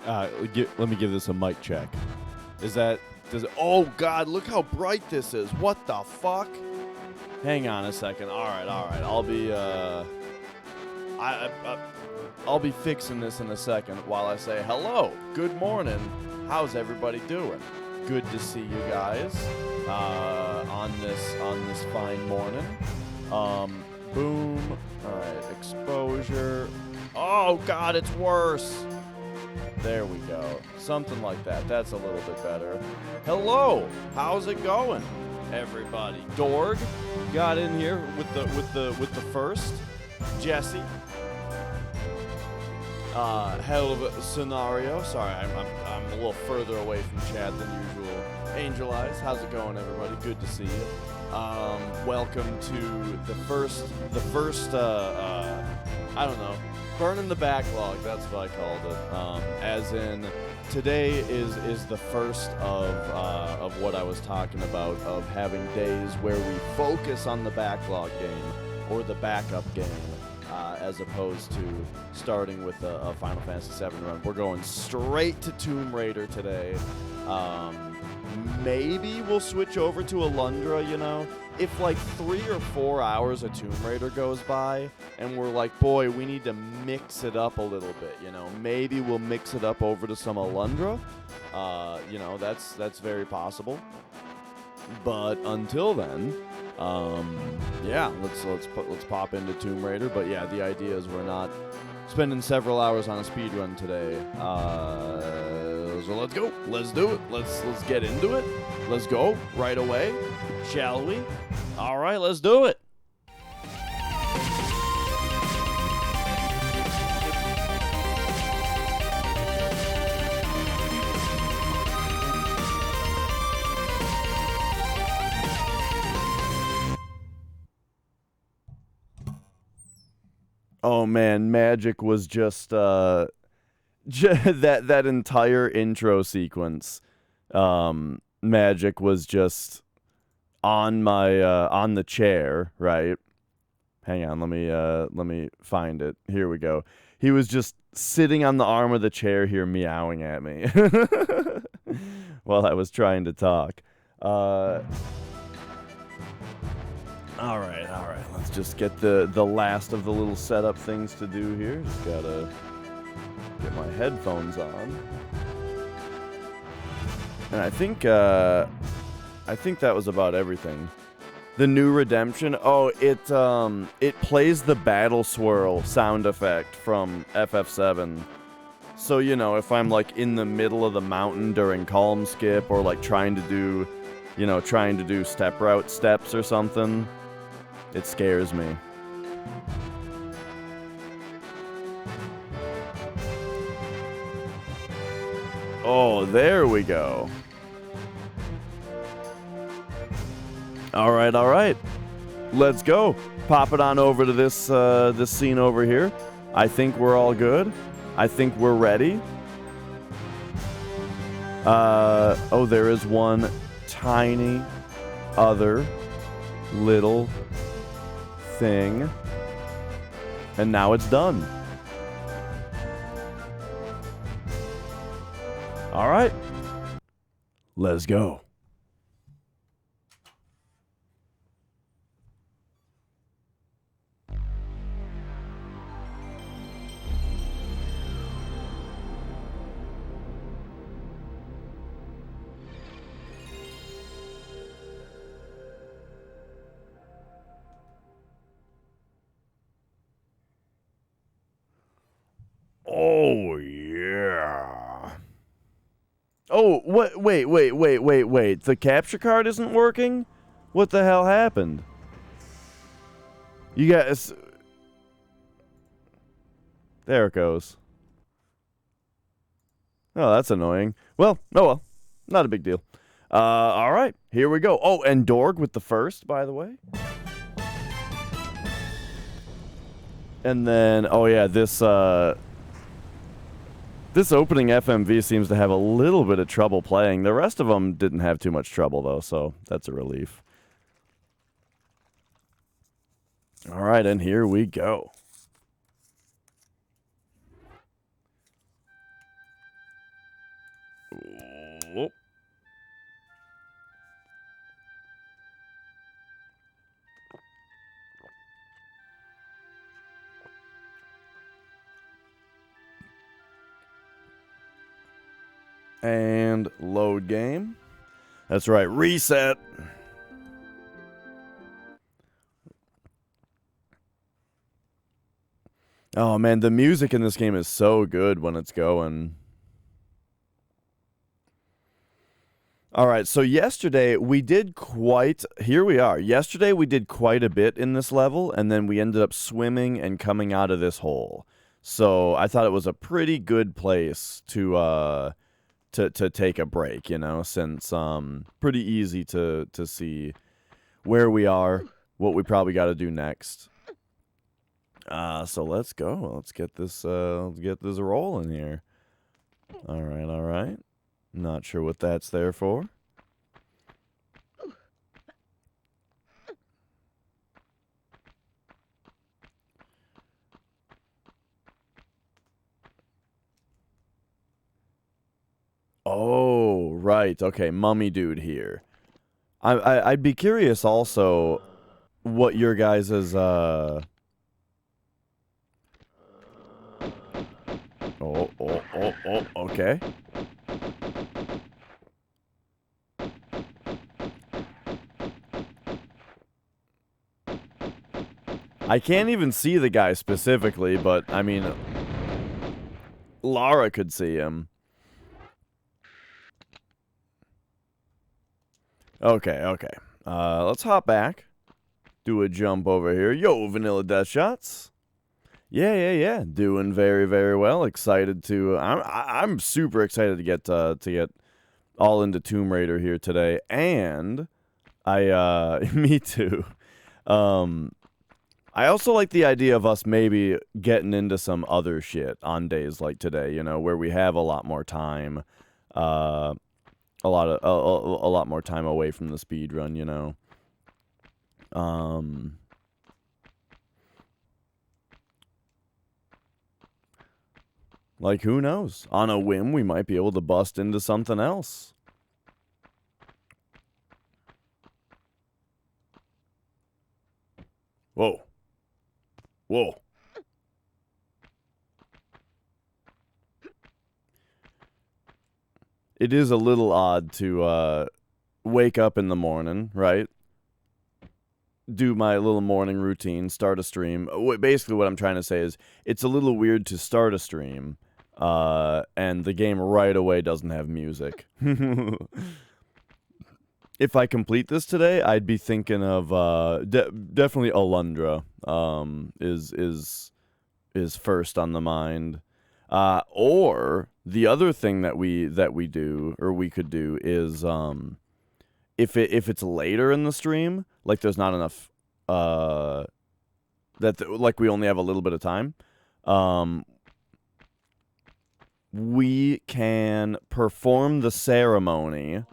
Let me give this a mic check. Oh, God, look how bright this is. What the fuck? Hang on a second. All right. I'll be fixing this in a second while I say hello. Good morning. How's everybody doing? Good to see you guys on this fine morning. Boom. All right, exposure. Oh, God, it's worse. There we go. Something like that. That's a little bit better. Hello. How's it going, everybody? Dorg got in here with the first. Jesse. Hell of a scenario. Sorry, I'm a little further away from chat than usual. Angel Eyes, how's it going, everybody? Good to see you. Welcome to the first. I don't know. Burning the backlog, that's what I called it. As in, today is the first of what I was talking about, of having days where we focus on the backlog game, or the backup game, as opposed to starting with a Final Fantasy VII run. We're going straight to Tomb Raider today. Maybe we'll switch over to Alundra, you know? If like 3 or 4 hours of Tomb Raider goes by and we're like, boy, we need to mix it up a little bit, you know? Maybe we'll mix it up over to some Alundra. You know, that's very possible. But until then, yeah, let's pop into Tomb Raider. But yeah, the idea is we're not spending several hours on a speed run today. So let's go. Let's do it. Let's get into it. Let's go right away, shall we? All right, let's do it. Oh man, Magic was just that entire intro sequence. Magic was just on my on the chair, right? Hang on, let me find it. Here we go. He was just sitting on the arm of the chair here, meowing at me while I was trying to talk. All right. Let's just get the last of the little setup things to do here. Just gotta get my headphones on. And I think that was about everything. The new Redemption. Oh, it plays the battle swirl sound effect from FF7. So, you know, if I'm like in the middle of the mountain during Calm Skip, or like trying to do step route steps or something, it scares me. Oh, there we go. All right. Let's go. Pop it on over to this scene over here. I think we're all good. I think we're ready. Oh, there is one tiny other little thing, and now it's done. All right, let's go. Oh, yeah. Oh, what? Wait. The capture card isn't working? What the hell happened? You guys... There it goes. Oh, that's annoying. Well. Not a big deal. All right. Here we go. Oh, and Dorg with the first, by the way. And then, oh yeah, this opening FMV seems to have a little bit of trouble playing. The rest of them didn't have too much trouble, though, so that's a relief. All right, and here we go. And load game. That's right, reset. Oh man, the music in this game is so good when it's going. All right, so yesterday we did quite. Here we are. Yesterday we did quite a bit in this level, and then we ended up swimming and coming out of this hole. So I thought it was a pretty good place to take a break, you know, since pretty easy to see where we are, what we probably got to do next. So let's go. Let's get this rolling here. All right, all right. Not sure what that's there for. Oh, right. Okay, mummy dude here. I'd be curious also what your guys' okay. I can't even see the guy specifically, but I mean, Lara could see him. Okay, okay. Let's hop back. Do a jump over here. Yo, Vanilla Death Shots. Yeah. Doing very, very well. Excited to. I'm super excited to get all into Tomb Raider here today, and me too. I also like the idea of us maybe getting into some other shit on days like today, you know, where we have a lot more time, a lot more time away from the speed run, you know. Like who knows? On a whim, we might be able to bust into something else. Whoa. Whoa. It is a little odd to wake up in the morning, right? Do my little morning routine, start a stream. Basically, what I'm trying to say is it's a little weird to start a stream, and the game right away doesn't have music. If I complete this today, I'd be thinking of definitely Alundra. Is first on the mind. Or the other thing that we do or we could do is if it's later in the stream, like there's not enough like we only have a little bit of time, we can perform the ceremony.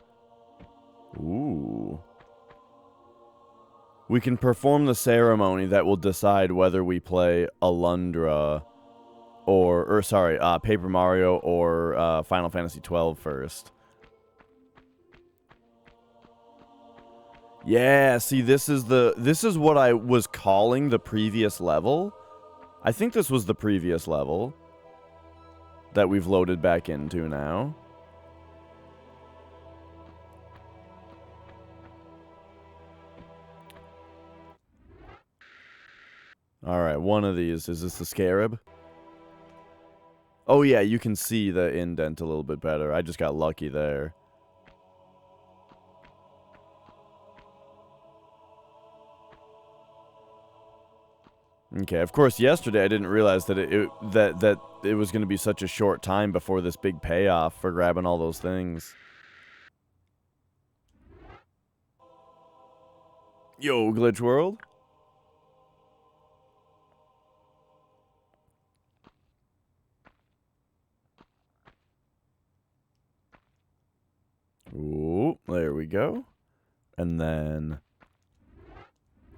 Ooh. We can perform the ceremony that will decide whether we play Alundra or sorry, Paper Mario or Final Fantasy 12 first. Yeah, see, this is what I was calling the previous level. I think this was the previous level that we've loaded back into now. All right, one of these. Is this the scarab? Oh yeah, you can see the indent a little bit better. I just got lucky there. Okay, of course, yesterday I didn't realize that it was going to be such a short time before this big payoff for grabbing all those things. Yo, Glitch World. Ooh, there we go. And then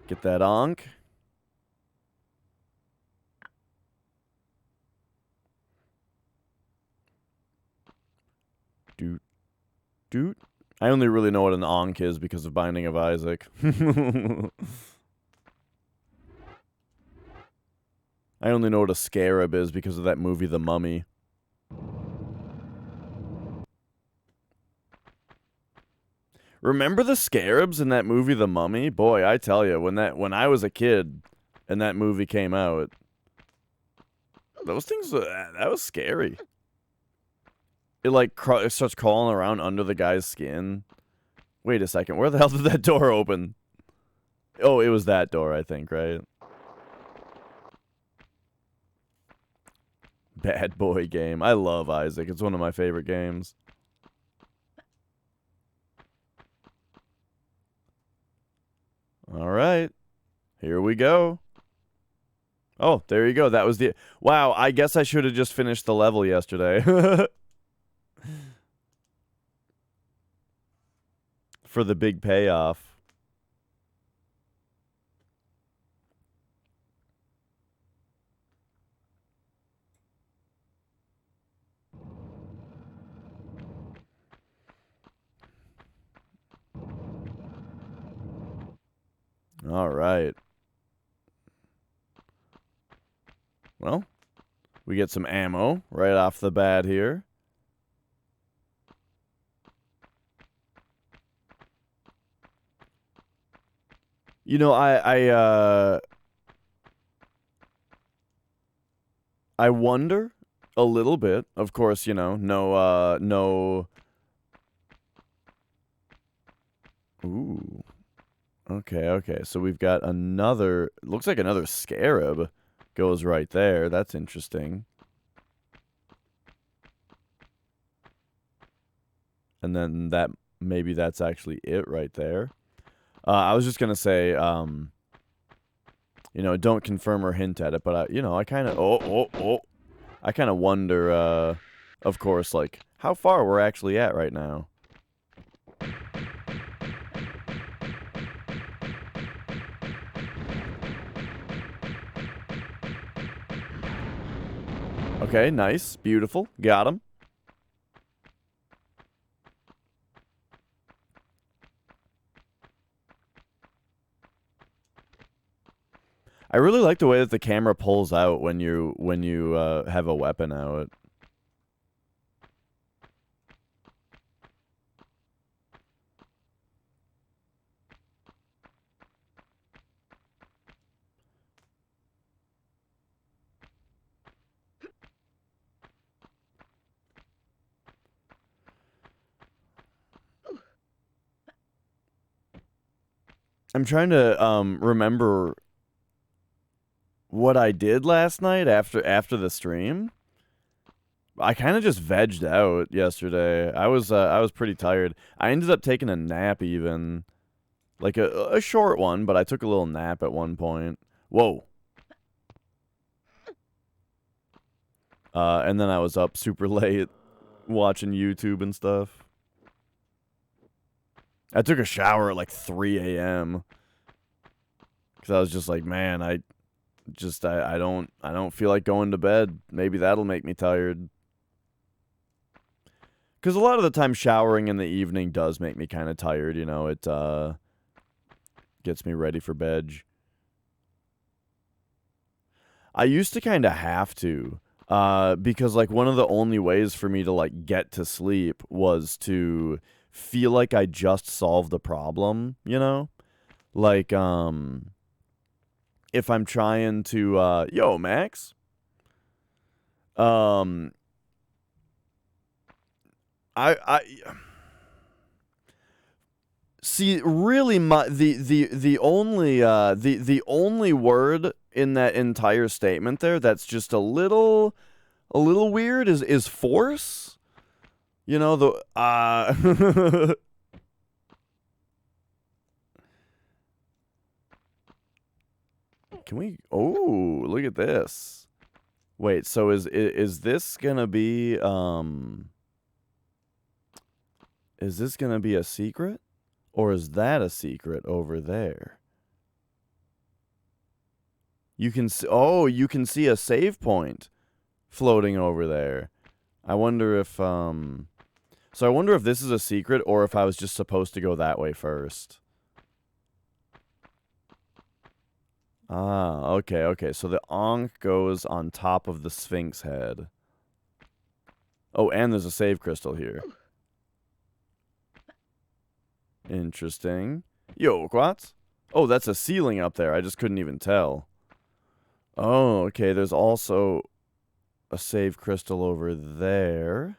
get that onk. Doot, doot. I only really know what an onk is because of Binding of Isaac. I only know what a scarab is because of that movie, The Mummy. Remember the scarabs in that movie, The Mummy? Boy, I tell you, when I was a kid and that movie came out, those things, that was scary. It like it starts crawling around under the guy's skin. Wait a second, where the hell did that door open? Oh, it was that door, I think, right? Bad boy game. I love Isaac. It's one of my favorite games. All right. Here we go. Oh, there you go. That was the... Wow, I guess I should have just finished the level yesterday. For the big payoff. All right. Well, we get some ammo right off the bat here. You know, I wonder a little bit. Of course, you know, no. Ooh. Okay. So we've got another, looks like another scarab goes right there. That's interesting. And then maybe that's actually it right there. I was just going to say, you know, don't confirm or hint at it, but I kind of, I kind of wonder, of course, like, how far we're actually at right now. Okay, nice. Beautiful. Got him. I really like the way that the camera pulls out when you have a weapon out. I'm trying to remember what I did last night after the stream. I kind of just vegged out yesterday. I was pretty tired. I ended up taking a nap even. Like a short one, but I took a little nap at one point. Whoa. And then I was up super late watching YouTube and stuff. I took a shower at like 3 a.m. Because I was just like, man, I don't feel like going to bed. Maybe that'll make me tired. Because a lot of the time showering in the evening does make me kind of tired, you know. It gets me ready for bed. I used to kind of have to. Because, like, one of the only ways for me to, like, get to sleep was to feel like I just solved the problem, you know? Like, if I'm trying to, yo, Max? I see, really, the only word in that entire statement there that's just a little weird is force. You know, can we? Oh, look at this. Wait, so is this gonna be Is this gonna be a secret, or is that a secret over there? You can see, you can see a save point floating over there. I wonder if so I wonder if this is a secret or if I was just supposed to go that way first. Ah, okay. So the Ankh goes on top of the Sphinx head. Oh, and there's a save crystal here. Interesting. Yo, Quats. Oh, that's a ceiling up there. I just couldn't even tell. Oh, okay. There's also a save crystal over there.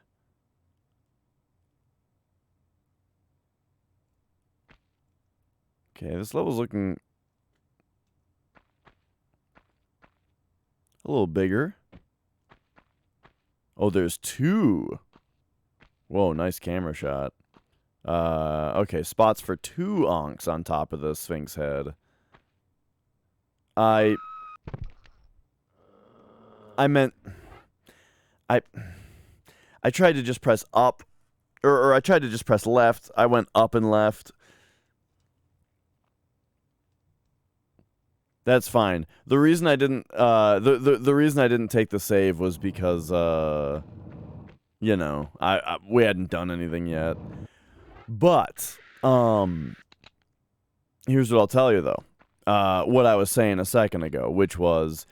Okay, this level's looking a little bigger. Oh, there's two. Whoa, nice camera shot. Okay, spots for 2 onks on top of the Sphinx head. I meant... I tried to just press up, or I tried to just press left. I went up and left. That's fine. The reason I didn't, the reason I didn't take the save was because, you know, we hadn't done anything yet. But, here's what I'll tell you though. What I was saying a second ago, which was,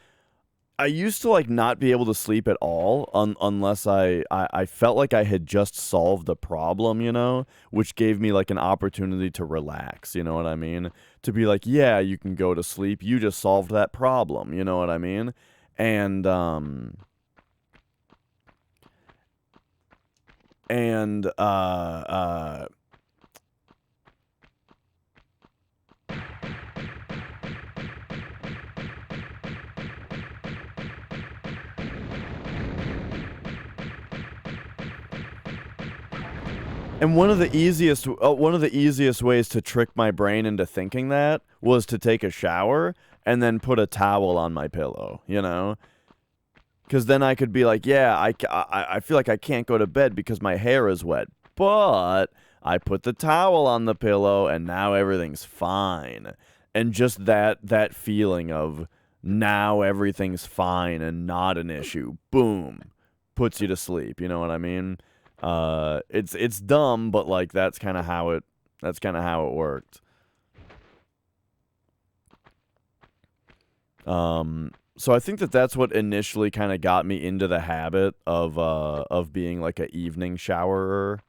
I used to, like, not be able to sleep at all unless I felt like I had just solved a problem, you know? Which gave me, like, an opportunity to relax, you know what I mean? To be like, yeah, you can go to sleep. You just solved that problem, you know what I mean? And one of the easiest ways to trick my brain into thinking that was to take a shower and then put a towel on my pillow, you know? Because then I could be like, yeah, I feel like I can't go to bed because my hair is wet. But I put the towel on the pillow and now everything's fine. And just that feeling of now everything's fine and not an issue, boom, puts you to sleep. You know what I mean? It's dumb, but like that's kind of how it worked. So I think that's what initially kind of got me into the habit of being like an evening showerer.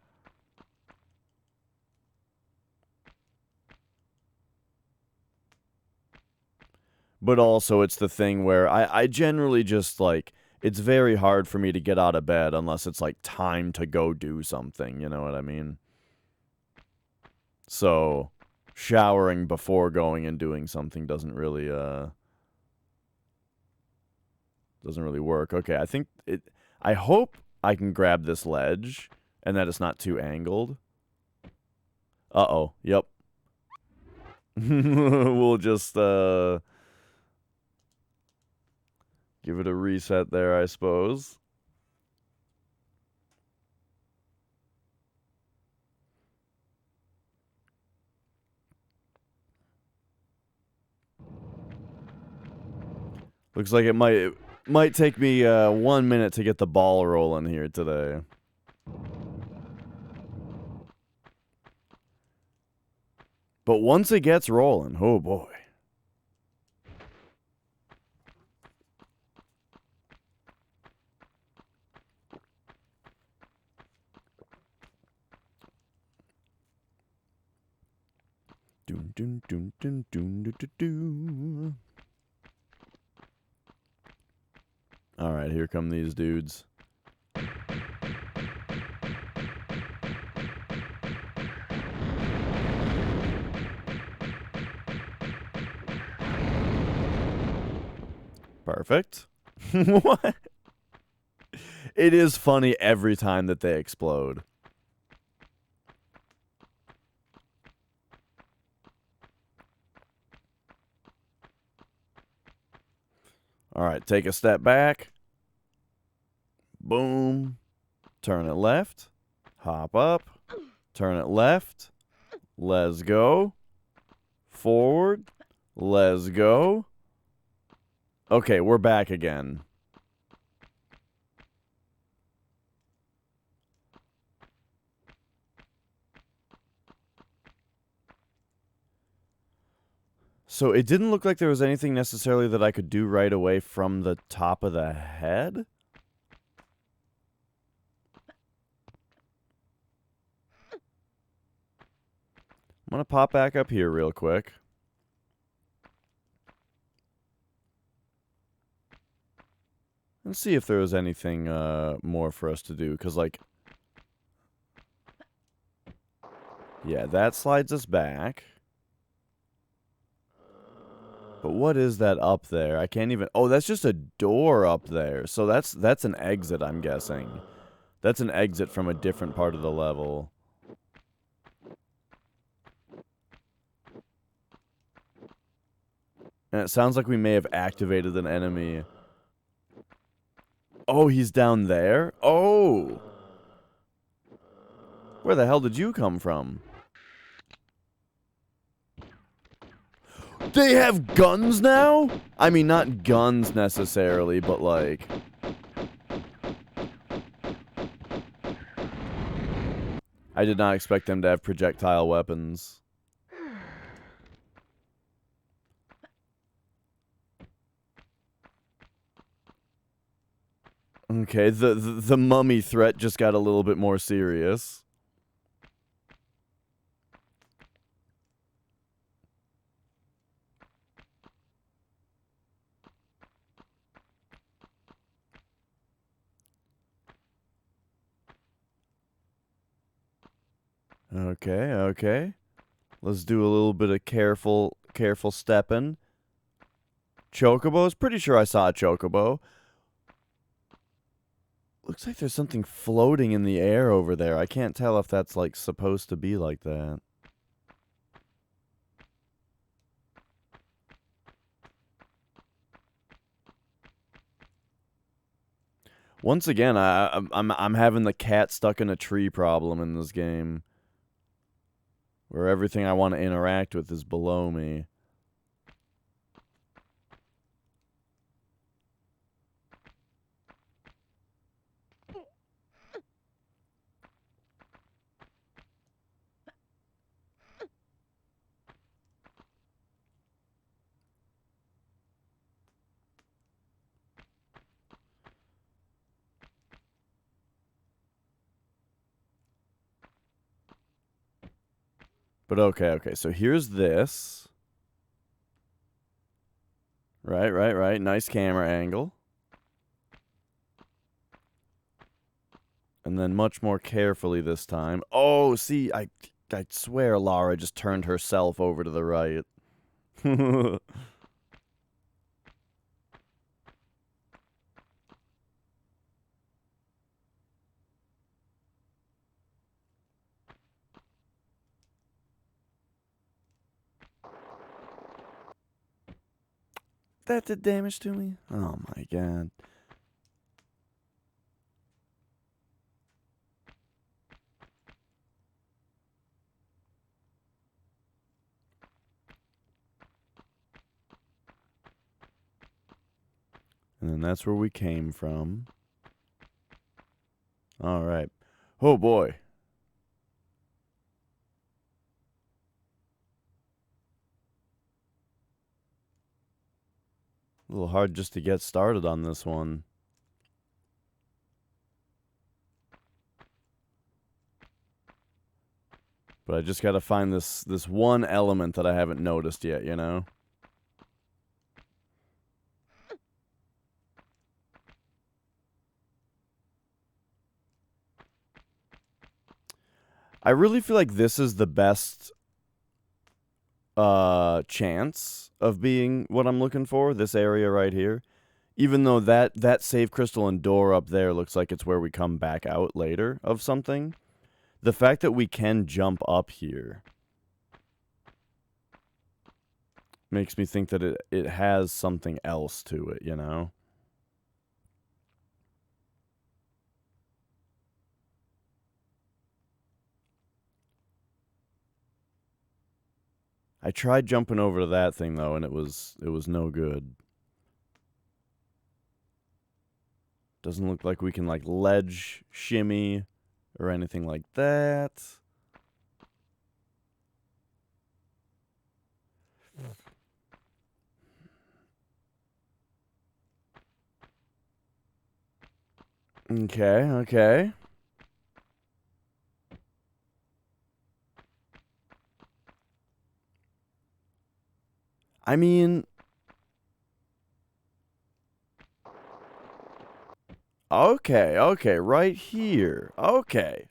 But also it's the thing where I generally just like, it's very hard for me to get out of bed unless it's like time to go do something, you know what I mean? So showering before going and doing something doesn't really work. Okay, I hope I can grab this ledge and that it's not too angled. Uh-oh. Yep. We'll just give it a reset there, I suppose. Looks like it might take me 1 minute to get the ball rolling here today. But once it gets rolling, oh boy. Doom doom doom doom doom doom doom. All right, here come these dudes. Perfect. What? It is funny every time that they explode. All right, take a step back. Boom. Turn it left. Hop up. Turn it left. Let's go. Forward. Let's go. Okay, we're back again. So it didn't look like there was anything necessarily that I could do right away from the top of the head. I'm going to pop back up here real quick. And see if there was anything more for us to do. Because, like... Yeah, that slides us back. But what is that up there? I can't even... Oh, that's just a door up there. So that's an exit, I'm guessing. That's an exit from a different part of the level. And it sounds like we may have activated an enemy. Oh, he's down there? Oh! Where the hell did you come from? They have guns now? I mean, not guns necessarily, but like... I did not expect them to have projectile weapons. Okay, the mummy threat just got a little bit more serious. Okay, okay. Let's do a little bit of careful stepping. Chocobos? Pretty sure I saw a chocobo. Looks like there's something floating in the air over there. I can't tell if that's, like, supposed to be like that. Once again, I'm having the cat stuck in a tree problem in this game. Where everything I want to interact with is below me. But okay, so here's this. Right. Nice camera angle. And then much more carefully this time. Oh, see, I swear Lara just turned herself over to the right. That did damage to me? Oh my god. And then that's where we came from. Alright. Oh boy. A little hard just to get started on this one. But I just gotta find this one element that I haven't noticed yet, you know? I really feel like this is the best chance of being what I'm looking for, this area right here. Even though that save crystal and door up there looks like it's where we come back out later of something. The fact that we can jump up here makes me think that it has something else to it, you know? I tried jumping over to that thing though, and it was no good. Doesn't look like we can like ledge shimmy or anything like that. Okay. I mean, okay, right here. Okay.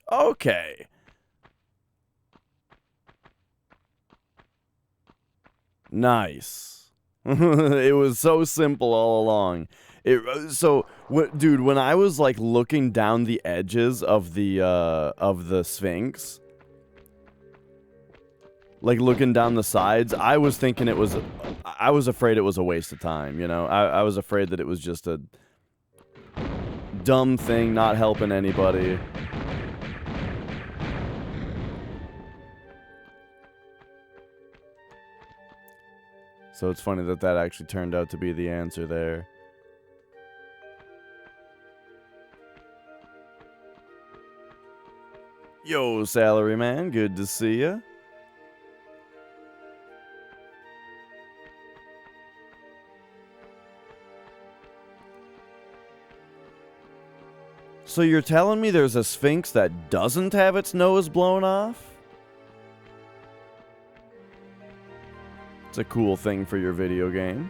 Nice. It was so simple all along. Dude, when I was like looking down the edges of the Sphinx, like looking down the sides, I was afraid it was a waste of time, you know? I was afraid that it was just a dumb thing not helping anybody. So it's funny that actually turned out to be the answer there. Yo, Salaryman, good to see ya. So you're telling me there's a Sphinx that doesn't have its nose blown off? It's a cool thing for your video game.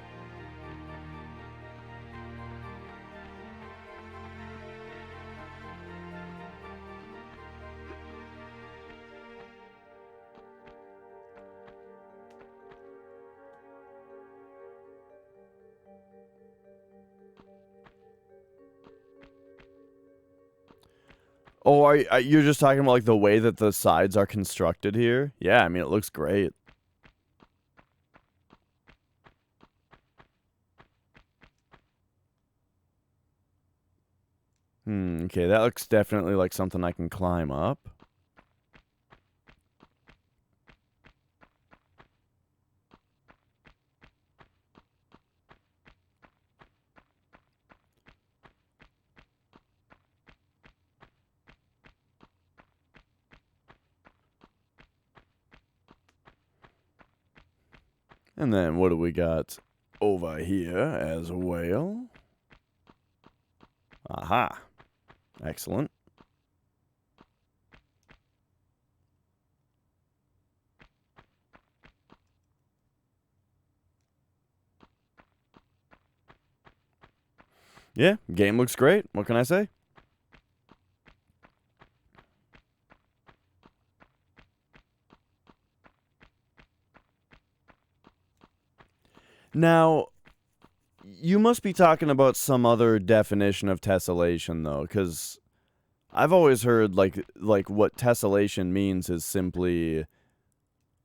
Oh, you're just talking about like the way that the sides are constructed here? Yeah, I mean, it looks great. Okay, that looks definitely like something I can climb up. And then what do we got over here as well? Aha. Excellent. Yeah, game looks great. What can I say? Now, you must be talking about some other definition of tessellation, though, because I've always heard, like what tessellation means is simply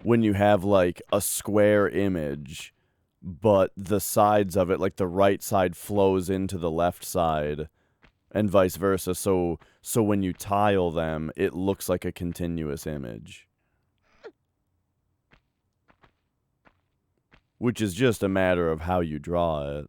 when you have, like, a square image, but the sides of it, like the right side flows into the left side, and vice versa, so when you tile them, it looks like a continuous image. Which is just a matter of how you draw it.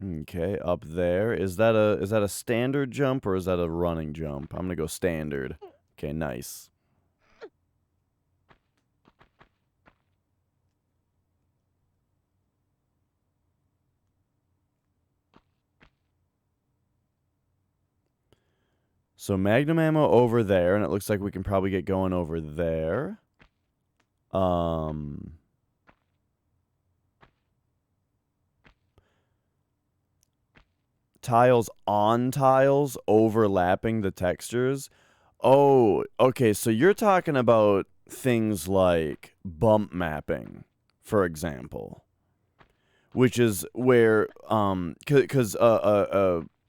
Okay, up there. Is that a standard jump or is that a running jump? I'm gonna go standard. Okay, nice. So magnum ammo over there, and it looks like we can probably get going over there. Tiles on tiles overlapping the textures. Oh, okay, so you're talking about things like bump mapping, for example. Which is where, because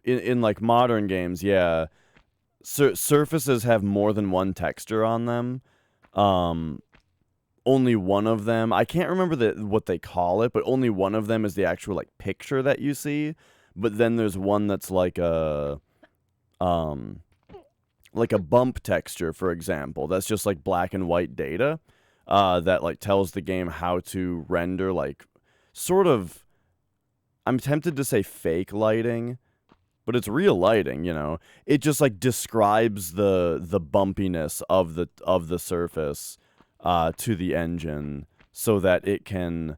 in like modern games, yeah, surfaces have more than one texture on them. Only one of them, I can't remember what they call it, but only one of them is the actual like picture that you see. But then there's one that's like a bump texture, for example. That's just like black and white data that like tells the game how to render like sort of, I'm tempted to say fake lighting, but it's real lighting, you know. It just like describes the bumpiness of the surface to the engine so that it can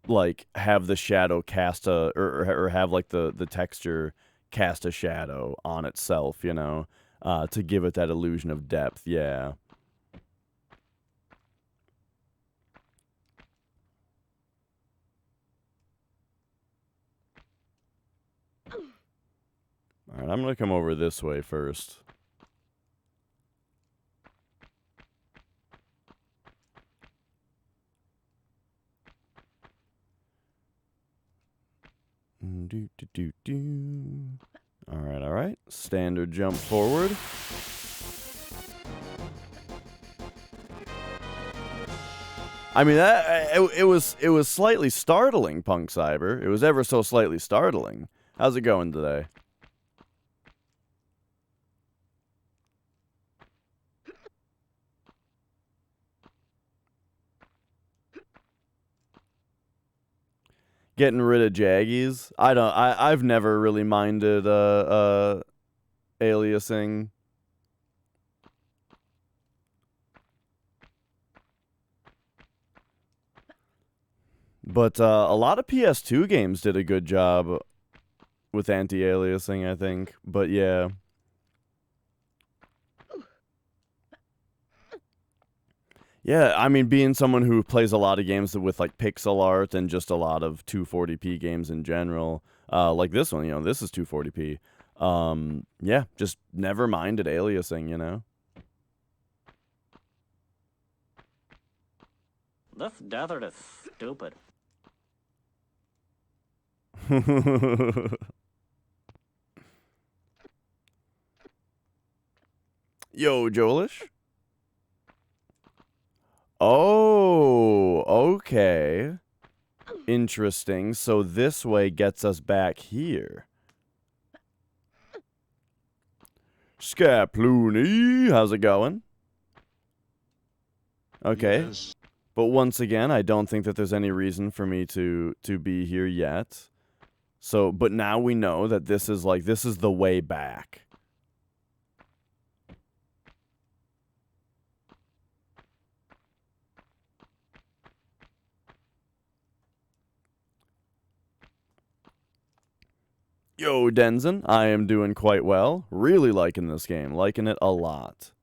like have the shadow cast a or have like the texture cast a shadow on itself, you know, to give it that illusion of depth. Yeah. All right, I'm gonna come over this way first. Do, do, do, do. All right. Standard jump forward. I mean, it was slightly startling, Punk Cyber. It was ever so slightly startling. How's it going today? Getting rid of Jaggies. I've never really minded aliasing. But a lot of PS2 games did a good job with anti-aliasing, I think. But yeah. Yeah, I mean, being someone who plays a lot of games with like pixel art and just a lot of 240p games in general, like this one, you know, this is 240p. Yeah, just never minded aliasing, you know. This desert is stupid. Yo, Joelish. Oh, okay. Interesting. So this way gets us back here. Scaploony, how's it going? Okay. Yes. But once again, I don't think that there's any reason for me to be here yet. So, but now we know that this is the way back. Yo, Denzen, I am doing quite well. Really liking this game. Liking it a lot.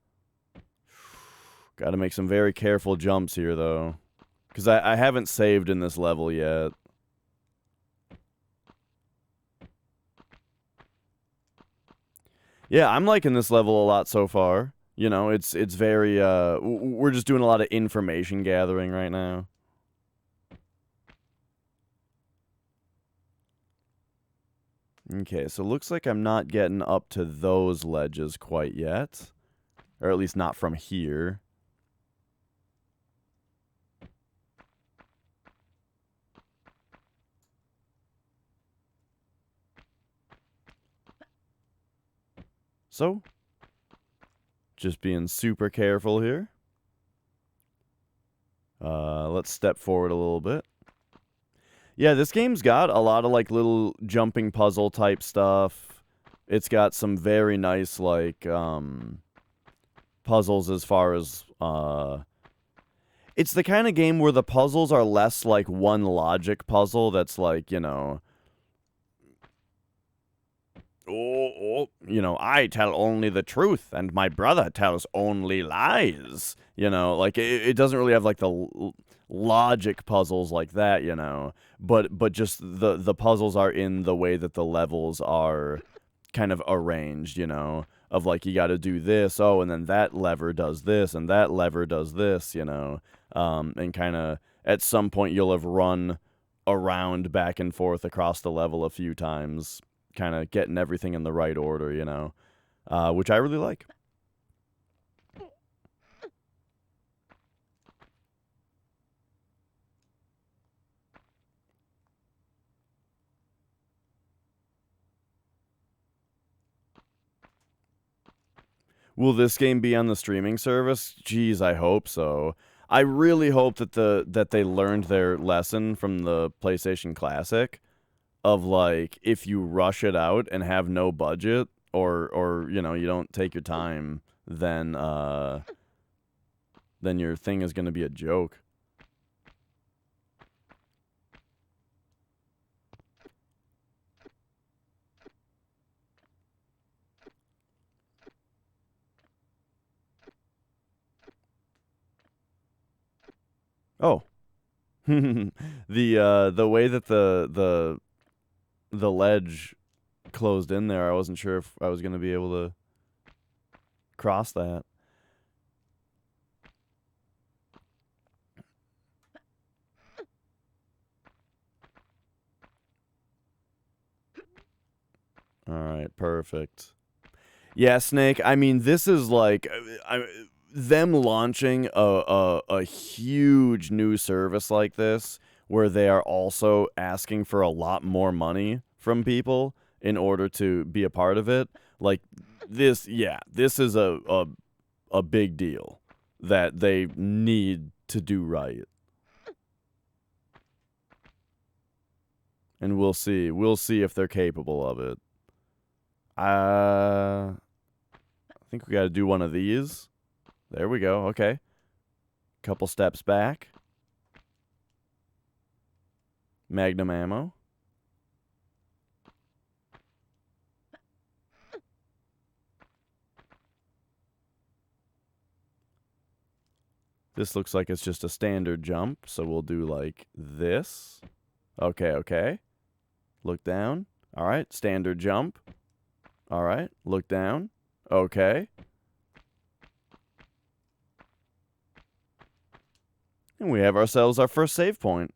Gotta make some very careful jumps here, though. Because I haven't saved in this level yet. Yeah, I'm liking this level a lot so far. You know, it's very, we're just doing a lot of information gathering right now. Okay, so looks like I'm not getting up to those ledges quite yet. Or at least not from here. So, just being super careful here. Let's step forward a little bit. Yeah, this game's got a lot of, like, little jumping puzzle type stuff. It's got some very nice, like, puzzles as far as, it's the kind of game where the puzzles are less like one logic puzzle that's like, you know, you know, I tell only the truth and my brother tells only lies. You know, like it doesn't really have like the logic puzzles like that, you know, but just the puzzles are in the way that the levels are kind of arranged, you know, of like you got to do this, oh, and then that lever does this and that lever does this, you know, and kind of at some point you'll have run around back and forth across the level a few times, kind of getting everything in the right order, you know, which I really like. Will this game be on the streaming service? Geez, I hope so. I really hope that they learned their lesson from the PlayStation Classic of like if you rush it out and have no budget or you know, you don't take your time, then your thing is going to be a joke. The way that the ledge closed in there, I wasn't sure if I was gonna be able to cross that. All right, perfect. Yeah, Snake. I mean, this is like them launching a huge new service like this, where they are also asking for a lot more money from people in order to be a part of it. Like this, yeah, this is a big deal that they need to do right. And we'll see. We'll see if they're capable of it. I think we got to do one of these. There we go. Okay. Couple steps back. Magnum ammo. This looks like it's just a standard jump, so we'll do like this. Okay, okay. Look down. All right, standard jump. All right, look down. Okay. And we have ourselves our first save point.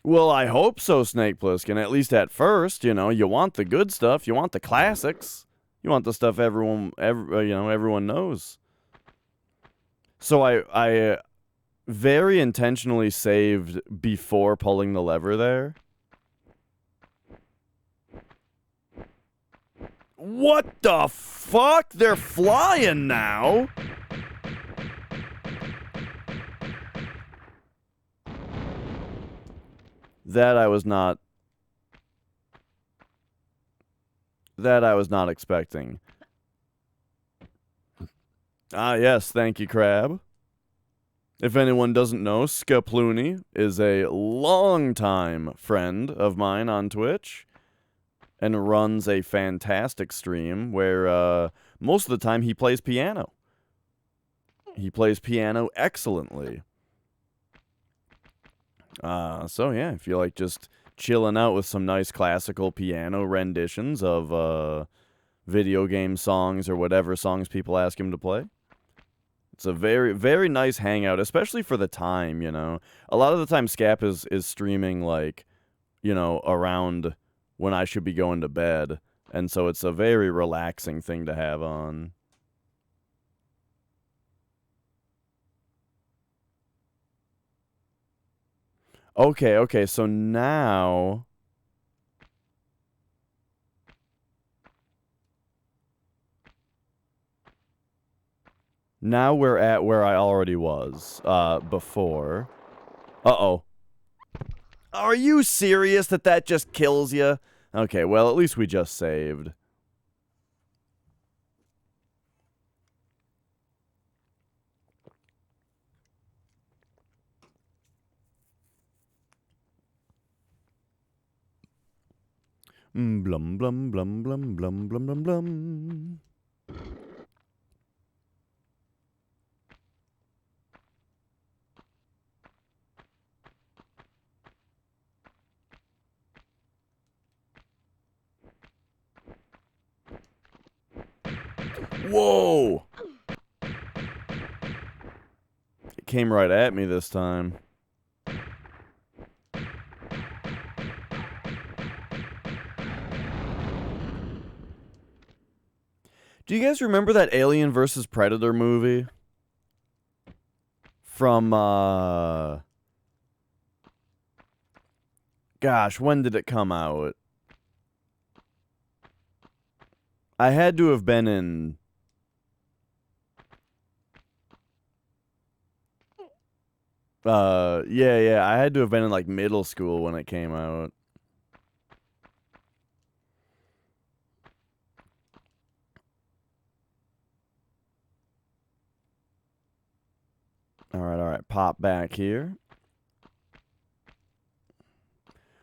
Well, I hope so, Snake Plissken. At least at first, you know, you want the good stuff. You want the classics. You want the stuff everyone knows. So I very intentionally saved before pulling the lever there. What the fuck? They're flying now. That I was not expecting. Ah, yes, thank you, Crab. If anyone doesn't know, Skaploony is a longtime friend of mine on Twitch and runs a fantastic stream where most of the time he plays piano. He plays piano excellently. So yeah, if you like just chilling out with some nice classical piano renditions of video game songs or whatever songs people ask him to play, it's a very, very nice hangout, especially for the time, you know. A lot of the time Scap is streaming, like, you know, around when I should be going to bed, and so it's a very relaxing thing to have on. Okay, so now... Now we're at where I already was, before. Uh-oh. Are you serious that just kills you? Okay, well, at least we just saved. Blum, blum, blum, blum, blum, blum, blum, blum. Whoa! It came right at me this time. Do you guys remember that Alien vs. Predator movie? From, gosh, when did it come out? I had to have been in... yeah, I had to have been in, like, middle school when it came out. Alright, pop back here.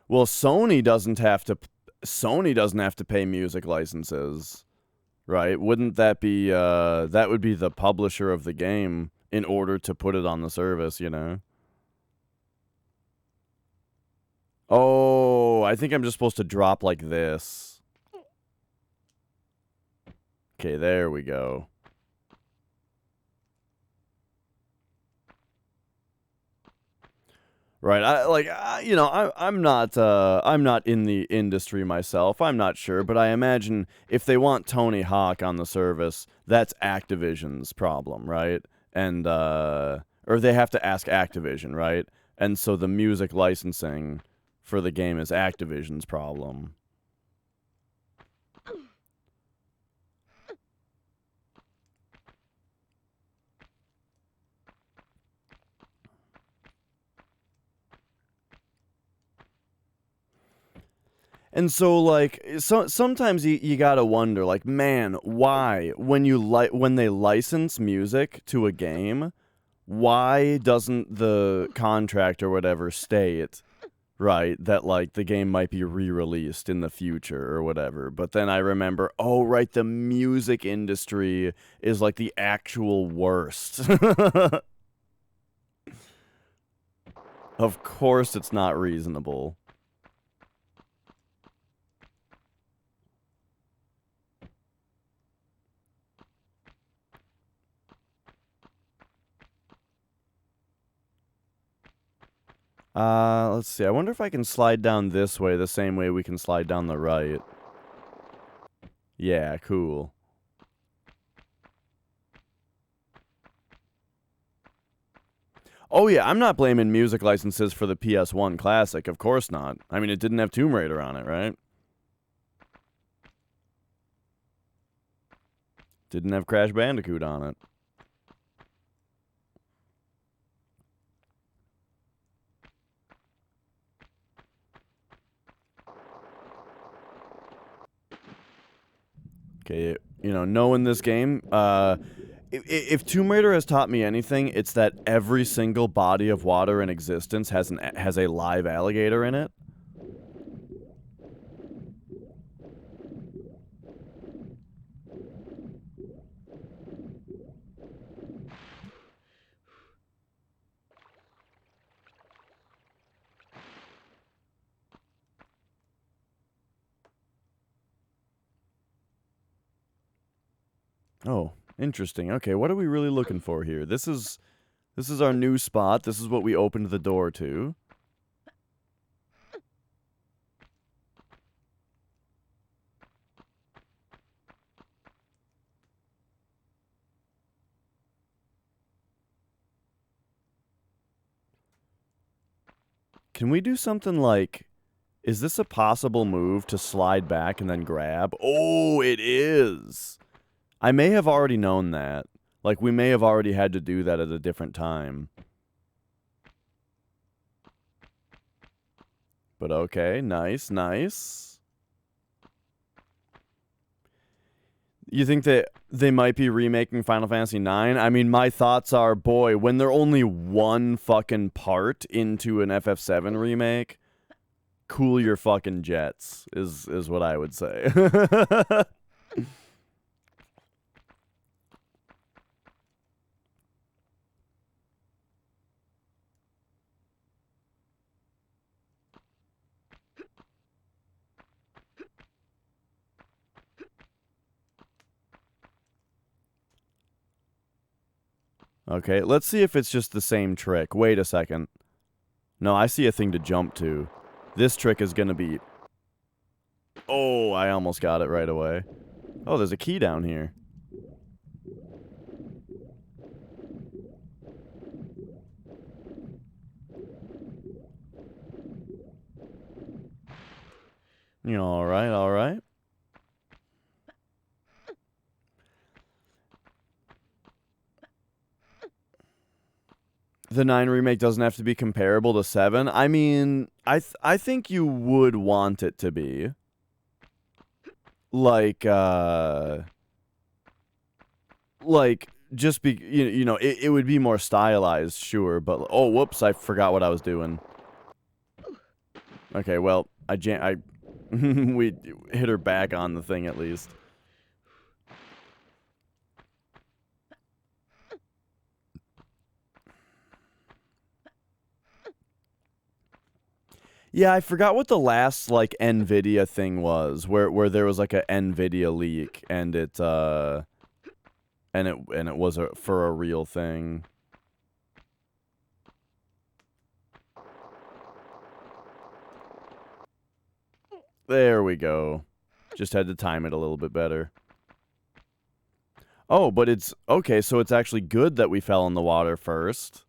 Well, Sony doesn't have to pay music licenses, right? Wouldn't that be, that would be the publisher of the game in order to put it on the service, you know? Oh, I think I'm just supposed to drop like this. Okay, there we go. Right, I'm not in the industry myself. I'm not sure, but I imagine if they want Tony Hawk on the service, that's Activision's problem, right? And or they have to ask Activision, right? And so the music licensing for the game is Activision's problem. And so, like, sometimes you gotta wonder, like, man, why when when they license music to a game, why doesn't the contract or whatever state, right, that like the game might be re-released in the future or whatever? But then I remember, oh, right, the music industry is like the actual worst. Of course, it's not reasonable. Let's see. I wonder if I can slide down this way the same way we can slide down the right. Yeah, cool. Oh yeah, I'm not blaming music licenses for the PS1 Classic. Of course not. I mean, it didn't have Tomb Raider on it, right? Didn't have Crash Bandicoot on it. Okay, knowing this game, if Tomb Raider has taught me anything, it's that every single body of water in existence has a live alligator in it. Oh, interesting. Okay, what are we really looking for here? This is our new spot. This is what we opened the door to. Can we do something like... Is this a possible move to slide back and then grab? Oh, it is! I may have already known that. Like, we may have already had to do that at a different time. But okay, nice, nice. You think that they might be remaking Final Fantasy IX? I mean, my thoughts are, boy, when they're only one fucking part into an FF7 remake, cool your fucking jets, is what I would say. Okay, let's see if it's just the same trick. Wait a second. No, I see a thing to jump to. This trick is gonna be... Oh, I almost got it right away. Oh, there's a key down here. Alright, alright. The 9 remake doesn't have to be comparable to 7. I mean, I think you would want it to be. Like, just be, it would be more stylized, sure, but, oh, whoops, I forgot what I was doing. Okay, well, we hit her back on the thing at least. Yeah, I forgot what the last like Nvidia thing was, where there was like a Nvidia leak and it was for a real thing. There we go. Just had to time it a little bit better. Oh, but it's okay, so it's actually good that we fell in the water first.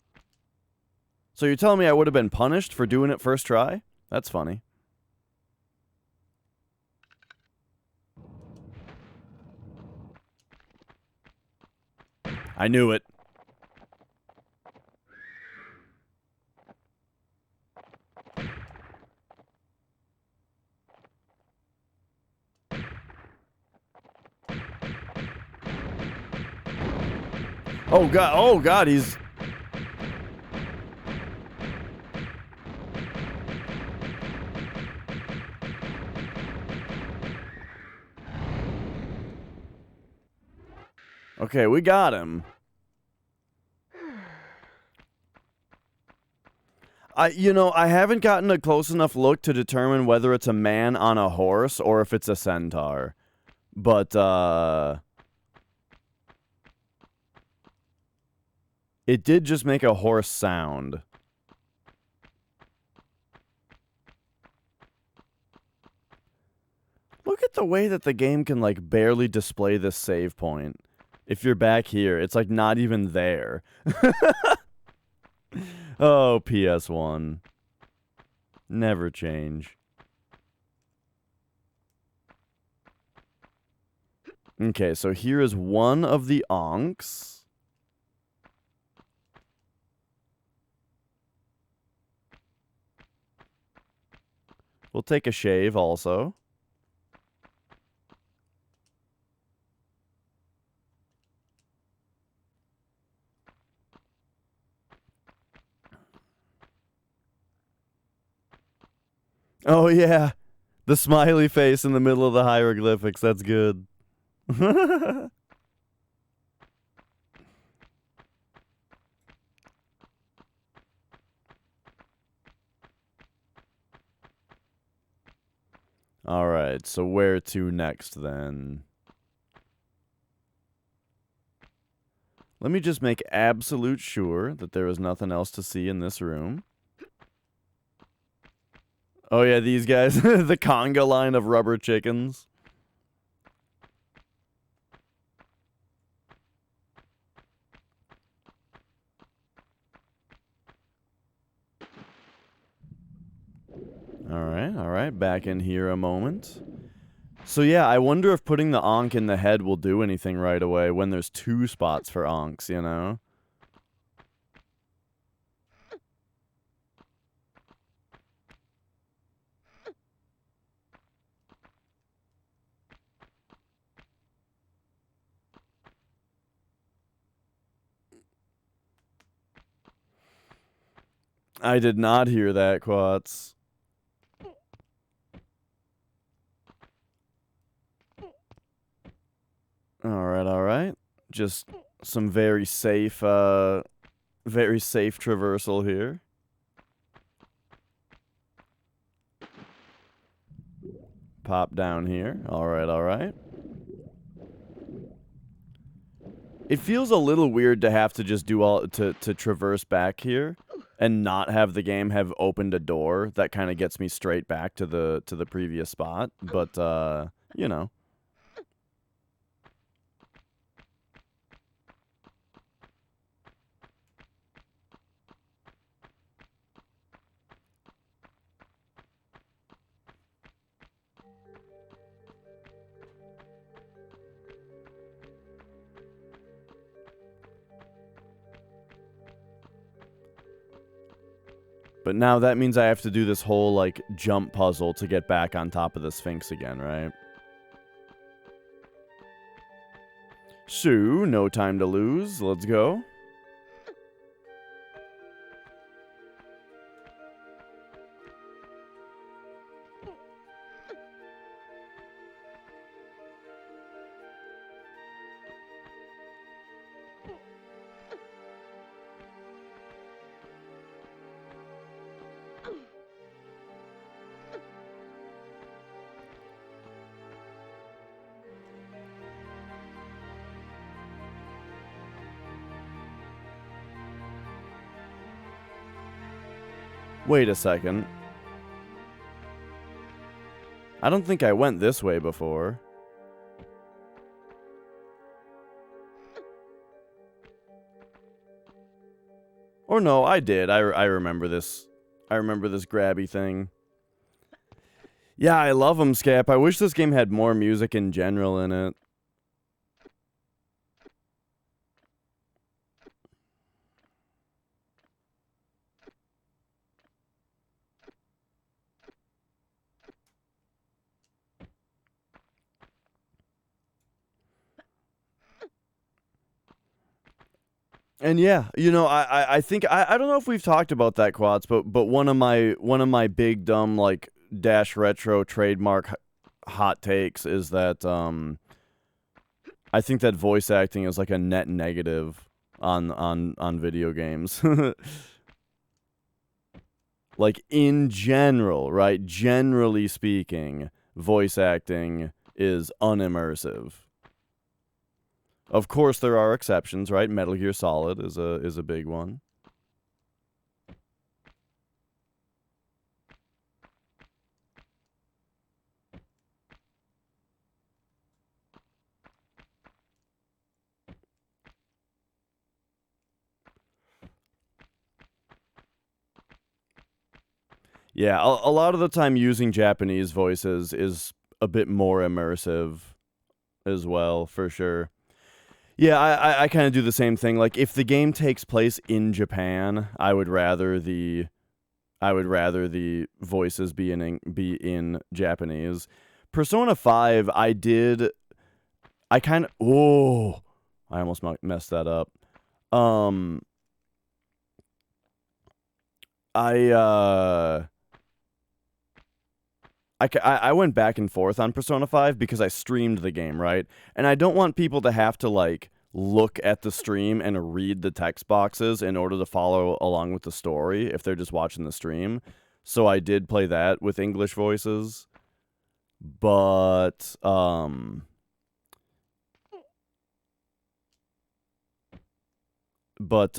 So you're telling me I would have been punished for doing it first try? That's funny. I knew it. Oh god, he's... Okay, we got him. I haven't gotten a close enough look to determine whether it's a man on a horse or if it's a centaur. But, it did just make a horse sound. Look at the way that the game can, like, barely display this save point. If you're back here, it's, like, not even there. Oh, PS1. Never change. Okay, so here is one of the onks. We'll take a shave also. Oh, yeah. The smiley face in the middle of the hieroglyphics. That's good. Alright, so where to next then? Let me just make absolute sure that there is nothing else to see in this room. Oh yeah, these guys. The conga line of rubber chickens. Alright, back in here a moment. So yeah, I wonder if putting the onk in the head will do anything right away when there's 2 spots for onks, you know? I did not hear that, Quats. Alright. Just some very safe traversal here. Pop down here. Alright. It feels a little weird to have to just do all to traverse back here and not have the game have opened a door that kind of gets me straight back to the previous spot, but you know. But now that means I have to do this whole, like, jump puzzle to get back on top of the Sphinx again, right? So, no time to lose. Let's go. Wait a second. I don't think I went this way before. Or no, I did. I remember this. I remember this grabby thing. Yeah, I love them, Scap. I wish this game had more music in general in it. And yeah, you know, I think I don't know if we've talked about that, Quads, but one of my big dumb like Dash Retro trademark hot takes is that I think that voice acting is like a net negative on video games. Like in general, right? Generally speaking, voice acting is unimmersive. Of course, there are exceptions, right? Metal Gear Solid is a big one. Yeah, a lot of the time using Japanese voices is a bit more immersive as well, for sure. Yeah, I kind of do the same thing. Like, if the game takes place in Japan, I would rather the voices be in Japanese. Persona 5, I almost messed that up. I went back and forth on Persona 5 because I streamed the game, right? And I don't want people to have to, like, look at the stream and read the text boxes in order to follow along with the story if they're just watching the stream. So I did play that with English voices. But, But,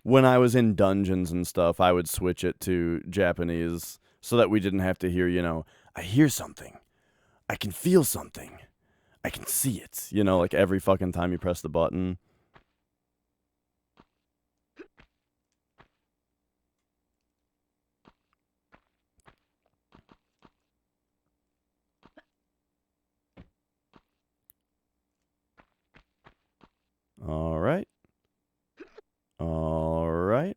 when I was in dungeons and stuff, I would switch it to Japanese so that we didn't have to hear, you know, I hear something. I can feel something. I can see it. You know, like every fucking time you press the button. All right. All right.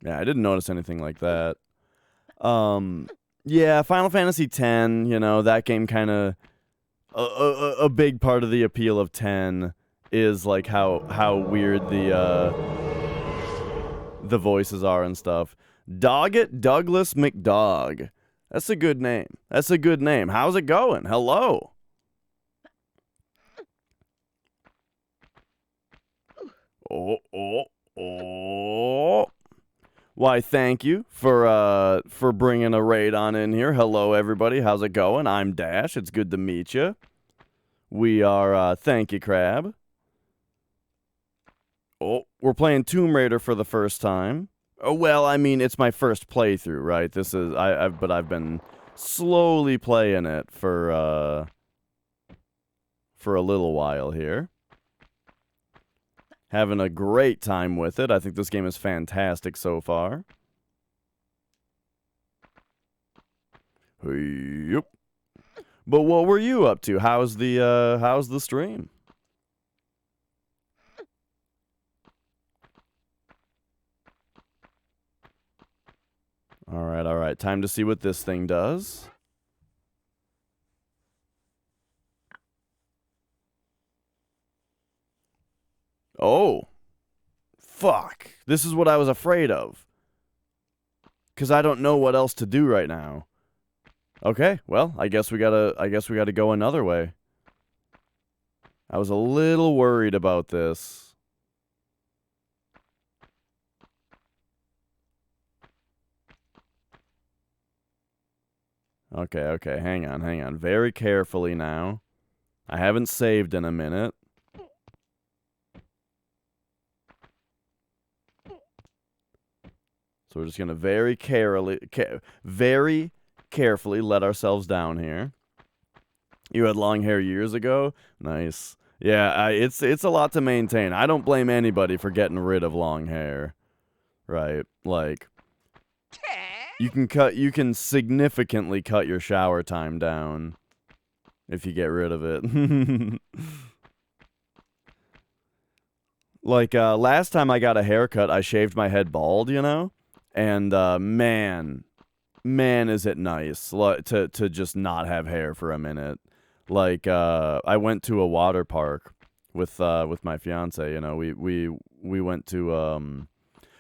Yeah, I didn't notice anything like that. Yeah, Final Fantasy X, you know, that game kind of a big part of the appeal of 10 is like how weird the voices are and stuff. Doggett Douglas McDog. That's a good name. That's a good name. How's it going? Hello. Oh. Why, thank you for bringing a raid on in here. Hello, everybody. How's it going? I'm Dash. It's good to meet you. We are, thank you, Crab. Oh, we're playing Tomb Raider for the first time. Oh, well, I mean, it's my first playthrough, right? This is, but I've been slowly playing it for a little while here. Having a great time with it. I think this game is fantastic so far. Yep. But what were you up to? How's the stream? All right. Time to see what this thing does. Oh. Fuck. This is what I was afraid of. 'Cause I don't know what else to do right now. Okay, well, I guess we gotta go another way. I was a little worried about this. Okay, hang on. Very carefully now. I haven't saved in a minute. So we're just gonna very carefully let ourselves down here. You had long hair years ago? Nice. Yeah, it's a lot to maintain. I don't blame anybody for getting rid of long hair. Right? Like you can significantly cut your shower time down if you get rid of it. Like last time I got a haircut, I shaved my head bald, you know? And man, is it nice to just not have hair for a minute. Like I went to a water park with my fiance. You know, we went to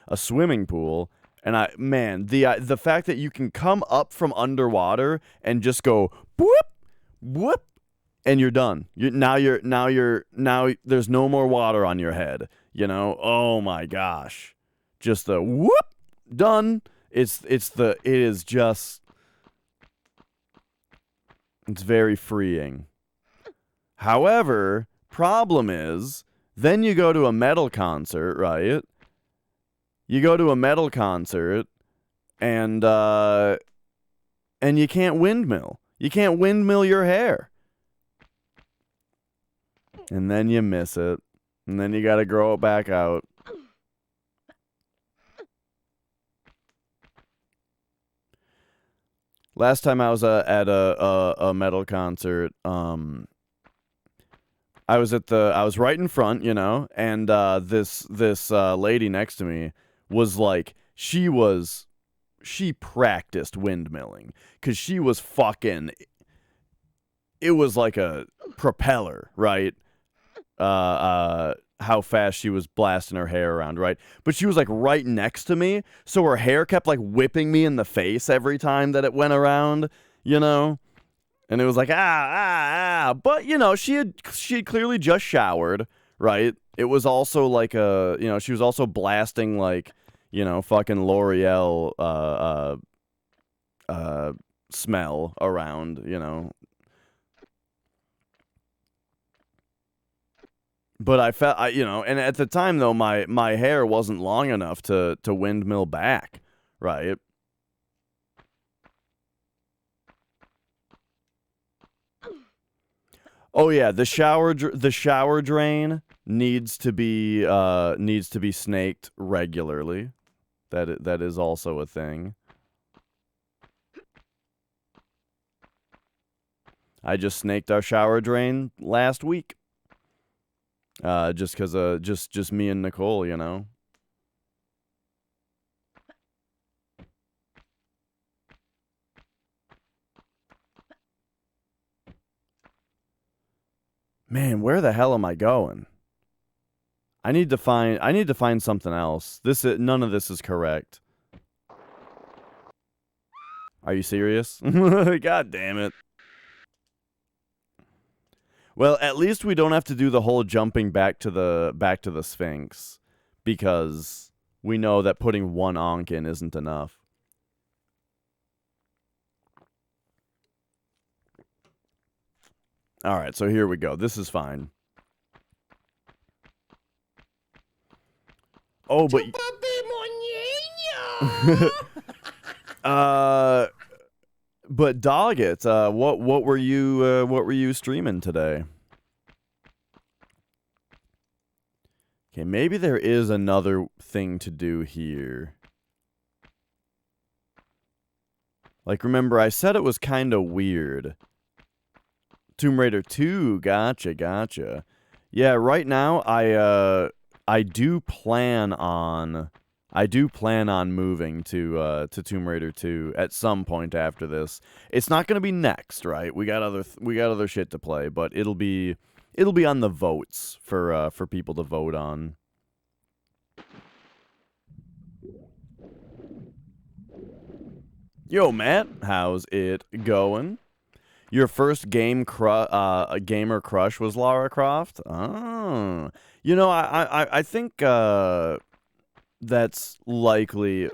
a swimming pool, and the fact that you can come up from underwater and just go whoop whoop, and you're done. Now there's no more water on your head. You know, oh my gosh, just the whoop, done. It's very freeing. However, problem is, then you go to a metal concert, right? You go to a metal concert, and you can't windmill. You can't windmill your hair. And then you miss it. And then you gotta grow it back out. Last time I was at a metal concert, I was right in front, you know, and this lady next to me was like, she practiced windmilling, cause she was fucking, it was like a propeller, right? How fast she was blasting her hair around, right? But she was like right next to me, so her hair kept like whipping me in the face every time that it went around, you know? And it was like, but you know, she had clearly just showered, right? It was also like she was also blasting like, you know, fucking L'Oreal smell around, you know. But I felt, and at the time though, my hair wasn't long enough to windmill back, right? Oh yeah, the shower drain needs to be snaked regularly. That is also a thing. I just snaked our shower drain last week. Just cause just me and Nicole, you know. Man, where the hell am I going? I need to find something else. None of this is correct. Are you serious? God damn it. Well, at least we don't have to do the whole jumping back to the Sphinx, because we know that putting one onk in isn't enough. All right, so here we go. This is fine. Oh, but but Doggett, what were you streaming today? Okay, maybe there is another thing to do here. Like, remember, I said it was kind of weird. Tomb Raider 2, gotcha. Yeah, right now I do plan on moving to Tomb Raider 2 at some point after this. It's not going to be next, right? We got other shit to play, but it'll be on the votes for people to vote on. Yo, Matt, how's it going? Your first gamer crush was Lara Croft? Oh. You know, I think that's likely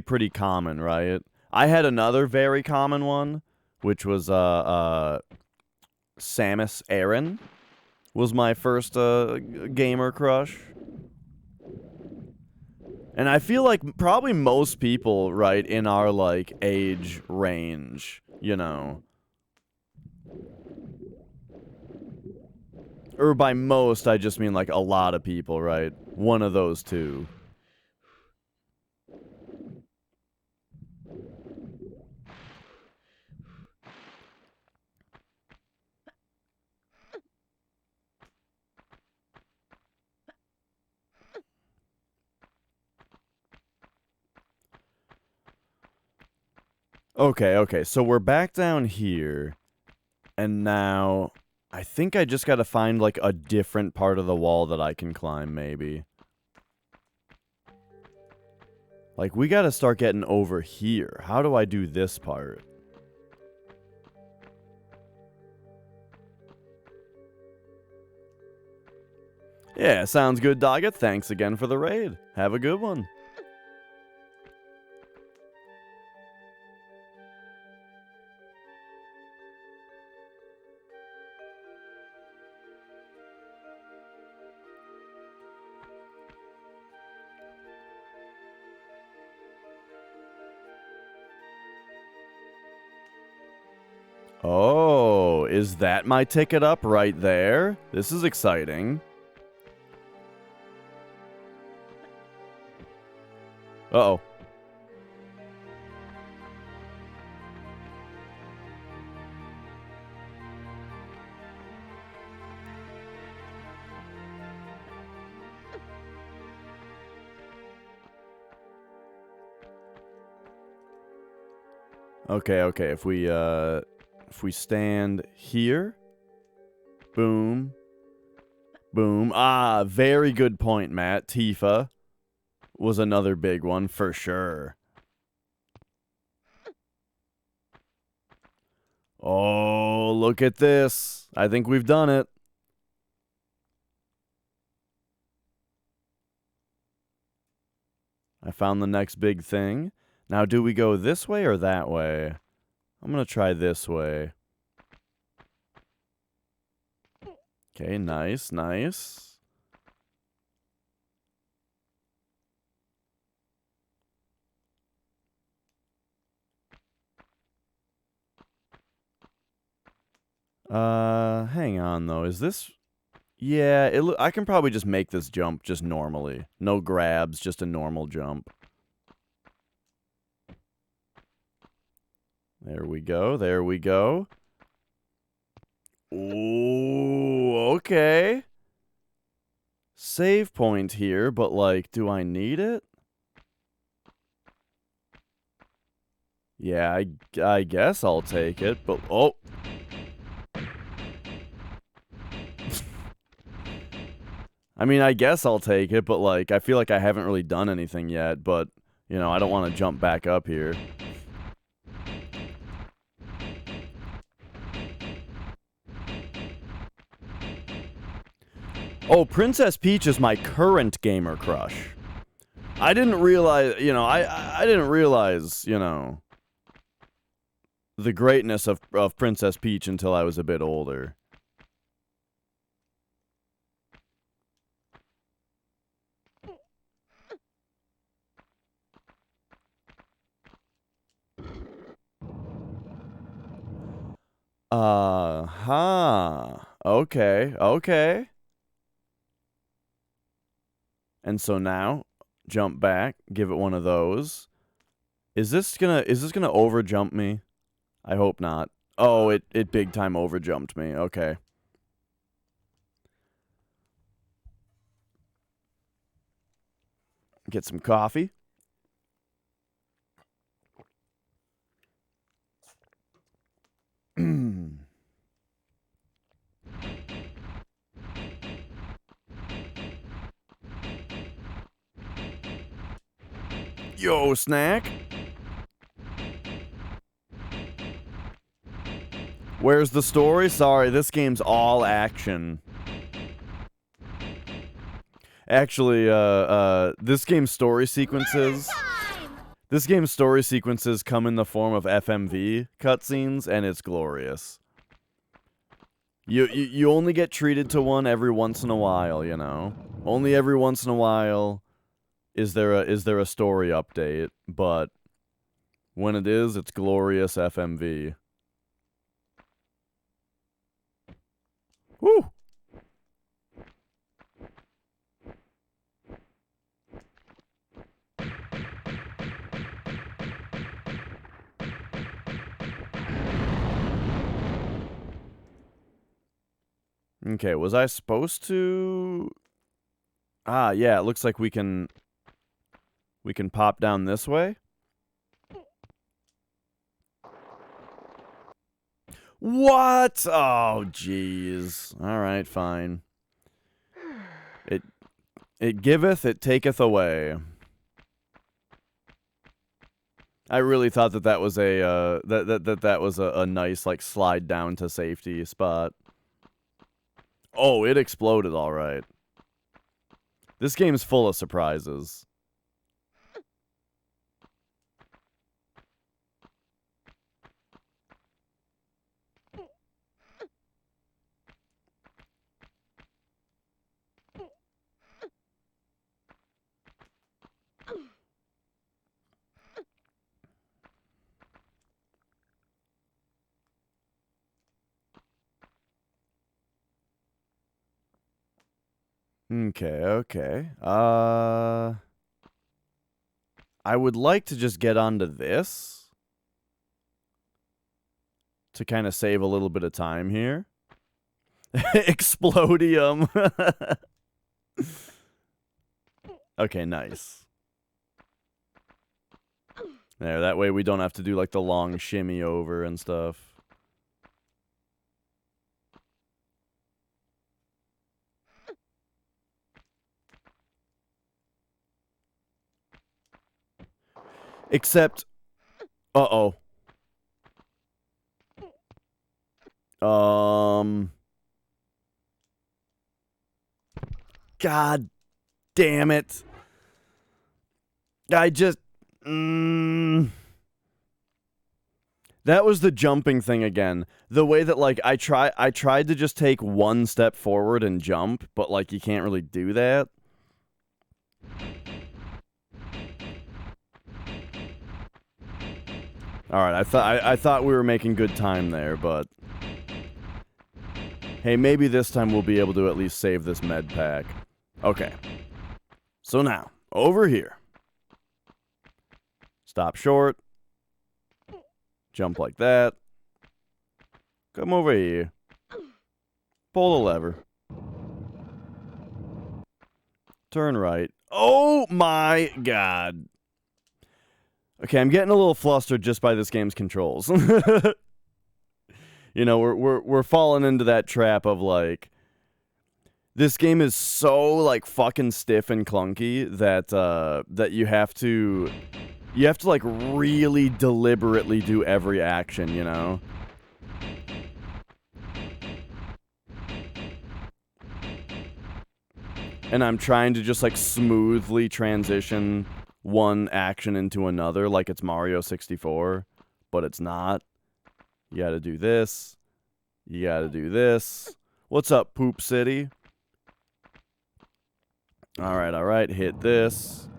pretty common, right? I had another very common one, which was Samus Aran was my first gamer crush. And I feel like probably most people, right, in our, like, age range, you know. Or by most, I just mean, like, a lot of people, right? One of those two. Okay, so we're back down here. And now, I think I just gotta find, like, a different part of the wall that I can climb, maybe. Like, we gotta start getting over here. How do I do this part? Yeah, sounds good, Doggett. Thanks again for the raid. Have a good one. Oh, is that my ticket up right there? This is exciting. Uh-oh. Okay, if we stand here, boom, boom. Ah, very good point, Matt. Tifa was another big one for sure. Oh, look at this. I think we've done it. I found the next big thing. Now, do we go this way or that way? I'm going to try this way. Okay, nice. Hang on, though. Is this... Yeah, I can probably just make this jump just normally. No grabs, just a normal jump. There we go. Ooh, okay. Save point here, but, like, do I need it? Yeah, I guess I'll take it, but... Oh! I mean, I guess I'll take it, but, like, I feel like I haven't really done anything yet, but, you know, I don't want to jump back up here. Oh, Princess Peach is my current gamer crush. I didn't realize, you know, I didn't realize, you know, the greatness of Princess Peach until I was a bit older. Okay. And so now, jump back, give it one of those. Is this gonna over jump me? I hope not. Oh, it big time over jumped me. Okay. Get some coffee. Yo, snack. Where's the story? Sorry, this game's all action. Actually, this game's story sequences come in the form of FMV cutscenes, and it's glorious. You only get treated to one every once in a while, you know? Only every once in a while. is there a story update, but when it is, it's glorious FMV. Woo! Okay, was I supposed to... Ah, yeah, it looks like we can pop down this way. What? Oh, jeez. All right, fine. It giveth, it taketh away. I really thought that was a that was a nice like slide down to safety spot. Oh, it exploded all right. This game's full of surprises. Okay. I would like to just get onto this to kind of save a little bit of time here. Explodium. Okay, nice. There, that way we don't have to do like the long shimmy over and stuff. Except, uh-oh. God damn it. I just... That was the jumping thing again. The way that, like, I tried to just take one step forward and jump, but, like, you can't really do that. Alright, I thought we were making good time there, but... Hey, maybe this time we'll be able to at least save this med pack. Okay. So now, over here. Stop short. Jump like that. Come over here. Pull the lever. Turn right. Oh my god. Okay, I'm getting a little flustered just by this game's controls. You know, we're falling into that trap of like this game is so like fucking stiff and clunky that that you have to like really deliberately do every action, you know? And I'm trying to just like smoothly transition one action into another like it's Mario 64, but it's not. You gotta do this. You gotta do this. What's up, Poop City? Alright, hit this.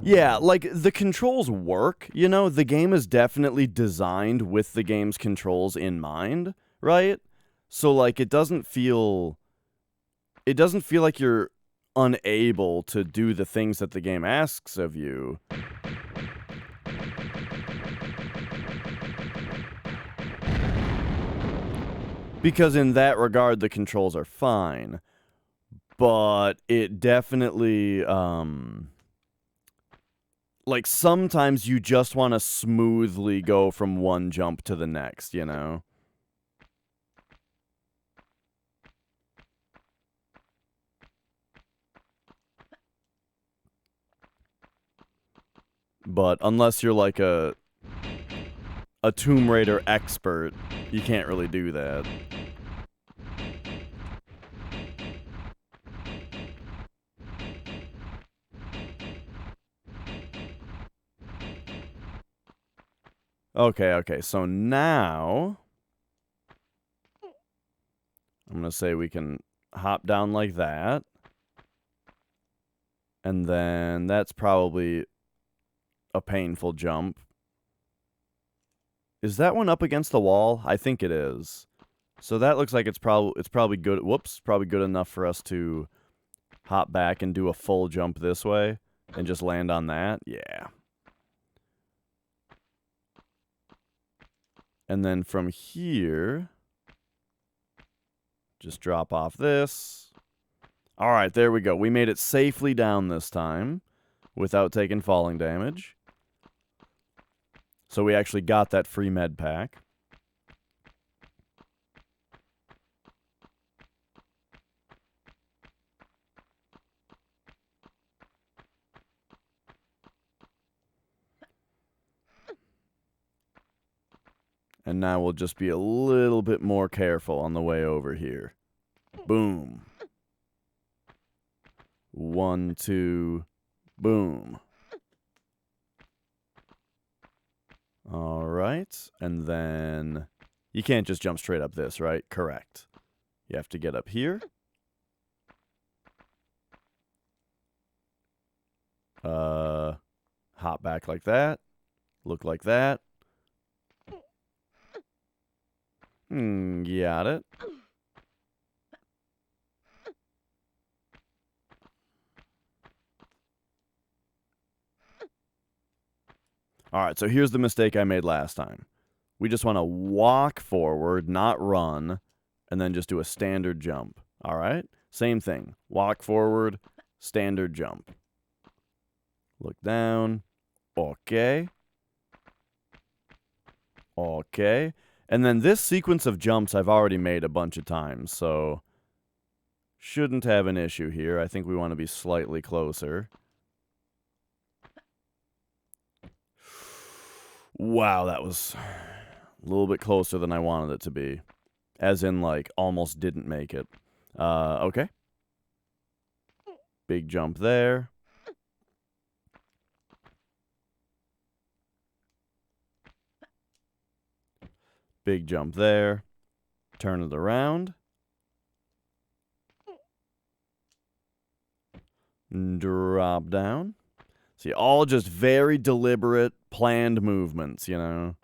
Yeah, like, the controls work, you know? The game is definitely designed with the game's controls in mind, right? So, like, it doesn't feel like you're unable to do the things that the game asks of you. Because in that regard, the controls are fine. But it definitely, like, sometimes you just want to smoothly go from one jump to the next, you know? But unless you're like a Tomb Raider expert, you can't really do that. Okay, so now I'm gonna say we can hop down like that. And then that's probably a painful jump. Is that one up against the wall? I think it is. So that looks like it's probably good. Whoops, probably good enough for us to hop back and do a full jump this way and just land on that. Yeah. And then from here, just drop off this. All right, there we go. We made it safely down this time without taking falling damage. So we actually got that free med pack. And now we'll just be a little bit more careful on the way over here. Boom. 1, 2, boom. All right. And then you can't just jump straight up this, right? Correct. You have to get up here. Hop back like that. Look like that. Got it. All right, so here's the mistake I made last time. We just want to walk forward, not run, and then just do a standard jump. All right? Same thing. Walk forward, standard jump. Look down. Okay. Okay. And then this sequence of jumps I've already made a bunch of times, so shouldn't have an issue here. I think we want to be slightly closer. Wow, that was a little bit closer than I wanted it to be. As in, like, almost didn't make it. Okay. Big jump there. Big jump there. Turn it around. Drop down. See, all just very deliberate, planned movements, you know.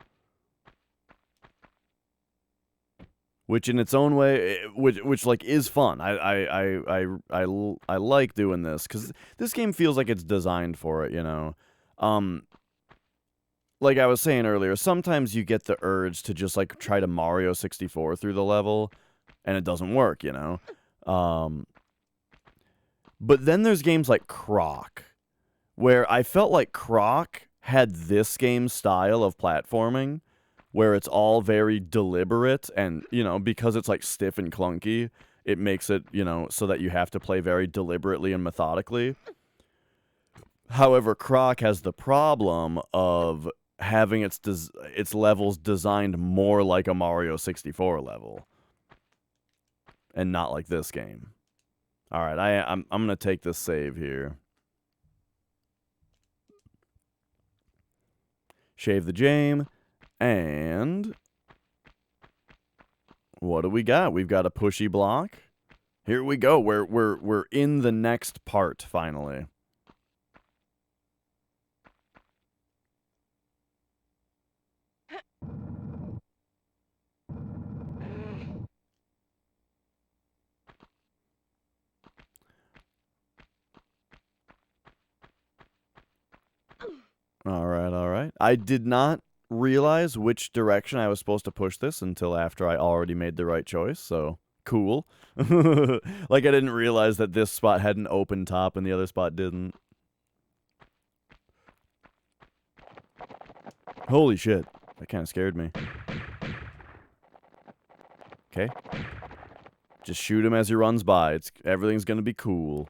Which in its own way, which like is fun. I like doing this because this game feels like it's designed for it, you know. Like I was saying earlier, sometimes you get the urge to just like try to Mario 64 through the level, and it doesn't work, you know. But then there's games like Croc, where I felt like Croc had this game's style of platforming, where it's all very deliberate, and, you know, because it's like stiff and clunky, it makes it, you know, so that you have to play very deliberately and methodically. However, Croc has the problem of having its levels designed more like a Mario 64 level, and not like this game. All right, I'm gonna take this save here. Shave the Jame, and what do we got? We've got a pushy block. Here we go. We're in the next part finally. All right. I did not realize which direction I was supposed to push this until after I already made the right choice, so cool. Like, I didn't realize that this spot had an open top and the other spot didn't. Holy shit. That kind of scared me. Okay. Just shoot him as he runs by. Everything's gonna be cool.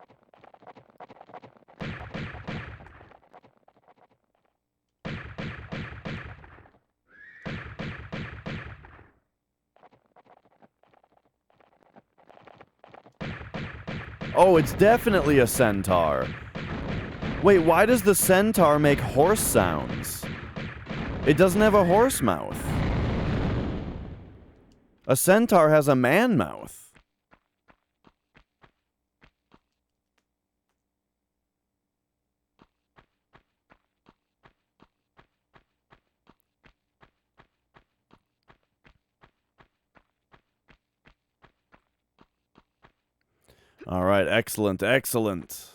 Oh, it's definitely a centaur. Wait, why does the centaur make horse sounds? It doesn't have a horse mouth. A centaur has a man mouth. All right, excellent, excellent.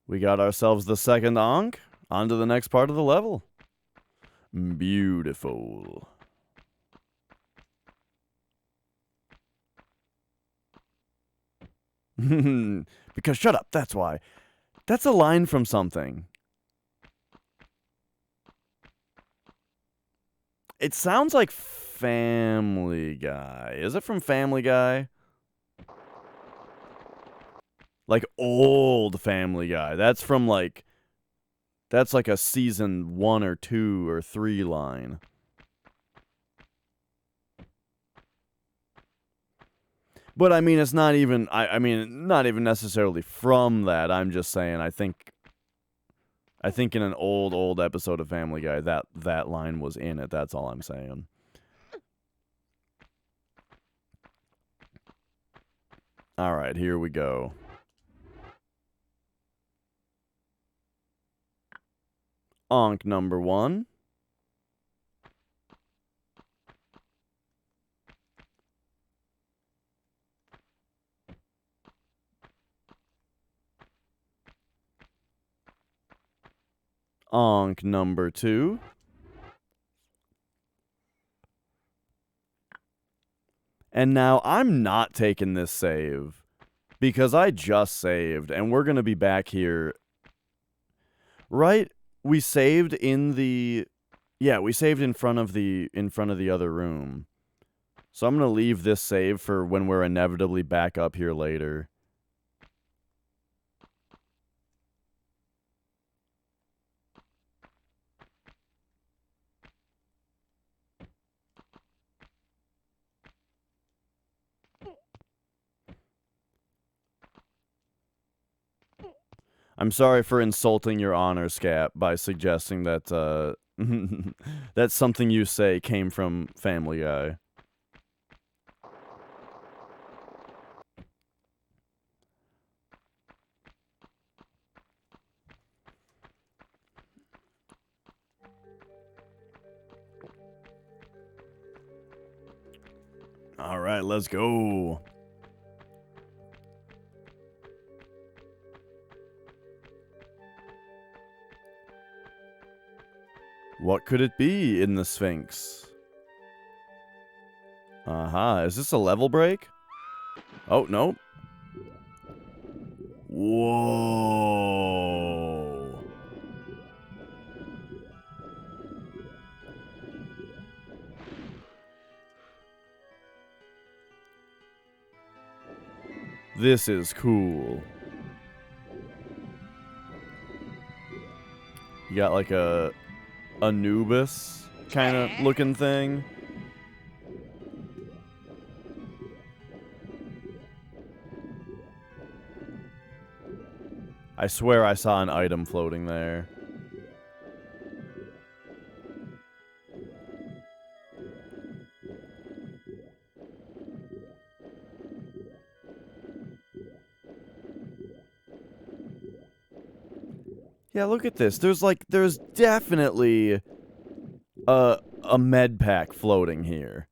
We got ourselves the second Ankh. On to the next part of the level. Beautiful. Because shut up, that's why. That's a line from something. It sounds like Family Guy. Is it from Family Guy? Like old Family Guy. That's like a season 1 or 2 or 3 line. But I mean, it's not even. I mean, not even necessarily from that. I'm just saying. I think in an old episode of Family Guy, that line was in it. That's all I'm saying. All right, here we go. Ankh number 1. Ankh number 2. And now I'm not taking this save because I just saved and we're going to be back here. Right? We saved in the we saved in front of the other room. So I'm going to leave this save for when we're inevitably back up here later. I'm sorry for insulting your honor, Scat, by suggesting that that something you say came from Family Guy. All right, let's go. What could it be in the Sphinx? Aha, is this a level break? Oh, nope. Whoa. This is cool. You got like a Anubis kind of looking thing. I swear I saw an item floating there. Yeah, look at this. There's definitely a med pack floating here.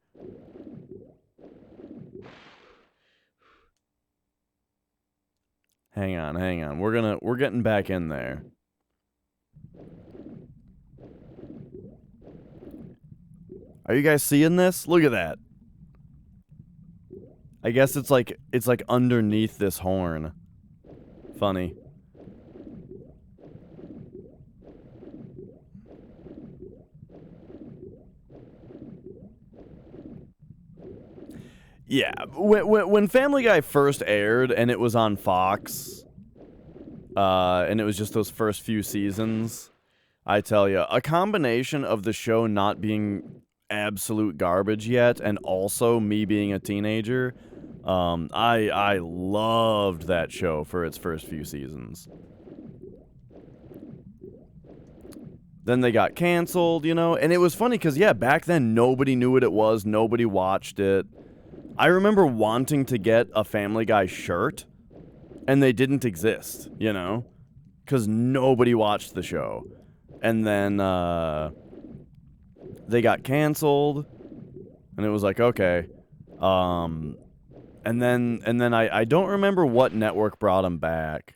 Hang on. We're getting back in there. Are you guys seeing this? Look at that. I guess it's like underneath this horn. Funny. Yeah, when Family Guy first aired and it was on Fox, and it was just those first few seasons, I tell you, a combination of the show not being absolute garbage yet and also me being a teenager, I loved that show for its first few seasons. Then they got canceled, you know, and it was funny because, yeah, back then nobody knew what it was, nobody watched it. I remember wanting to get a Family Guy shirt, and they didn't exist, you know, because nobody watched the show. And then they got canceled, and it was like, okay. And then I don't remember what network brought him back.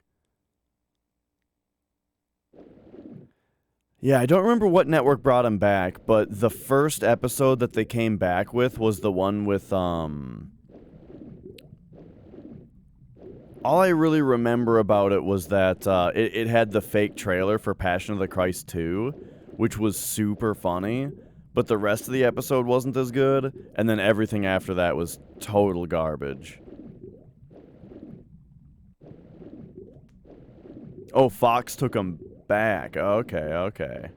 Yeah, I don't remember what network brought him back, but the first episode that they came back with was the one with all I really remember about it was that it had the fake trailer for Passion of the Christ 2, which was super funny, but the rest of the episode wasn't as good, and then everything after that was total garbage. Oh, Fox took him back. Okay, okay.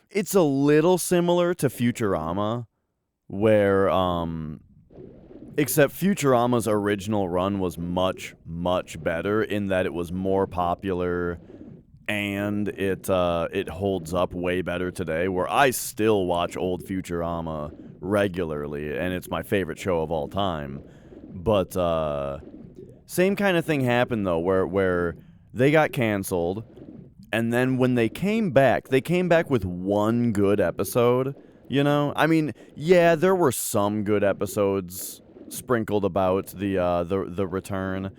It's a little similar to Futurama, where except Futurama's original run was much, much better in that it was more popular and it holds up way better today, where I still watch old Futurama regularly, and it's my favorite show of all time. But same kind of thing happened though, where they got canceled, and then when they came back with one good episode. You know, I mean, yeah, there were some good episodes sprinkled about the return,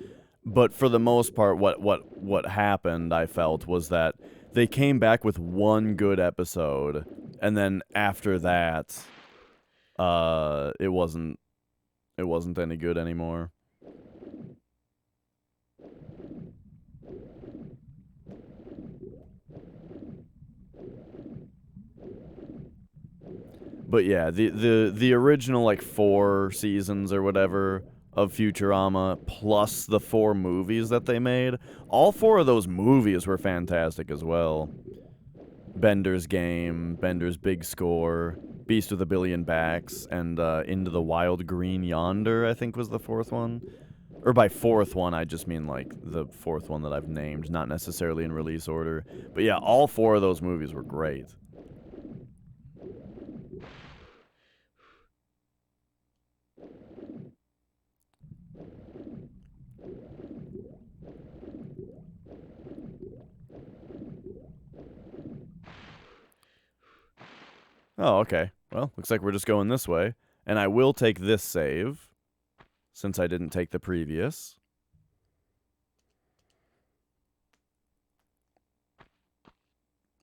but for the most part, what happened, I felt, was that they came back with one good episode, and then after that, it wasn't any good anymore. But yeah, the original like 4 seasons or whatever of Futurama plus the 4 movies that they made, all 4 of those movies were fantastic as well. Bender's Game, Bender's Big Score, Beast with a Billion Backs, and Into the Wild Green Yonder, I think was the 4th one. Or by 4th one, I just mean like the 4th one that I've named, not necessarily in release order. But yeah, all 4 of those movies were great. Oh, okay. Well, looks like we're just going this way. And I will take this save, since I didn't take the previous.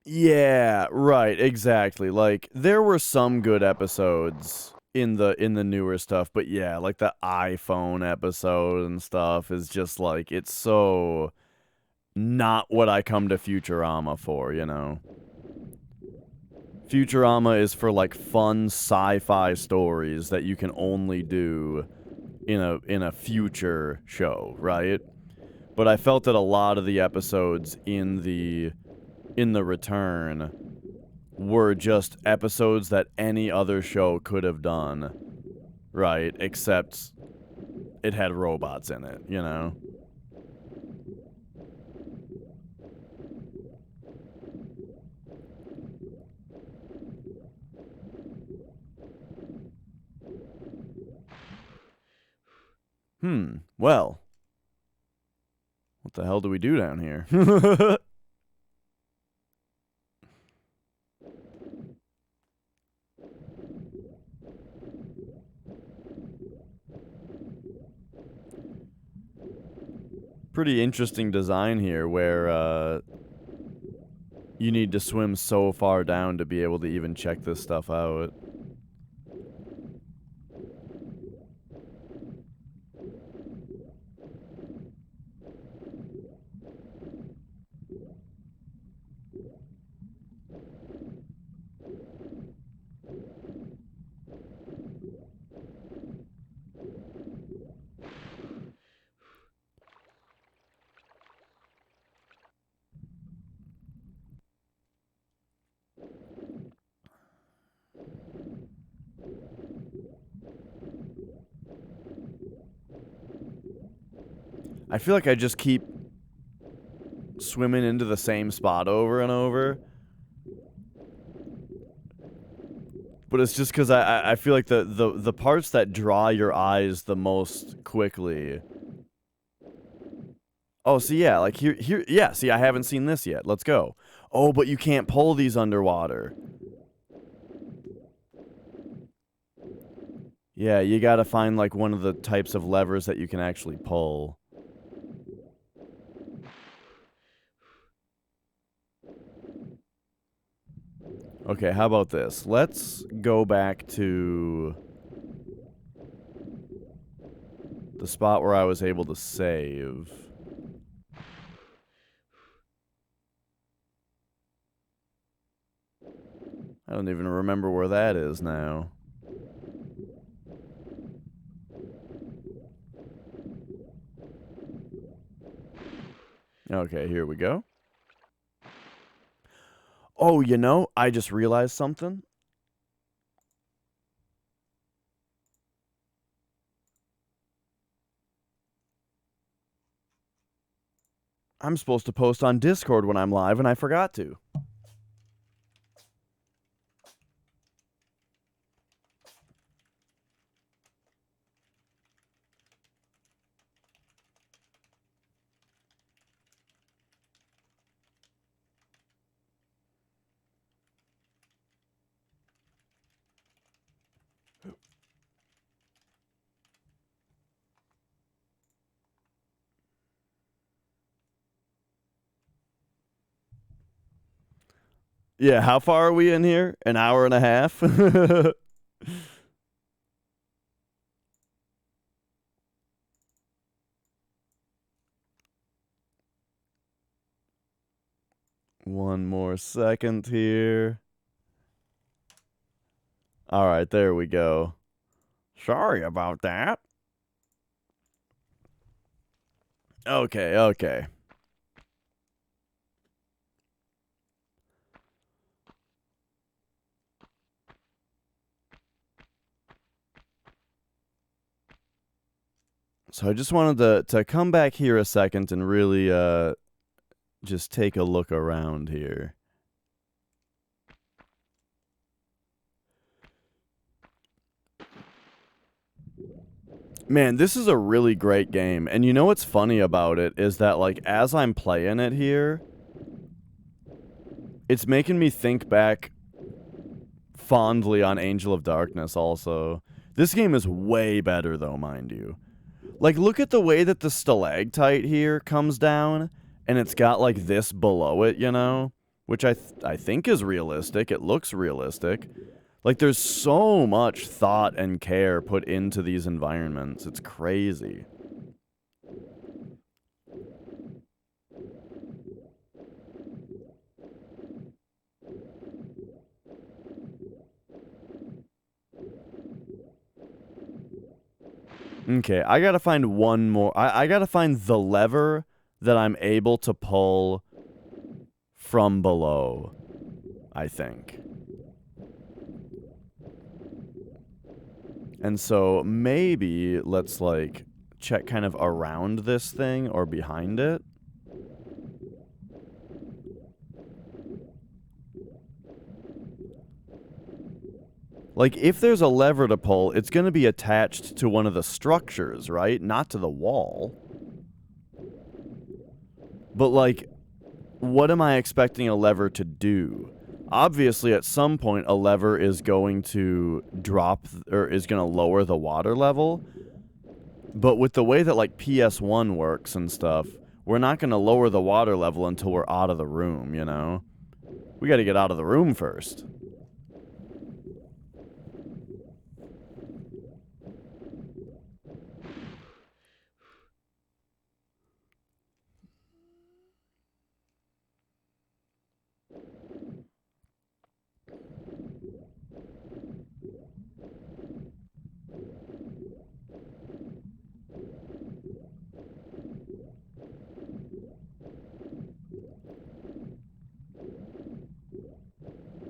Yeah, right, exactly. Like, there were some good episodes in the newer stuff, but yeah, like the iPhone episode and stuff is just like, it's so not what I come to Futurama for, you know? Futurama is for like fun sci-fi stories that you can only do in a future show, right? But I felt that a lot of the episodes in the return were just episodes that any other show could have done, right? Except it had robots in it, you know? Well, what the hell do we do down here? Pretty interesting design here where you need to swim so far down to be able to even check this stuff out. I feel like I just keep swimming into the same spot over and over. But it's just because I feel like the parts that draw your eyes the most quickly Oh, see, yeah, like here, yeah, see, I haven't seen this yet. Let's go. Oh, but you can't pull these underwater. Yeah, you gotta find, like, one of the types of levers that you can actually pull. Okay, how about this? Let's go back to the spot where I was able to save. I don't even remember where that is now. Okay, here we go. Oh, you know, I just realized something. I'm supposed to post on Discord when I'm live, and I forgot to. Yeah, how far are we in here? An hour and a half? One more second here. All right, there we go. Sorry about that. Okay, okay. So I just wanted to come back here a second and really just take a look around here. Man, this is a really great game. And you know what's funny about it is that, like, as I'm playing it here, it's making me think back fondly on Angel of Darkness also. This game is way better though, mind you. Like, look at the way that the stalactite here comes down, and it's got, like, this below it, you know? Which I think is realistic. It looks realistic. Like, there's so much thought and care put into these environments. It's crazy. Okay, I gotta find one more. I gotta find the lever that I'm able to pull from below, I think. And so maybe let's, like, check kind of around this thing or behind it. Like, if there's a lever to pull, it's going to be attached to one of the structures, right? Not to the wall. But, like, what am I expecting a lever to do? Obviously, at some point, a lever is going to drop, or is going to lower the water level. But with the way that, like, PS1 works and stuff, we're not going to lower the water level until we're out of the room, you know? We got to get out of the room first.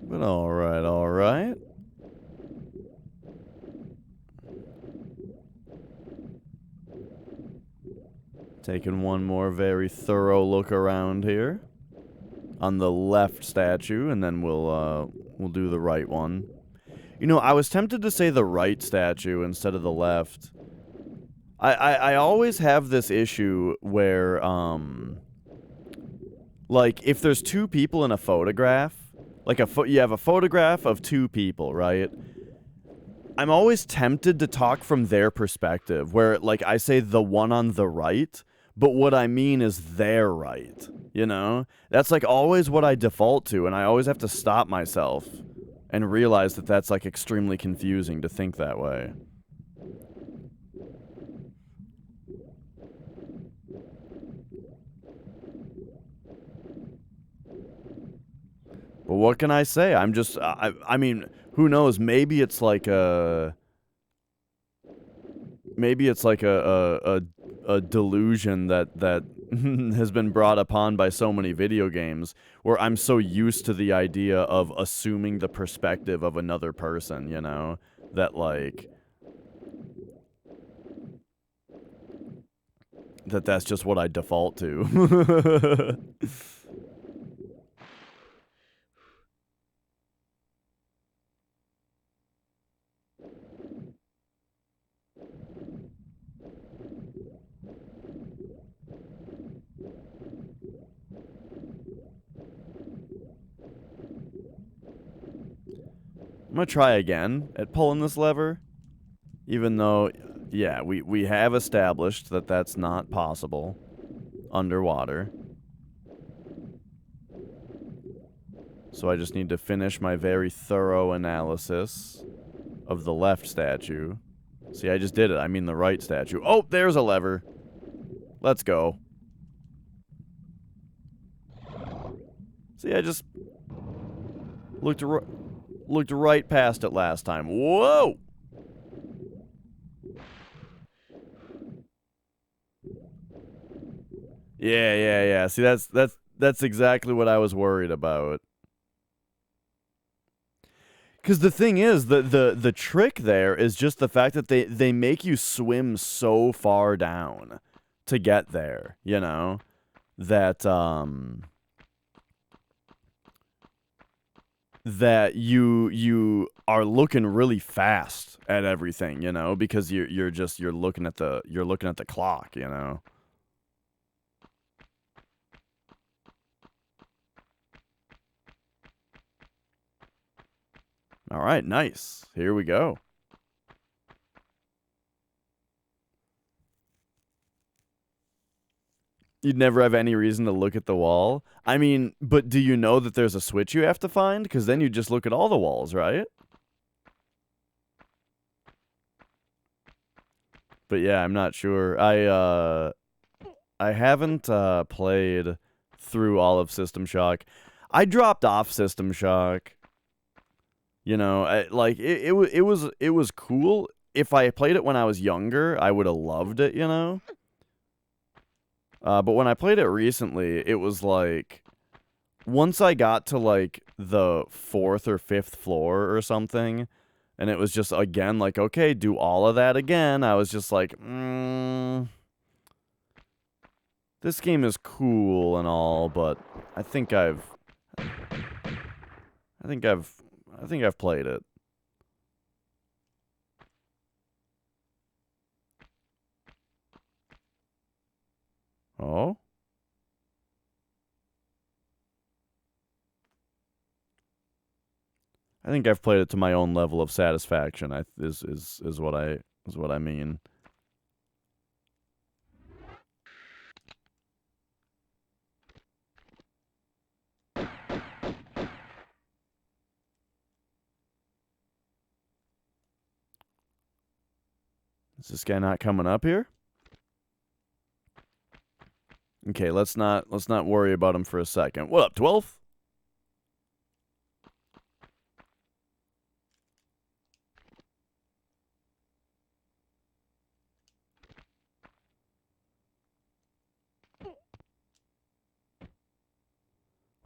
But alright, alright. Taking one more very thorough look around here. On the left statue, and then we'll do the right one. You know, I was tempted to say the right statue instead of the left. I always have this issue where, like, if there's two people in a photograph, like you have a photograph of two people, right? I'm always tempted to talk from their perspective, where, like, I say the one on the right, but what I mean is their right, you know? That's, like, always what I default to, and I always have to stop myself and realize that that's, like, extremely confusing to think that way. But what can I say? I'm just, I mean, who knows? Maybe it's like a delusion that has been brought upon by so many video games, where I'm so used to the idea of assuming the perspective of another person, you know, that like that's just what I default to. I'm gonna try again at pulling this lever, even though, yeah, we have established that that's not possible underwater. So I just need to finish my very thorough analysis of the left statue. See, I just did it. I mean the right statue. Oh, there's a lever. Let's go. See, I just looked right past it last time. Whoa! Yeah. See, that's exactly what I was worried about. Because the thing is, the trick there is just the fact that they make you swim so far down to get there, you know? That that you are looking really fast at everything, you know, because you're looking at the clock, you know. All right, nice. Here we go. You'd never have any reason to look at the wall. I mean, but do you know that there's a switch you have to find? Because then you just look at all the walls, right? But yeah, I'm not sure. I haven't played through all of System Shock. I dropped off System Shock. You know, it was cool. If I played it when I was younger, I would have loved it, you know? But when I played it recently, it was like, once I got to like the 4th or 5th floor or something, and it was just, again, like, okay, do all of that again, I was just like, this game is cool and all, but I think I've played it. Oh? I think I've played it to my own level of satisfaction. Is what I mean. Is this guy not coming up here? Okay, let's not worry about him for a second. What up, 12th?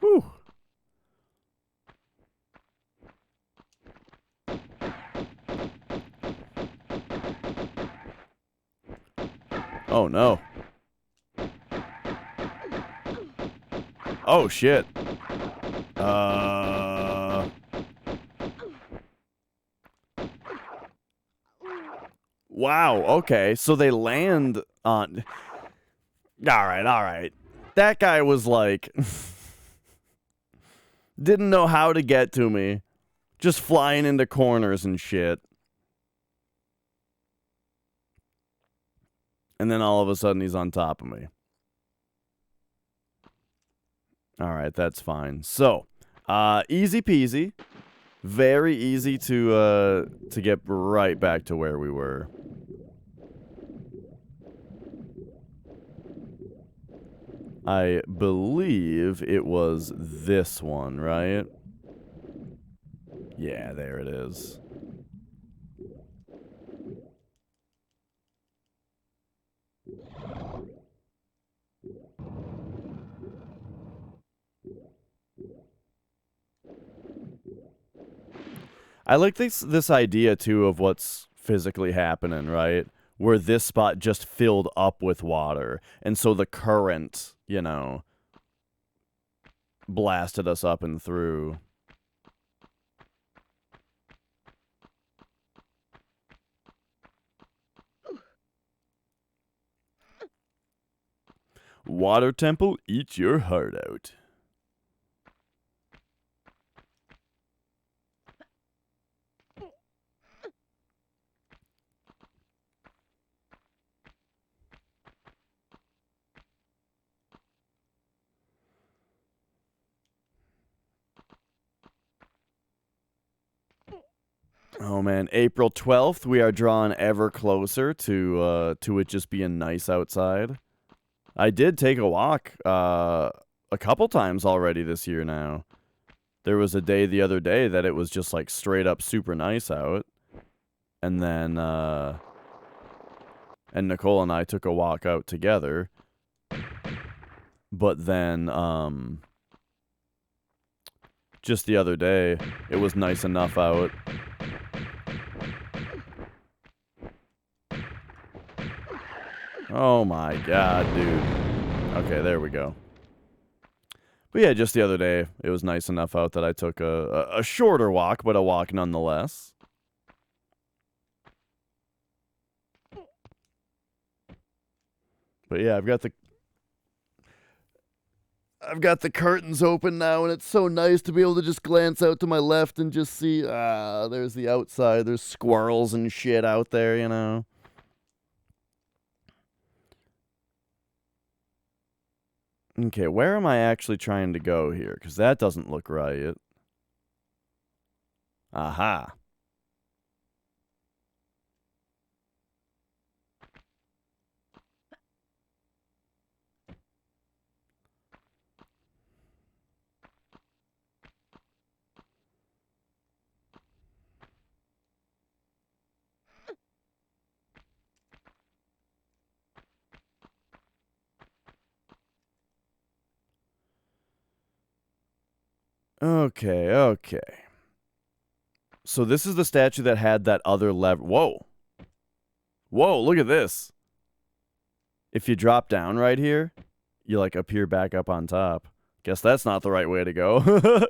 Whew. Oh no. Oh shit. Wow, okay. So they land on... Alright. That guy was like... didn't know how to get to me. Just flying into corners and shit. And then all of a sudden he's on top of me. Alright, that's fine. So, easy peasy. Very easy to get right back to where we were. I believe it was this one, right? Yeah, there it is. I like this idea too of what's physically happening, right? Where this spot just filled up with water, and so the current, you know, blasted us up and through. Water temple, eat your heart out. Oh man, April 12th, we are drawing ever closer to it just being nice outside. I did take a walk a couple times already this year now. There was a day the other day that it was just like straight up super nice out. And then and Nicole and I took a walk out together. But then just the other day, it was nice enough out. Oh my god, dude. Okay, there we go. But yeah, just the other day, it was nice enough out that I took a shorter walk, but a walk nonetheless. But yeah, I've got the curtains open now, and it's so nice to be able to just glance out to my left and just see, there's the outside. There's squirrels and shit out there, you know. Okay, where am I actually trying to go here? Because that doesn't look right. Aha. Okay. So this is the statue that had that other lever. Whoa, look at this. If you drop down right here, you like appear back up on top. Guess that's not the right way to go.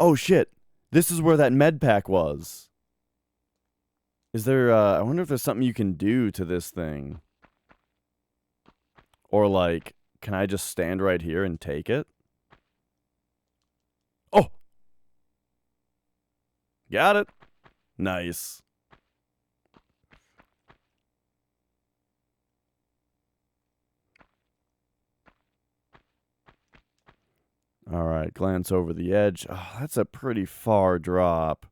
Oh shit. This is where that med pack was. Is there I wonder if there's something you can do to this thing. Or like, can I just stand right here and take it? Oh. Got it. Nice. All right, glance over the edge. Oh, that's a pretty far drop.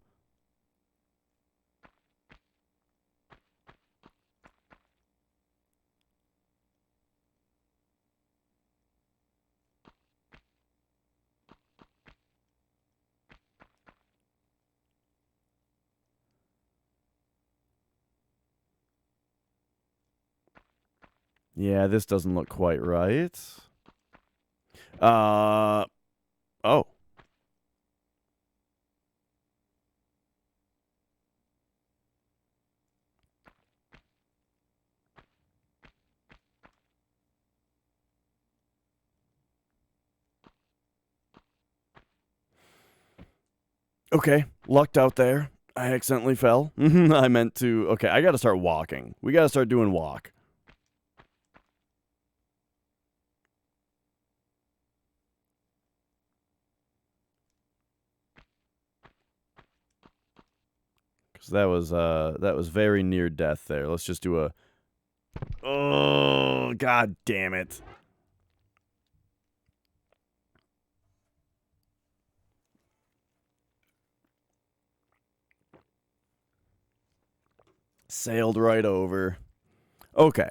Yeah, this doesn't look quite right. Oh. Okay, lucked out there. I accidentally fell. I meant to... Okay, I gotta start walking. We gotta start doing walk. Because that was very near death there. Let's just do a... Oh, god damn it. Sailed right over. Okay.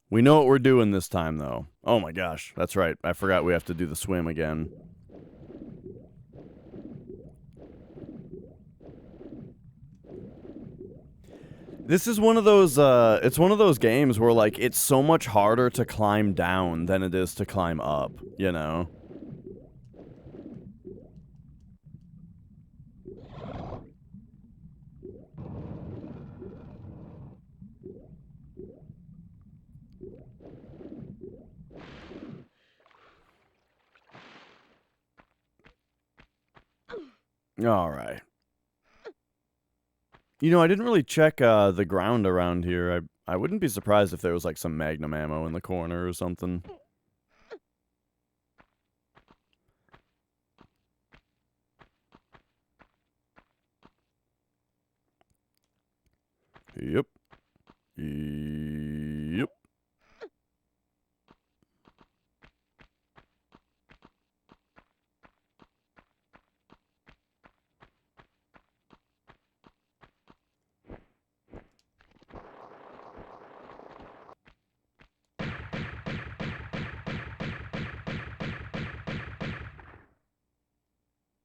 We know what we're doing this time, though. Oh my gosh, that's right. I forgot we have to do the swim again. This is one of those, it's one of those games where, like, it's so much harder to climb down than it is to climb up, you know? Alright. You know, I didn't really check the ground around here. I wouldn't be surprised if there was like some magnum ammo in the corner or something. Yep. Yep.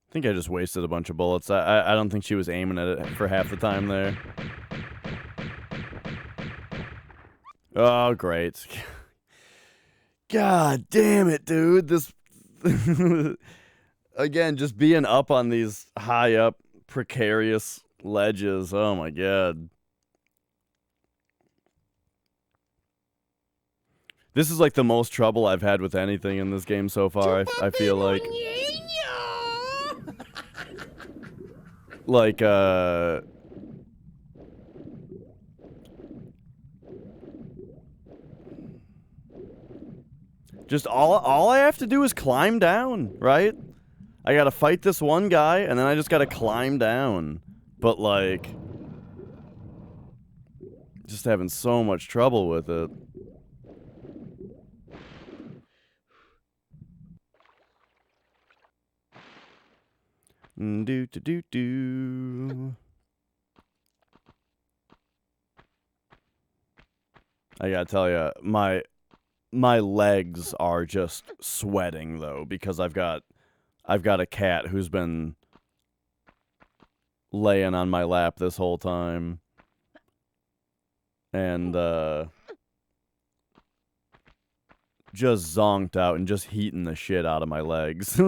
I think I just wasted a bunch of bullets. I don't think she was aiming at it for half the time there. Oh, great. God damn it, dude. This... Again, just being up on these high up, precarious ledges. Oh my god. This is like the most trouble I've had with anything in this game so far, I feel like. Like, just all I have to do is climb down, right? I gotta fight this one guy, and then I just gotta climb down. But, like... just having so much trouble with it. Do. I gotta tell you, my legs are just sweating though, because I've got a cat who's been laying on my lap this whole time, and just zonked out and just heating the shit out of my legs.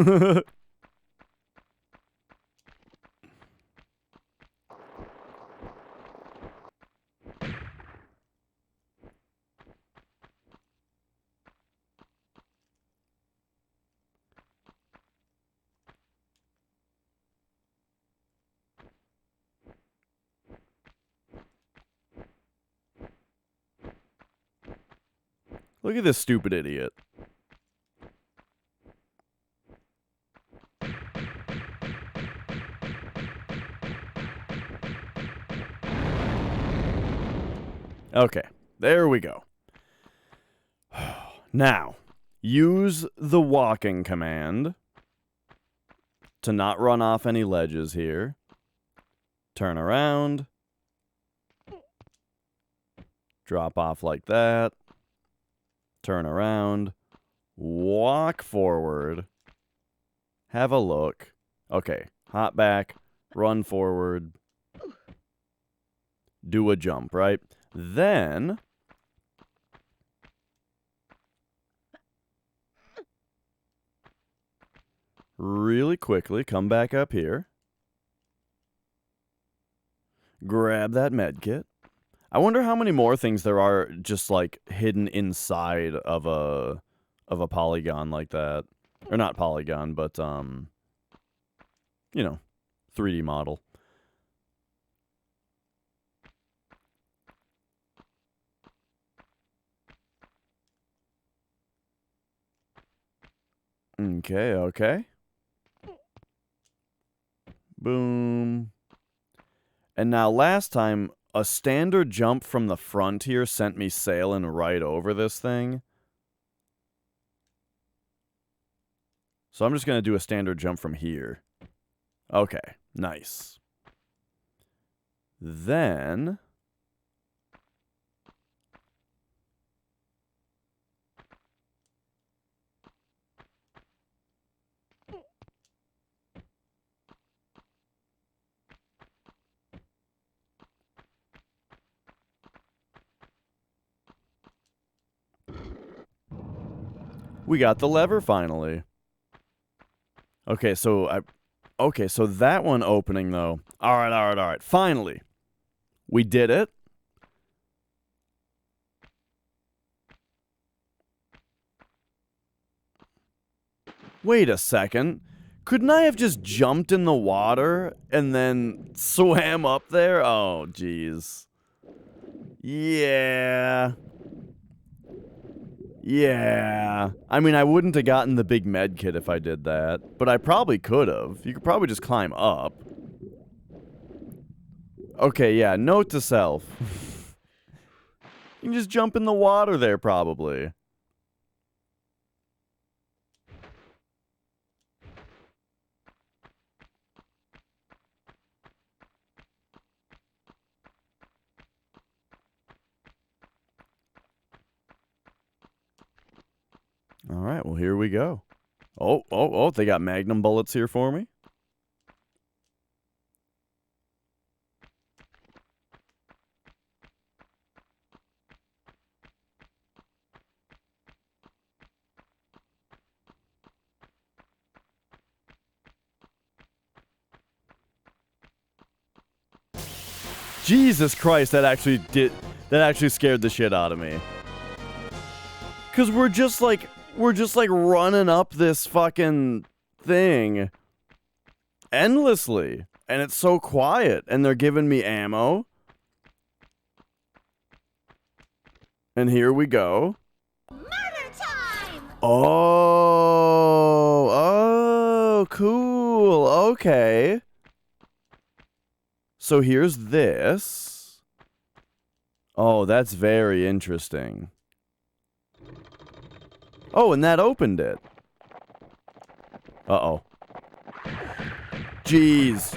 Look at this stupid idiot. Okay, there we go. Now, use the walking command to not run off any ledges here. Turn around. Drop off like that. Turn around. Walk forward. Have a look. Okay, hop back. Run forward. Do a jump, right? Then... really quickly, come back up here. Grab that med kit. I wonder how many more things there are just, like, hidden inside of a polygon like that. Or not polygon, but, you know, 3D model. Okay, okay. Boom. And now last time, a standard jump from the front here sent me sailing right over this thing. So I'm just going to do a standard jump from here. Okay, nice. Then... we got the lever finally. Okay, so that one opening though. All right. Finally. We did it. Wait a second. Couldn't I have just jumped in the water and then swam up there? Oh, jeez. Yeah. Yeah. I mean, I wouldn't have gotten the big med kit if I did that, but I probably could have. You could probably just climb up. Okay, yeah, note to self. You can just jump in the water there, probably. All right, well, here we go. Oh, they got magnum bullets here for me. Jesus Christ, that actually scared the shit out of me. Cause we're just like running up this fucking thing endlessly. And it's so quiet. And they're giving me ammo. And here we go. Murder time! Oh, cool. Okay. So here's this. Oh, that's very interesting. Oh, and that opened it. Uh-oh. Jeez.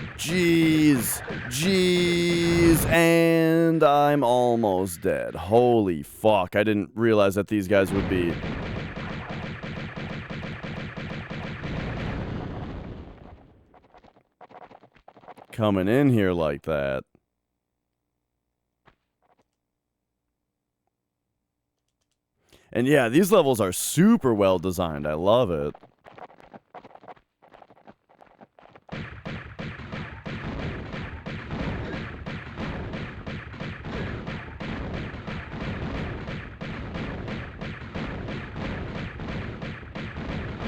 And I'm almost dead. Holy fuck. I didn't realize that these guys would be... coming in here like that. And yeah, these levels are super well designed. I love it.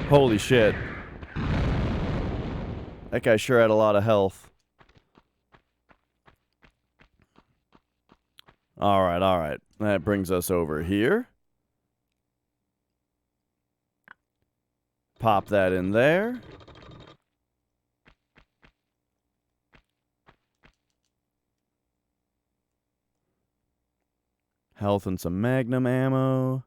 Holy shit. That guy sure had a lot of health. Alright. That brings us over here. Pop that in there. Health and some magnum ammo.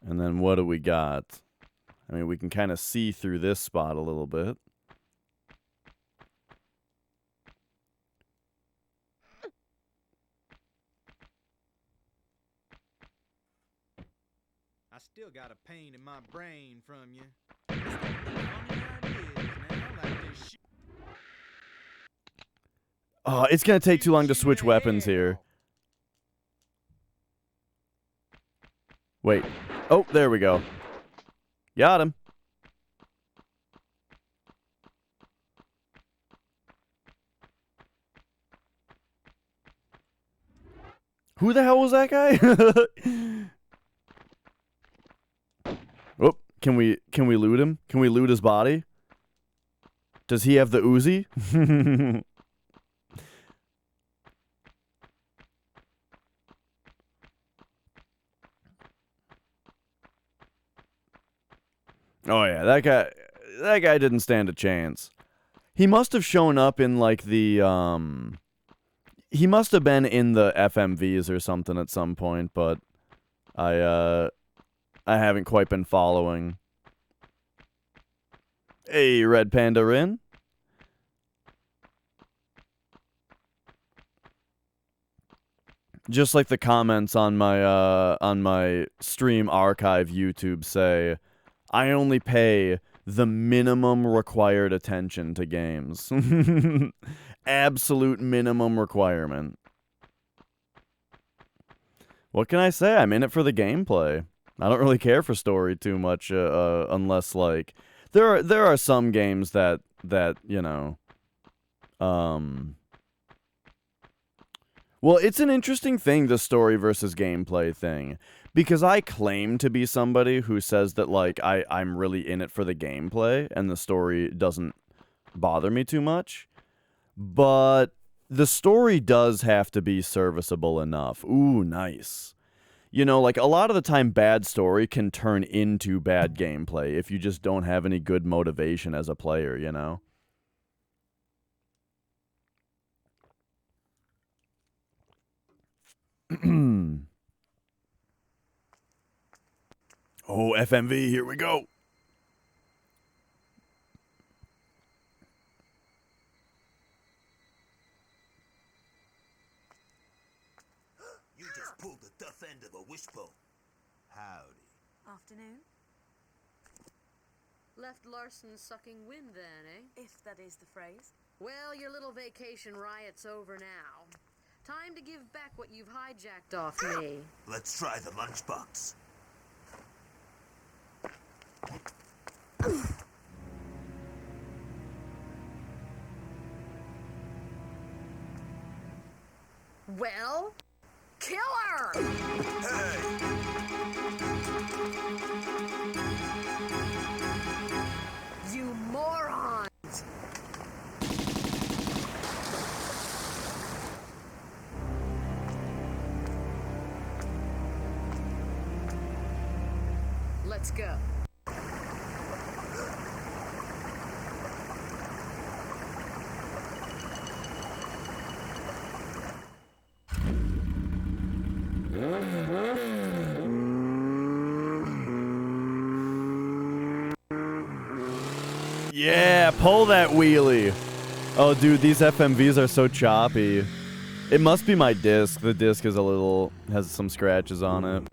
And then what do we got? I mean, we can kind of see through this spot a little bit. I still got a pain in my brain from you. It's got funny ideas now, like this shit. Oh, it's going to take too long to switch weapons here. Wait. Oh, there we go. Got him. Who the hell was that guy? Can we loot him? Can we loot his body? Does he have the Uzi? Oh yeah, that guy didn't stand a chance. He must have shown up in like the he must have been in the FMVs or something at some point, but I haven't quite been following. Hey, Red Panda Rin. Just like the comments on my stream archive YouTube say, I only pay the minimum required attention to games. Absolute minimum requirement. What can I say? I'm in it for the gameplay. I don't really care for story too much, unless like there are some games that you know, well, it's an interesting thing, the story versus gameplay thing, because I claim to be somebody who says that like I'm really in it for the gameplay and the story doesn't bother me too much, but the story does have to be serviceable enough. Ooh, nice. You know, like, a lot of the time, bad story can turn into bad gameplay if you just don't have any good motivation as a player, you know? Oh, FMV, here we go. You just pulled the tough end of a wishbone. Howdy. Afternoon. Left Larson sucking wind then, eh? If that is the phrase. Well, your little vacation riot's over now. Time to give back what you've hijacked off me. Let's try the lunchbox. Well, kill her! Hey! You morons! Let's go. Yeah, pull that wheelie. Oh, dude, these FMVs are so choppy. It must be my disc. The disc is has some scratches on it.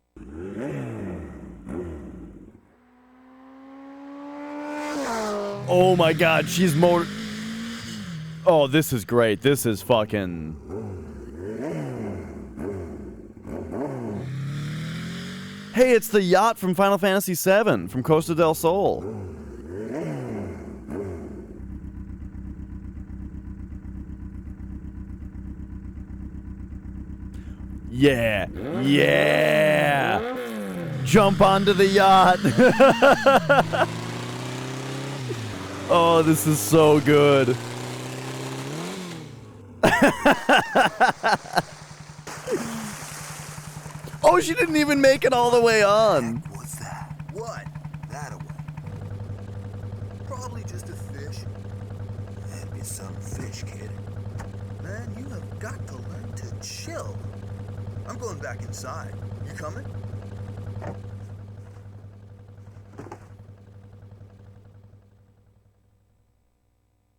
Oh my god, she's more... Oh, this is great. This is fucking... Hey, it's the yacht from Final Fantasy VII, from Costa del Sol. Yeah, yeah. Jump onto the yacht. Oh, this is so good. Oh, she didn't even make it all the way on. What's that? What? That away. Probably just a fish. That'd be some fish, kid. Man, you have got to learn to chill. I'm going back inside. You coming?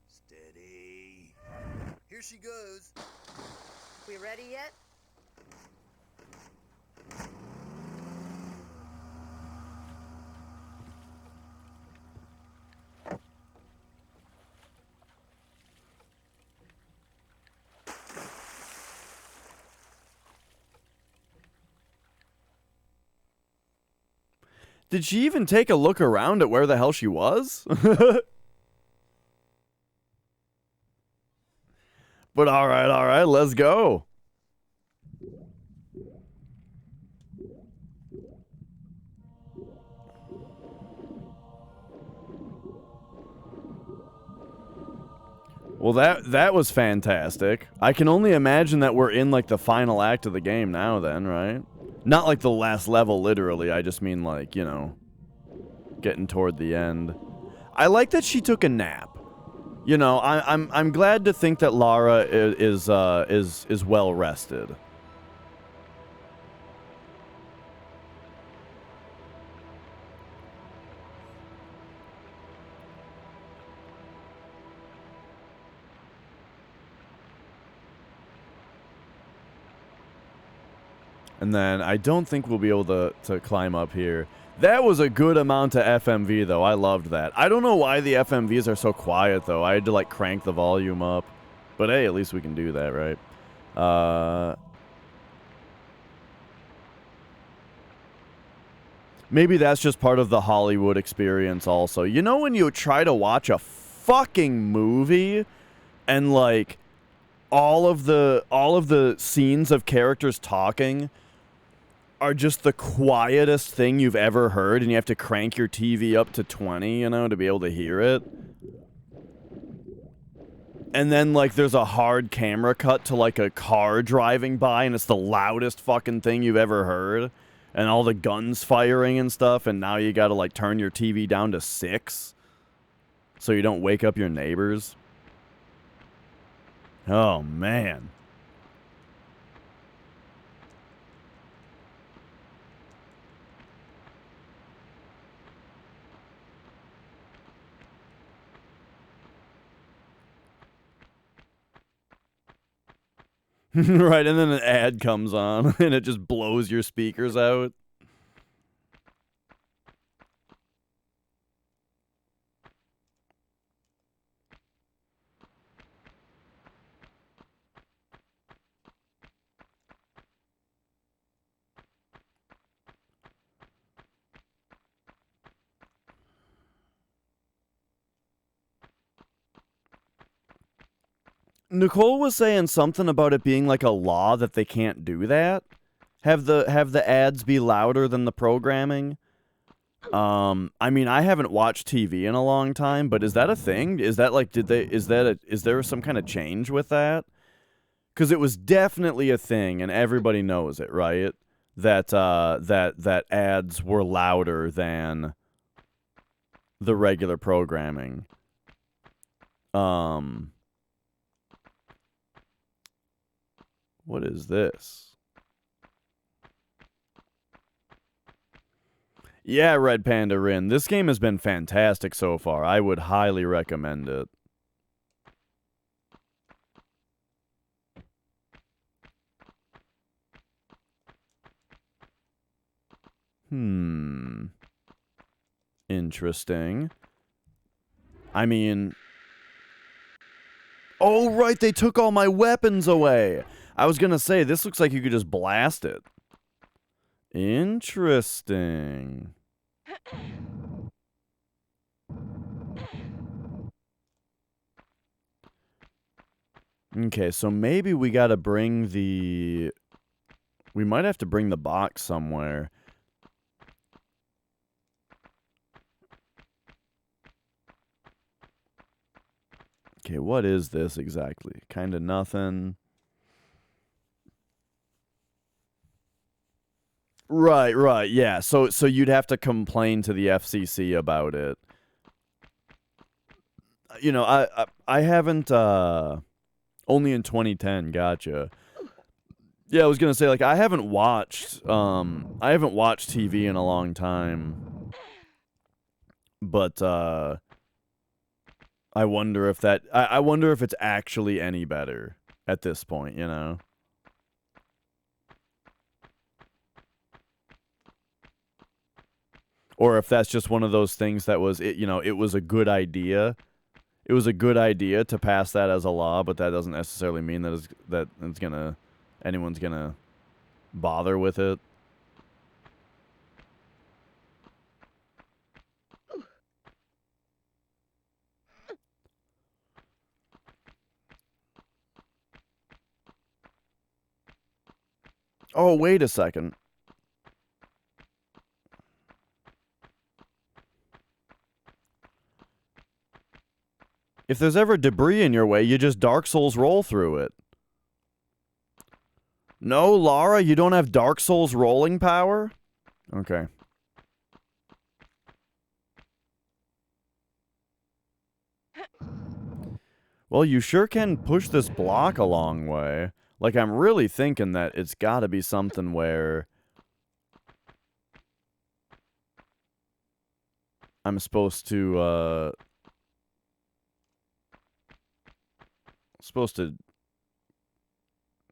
Steady. Here she goes. We ready yet? Did she even take a look around at where the hell she was? But all right, let's go. Well, that was fantastic. I can only imagine that we're in, like, the final act of the game now then, right? Not like the last level, literally. I just mean, like, you know, getting toward the end. I like that she took a nap. You know, I'm glad to think that Lara is well rested. And then I don't think we'll be able to climb up here. That was a good amount of FMV, though. I loved that. I don't know why the FMVs are so quiet, though. I had to, like, crank the volume up. But, hey, at least we can do that, right? Maybe that's just part of the Hollywood experience also. You know when you try to watch a fucking movie and, like, all of the scenes of characters talking are just the quietest thing you've ever heard, and you have to crank your TV up to 20, you know, to be able to hear it. And then, like, there's a hard camera cut to, like, a car driving by, and it's the loudest fucking thing you've ever heard. And all the guns firing and stuff, and now you gotta, like, turn your TV down to 6 so you don't wake up your neighbors. Oh, man. Right, and then an ad comes on, and it just blows your speakers out. Nicole was saying something about it being like a law that they can't do that. Have the ads be louder than the programming. I mean, I haven't watched TV in a long time, but is that a thing? Is that like is there some kind of change with that? Cuz it was definitely a thing and everybody knows it, right? That ads were louder than the regular programming. What is this? Yeah, Red Panda Rin. This game has been fantastic so far. I would highly recommend it. Interesting. I mean... Oh, right, they took all my weapons away. I was gonna say, this looks like you could just blast it. Interesting. Okay, so maybe we gotta bring the... We might have to bring the box somewhere. Okay, what is this exactly? Kinda nothing. Right, yeah. So you'd have to complain to the FCC about it. You know, I haven't, only in 2010, gotcha. Yeah, I was gonna say, like, I haven't watched TV in a long time. But, I wonder if I wonder if it's actually any better at this point, you know? Or if that's just one of those things that was, it was a good idea. It was a good idea to pass that as a law, but that doesn't necessarily mean that anyone's gonna bother with it. Oh, wait a second. If there's ever debris in your way, you just Dark Souls roll through it. No, Lara, you don't have Dark Souls rolling power? Okay. Well, you sure can push this block a long way. Like, I'm really thinking that it's gotta be something where I'm supposed to,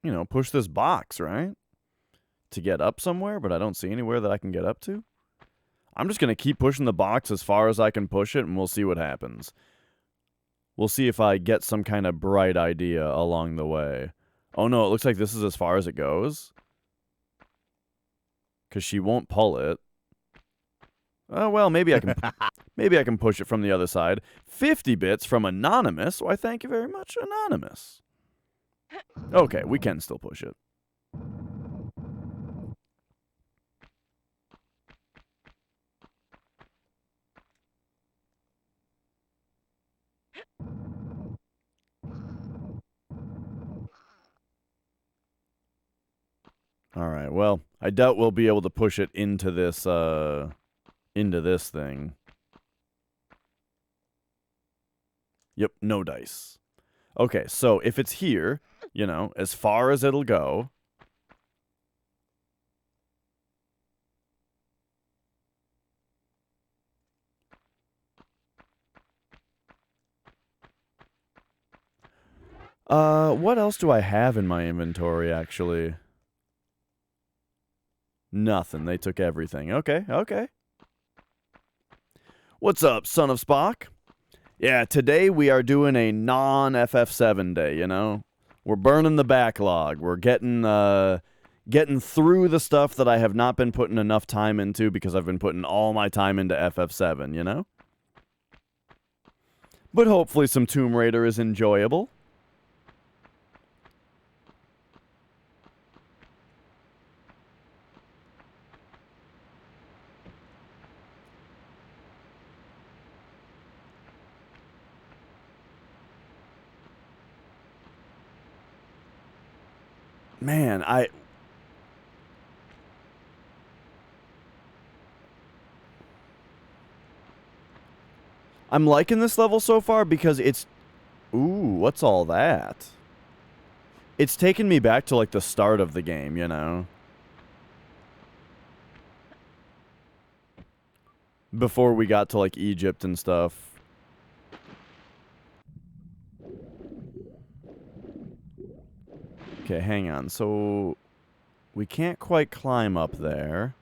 you know, push this box, right? To get up somewhere, but I don't see anywhere that I can get up to. I'm just gonna keep pushing the box as far as I can push it, and we'll see what happens. We'll see if I get some kind of bright idea along the way. Oh no, it looks like this is as far as it goes. Because she won't pull it. Oh, well, maybe I can push it from the other side. 50 bits from Anonymous. Why, thank you very much, Anonymous. Okay, we can still push it. Alright, well, I doubt we'll be able to push it into this thing. Yep, no dice. Okay, so if it's here, you know, as far as it'll go. What else do I have in my inventory, actually? Nothing. They took everything. Okay, okay. What's up, son of Spock? Yeah, today we are doing a non-FF7 day, you know? We're burning the backlog. We're getting through the stuff that I have not been putting enough time into because I've been putting all my time into FF7, you know? But hopefully some Tomb Raider is enjoyable. Man, I'm liking this level so far because it's... Ooh, what's all that? It's taken me back to, like, the start of the game, you know? Before we got to, like, Egypt and stuff. Okay, hang on. So, we can't quite climb up there.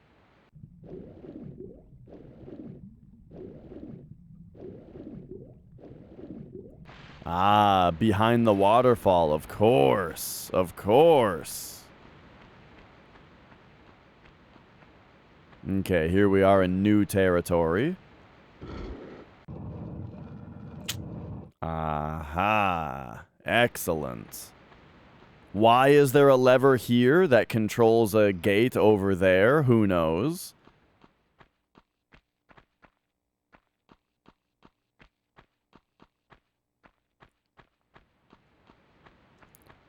Ah, behind the waterfall, of course. Of course. Okay, here we are in new territory. Aha. Excellent. Why is there a lever here that controls a gate over there? Who knows?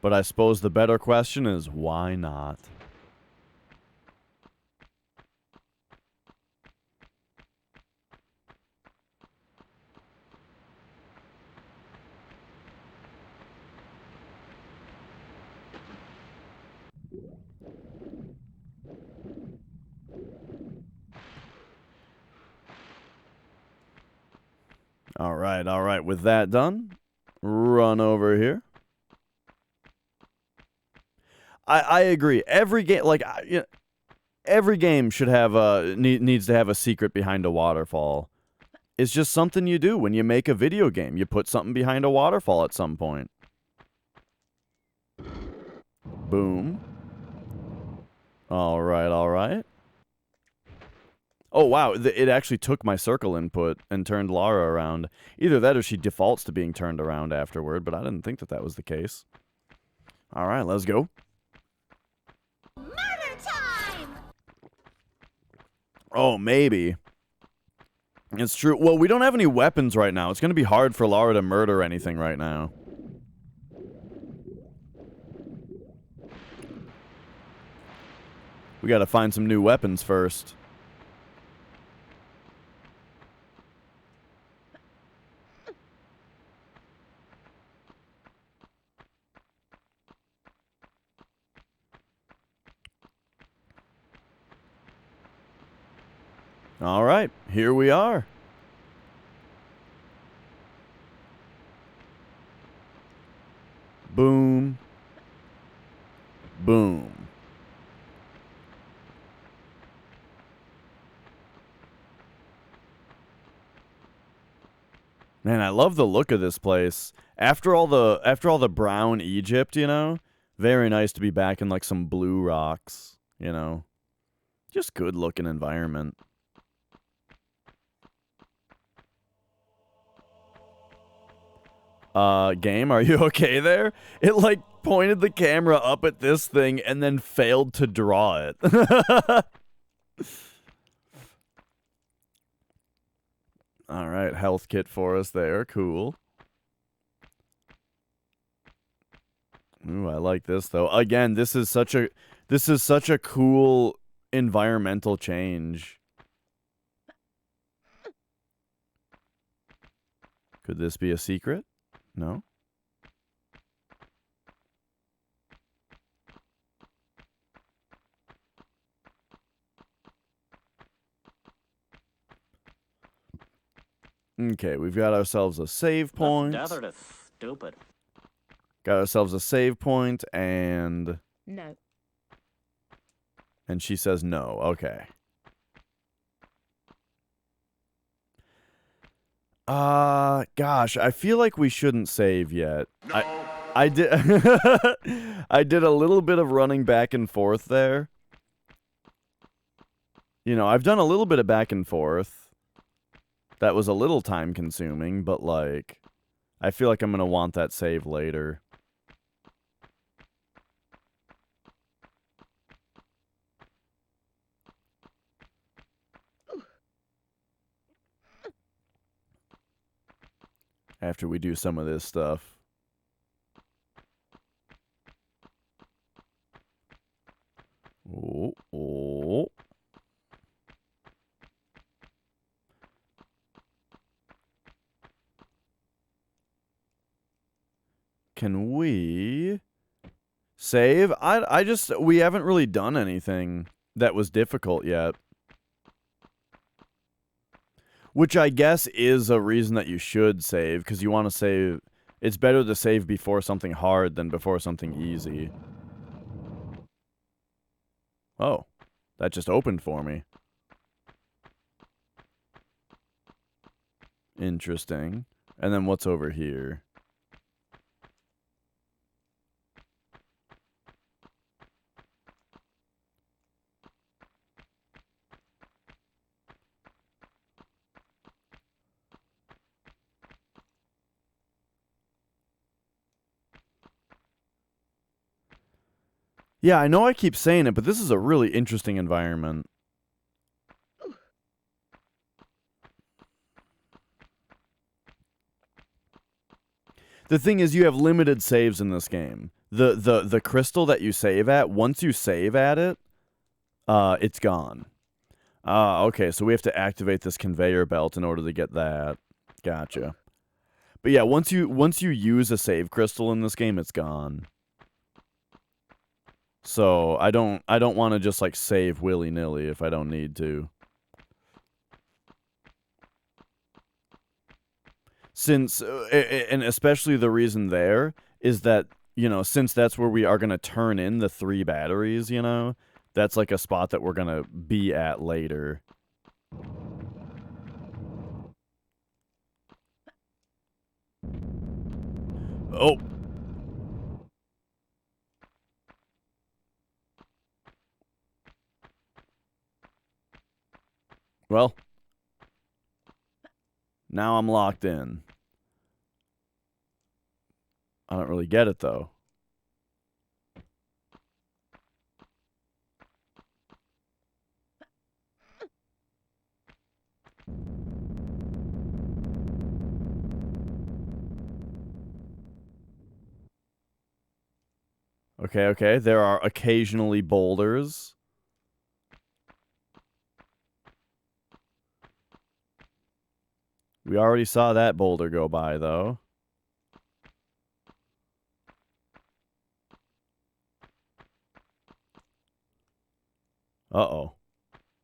But I suppose the better question is, why not? All right. With that done, run over here. I agree. Every game, like, you know, every game should have needs to have a secret behind a waterfall. It's just something you do when you make a video game. You put something behind a waterfall at some point. Boom. All right. Oh, wow. It actually took my circle input and turned Lara around. Either that or she defaults to being turned around afterward, but I didn't think that was the case. All right, let's go. Murder time! Oh, maybe. It's true. Well, we don't have any weapons right now. It's going to be hard for Lara to murder anything right now. We got to find some new weapons first. All right, here we are. Boom. Boom. Man, I love the look of this place. After all the brown Egypt, you know, very nice to be back in like some blue rocks, you know. Just good looking environment. Game, are you okay there? It like pointed the camera up at this thing and then failed to draw it. All right, health kit for us there. Cool. Ooh, I like this though. Again, this is such a cool environmental change. Could this be a secret? No. Okay, we've got ourselves a save point. The desert is stupid. Got ourselves a save point, and No. she says no. Okay. Gosh, I feel like we shouldn't save yet. No. I did I did a little bit of running back and forth there. You know, I've done a little bit of back and forth. That was a little time consuming, but like I feel like I'm going to want that save later. After we do some of this stuff. Oh, oh. Can we save? We haven't really done anything that was difficult yet. Which I guess is a reason that you should save, because you want to save. It's better to save before something hard than before something easy. Oh, that just opened for me. Interesting. And then what's over here? Yeah, I know I keep saying it, but this is a really interesting environment. The thing is, you have limited saves in this game. The crystal that you save at, once you save at it, it's gone. Okay, so we have to activate this conveyor belt in order to get that. Gotcha. But yeah, once you use a save crystal in this game, it's gone. So I don't want to just like save willy-nilly if I don't need to. Since and especially the reason there is that, you know, since that's where we are going to turn in the 3 batteries, you know, that's like a spot that we're going to be at later. Oh. Well, now I'm locked in. I don't really get it, though. Okay, okay. There are occasionally boulders. We already saw that boulder go by, though. Uh-oh.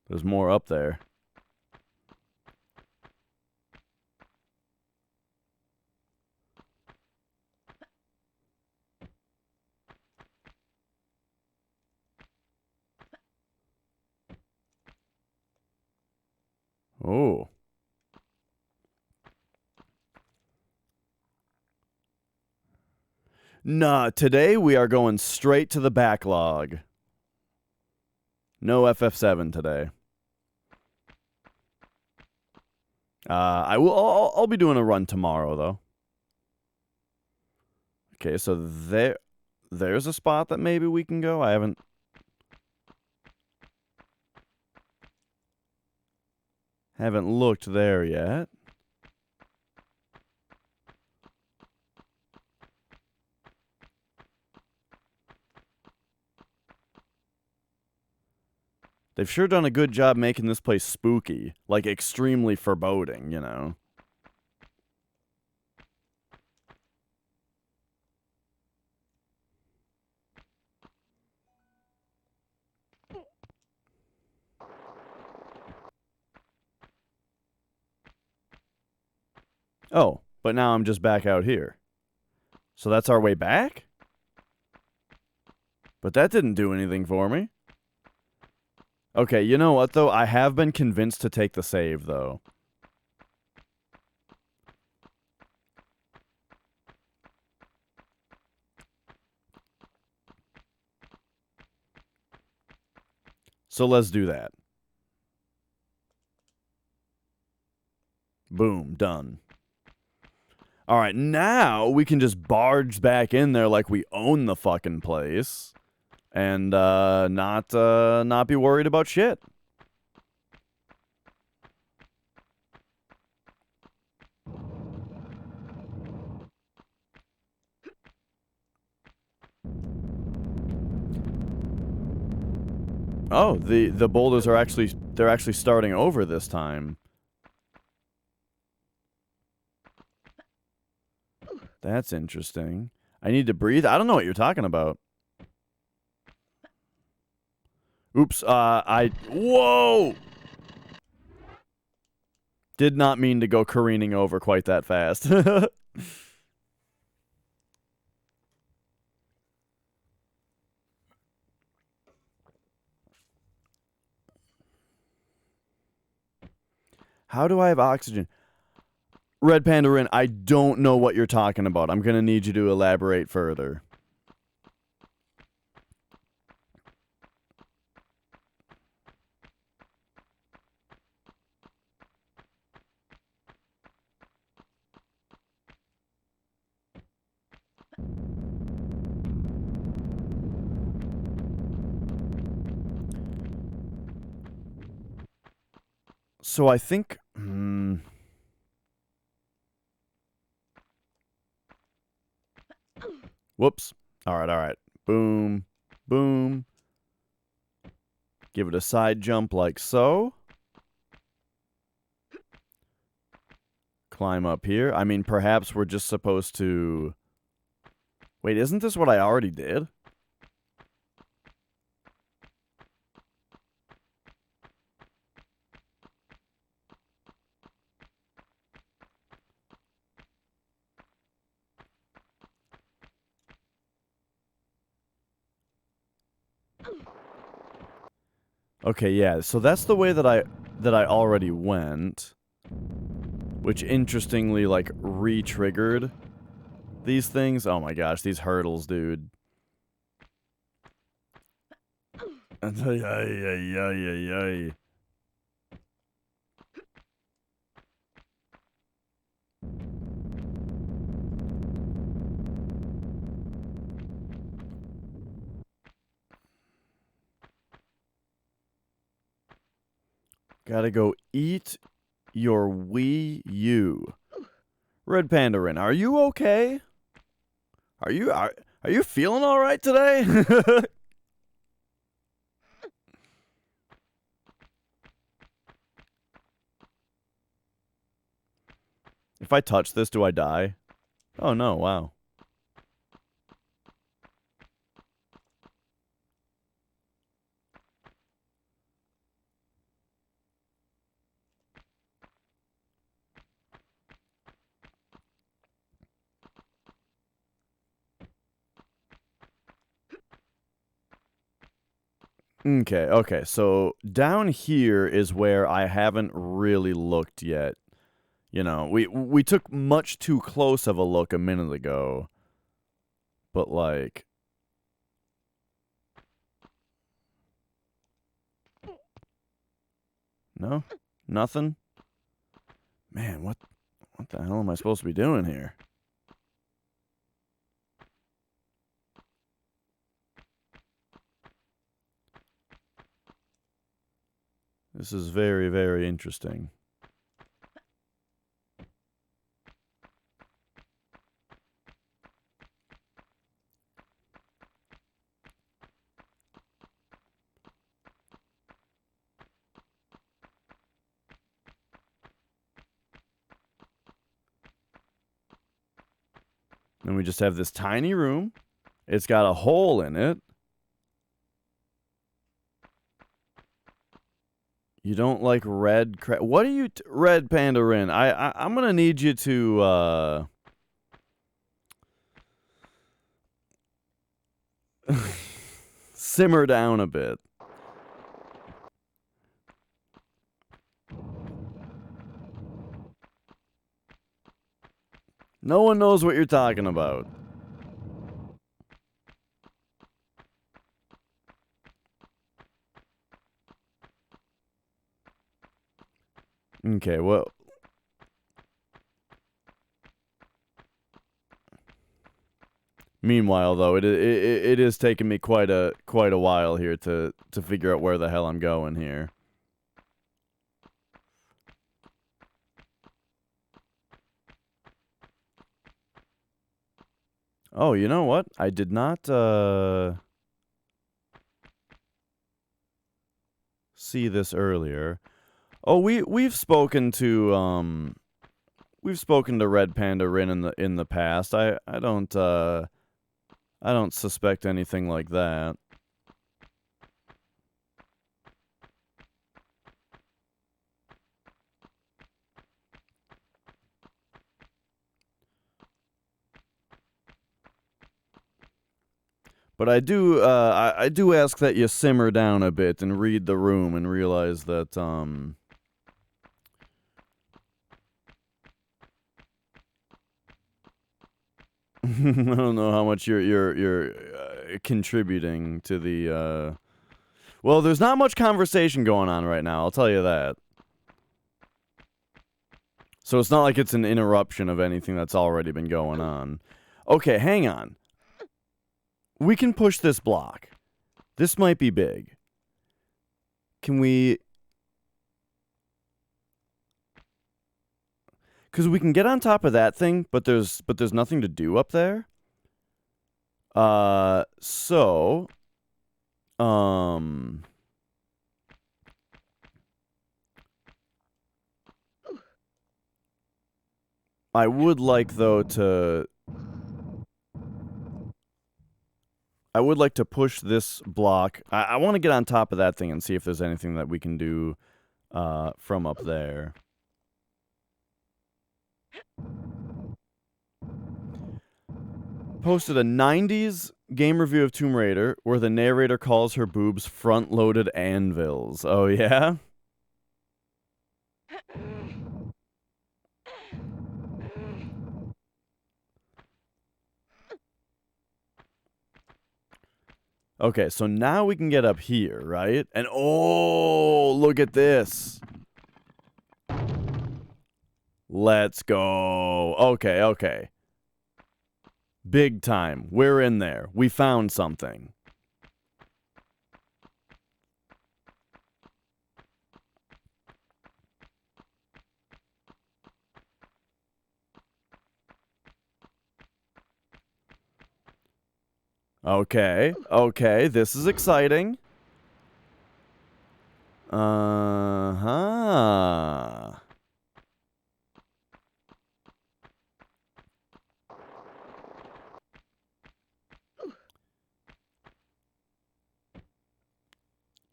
There's more up there. Oh. Nah, today we are going straight to the backlog. No FF7 today. I'll be doing a run tomorrow though. Okay, so there's a spot that maybe we can go. I haven't looked there yet. They've sure done a good job making this place spooky, like extremely foreboding, you know. Oh, but now I'm just back out here. So that's our way back? But that didn't do anything for me. Okay, you know what, though? I have been convinced to take the save, though. So let's do that. Boom, done. All right, now we can just barge back in there like we own the fucking place. And not be worried about shit. Oh, the boulders are they're actually starting over this time. That's interesting. I need to breathe. I don't know what you're talking about. Oops, whoa! Did not mean to go careening over quite that fast. How do I have oxygen? Red Panda Rin, I don't know what you're talking about. I'm going to need you to elaborate further. So I think... Whoops. All right. Boom. Boom. Give it a side jump like so. Climb up here. I mean, perhaps we're just supposed to... Wait, isn't this what I already did? Okay, yeah. So that's the way that I already went, which interestingly like re-triggered these things. Oh my gosh, these hurdles, dude. Gotta go eat your Wii U. Red Pandarin, are you okay? Are Are you feeling all right today? If I touch this, do I die? Oh no, wow. Okay, so down here is where I haven't really looked yet. You know, we took much too close of a look a minute ago. But like no? Nothing? Man, what the hell am I supposed to be doing here? This is very, very interesting. And we just have this tiny room. It's got a hole in it. You don't like red what are you Red Panda Rin? I'm going to need you to simmer down a bit. No one knows what you're talking about. Okay, well, meanwhile though, it is taking me quite a while here to figure out where the hell I'm going here. Oh, you know what? I did not see this earlier. Oh, we've spoken to Red Panda Rin in the past. I don't suspect anything like that. But I do I do ask that you simmer down a bit and read the room and realize that I don't know how much you're contributing to the well, there's not much conversation going on right now, I'll tell you that. So it's not like it's an interruption of anything that's already been going on. Okay, hang on. We can push this block. This might be big. Can we... Because we can get on top of that thing, but there's nothing to do up there. So... I would like, though, to... I would like to push this block. I want to get on top of that thing and see if there's anything that we can do from up there. Posted a 90s game review of Tomb Raider where the narrator calls her boobs front-loaded anvils. Oh, yeah? Okay, so now we can get up here, right? And oh, look at this. Let's go. Okay, okay. Big time. We're in there. We found something. Okay, okay, this is exciting. Uh-huh.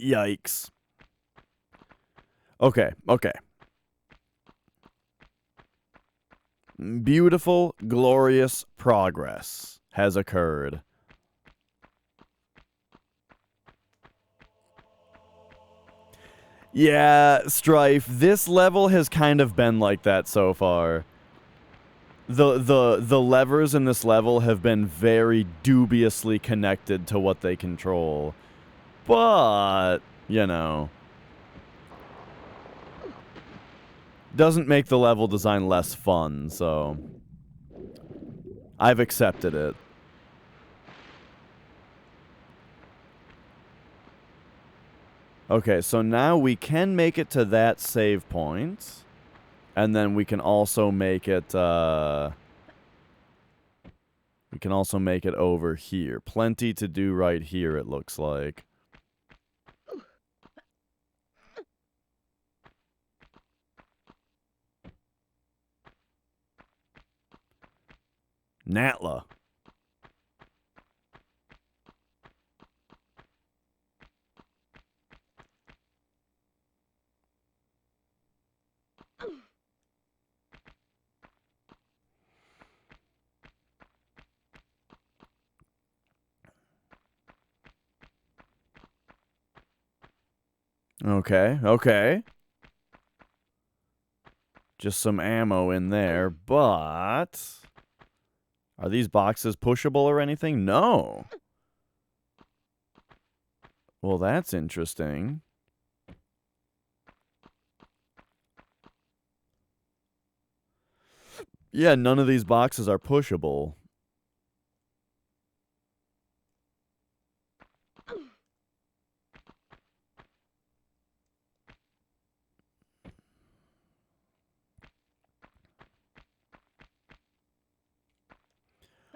Yikes. Okay, okay. Beautiful, glorious progress has occurred. Yeah, Strife, this level has kind of been like that so far. The levers in this level have been very dubiously connected to what they control. But, you know, doesn't make the level design less fun, so I've accepted it. Okay, so now we can make it to that save point. And then we can also make it, we can also make it over here. Plenty to do right here, it looks like. Natla. Okay, okay. Just some ammo in there, but... Are these boxes pushable or anything? No. Well, that's interesting. Yeah, none of these boxes are pushable.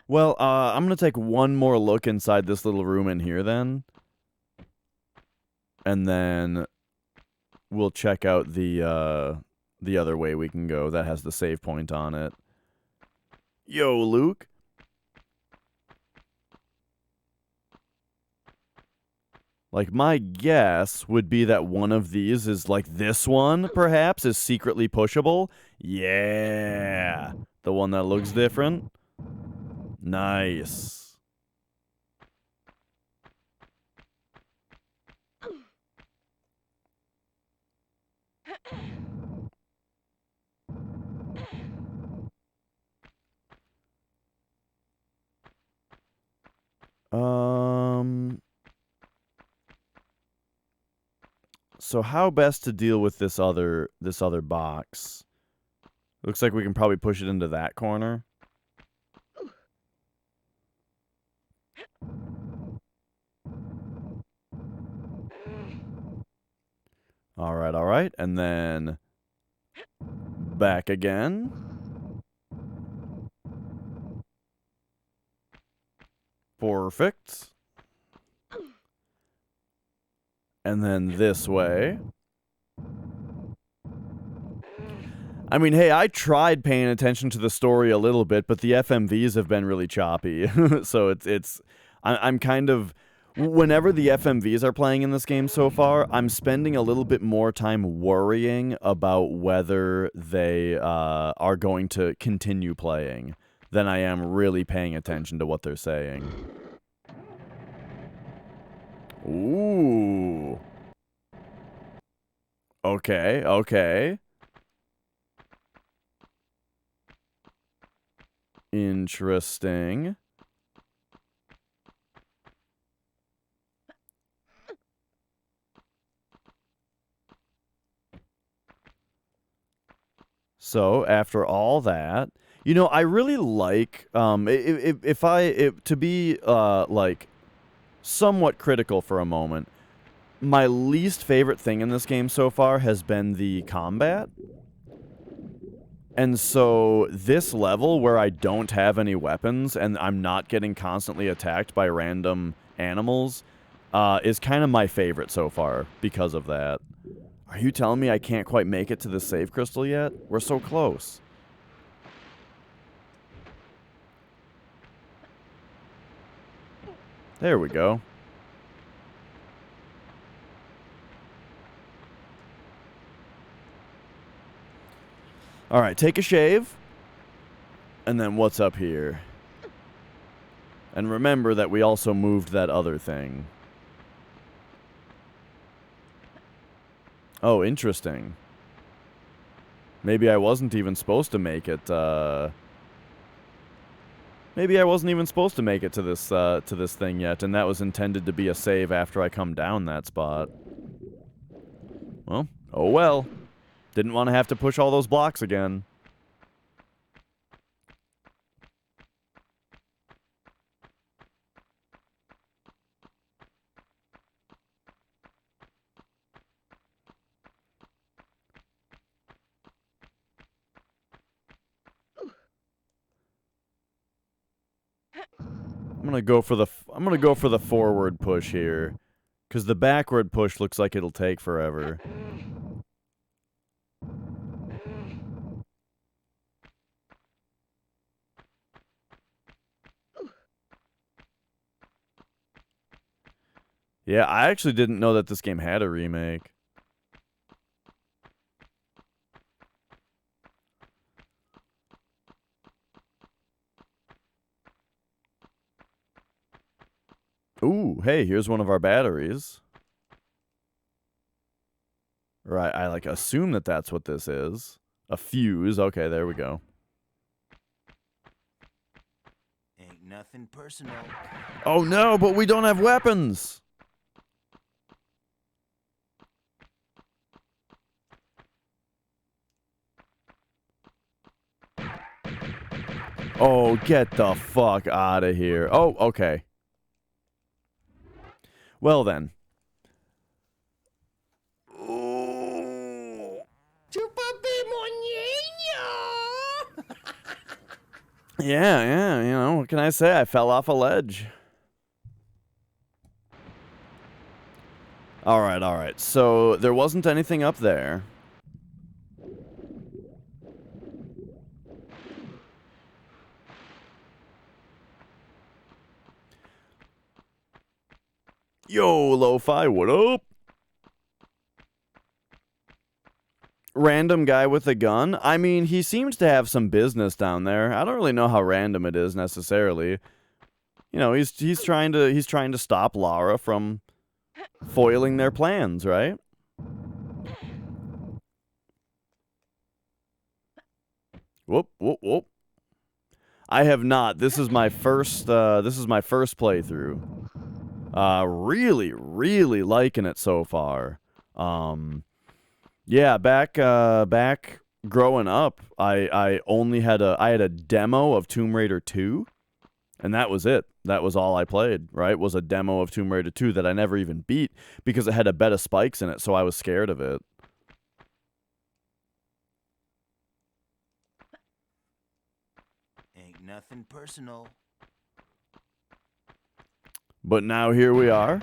Well, I'm going to take one more look inside this little room in here then. And then we'll check out the other way we can go that has the save point on it. Yo, Luke. Like, my guess would be that one of these is, like, this one, perhaps, is secretly pushable. Yeah. The one that looks different. Nice. So how best to deal with this other box? Looks like we can probably push it into that corner. All right. And then back again. Perfect. And then this way. I mean, hey, I tried paying attention to the story a little bit, but the FMVs have been really choppy. So I'm kind of, whenever the FMVs are playing in this game so far, I'm spending a little bit more time worrying about whether they are going to continue playing than I am really paying attention to what they're saying. Ooh. Okay. Interesting. So, after all that, you know, I really like, to be, like, somewhat critical for a moment, my least favorite thing in this game so far has been the combat. And so this level where I don't have any weapons and I'm not getting constantly attacked by random animals is kind of my favorite so far because of that. Are you telling me I can't quite make it to the save crystal yet? We're so close. There we go. Alright, take a shave. And then what's up here? And remember that we also moved that other thing. Oh, interesting. Maybe I wasn't even supposed to make it, Maybe I wasn't even supposed to make it to this thing yet, and that was intended to be a save after I come down that spot. Well, oh well. Didn't want to have to push all those blocks again. I'm gonna go for the forward push here, cause the backward push looks like it'll take forever. Yeah, I actually didn't know that this game had a remake. Ooh, hey, here's one of our batteries. Right, I like assume that that's what this is. A fuse. Okay, there we go. Ain't nothing personal. Oh no, but we don't have weapons. Oh, get the fuck out of here. Oh, okay. Well then. Yeah, you know, what can I say? I fell off a ledge. Alright. So, there wasn't anything up there. Yo, Lo-Fi, what up? Random guy with a gun? I mean, he seems to have some business down there. I don't really know how random it is necessarily. You know, he's trying to stop Lara from foiling their plans, right? Whoop. I have not. This is my first playthrough. Really liking it so far. Yeah, back growing up, I had a demo of Tomb Raider 2, and that was it. That was all I played, right? Was a demo of Tomb Raider 2 that I never even beat because it had a bed of spikes in it, so I was scared of it. Ain't nothing personal. But now here we are.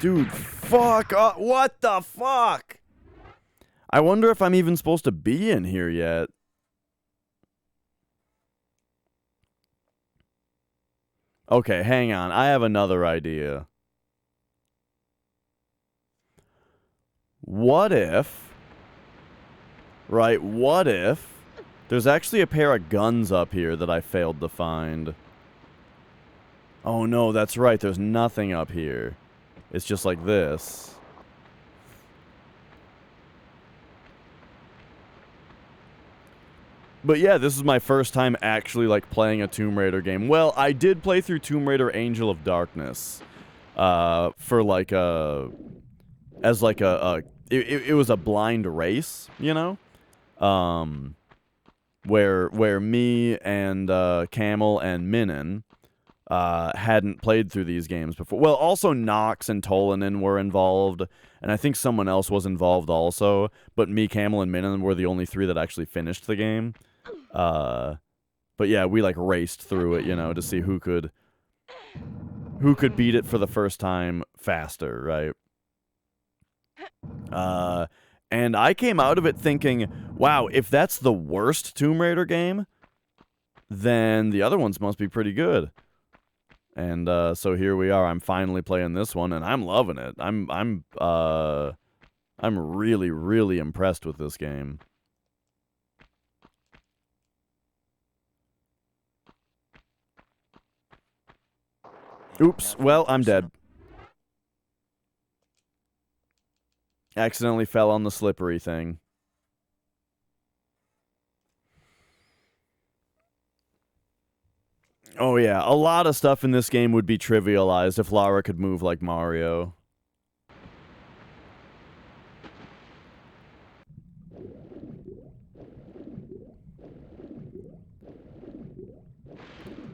Dude, fuck off. What the fuck? I wonder if I'm even supposed to be in here yet. Okay, hang on. I have another idea. What if... Right, what if... There's actually a pair of guns up here that I failed to find. Oh no, that's right. There's nothing up here. It's just like this. But yeah, this is my first time actually like playing a Tomb Raider game. Well, I did play through Tomb Raider Angel of Darkness for like a it was a blind race, you know? Where me and Camel and Minin hadn't played through these games before. Well, also Nox and Tolanen were involved, and I think someone else was involved also, but me, Camel, and Minnan were the only 3 that actually finished the game. But yeah, we like raced through it, you know, to see who could beat it for the first time faster, right? And I came out of it thinking, wow, if that's the worst Tomb Raider game, then the other ones must be pretty good. And so here we are. I'm finally playing this one, and I'm loving it. I'm really, really impressed with this game. Oops. Well, I'm dead. Accidentally fell on the slippery thing. Oh yeah, a lot of stuff in this game would be trivialized if Lara could move like Mario.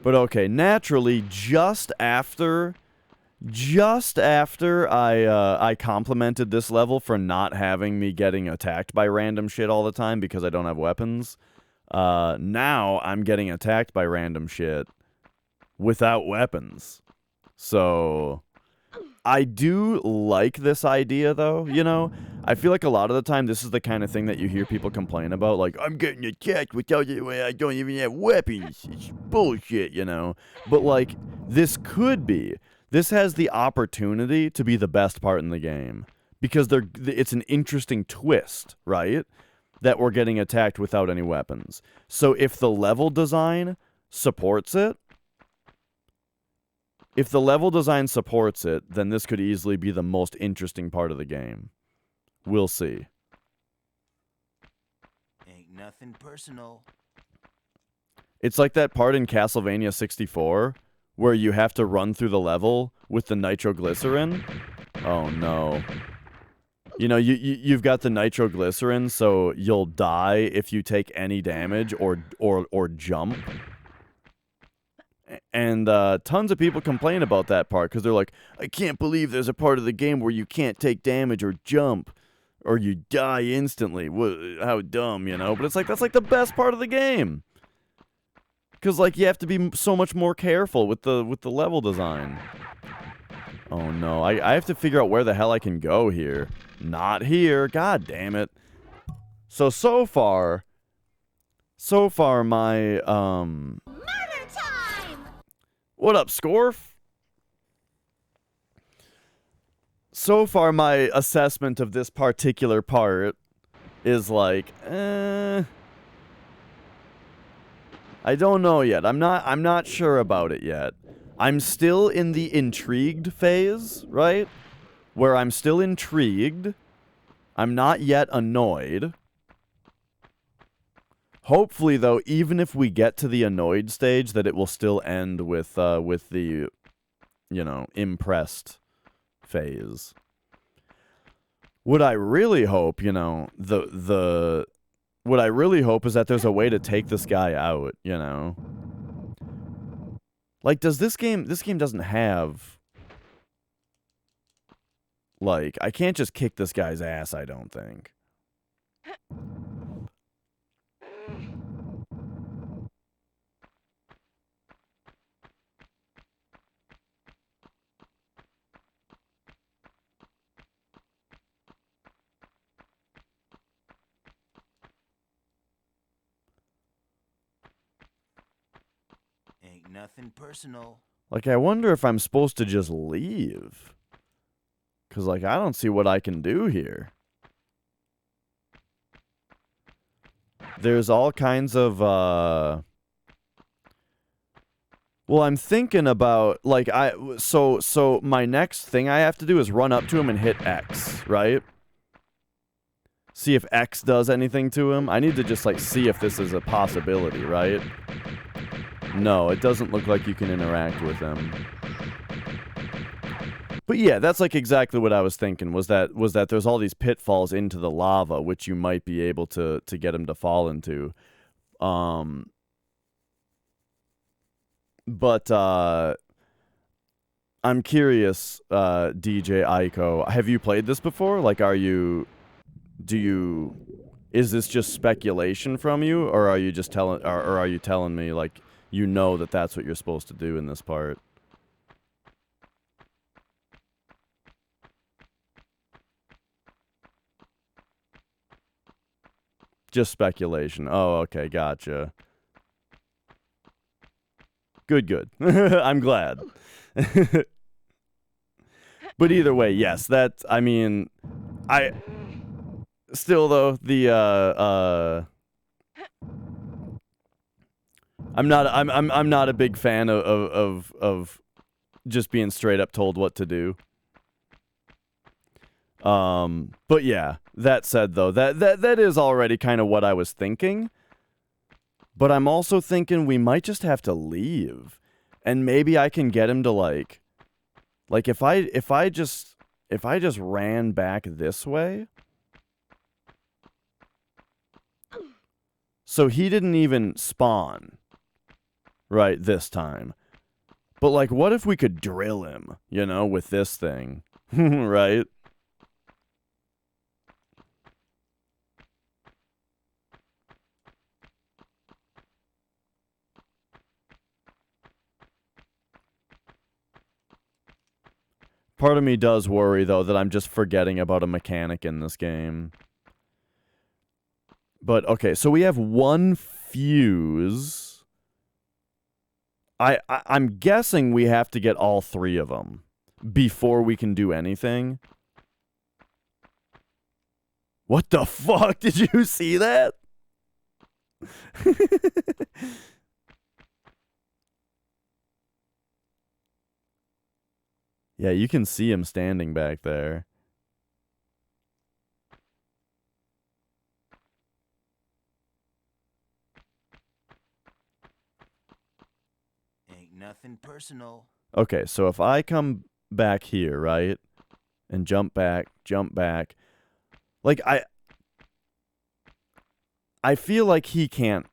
But okay, naturally, just after I complimented this level for not having me getting attacked by random shit all the time because I don't have weapons, now I'm getting attacked by random shit without weapons. So I do like this idea, though, you know? I feel like a lot of the time this is the kind of thing that you hear people complain about, like, I'm getting attacked without it when I don't even have weapons. It's bullshit, you know? But, like, this could be. This has the opportunity to be the best part in the game. Because it's an interesting twist, right? That we're getting attacked without any weapons. So if the level design supports it, then this could easily be the most interesting part of the game. We'll see. Ain't nothing personal. It's like that part in Castlevania 64 where you have to run through the level with the nitroglycerin. Oh no. You know, you've got the nitroglycerin, so you'll die if you take any damage or jump. And tons of people complain about that part because they're like, I can't believe there's a part of the game where you can't take damage or jump or you die instantly. How dumb, you know? But it's like, that's like the best part of the game. Because, like, you have to be so much more careful with the level design. Oh, no. I have to figure out where the hell I can go here. Not here. God damn it. So far, my, Murder time! What up, Scorf? So far, my assessment of this particular part is like, I don't know yet. I'm not sure about it yet. I'm still in the intrigued phase, right? Where I'm still intrigued. I'm not yet annoyed. Hopefully, though, even if we get to the annoyed stage, that it will still end with the, you know, impressed phase. What I really hope, you know, what I really hope is that there's a way to take this guy out, you know? Like, this game doesn't have, like, I can't just kick this guy's ass, I don't think. Ain't nothing personal. Like, I wonder if I'm supposed to just leave. Because, like, I don't see what I can do here. There's all kinds of, well, I'm thinking about, like, so my next thing I have to do is run up to him and hit X, right? See if X does anything to him. I need to just, like, see if this is a possibility, right? No, it doesn't look like you can interact with him. But yeah, that's like exactly what I was thinking, was that there's all these pitfalls into the lava, which you might be able to get him to fall into. But I'm curious, DJ Aiko, have you played this before? Like, is this just speculation from you, or are you just telling, or are you telling me, like, you know that that's what you're supposed to do in this part? Just speculation. Oh, okay, gotcha. Good. I'm glad. But either way, yes, I mean, still though, I'm not a big fan of just being straight up told what to do. But yeah, that said though, that is already kind of what I was thinking. But I'm also thinking we might just have to leave. And maybe I can get him to like if I just ran back this way. So he didn't even spawn right this time. But like what if we could drill him, you know, with this thing? Right? Part of me does worry, though, that I'm just forgetting about a mechanic in this game. But, okay, so we have one fuse. I'm guessing we have to get all three of them before we can do anything. What the fuck? Did you see that? Yeah, you can see him standing back there. Ain't nothing personal. Okay, so if I come back here, right? And jump back. Like, I feel like he can't.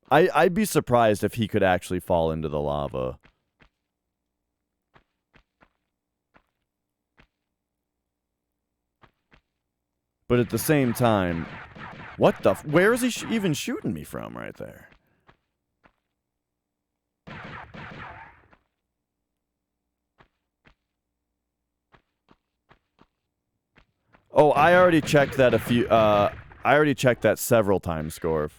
I'd be surprised if he could actually fall into the lava. But at the same time, what the where is he even shooting me from right there? Oh, I already checked that I already checked that several times, Scorf.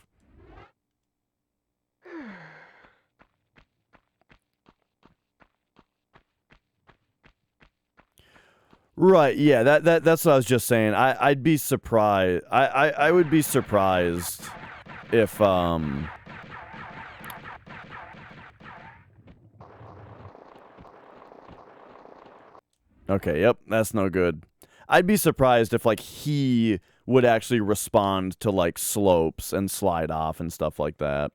Right, yeah, that's what I was just saying. I'd be surprised. I would be surprised if Okay, yep, that's no good. I'd be surprised if like he would actually respond to like slopes and slide off and stuff like that.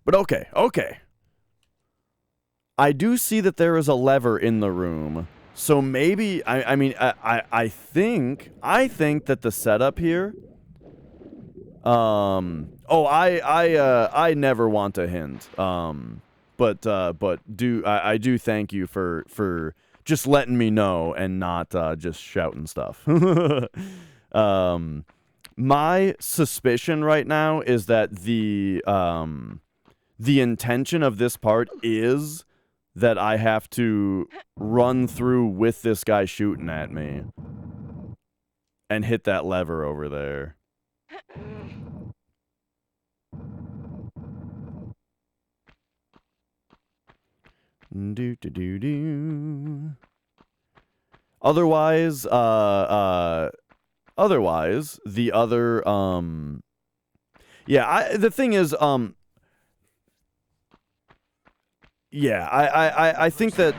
But okay. I do see that there is a lever in the room. So maybe I think that the setup here I never want to hint. But I do thank you for just letting me know and not just shouting stuff. My suspicion right now is that the intention of this part is that I have to run through with this guy shooting at me and hit that lever over there. Otherwise, the other, yeah, the thing is, yeah, I think that,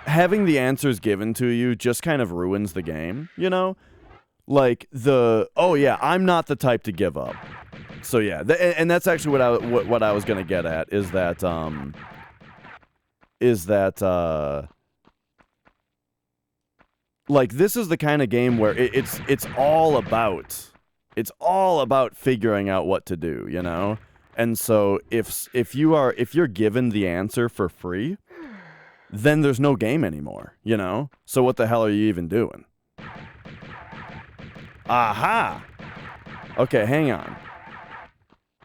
having the answers given to you just kind of ruins the game, you know? Like, oh yeah, I'm not the type to give up. So yeah, and that's actually what I was gonna get at, is that, like, this is the kind of game where it's all about figuring out what to do, you know? And so if you're given the answer for free, then there's no game anymore, you know? So what the hell are you even doing? Aha! Okay, hang on.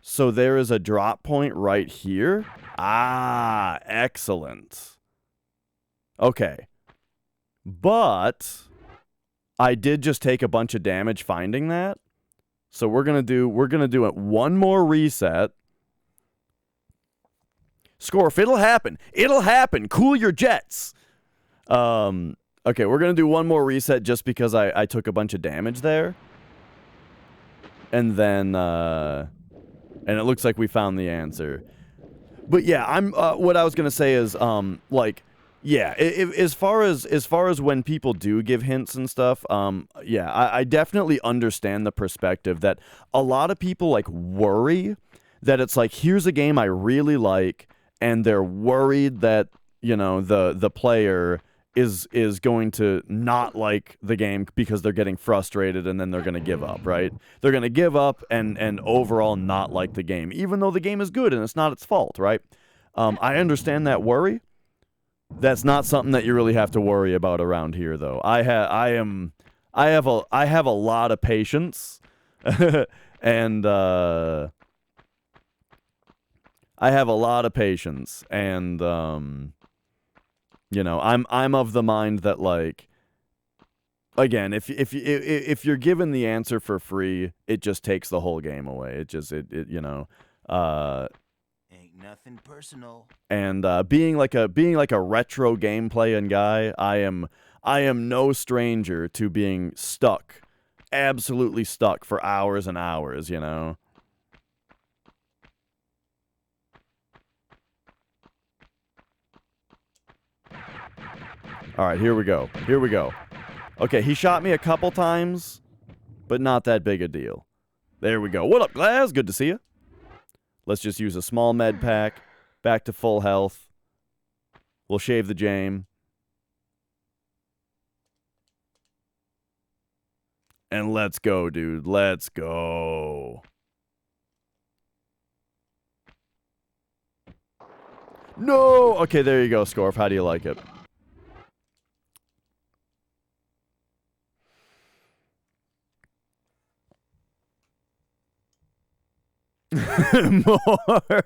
So there is a drop point right here? Ah, excellent. Okay. But I did just take a bunch of damage finding that. So we're gonna do it one more reset. Scorf, it'll happen. It'll happen. Cool your jets. Okay, we're gonna do one more reset just because I took a bunch of damage there. And then and it looks like we found the answer. But yeah, what I was gonna say is like, yeah, as far as when people do give hints and stuff, yeah, I definitely understand the perspective that a lot of people like worry that it's like, here's a game I really like, and they're worried that, you know, the player is going to not like the game because they're getting frustrated, and then they're going to give up, right? They're going to give up and overall not like the game, even though the game is good and it's not its fault, right? I understand that worry. That's not something that you really have to worry about around here, though. I have a lot of patience, and I have a lot of patience, and you know, I'm of the mind that, like, again, if you're given the answer for free, it just takes the whole game away. It you know, Ain't nothing personal. and being like a retro gameplay and guy, I am no stranger to being stuck, absolutely stuck for hours and hours, you know. All right, here we go. Here we go. Okay, he shot me a couple times, but not that big a deal. There we go. What up, Glaz? Good to see you. Let's just use a small med pack. Back to full health. We'll shave the jam. And let's go, dude. Let's go. No! Okay, there you go, Scorf. How do you like it? More.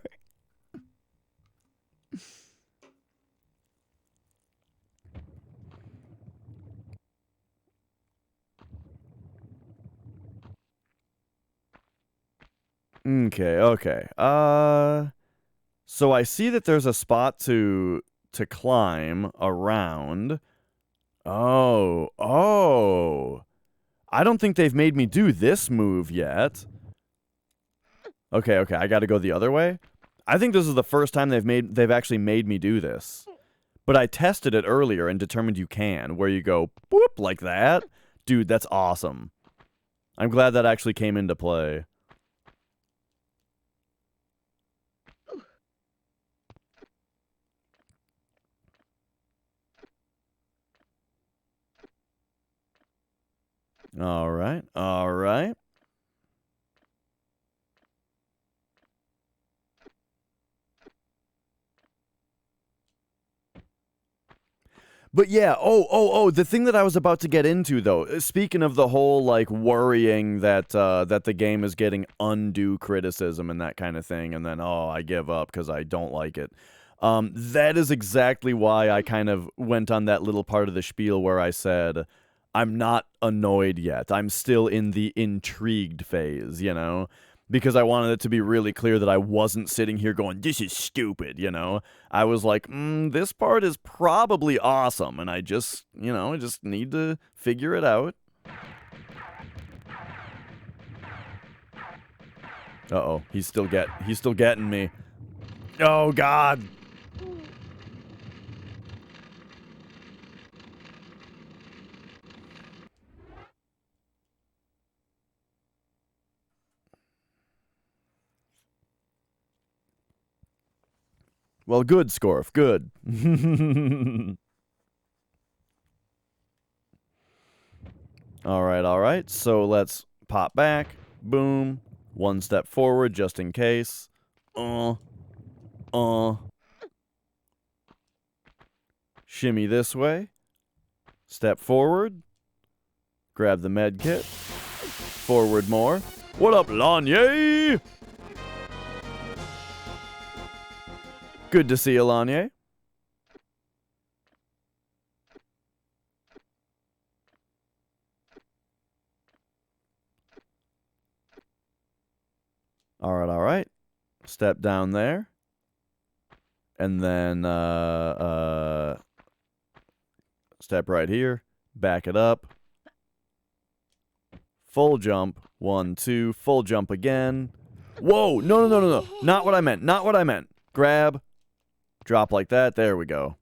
Okay. So I see that there's a spot to climb around. Oh. I don't think they've made me do this move yet. Okay, I gotta go the other way. I think this is the first time they've actually made me do this. But I tested it earlier and determined you can, where you go boop like that. Dude, that's awesome. I'm glad that actually came into play. All right. But yeah, the thing that I was about to get into, though, speaking of the whole, like, worrying that that the game is getting undue criticism and that kind of thing, and then, I give up because I don't like it. That is exactly why I kind of went on that little part of the spiel where I said, I'm not annoyed yet. I'm still in the intrigued phase, you know? Because I wanted it to be really clear that I wasn't sitting here going, this is stupid, you know? I was like, this part is probably awesome, and I just, you know, I just need to figure it out. Uh-oh, he's still getting me. Oh, God. Well, good, Scorf, good. All right. So let's pop back. Boom. One step forward just in case. Shimmy this way. Step forward. Grab the med kit. Forward more. What up, Lanye? Good to see you, Lanye. All right. Step down there. And then step right here. Back it up. Full jump. 1, 2. Full jump again. Whoa! No. Not what I meant. Grab. Drop like that. There we go.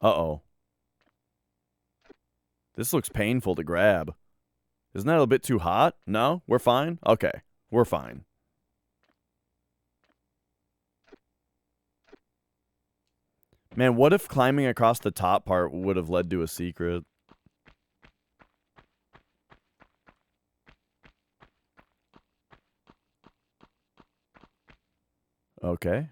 Uh-oh. This looks painful to grab. Isn't that a bit too hot? No? We're fine? Okay. We're fine. Man, what if climbing across the top part would have led to a secret? Okay.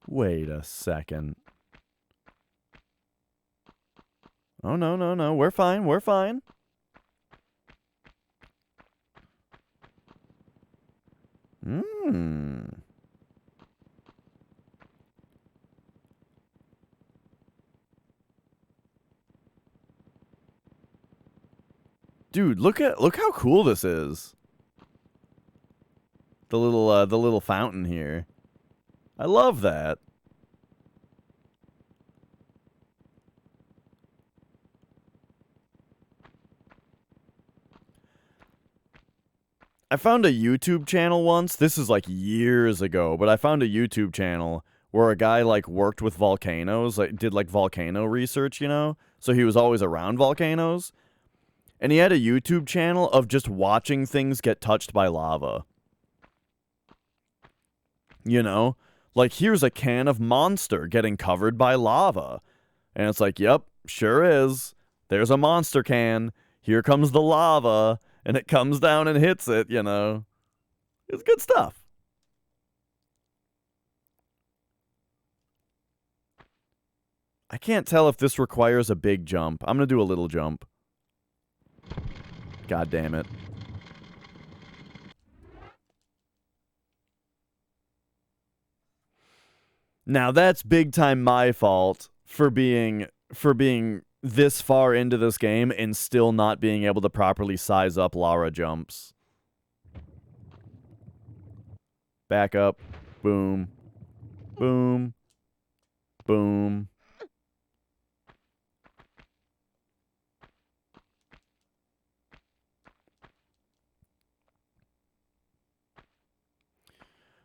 Wait a second. Oh, no. We're fine. Dude, look how cool this is. The little fountain here. I love that. I found a YouTube channel once. This is like years ago, but I found a YouTube channel where a guy like worked with volcanoes, like did like volcano research, you know? So he was always around volcanoes. And he had a YouTube channel of just watching things get touched by lava. You know? Like, here's a can of Monster getting covered by lava. And it's like, yep, sure is. There's a Monster can. Here comes the lava. And it comes down and hits it, you know. It's good stuff. I can't tell if this requires a big jump. I'm going to do a little jump. God damn it. Now that's big time my fault for being this far into this game and still not being able to properly size up Lara jumps. Back up. Boom. Boom. Boom.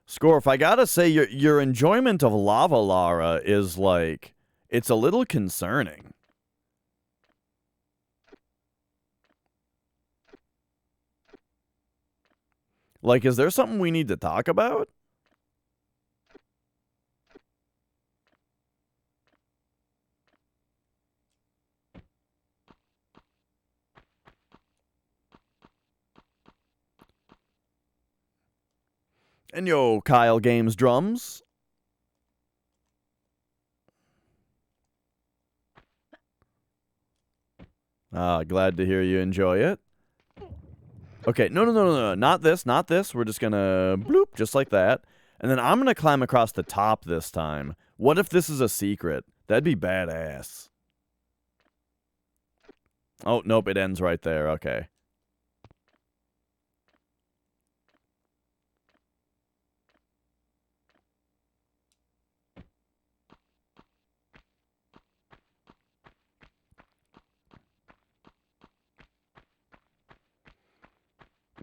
Scorf, I gotta say, your enjoyment of Lava Lara is like, it's a little concerning. Like, is there something we need to talk about? And yo, Kyle Games Drums. Glad to hear you enjoy it. Okay, no. Not this. We're just gonna bloop, just like that. And then I'm gonna climb across the top this time. What if this is a secret? That'd be badass. Oh, nope, it ends right there. Okay.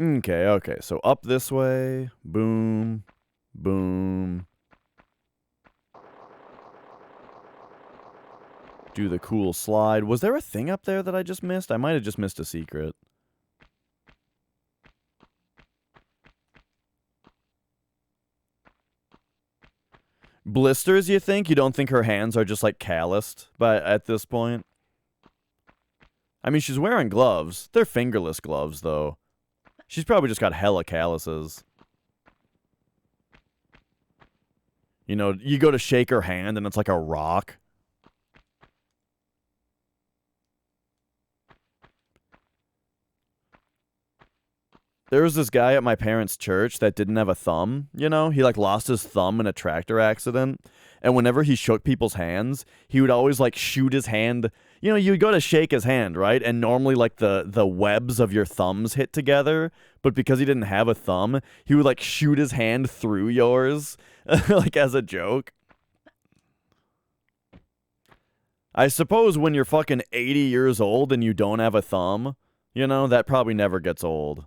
Okay. So up this way. Boom. Boom. Do the cool slide. Was there a thing up there that I just missed? I might have just missed a secret. blisters, you think? You don't think her hands are just, like, calloused at this point? I mean, she's wearing gloves. They're fingerless gloves, though. She's probably just got hella calluses. You know, you go to shake her hand and it's like a rock. There was this guy at my parents' church that didn't have a thumb, you know? He, like, lost his thumb in a tractor accident. And whenever he shook people's hands, he would always, like, shoot his hand. You know, you would go to shake his hand, right? And normally, like, the webs of your thumbs hit together. But because he didn't have a thumb, he would, like, shoot his hand through yours, like, as a joke. I suppose when you're fucking 80 years old and you don't have a thumb, you know, that probably never gets old.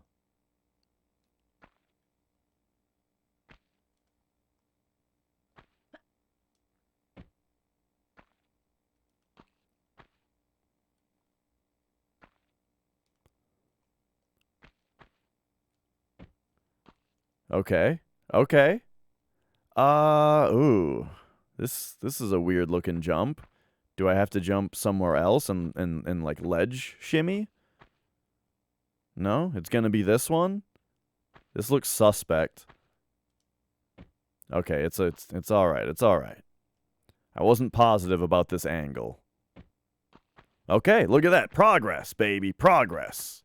Okay. Okay. Ooh. This is a weird looking jump. Do I have to jump somewhere else and like ledge shimmy? No, it's gonna be this one. This looks suspect. Okay, it's all right. It's all right. I wasn't positive about this angle. Okay, look at that. Progress, baby. Progress.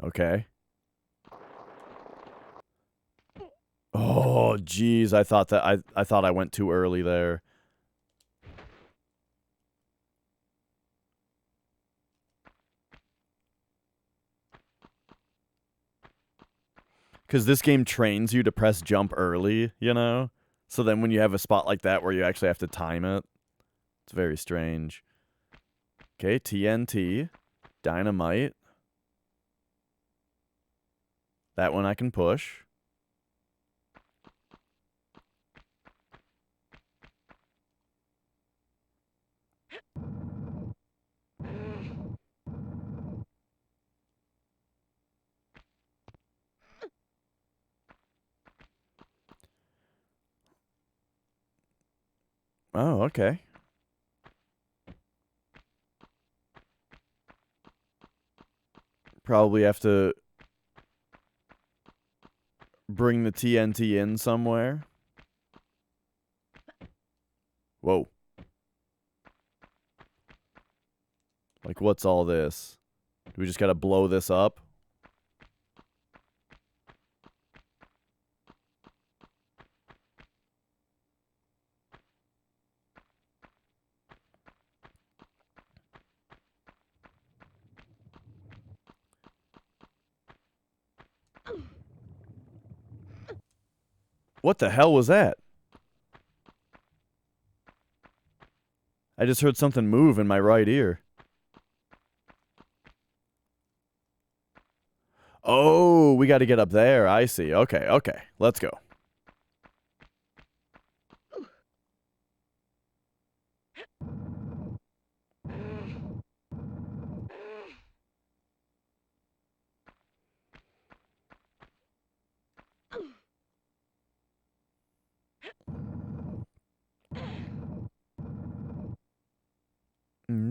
Okay. Oh, jeez. I thought I went too early there. Because this game trains you to press jump early, you know? So then when you have a spot like that where you actually have to time it, it's very strange. Okay, TNT. Dynamite. That one I can push. Oh, okay. Probably have to bring the TNT in somewhere. Whoa. Like, what's all this? Do we just gotta blow this up? What the hell was that? I just heard something move in my right ear. Oh, we got to get up there. I see. Okay, okay. Let's go.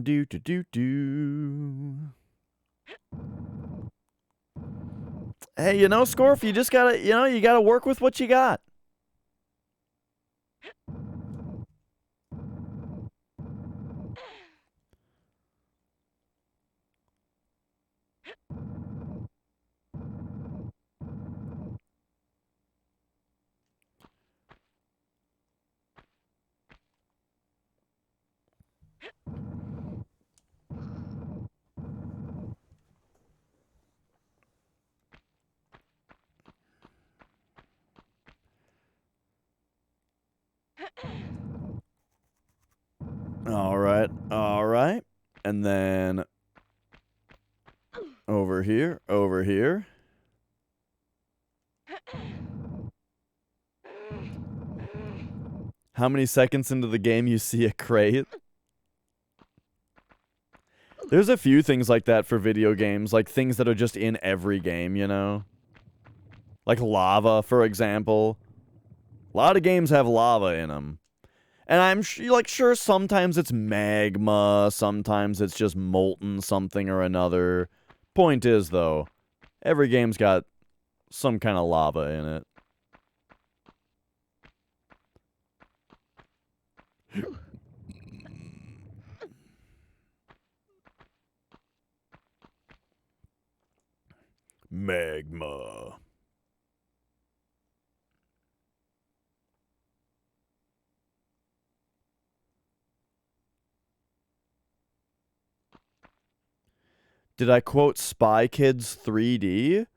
Do do do do. Hey, you know, Scorf, you just gotta, you gotta work with what you got. All right. And then over here, over here. How many seconds into the game you see a crate? There's a few things like that for video games, like things that are just in every game, you know? Like lava, for example. A lot of games have lava in them. And I'm sure sometimes it's magma, sometimes it's just molten something or another. Point is, though, every game's got some kind of lava in it. Magma. Did I quote Spy Kids 3D?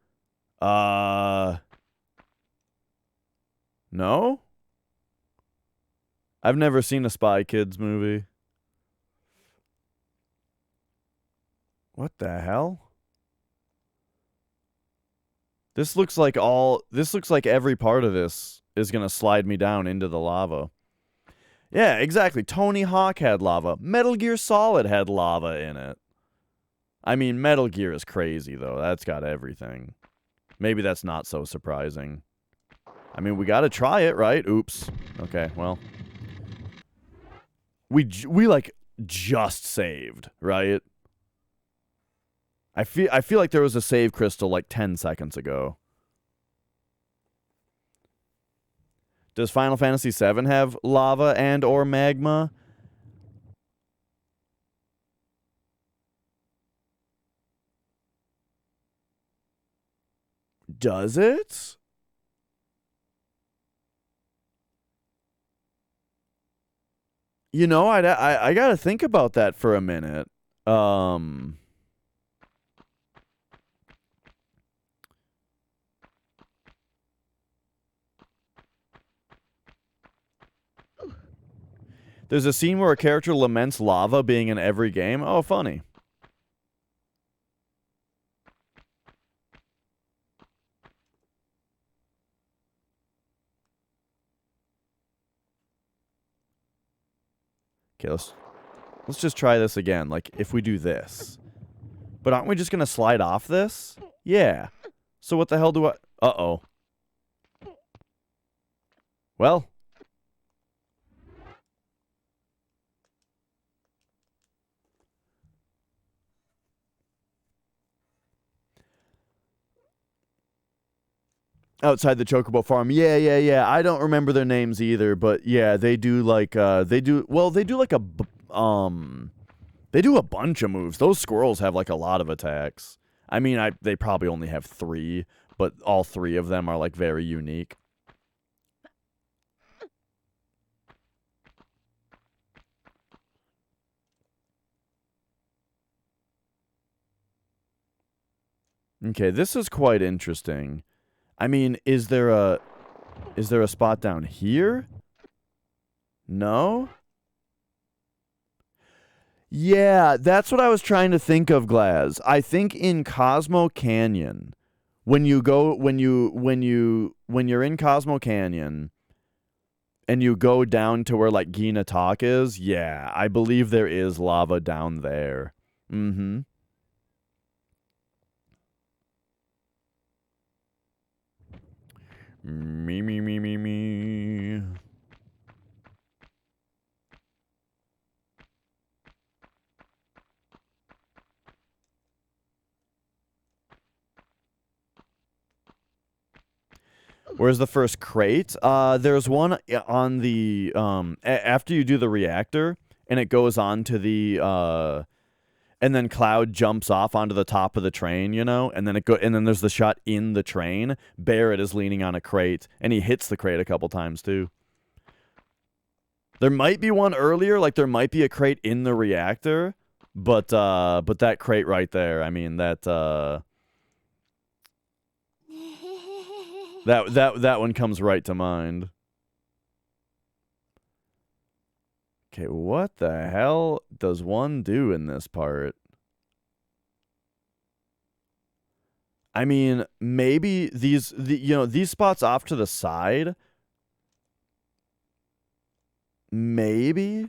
No? I've never seen a Spy Kids movie. What the hell? This looks like every part of this is gonna slide me down into the lava. Yeah, exactly. Tony Hawk had lava. Metal Gear Solid had lava in it. I mean, Metal Gear is crazy, though. That's got everything. Maybe that's not so surprising. I mean, we gotta try it, right? Oops. Okay, well. We like, just saved, right? I feel like there was a save crystal, like, 10 seconds ago. Does Final Fantasy VII have lava and or magma? Does it? You know, I gotta think about that for a minute. There's a scene where a character laments lava being in every game. Oh, funny. Okay, let's just try this again. Like, if we do this. But aren't we just gonna slide off this? Yeah. So what the hell do I... Uh-oh. Well. Outside the Chocobo farm. Yeah. I don't remember their names either, but yeah, they do like they do like they do a bunch of moves. Those squirrels have like a lot of attacks. I mean, they probably only have 3, but all 3 of them are like very unique. Okay, this is quite interesting. I mean, is there a spot down here? No? Yeah, that's what I was trying to think of, Glaz. I think in Cosmo Canyon, when you're in Cosmo Canyon and you go down to where like Gina Talk is, yeah, I believe there is lava down there. Mm-hmm. Me. Where's the first crate? There's one on the after you do the reactor, and it goes on to the and then Cloud jumps off onto the top of the train, you know, and then there's the shot in the train. Barrett is leaning on a crate, and he hits the crate a couple times too. There might be one earlier, like there might be a crate in the reactor, but that crate right there, I mean that that one comes right to mind. Okay, what the hell does one do in this part? I mean, maybe these spots off to the side maybe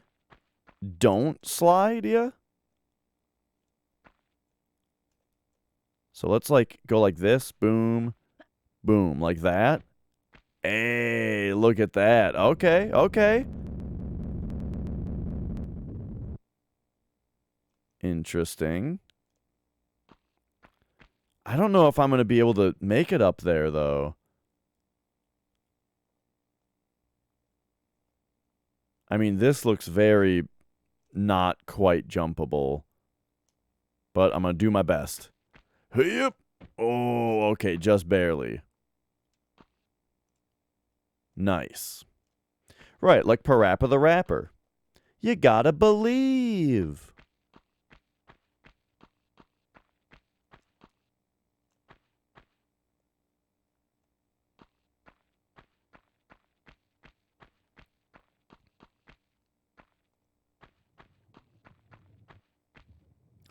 don't slide, yeah? So let's like go like this. Boom. Boom. Like that. Hey, look at that. Okay, okay. Interesting. I don't know if I'm going to be able to make it up there, though. I mean, this looks very not quite jumpable. But I'm going to do my best. Yep. Oh, okay, just barely. Nice. Right, like Parappa the Rapper. You gotta believe.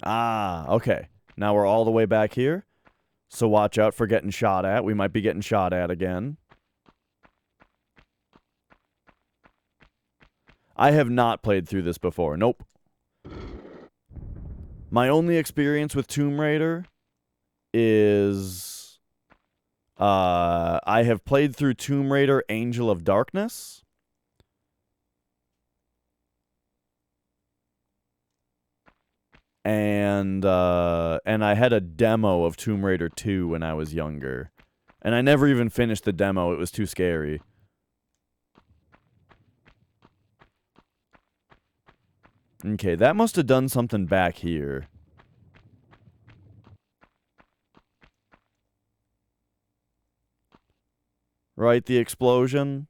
Ah, okay. Now we're all the way back here. So watch out for getting shot at. We might be getting shot at again. I have not played through this before. Nope. My only experience with Tomb Raider is I have played through Tomb Raider Angel of Darkness. And I had a demo of Tomb Raider 2 when I was younger. And I never even finished the demo. It was too scary. Okay, that must have done something back here. Right, the explosion?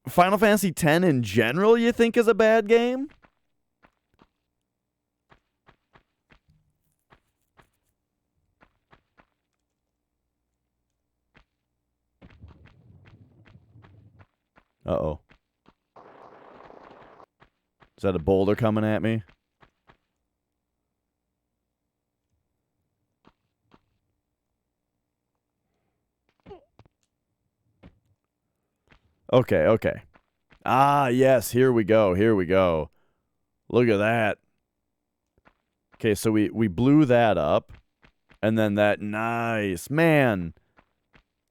Final Fantasy X in general, you think is a bad game? Uh-oh. Is that a boulder coming at me? Okay, okay. Ah, yes, here we go, here we go. Look at that. Okay, so we blew that up. And then that, nice. Man,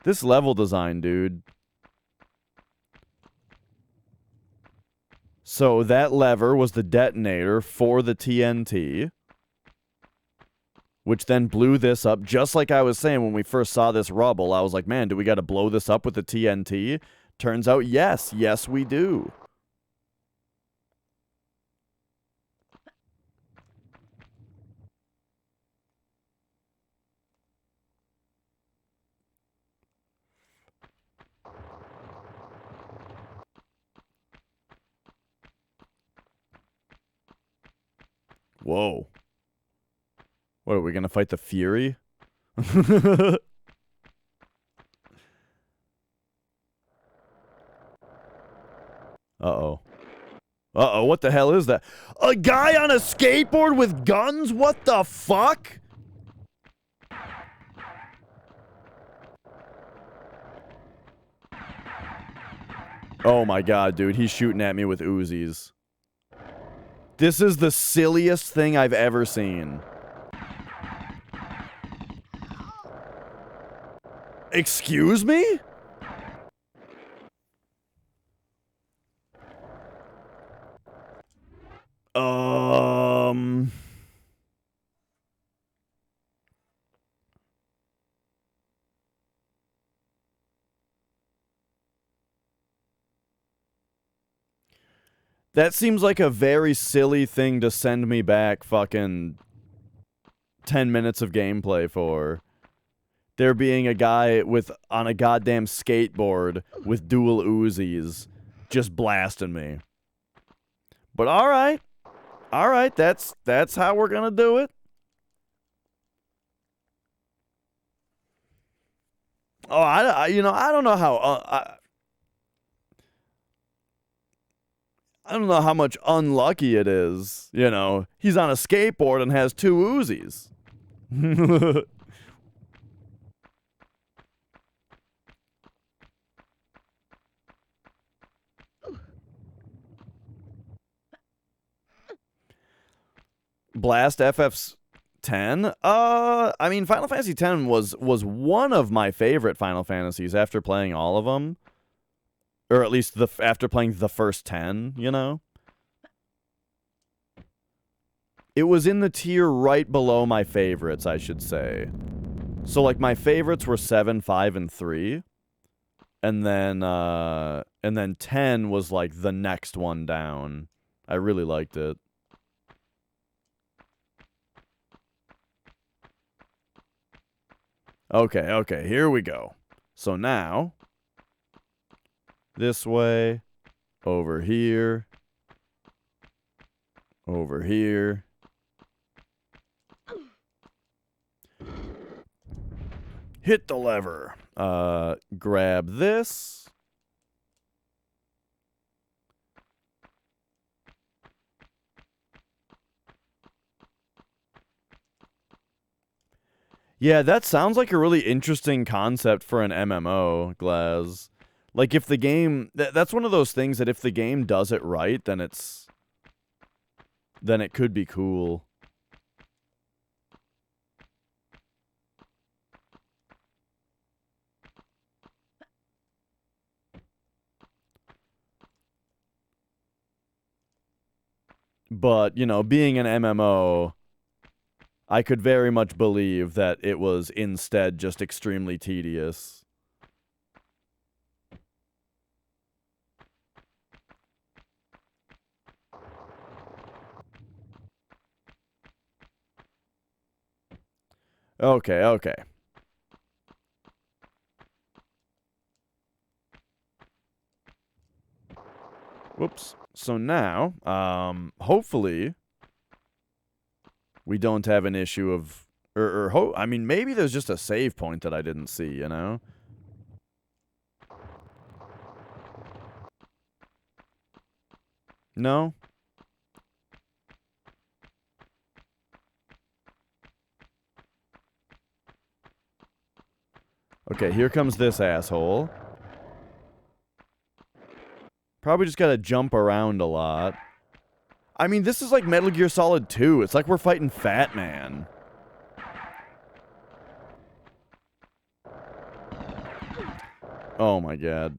this level design, dude. So that lever was the detonator for the TNT, which then blew this up. Just like I was saying when we first saw this rubble, I was like, man, do we got to blow this up with the TNT? Turns out, yes. Yes, we do. Whoa. What, are we going to fight the Fury? Uh-oh. Uh-oh, what the hell is that? A guy on a skateboard with guns? What the fuck? Oh my god, dude, he's shooting at me with Uzis. This is the silliest thing I've ever seen. Excuse me? That seems like a very silly thing to send me back fucking 10 minutes of gameplay for. There being a guy on a goddamn skateboard with dual Uzis just blasting me. But alright. Alright, that's how we're gonna do it. Oh, I don't know how... I don't know how much unlucky it is. You know, he's on a skateboard and has 2 Uzis. Blast FF's 10? I mean, Final Fantasy 10 was one of my favorite Final Fantasies after playing all of them. Or at least after playing the first 10, you know? It was in the tier right below my favorites, I should say. So, like, my favorites were 7, 5, and 3. And then 10 was, like, the next one down. I really liked it. Okay, here we go. So now, this way, over here, over here. Hit the lever. Grab this. Yeah, that sounds like a really interesting concept for an MMO, Glaz. Like, if the game... that's one of those things that if the game does it right, then it's... then it could be cool. But, you know, being an MMO... I could very much believe that it was instead just extremely tedious. Okay. Whoops. So now, hopefully... we don't have an issue of... I mean, maybe there's just a save point that I didn't see, you know? No? Okay, here comes this asshole. Probably just gotta jump around a lot. I mean, this is like Metal Gear Solid 2. It's like we're fighting Fat Man. Oh my god.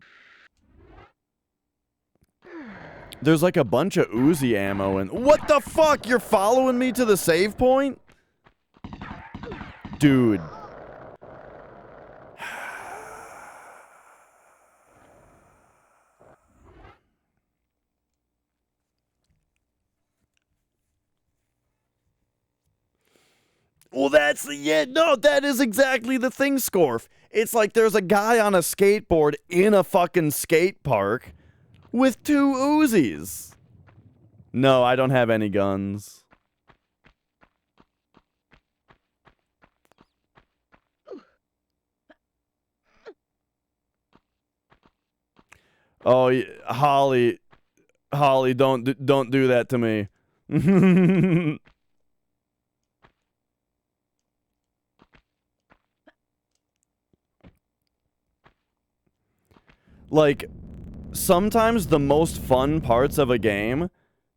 There's like a bunch of Uzi ammo and... what the fuck? You're following me to the save point? Dude. Well, that's the... yeah, no, that is exactly the thing, Scorf. It's like there's a guy on a skateboard in a fucking skate park with 2 Uzis. No, I don't have any guns. Oh, Holly, don't do that to me. Like, sometimes the most fun parts of a game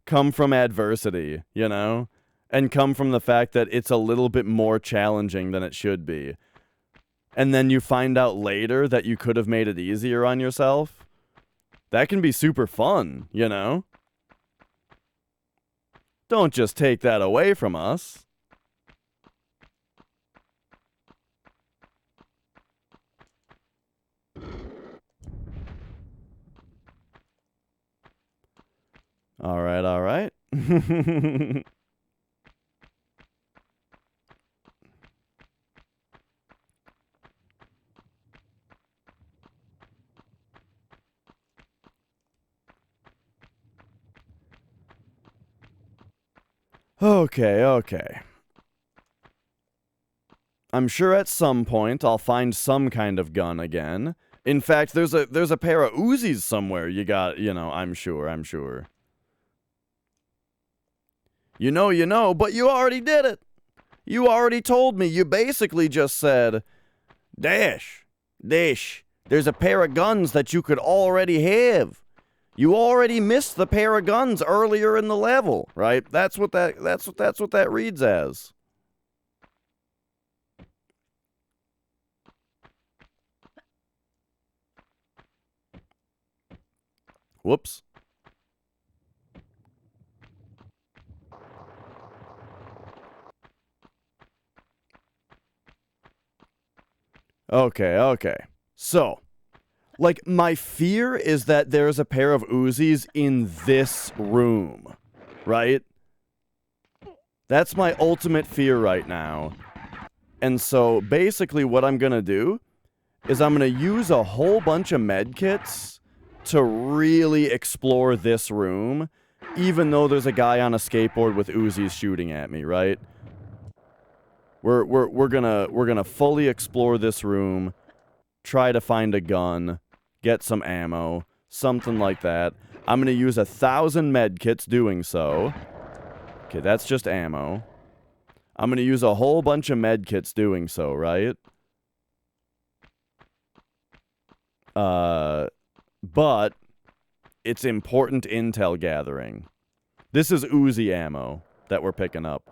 come from adversity, you know? And come from the fact that it's a little bit more challenging than it should be. And then you find out later that you could have made it easier on yourself. That can be super fun, you know? Don't just take that away from us. All right. Okay. I'm sure at some point I'll find some kind of gun again. In fact, there's a pair of Uzis somewhere. You got, you know, I'm sure. You know, but you already did it. You already told me. You basically just said, Dash, there's a pair of guns that you could already have. You already missed the pair of guns earlier in the level, right? That's what that reads as. Whoops. Okay. So, like, my fear is that there's a pair of Uzis in this room, right? That's my ultimate fear right now. And so, basically, what I'm gonna do is I'm gonna use a whole bunch of medkits to really explore this room, even though there's a guy on a skateboard with Uzis shooting at me, right? We're gonna fully explore this room, try to find a gun, get some ammo, something like that. I'm gonna use 1,000 medkits doing so. Okay, that's just ammo. I'm gonna use a whole bunch of medkits doing so, right? But it's important intel gathering. This is Uzi ammo that we're picking up.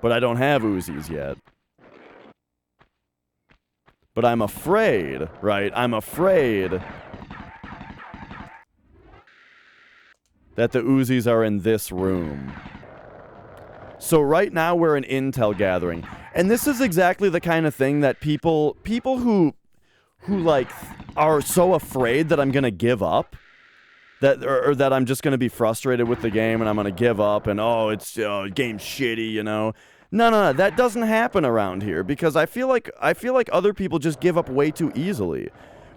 But I don't have Uzis yet. But I'm afraid, right? I'm afraid that the Uzis are in this room. So right now we're in intel gathering. And this is exactly the kind of thing that people who like are so afraid that I'm going to give up, that or that I'm just going to be frustrated with the game and I'm going to give up and it's game's shitty, you know. No, that doesn't happen around here because I feel like other people just give up way too easily.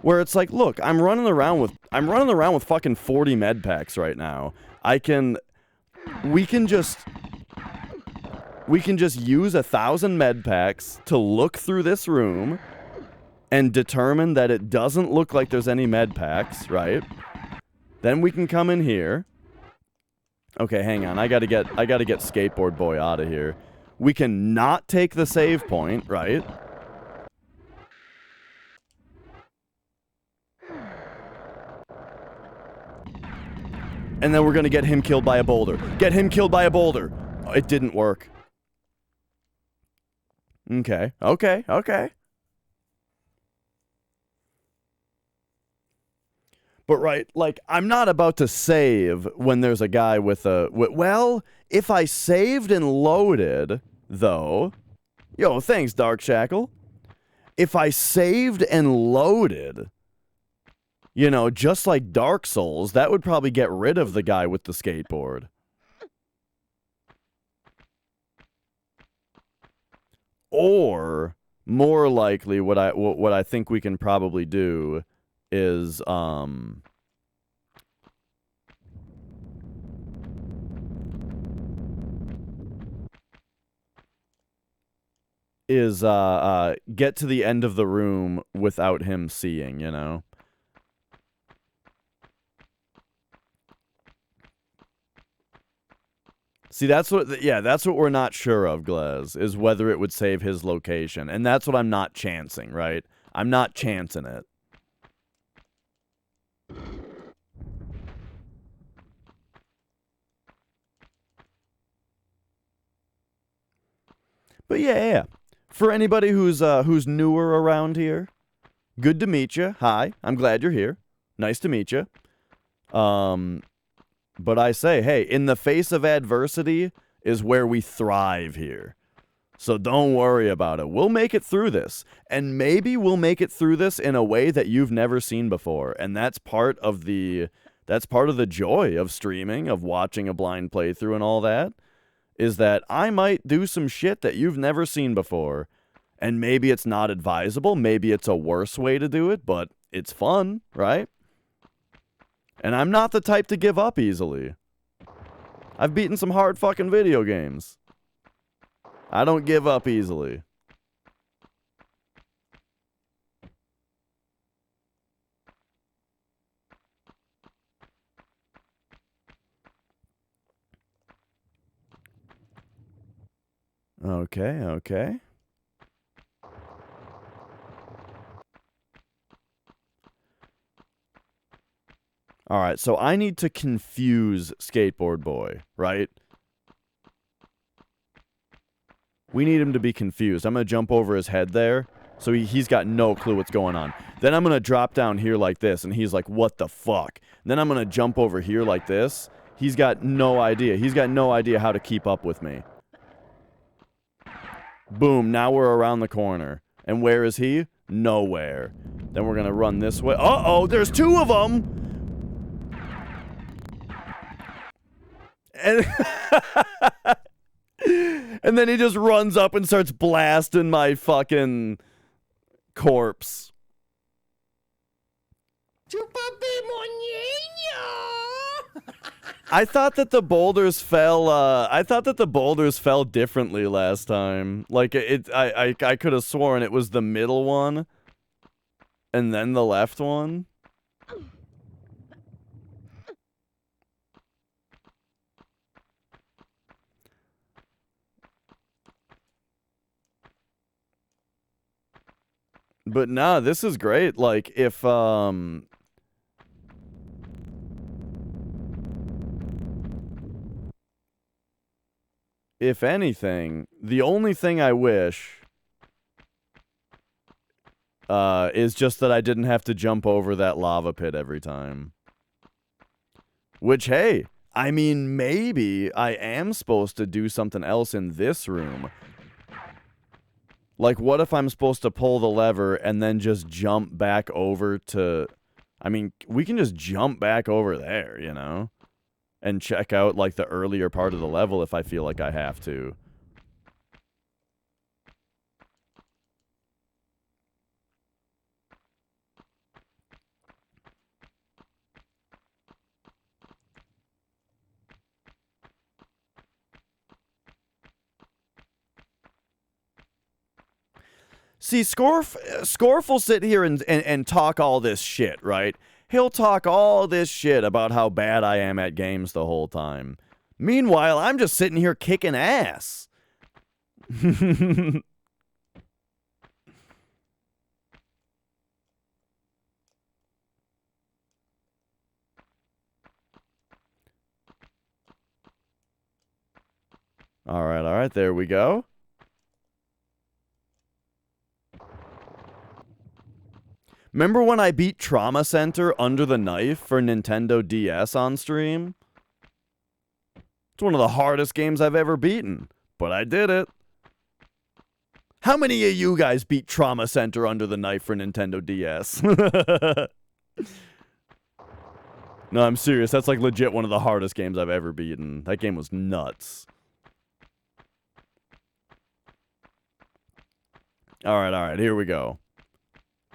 Where it's like, look, I'm running around with fucking 40 med packs right now. We can just use 1,000 med packs to look through this room and determine that it doesn't look like there's any med packs, right? Then we can come in here. Okay, hang on. I gotta get Skateboard Boy out of here. We can not take the save point, right? And then we're gonna get him killed by a boulder. Get him killed by a boulder. Oh, it didn't work. Okay. But right, like, I'm not about to save when there's a guy with a... Well, if I saved and loaded, though... Yo, thanks, Dark Shackle. If I saved and loaded, you know, just like Dark Souls, that would probably get rid of the guy with the skateboard. Or, more likely, what I think we can probably do is get to the end of the room without him seeing, you know. See, that's what we're not sure of, Glaz, is whether it would save his location. And that's what I'm not chancing, right? I'm not chancing it. But yeah. For anybody who's newer around here, good to meet you. Hi, I'm glad you're here. Nice to meet you. But I say, hey, in the face of adversity is where we thrive here. So don't worry about it. We'll make it through this. And maybe we'll make it through this in a way that you've never seen before. And that's part of the joy of streaming, of watching a blind playthrough and all that, is that I might do some shit that you've never seen before. And maybe it's not advisable. Maybe it's a worse way to do it, but it's fun, right? And I'm not the type to give up easily. I've beaten some hard fucking video games. I don't give up easily. Okay, okay. All right, so I need to confuse Skateboard Boy, right? We need him to be confused. I'm going to jump over his head there, so he's got no clue what's going on. Then I'm going to drop down here like this, and he's like, what the fuck? Then I'm going to jump over here like this. He's got no idea. He's got no idea how to keep up with me. Boom, now we're around the corner. And where is he? Nowhere. Then we're going to run this way. Uh-oh, there's two of them! And, and then he just runs up and starts blasting my fucking corpse. I thought that the boulders fell. I thought that the boulders fell differently last time. Like I could have sworn it was the middle one, and then the left one. But nah, this is great. Like, if anything, the only thing I wish is just that I didn't have to jump over that lava pit every time. Which, hey, I mean, maybe I am supposed to do something else in this room. Like, what if I'm supposed to pull the lever and then just jump back over to... I mean, we can just jump back over there, you know? And check out, like, the earlier part of the level if I feel like I have to. See, Scorf will sit here and talk all this shit, right? He'll talk all this shit about how bad I am at games the whole time. Meanwhile, I'm just sitting here kicking ass. All right, there we go. Remember when I beat Trauma Center Under the Knife for Nintendo DS on stream? It's one of the hardest games I've ever beaten, but I did it. How many of you guys beat Trauma Center Under the Knife for Nintendo DS? No, I'm serious. That's like legit one of the hardest games I've ever beaten. That game was nuts. All right, here we go.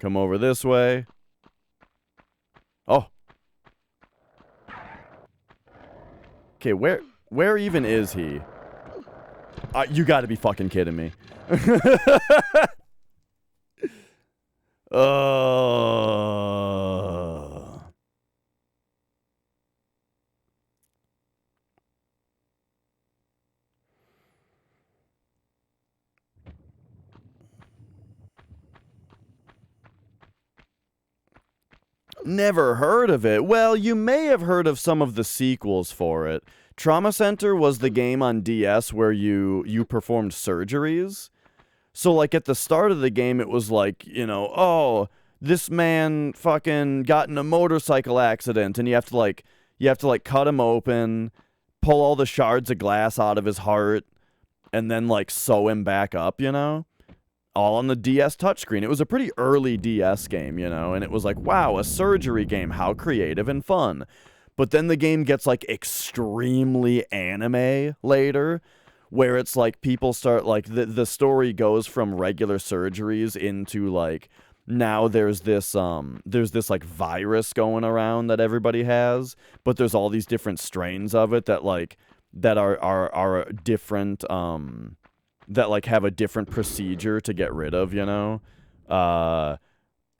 Come over this way. Oh. Okay, where even is he? You gotta be fucking kidding me. Never heard of it. Well, you may have heard of some of the sequels for it. Trauma Center was the game on DS where you performed surgeries. So, like, at the start of the game, it was like, you know, oh, this man fucking got in a motorcycle accident, and you have to cut him open, pull all the shards of glass out of his heart, and then, like, sew him back up, you know? All on the DS touchscreen. It was a pretty early DS game, you know, and it was like, wow, a surgery game, how creative and fun. But then the game gets, like, extremely anime later, where it's like people start, like, the story goes from regular surgeries into, like, now there's this like virus going around that everybody has, but there's all these different strains of it that, like, that are different, that, like, have a different procedure to get rid of, you know?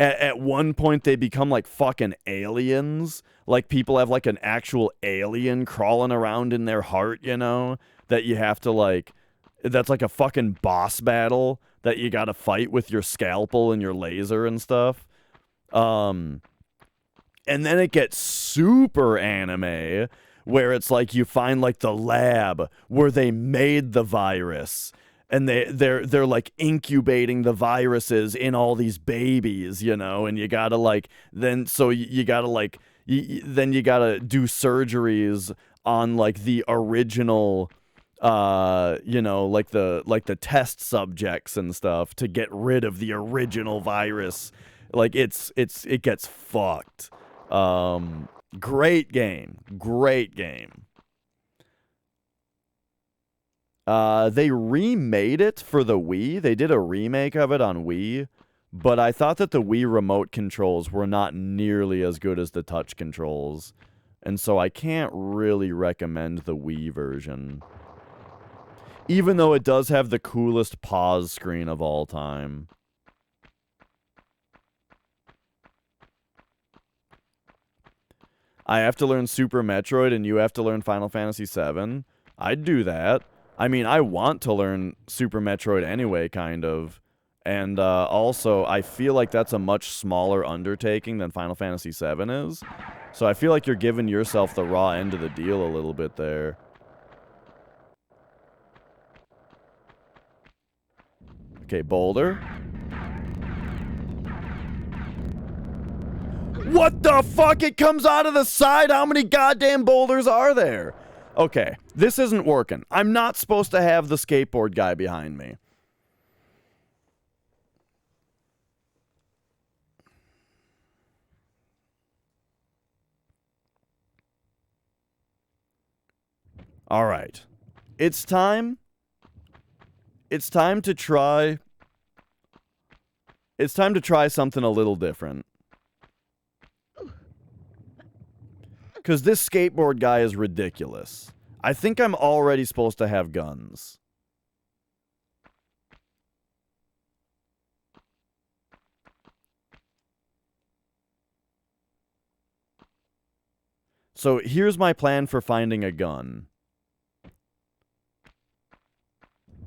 At one point, they become, like, fucking aliens. Like, people have, like, an actual alien crawling around in their heart, you know? That you have to, like... that's like a fucking boss battle that you gotta fight with your scalpel and your laser and stuff. And then it gets super anime, where it's like you find like the lab where they made the virus, and they're like incubating the viruses in all these babies, you know, and you gotta like then so you gotta like then you gotta do surgeries on like the original you know, like the test subjects and stuff to get rid of the original virus. Like it gets fucked. Great game. They remade it for the Wii. They did a remake of it on Wii, but I thought that the Wii remote controls were not nearly as good as the touch controls, and so I can't really recommend the Wii version. Even though it does have the coolest pause screen of all time. I have to learn Super Metroid and you have to learn Final Fantasy VII. I'd do that. I mean, I want to learn Super Metroid anyway, kind of. And also, I feel like that's a much smaller undertaking than Final Fantasy VII is. So I feel like you're giving yourself the raw end of the deal a little bit there. Okay, boulder. What the fuck? It comes out of the side? How many goddamn boulders are there? Okay, this isn't working. I'm not supposed to have the skateboard guy behind me. All right. It's time. It's time to try. It's time to try something a little different. Because this skateboard guy is ridiculous. I think I'm already supposed to have guns. So here's my plan for finding a gun.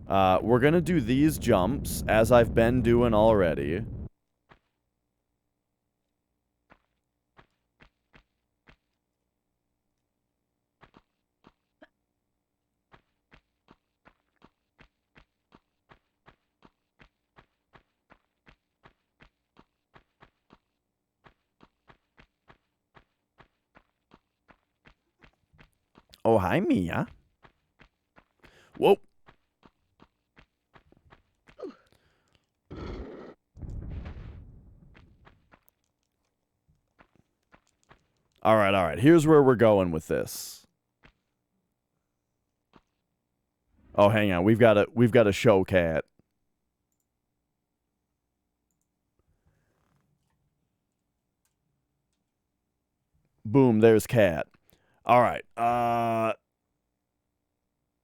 We're going to do these jumps, as I've been doing already. Oh, hi, Mia. Whoa. All right. Here's where we're going with this. Oh, hang on. We've got a show cat. Boom, there's cat. All right.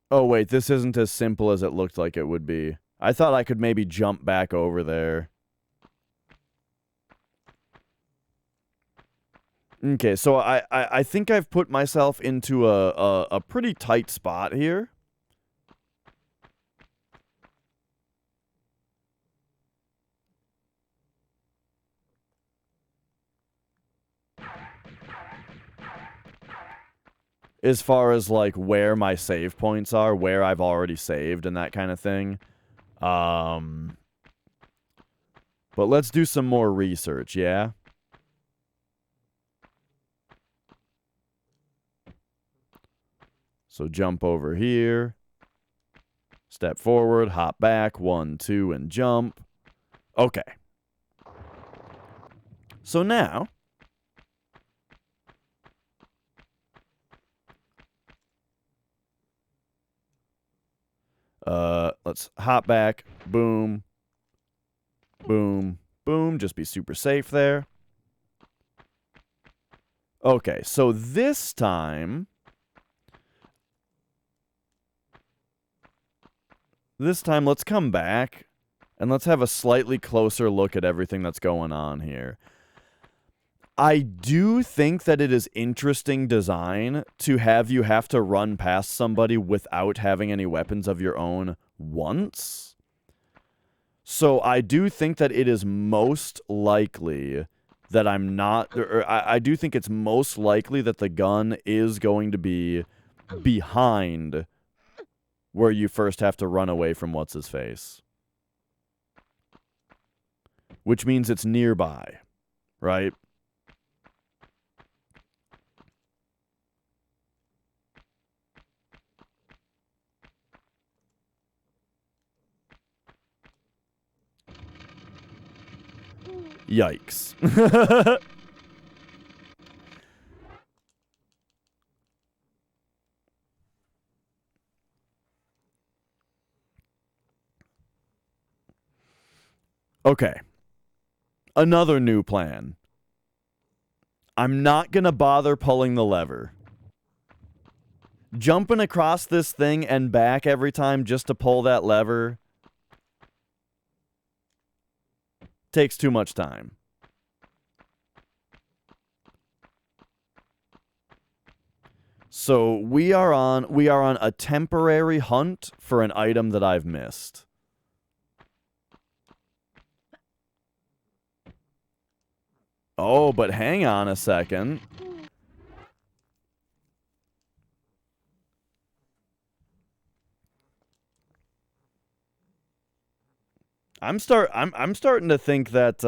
Oh, wait, this isn't as simple as it looked like it would be. I thought I could maybe jump back over there. Okay, so I think I've put myself into a pretty tight spot here. As far as, like, where my save points are, where I've already saved and that kind of thing. But let's do some more research, yeah? So jump over here. Step forward, hop back, 1, 2, and jump. Okay. So now... let's hop back. Boom. Boom. Boom. Just be super safe there. Okay, so this time... let's come back, and let's have a slightly closer look at everything that's going on here. I do think that it is interesting design to have you have to run past somebody without having any weapons of your own once. So I do think that it is most likely that I'm not, or I do think it's most likely that the gun is going to be behind where you first have to run away from what's-his-face. Which means it's nearby, right? Yikes. Okay. Another new plan. I'm not gonna bother pulling the lever. Jumping across this thing and back every time just to pull that lever takes too much time. So we are on a temporary hunt for an item that I've missed. Oh, but hang on a second. I'm starting to think that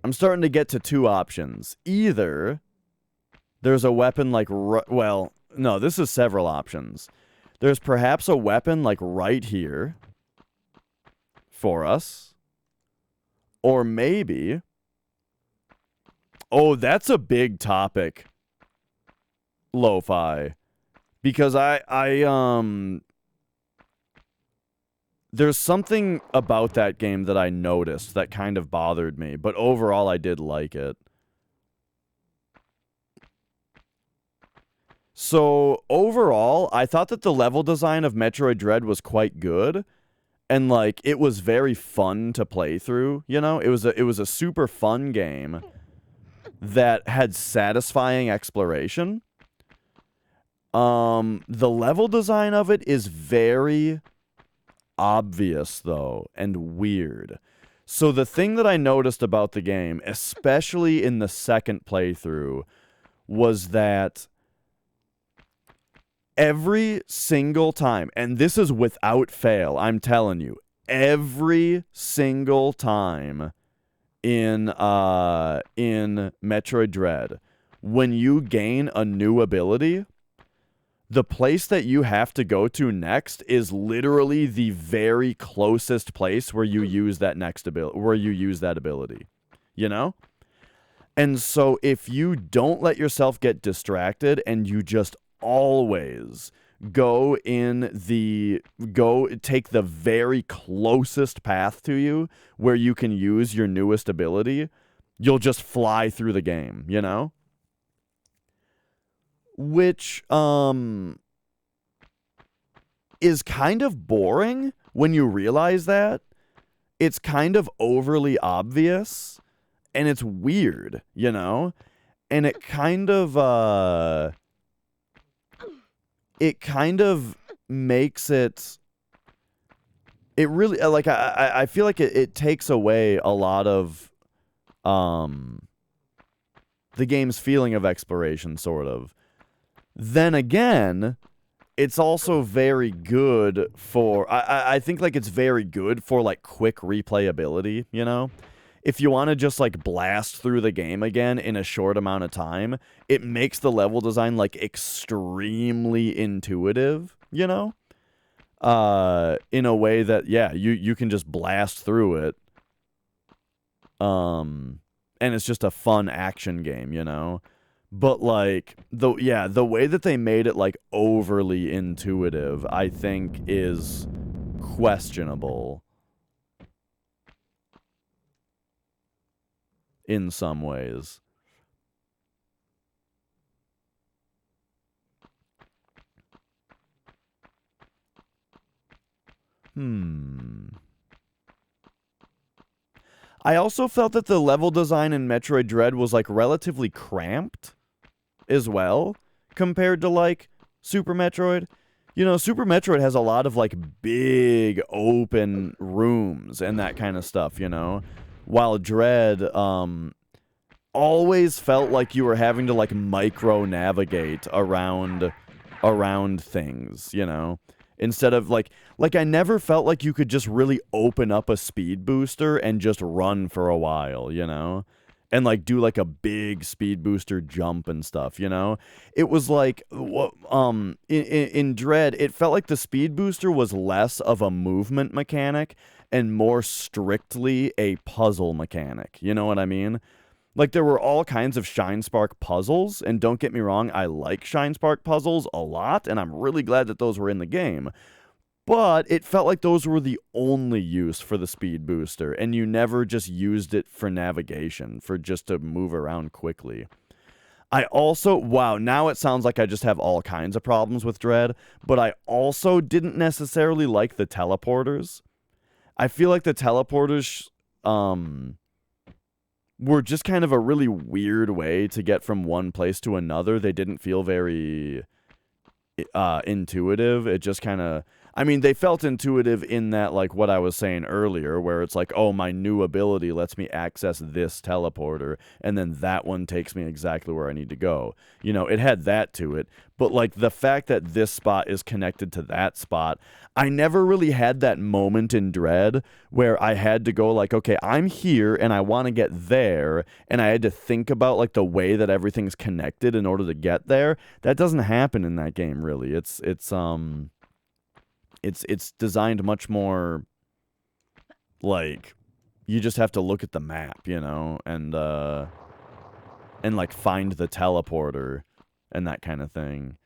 I'm starting to get to two options. Either there's a weapon like well, no, this is several options. There's perhaps a weapon like right here for us. Or maybe, oh, that's a big topic, Lo-Fi. Because there's something about that game that I noticed that kind of bothered me, but overall I did like it. So, overall, I thought that the level design of Metroid Dread was quite good, and, like, it was very fun to play through, you know? It was a super fun game that had satisfying exploration. The level design of it is very obvious, though, and weird. So the thing that I noticed about the game, especially in the second playthrough, was that every single time, and this is without fail, I'm telling you, every single time in Metroid Dread, when you gain a new ability, the place that you have to go to next is literally the very closest place where you use that ability, you know? And so if you don't let yourself get distracted and you just always take the very closest path to you where you can use your newest ability, you'll just fly through the game, you know? Which is kind of boring when you realize that. It's kind of overly obvious, and it's weird, you know? And it kind of makes it really, like, I feel like it takes away a lot of the game's feeling of exploration, sort of. Then again, it's also very good for, I think, like, it's very good for, like, quick replayability, you know? If you want to just, like, blast through the game again in a short amount of time, it makes the level design, like, extremely intuitive, you know? In a way that, yeah, you can just blast through it. And it's just a fun action game, you know? But, like, the way that they made it, like, overly intuitive, I think, is questionable in some ways. I also felt that the level design in Metroid Dread was, like, relatively cramped. as well compared to like Super Metroid. You know, Super Metroid has a lot of like big open rooms and that kind of stuff, you know, while Dread always felt like you were having to like micro navigate around things, you know, instead of like I never felt like you could just really open up a speed booster and just run for a while, you know, and like do like a big speed booster jump and stuff, you know. It was like in Dread, it felt like the speed booster was less of a movement mechanic and more strictly a puzzle mechanic, you know what I mean? Like, there were all kinds of Shine Spark puzzles, and don't get me wrong, I like Shine Spark puzzles a lot, and I'm really glad that those were in the game. But it felt like those were the only use for the speed booster, and you never just used it for navigation, for just to move around quickly. I also, wow, now it sounds like I just have all kinds of problems with Dread, but I also didn't necessarily like the teleporters. I feel like the teleporters, were just kind of a really weird way to get from one place to another. They didn't feel very intuitive. It just kind of, I mean, they felt intuitive in that, like what I was saying earlier, where it's like, oh, my new ability lets me access this teleporter, and then that one takes me exactly where I need to go. You know, it had that to it. But, like, the fact that this spot is connected to that spot, I never really had that moment in Dread where I had to go, like, okay, I'm here, and I want to get there, and I had to think about, like, the way that everything's connected in order to get there. That doesn't happen in that game, really. It's designed much more like you just have to look at the map, you know, and like find the teleporter and that kind of thing.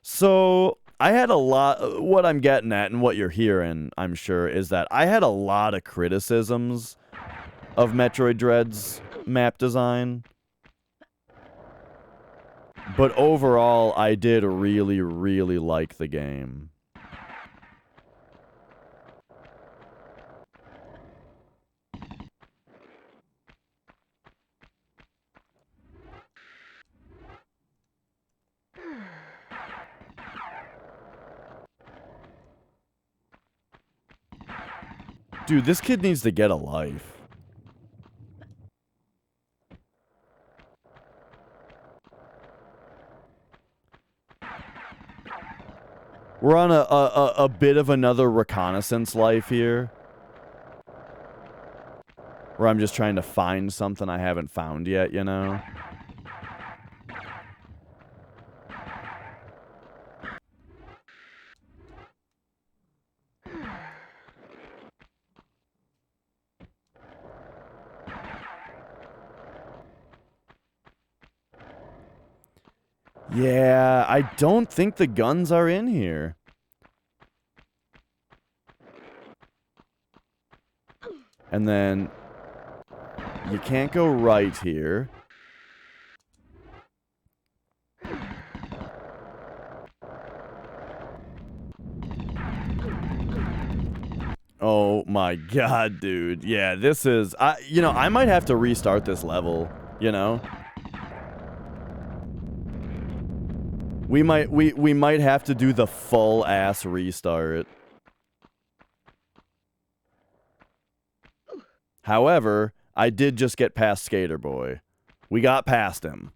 So I had a lot, what I'm getting at and what you're hearing, I'm sure, is that I had a lot of criticisms of Metroid Dread's map design. But overall, I did really, really like the game. Dude, this kid needs to get a life. We're on a bit of another reconnaissance life here. Where I'm just trying to find something I haven't found yet, you know? Yeah, I don't think the guns are in here. And then you can't go right here. Oh my god, dude. Yeah, this is you know, I might have to restart this level, you know? We might have to do the full ass restart. However, I did just get past Skater Boy. We got past him.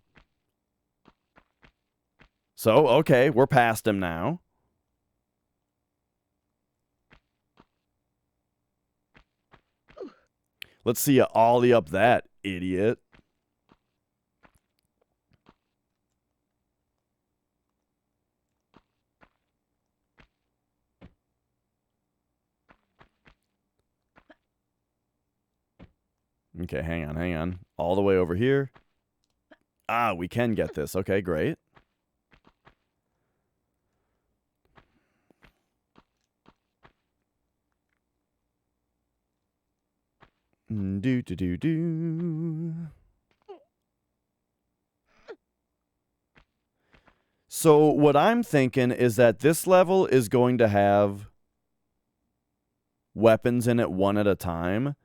So, okay, we're past him now. Let's see you ollie up that, idiot. Okay, hang on. All the way over here. Ah, we can get this. Okay, great. Do. So what I'm thinking is that this level is going to have weapons in it one at a time.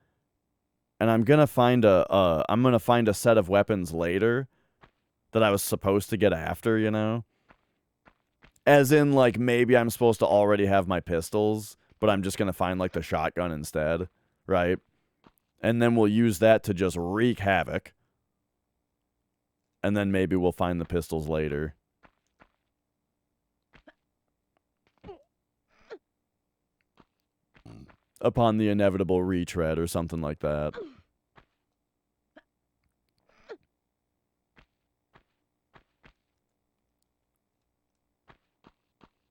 And I'm gonna find a set of weapons later that I was supposed to get after, you know? As in, like, maybe I'm supposed to already have my pistols, but I'm just going to find, like, the shotgun instead, right? And then we'll use that to just wreak havoc. And then maybe we'll find the pistols later. Upon the inevitable retread or something like that.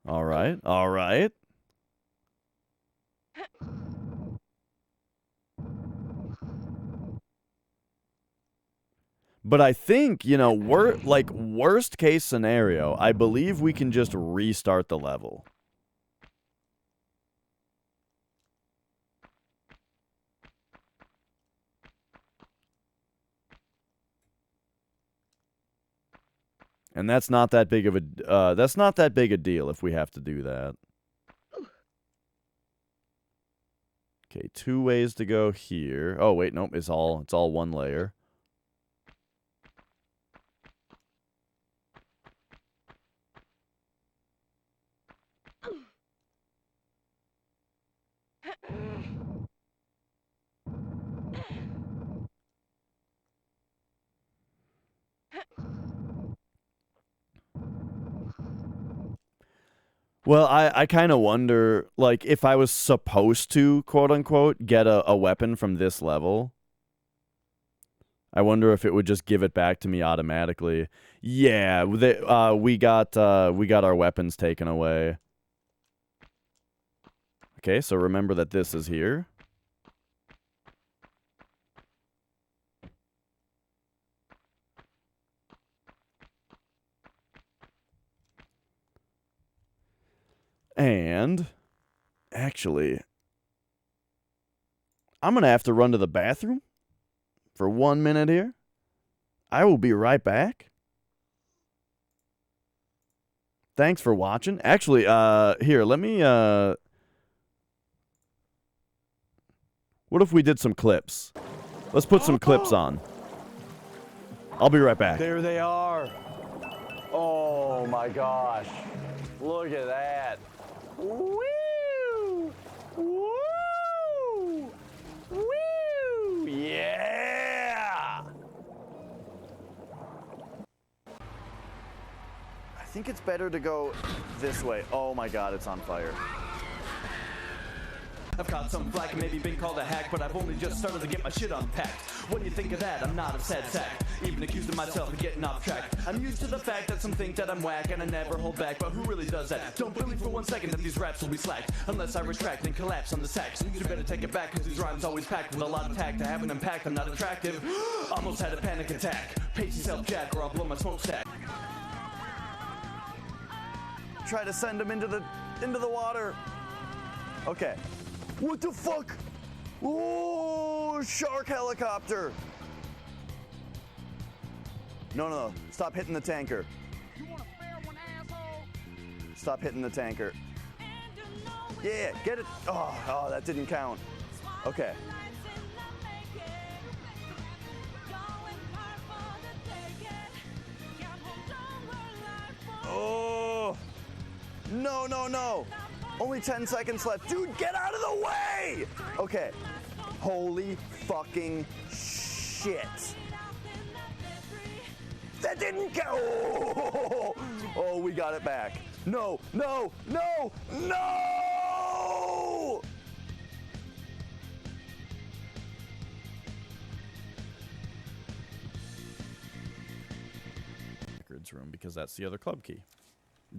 All right, all right. But I think, you know, worst case scenario, I believe we can just restart the level. And that's not that big of a deal if we have to do that. Okay, 2 ways to go here. Oh wait, nope, it's all one layer. Well, I kind of wonder, like, if I was supposed to, quote-unquote, get a weapon from this level, I wonder if it would just give it back to me automatically. Yeah, we got our weapons taken away. Okay, so remember that this is here. And, actually, I'm going to have to run to the bathroom for 1 minute here. I will be right back. Thanks for watching. Actually, here, let me, what if we did some clips? Let's put some clips on. I'll be right back. There they are. Oh my gosh. Look at that. Woo! Woo! Woo! Yeah! I think it's better to go this way. Oh my god, it's on fire. I've caught some flack and maybe been called a hack, but I've only just started to get my shit unpacked. What do you think of that? I'm not a sad sack, even accusing myself of getting off track. I'm used to the fact that some think that I'm whack and I never hold back, but who really does that? Don't believe for 1 second that these raps will be slacked, unless I retract and collapse on the sax. You better take it back, cause these rhymes always packed with a lot of tact. I haven't unpacked, I'm not attractive. Almost had a panic attack. Pace yourself, Jack, or I'll blow my smokestack. Try to send him into the water. Okay. What the fuck? Oh, shark helicopter. No. Stop hitting the tanker. You want a fair one, asshole? Stop hitting the tanker. Yeah, get it. Oh, that didn't count. Okay. Oh. No. Only 10 seconds left. Dude, get out of the way! Okay. Holy fucking shit. That didn't go! Oh, we got it back. No! Records room, because that's the other club key.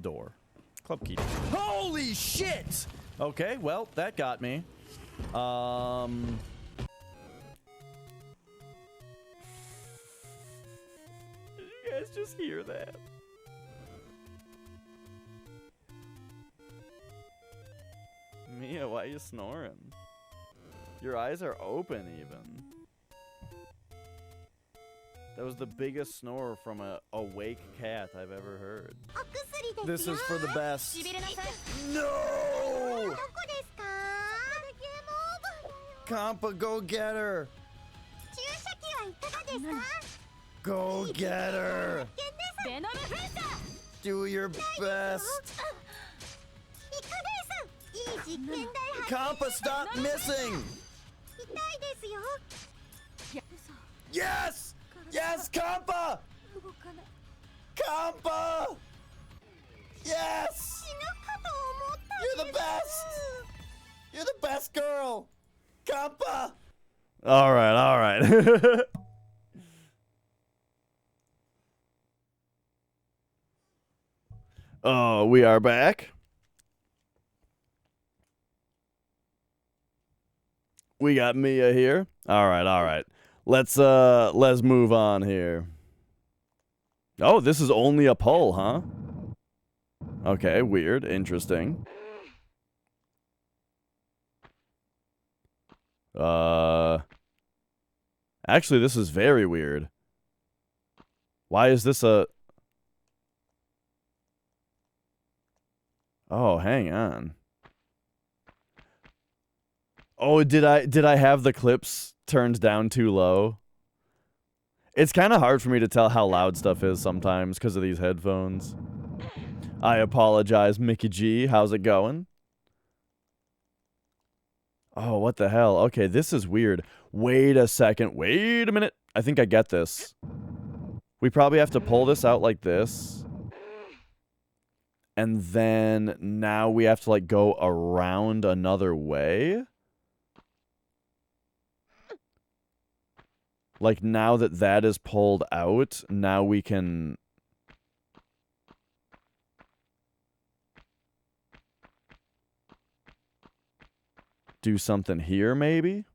Door. Club key. Holy shit! Okay, well, that got me. Did you guys just hear that? Mia, why are you snoring? Your eyes are open, even. That was the biggest snore from a awake cat I've ever heard. This is for the best. No! Kampa, go get her! Go get her! Do your best. Kampa, stop missing! Yes! Yes, Kampa! Kampa! Yes! You're the best! You're the best girl! Kampa! Alright, alright. Oh, we are back. We got Mia here. Alright, alright. Let's move on here. Oh, this is only a pull, huh? Okay, weird, interesting. Actually, this is very weird. Why is this a... Oh, hang on. Oh, did I have the clips turned down too low? It's kind of hard for me to tell how loud stuff is sometimes because of these headphones. I apologize, Mickey G. How's it going? Oh, what the hell? Okay, this is weird. Wait a second. Wait a minute. I think I get this. We probably have to pull this out like this. And then now we have to, like, go around another way. Like, now that that is pulled out, now we can... do something here, maybe?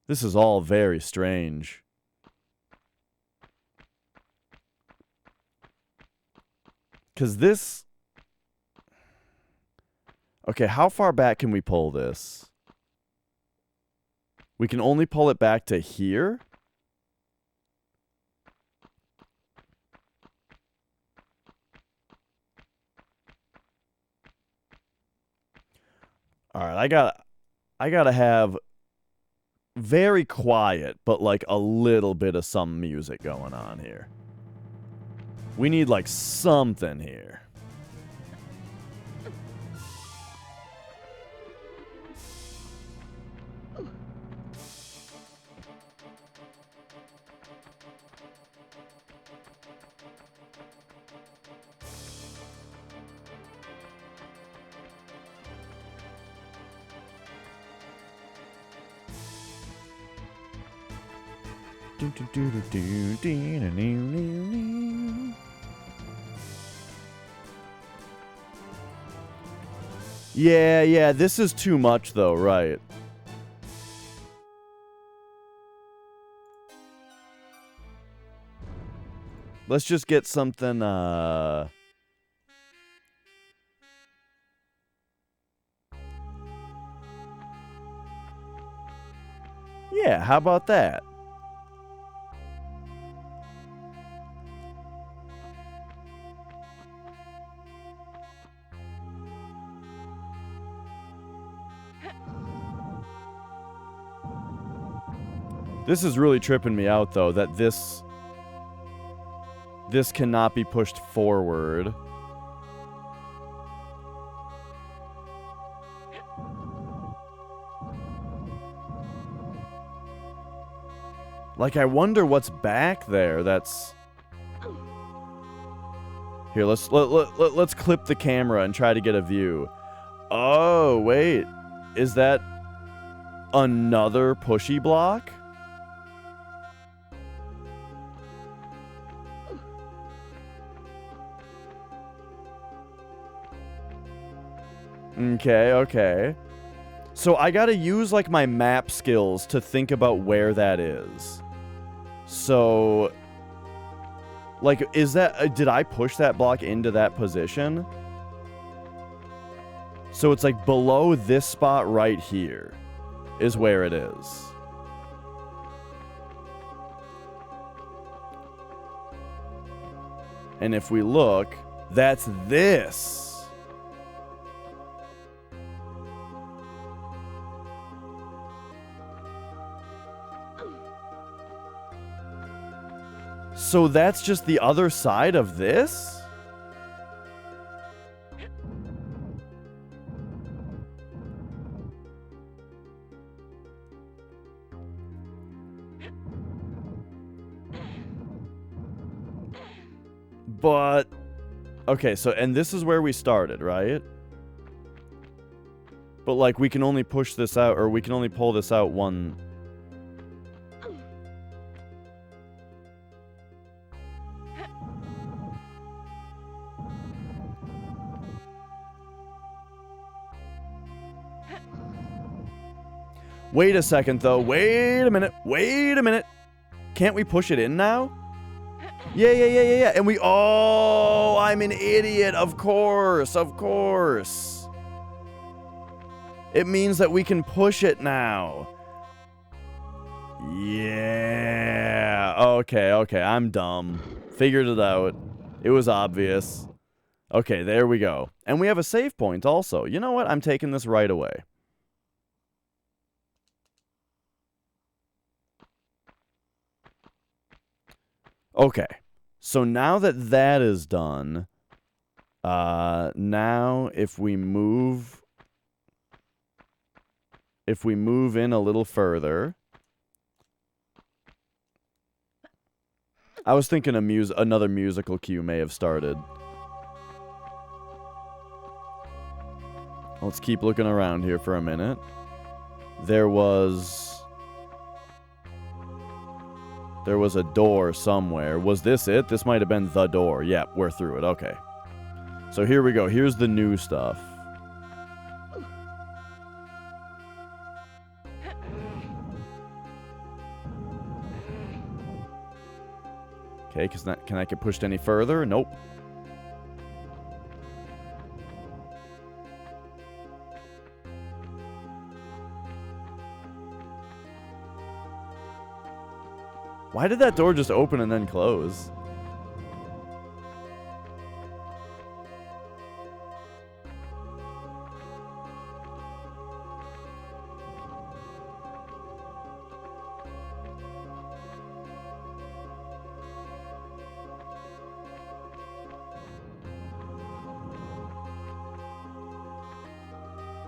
This is all very strange. Because this... Okay, how far back can we pull this? We can only pull it back to here? Alright, I gotta have very quiet, but like a little bit of some music going on here. We need like something here. Yeah, this is too much though, right? Let's just get something, Yeah, how about that? This is really tripping me out, though, that this cannot be pushed forward. Like, I wonder what's back there that's... Here, let's clip the camera and try to get a view. Oh, wait. Is that another pushy block? Okay. So I gotta use, like, my map skills to think about where that is. So... Like, is that... did I push that block into that position? So it's, like, below this spot right here is where it is. And if we look, that's this. So that's just the other side of this? But, okay, so, and this is where we started, right? But, like, we can only push this out, or we can only pull this out one. Wait a second, though. Wait a minute. Wait a minute. Can't we push it in now? Yeah. And we... Oh, I'm an idiot. Of course. Of course. It means that we can push it now. Yeah. Okay. I'm dumb. Figured it out. It was obvious. Okay, there we go. And we have a save point also. You know what? I'm taking this right away. Okay, so now that that is done, now if we move in a little further, I was thinking another musical cue may have started. Let's keep looking around here for a minute. There was a door somewhere. Was this it? This might have been the door. Yeah, we're through it. Okay. So here we go. Here's the new stuff. Okay, can I get pushed any further? Nope. Why did that door just open and then close?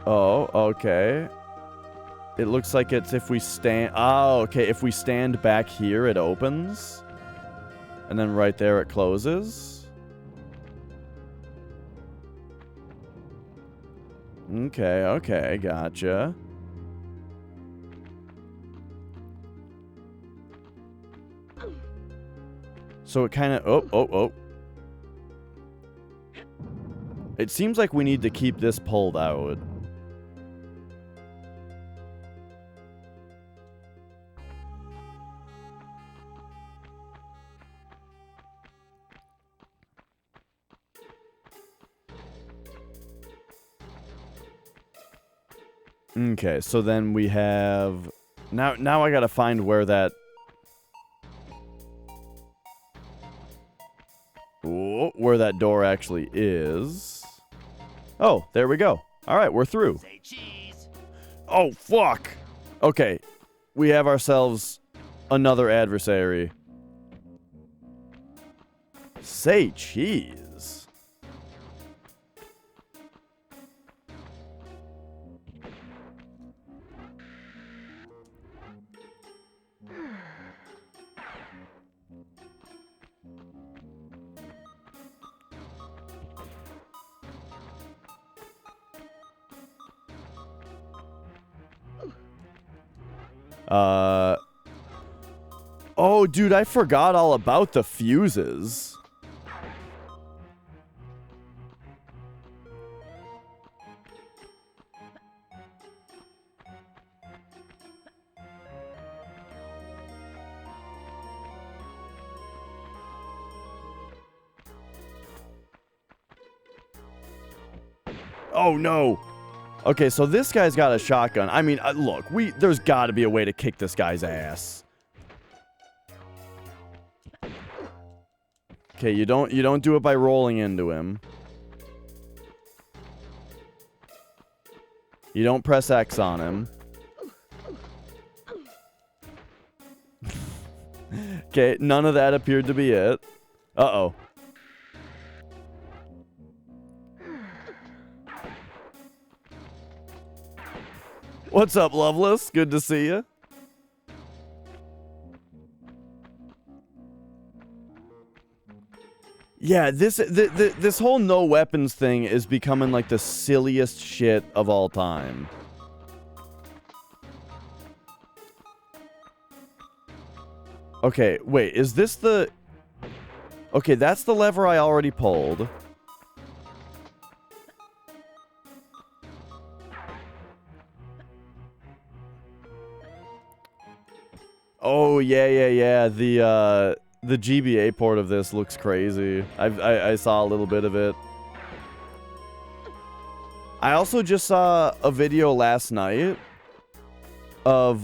Oh, okay. It looks like it's if we stand... Oh, okay. If we stand back here, it opens. And then right there, it closes. Okay. Gotcha. So it kind of... Oh. It seems like we need to keep this pulled out. Okay, so then we have... Now I gotta find where that... Whoa, where that door actually is. Oh, there we go. Alright, we're through. Say cheese. Oh, fuck! Okay, we have ourselves another adversary. Say cheese. Oh, dude, I forgot all about the fuses. Oh, no. Okay, so this guy's got a shotgun. I mean, look, there's got to be a way to kick this guy's ass. Okay, you don't do it by rolling into him. You don't press X on him. Okay, none of that appeared to be it. Uh-oh. What's up, Loveless? Good to see you. Yeah, this whole no weapons thing is becoming like the silliest shit of all time. Okay, wait, is this the... Okay, that's the lever I already pulled. Oh, yeah. The GBA port of this looks crazy. I saw a little bit of it. I also just saw a video last night of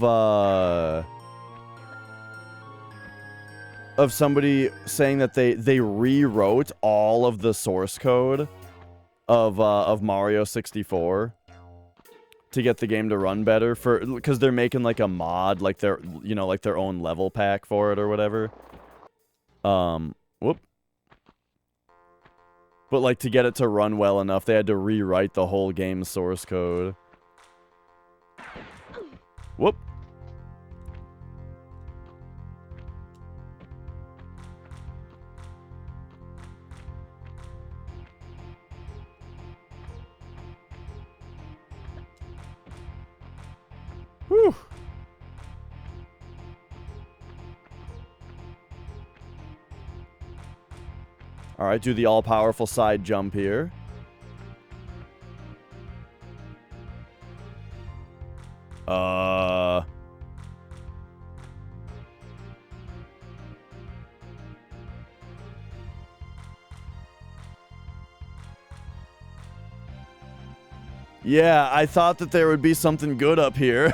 somebody saying that they rewrote all of the source code of Mario 64 to get the game to run better because they're making like a mod, like their like their own level pack for it or whatever. Whoop. But like to get it to run well enough, they had to rewrite the whole game's source code. Whoop. Whew. Alright, do the all-powerful side jump here. Yeah, I thought that there would be something good up here.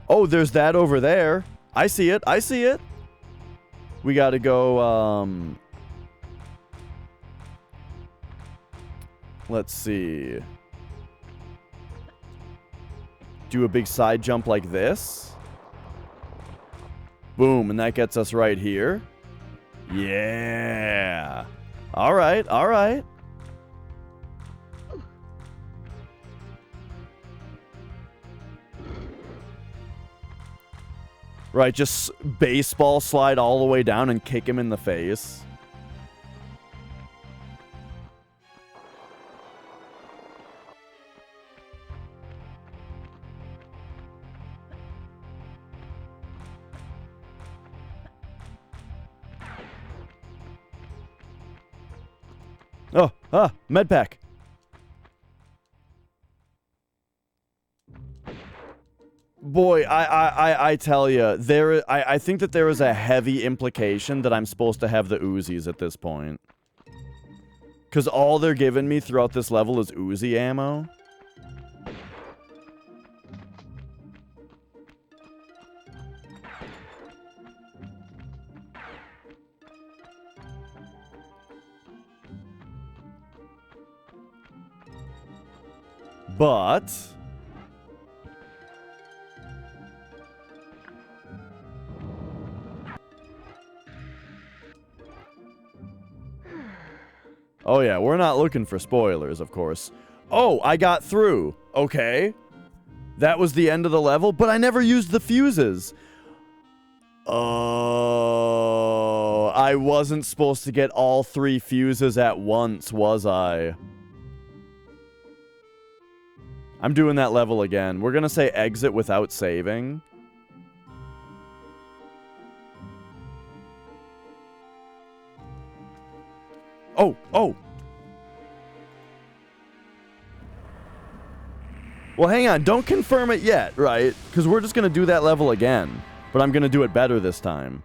Oh, there's that over there. I see it. I see it. We gotta go, let's see. Do a big side jump like this. Boom, and that gets us right here. Yeah. All right, all right. Right, just baseball slide all the way down and kick him in the face. Oh, med pack. Boy, I tell you, I think that there is a heavy implication that I'm supposed to have the Uzis at this point. Because all they're giving me throughout this level is Uzi ammo. But... Oh yeah, we're not looking for spoilers, of course. Oh, I got through. Okay. That was the end of the level, but I never used the fuses. Oh, I wasn't supposed to get all 3 fuses at once, was I? I'm doing that level again. We're gonna say exit without saving. Oh! Well, hang on. Don't confirm it yet, right? Because we're just going to do that level again. But I'm going to do it better this time.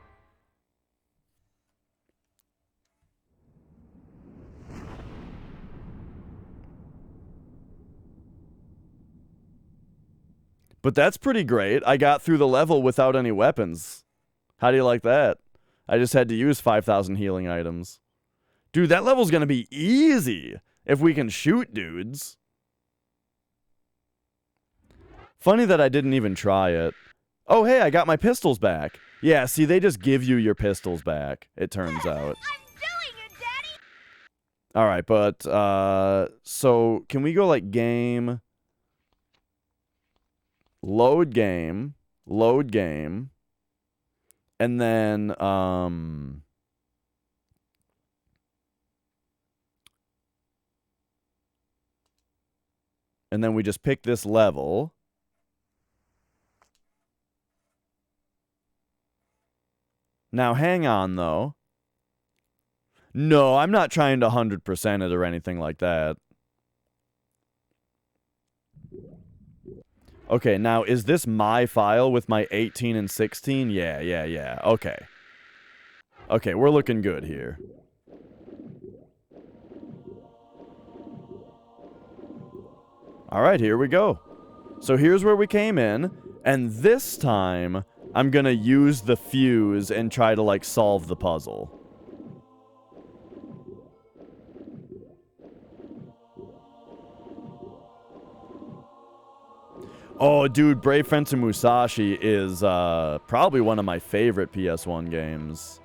But that's pretty great. I got through the level without any weapons. How do you like that? I just had to use 5,000 healing items. Dude, that level's gonna be easy if we can shoot dudes. Funny that I didn't even try it. Oh, hey, I got my pistols back. Yeah, see, they just give you your pistols back, it turns out. I'm doing it, Daddy! Alright, but, so, can we go, like, game... Load game, and then, and then we just pick this level. Now, hang on, though. No, I'm not trying to 100% it or anything like that. Okay, now, is this my file with my 18 and 16? Yeah. Okay. Okay, we're looking good here. Alright, here we go. So here's where we came in, and this time, I'm gonna use the fuse and try to, like, solve the puzzle. Oh, dude, Brave Fencer Musashi is probably one of my favorite PS1 games.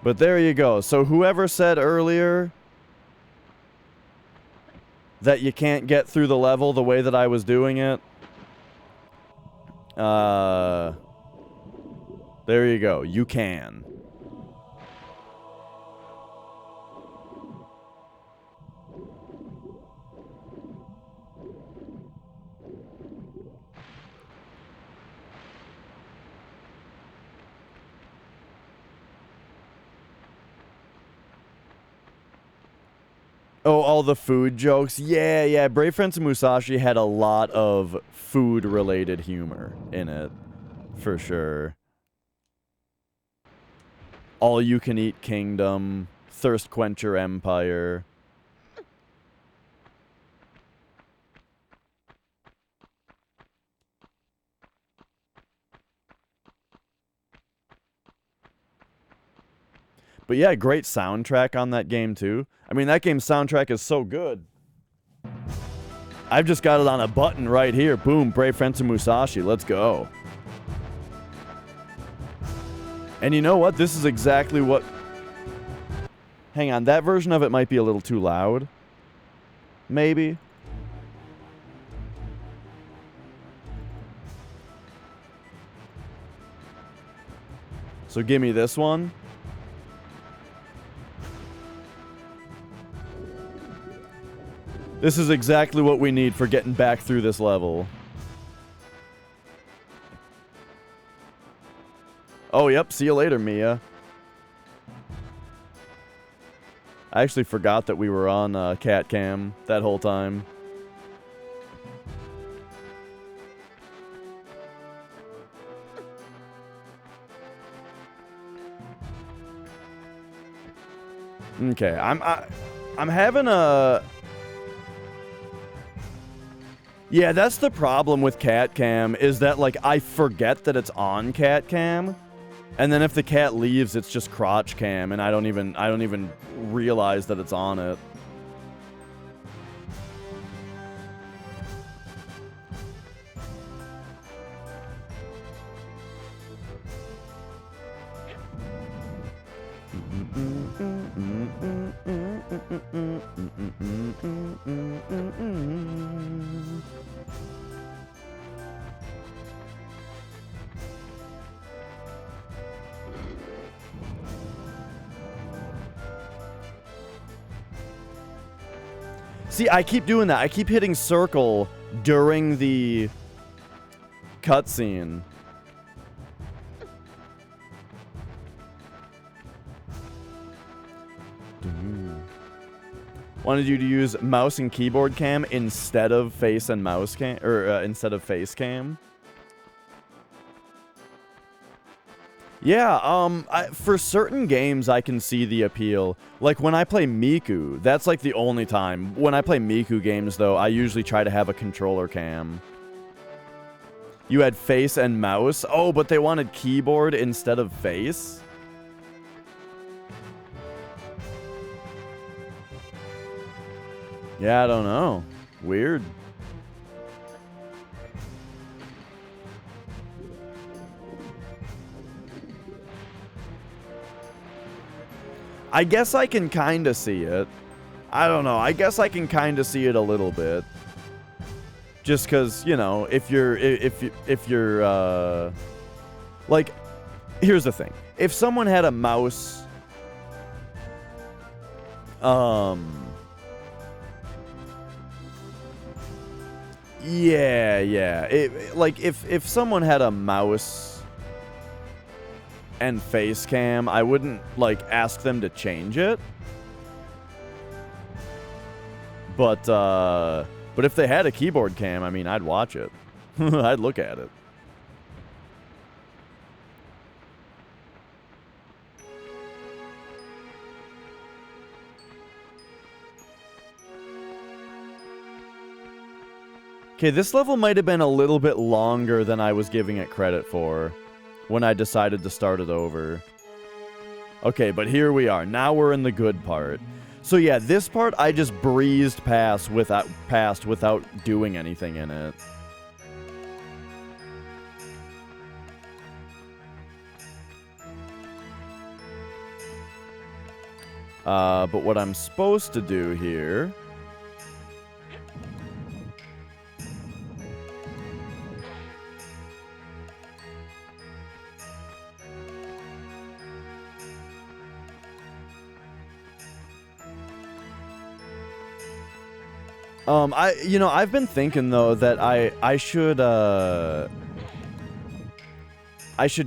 But there you go. So whoever said earlier that you can't get through the level the way that I was doing it, there you go. You can. Oh, all the food jokes. Yeah. Brave Fencer Musashi had a lot of food-related humor in it. For sure. All-you-can-eat kingdom. Thirst quencher empire. But yeah, great soundtrack on that game, too. I mean, that game's soundtrack is so good. I've just got it on a button right here. Boom, Brave Fencer Musashi. Let's go. And you know what? This is exactly what... Hang on, that version of it might be a little too loud. Maybe. So give me this one. This is exactly what we need for getting back through this level. Oh, yep. See you later, Mia. I actually forgot that we were on cat cam that whole time. Okay, I'm having a... Yeah, that's the problem with cat cam, is that, like, I forget that it's on cat cam, and then if the cat leaves, it's just crotch cam, and I don't even realize that it's on it. See, I keep doing that. I keep hitting circle during the cutscene. Wanted you to use mouse and keyboard cam instead of face and mouse cam, or instead of face cam. Yeah, for certain games, I can see the appeal. Like, when I play Miku, that's, like, the only time. When I play Miku games, though, I usually try to have a controller cam. You had face and mouse? Oh, but they wanted keyboard instead of face? Yeah, I don't know. Weird. I guess I can kind of see it. I don't know. I guess I can kind of see it a little bit. Just because, you know, if you're like, here's the thing. If someone had a mouse, yeah. Like, if someone had a mouse and face cam, I wouldn't, like, ask them to change it. But if they had a keyboard cam, I mean, I'd watch it. I'd look at it. Okay, this level might have been a little bit longer than I was giving it credit for when I decided to start it over. Okay, but here we are. Now we're in the good part. So yeah, this part I just breezed past without doing anything in it. But what I'm supposed to do here... I've been thinking though that I should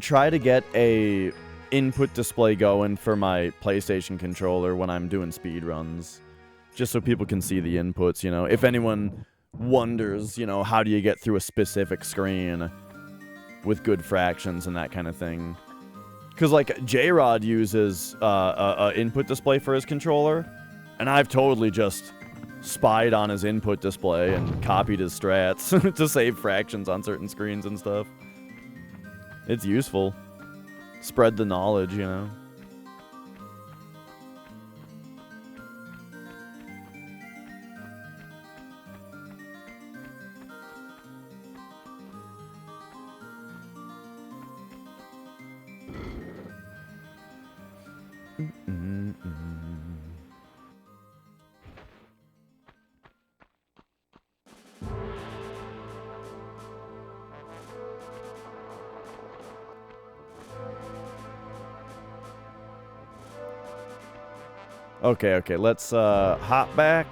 try to get a input display going for my PlayStation controller when I'm doing speed runs, just so people can see the inputs, you know. If anyone wonders, you know, how do you get through a specific screen with good fractions and that kind of thing. Because like J-Rod uses a input display for his controller, and I've totally just spied on his input display and copied his strats to save fractions on certain screens and stuff. It's useful. Spread the knowledge, you know. Okay, let's hop back.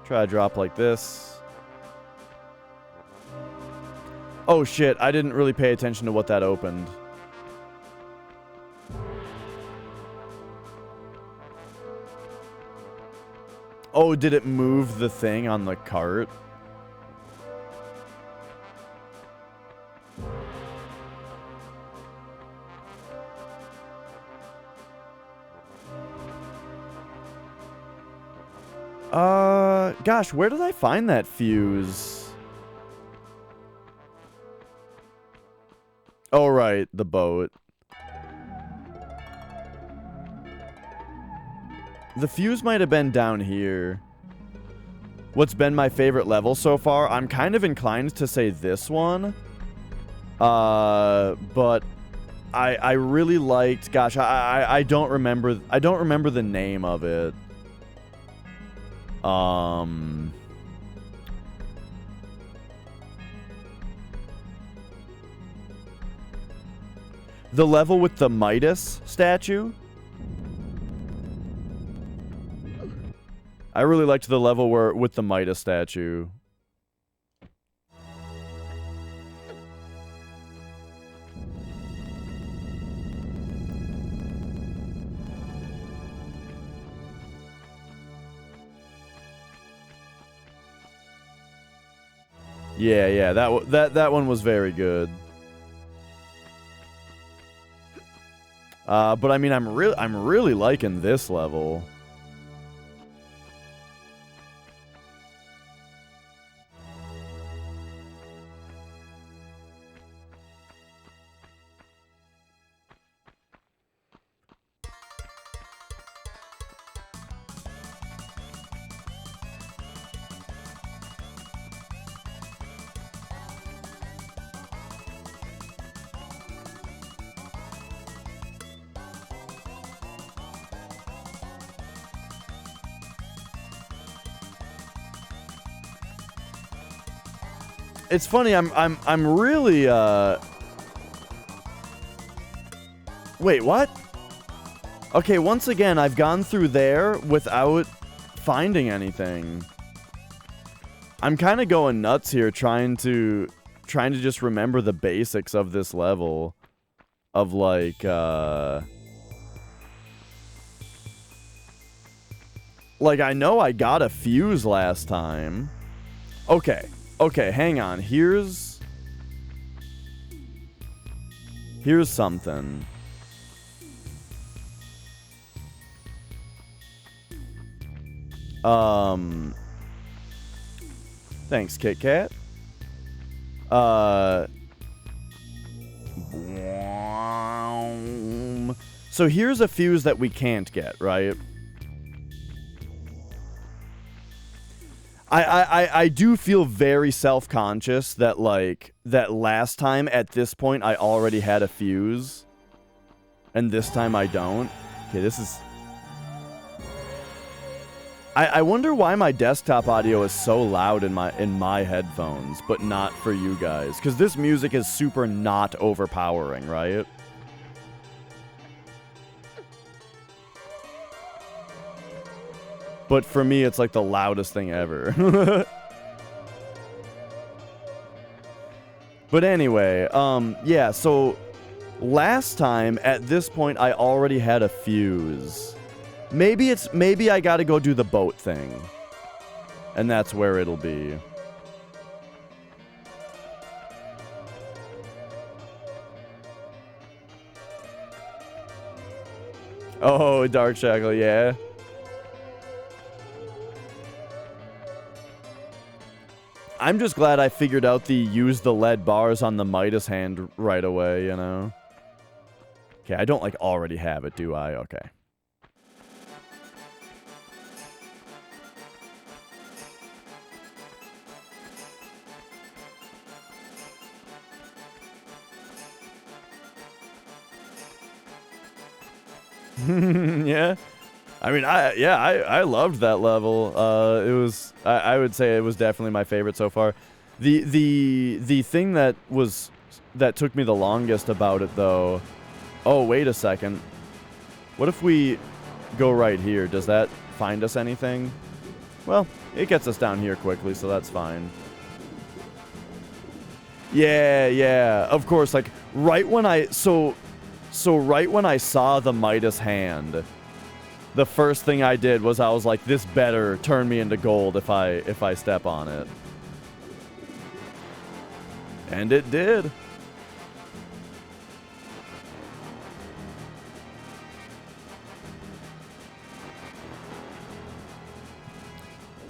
Try to drop like this. Oh shit, I didn't really pay attention to what that opened. Oh, did it move the thing on the cart? Gosh, where did I find that fuse? Oh, right, the boat. The fuse might have been down here. What's been my favorite level so far? I'm kind of inclined to say this one. But I really liked, gosh, I don't remember the name of it. The level with the Midas statue. I really liked the level with the Midas statue. Yeah, that one was very good. But I mean, I'm really liking this level. It's funny, I'm really, wait, what? Okay, once again, I've gone through there without finding anything. I'm kind of going nuts here trying to just remember the basics of this level. Of, like, like, I know I got a fuse last time. Okay, hang on. Here's something. Thanks, Kit Kat. So here's a fuse that we can't get, right? I do feel very self-conscious that, like, that last time at this point I already had a fuse. And this time I don't. Okay, this is... I wonder why my desktop audio is so loud in my headphones, but not for you guys. Because this music is super not overpowering, right? But for me, it's like the loudest thing ever. But anyway, yeah, so last time, at this point, I already had a fuse. Maybe I gotta go do the boat thing. And that's where it'll be. Oh, Dark Shackle, yeah. I'm just glad I figured out the use the lead bars on the Midas hand right away, you know? Okay, I don't, like, already have it, do I? Okay. Yeah. I mean, I loved that level. It was, I would say it was definitely my favorite so far. The thing that took me the longest about it, though... Oh, wait a second. What if we go right here? Does that find us anything? Well, it gets us down here quickly, so that's fine. Yeah, of course, like, right when I... So right when I saw the Midas hand... The first thing I did was I was like, this better turn me into gold if I step on it. And it did.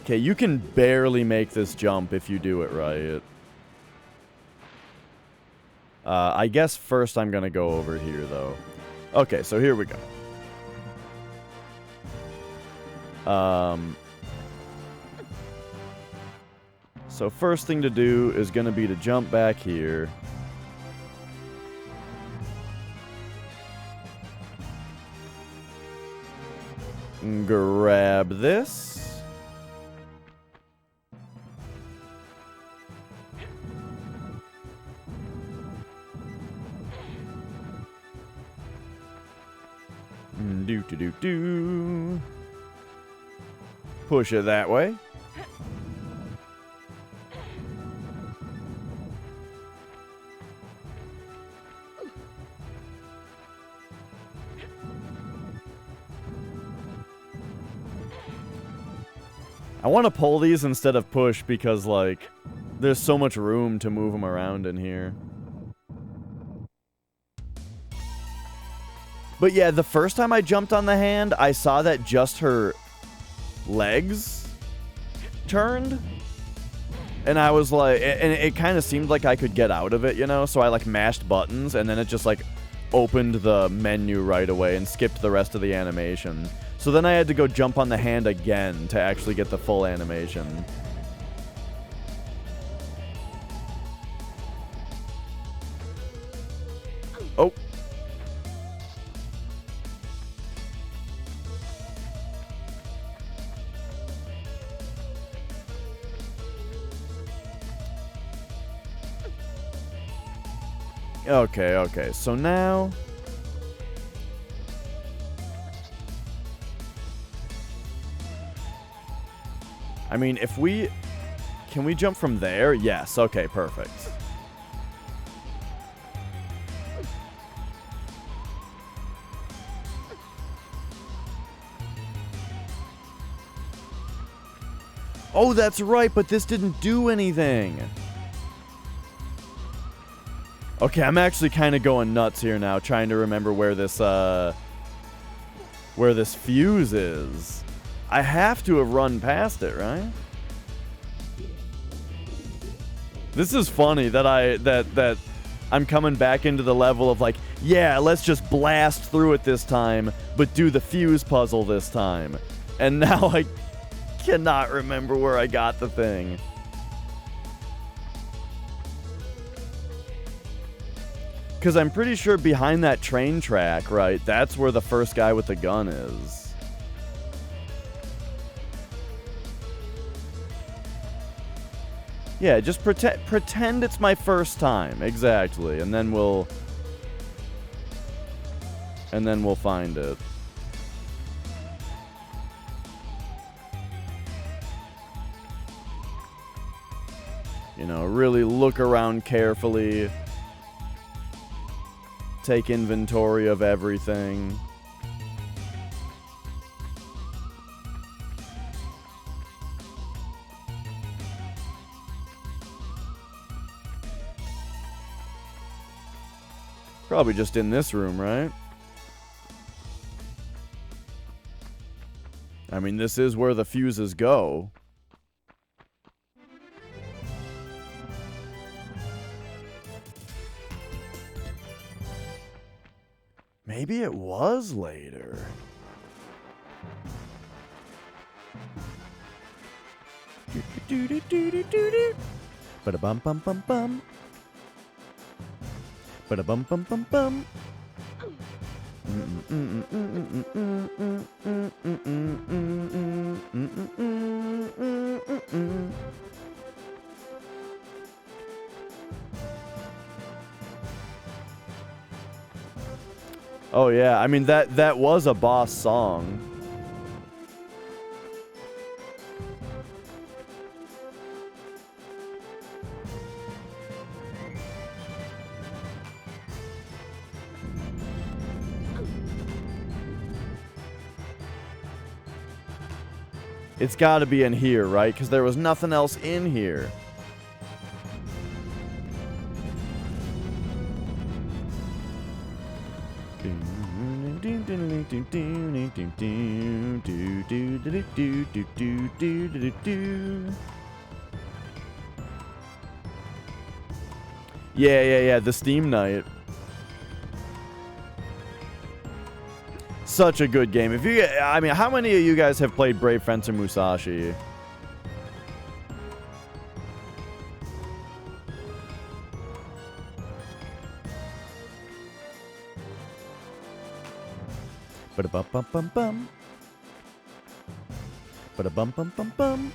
Okay, you can barely make this jump if you do it right. I guess first I'm gonna go over here, though. Okay, so here we go. So first thing to do is going to be to jump back here. Grab this. Do. Push it that way. I want to pull these instead of push because, like, there's so much room to move them around in here. But yeah, the first time I jumped on the hand, I saw that just her legs turned. And I was like, and it kind of seemed like I could get out of it, you know? So I like mashed buttons and then it just like opened the menu right away and skipped the rest of the animation. So then I had to go jump on the hand again to actually get the full animation. Oh. Okay, so now... I mean, if we... Can we jump from there? Yes, okay, perfect. Oh, that's right, but this didn't do anything. Okay, I'm actually kind of going nuts here now, trying to remember where this fuse is. I have to have run past it, right? This is funny that I'm coming back into the level of like, yeah, let's just blast through it this time, but do the fuse puzzle this time. And now I cannot remember where I got the thing. Because I'm pretty sure behind that train track, right, that's where the first guy with the gun is. Yeah, just pretend it's my first time. Exactly. And then we'll find it. You know, really look around carefully. Take inventory of everything. Probably just in this room, right? I mean, this is where the fuses go. Maybe it was later. Bada bum bum bum bum. Bada bum bum bum bum. Oh yeah, I mean that was a boss song. It's got to be in here, right? Because there was nothing else in here. Yeah, the Steam Night. Such a good game. If you, I mean, how many of you guys have played Brave Fencer Musashi? Bada bum bum bum bum. Bada bum bum bum bum.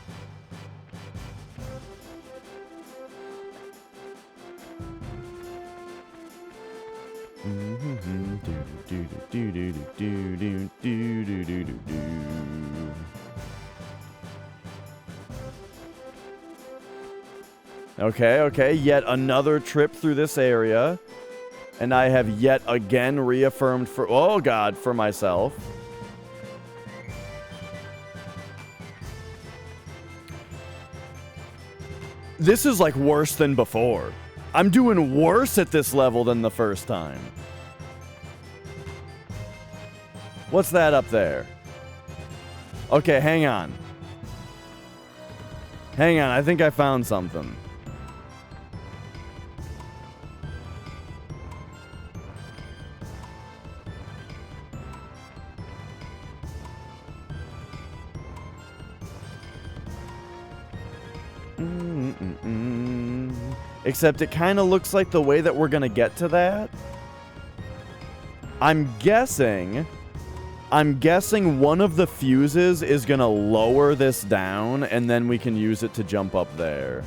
Okay, yet another trip through this area. And I have yet again reaffirmed for myself. This is like worse than before. I'm doing worse at this level than the first time. What's that up there? Okay, hang on. Hang on, I think I found something. Except it kind of looks like the way that we're going to get to that. I'm guessing one of the fuses is going to lower this down, and then we can use it to jump up there.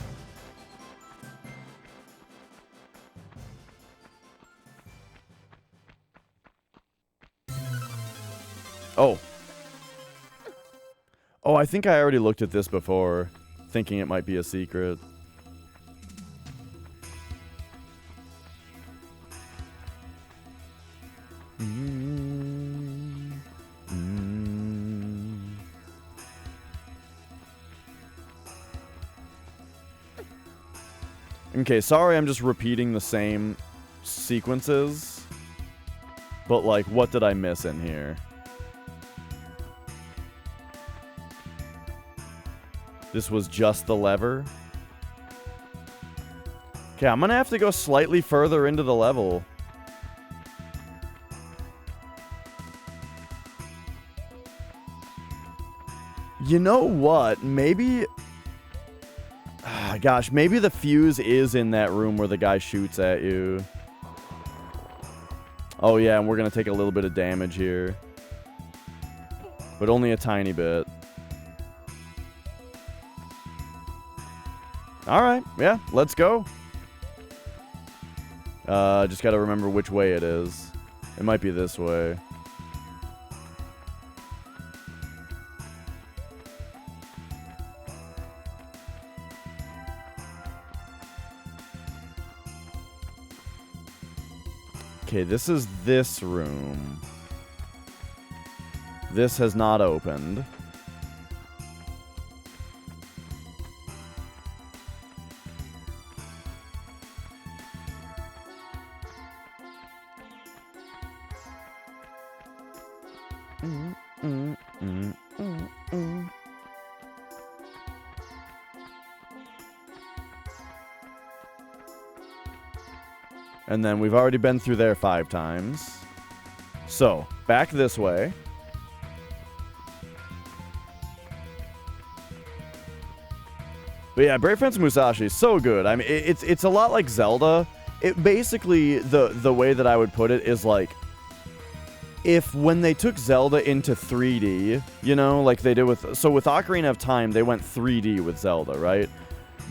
Oh. Oh, I think I already looked at this before, thinking it might be a secret. Okay, sorry I'm just repeating the same sequences. But, like, what did I miss in here? This was just the lever? Okay, I'm gonna have to go slightly further into the level. You know what? Maybe... gosh, maybe the fuse is in that room where the guy shoots at you. Oh yeah, and we're gonna take a little bit of damage here. But only a tiny bit. Alright, yeah, let's go. Just gotta remember which way it is. It might be this way. Okay, this is this room. This has not opened. And then we've already been through there 5 times. So, back this way. But yeah, Brave Fence Musashi is so good. I mean, it's a lot like Zelda. It basically, the way that I would put it is like, if when they took Zelda into 3D, you know, like they did with... So with Ocarina of Time, they went 3D with Zelda, right?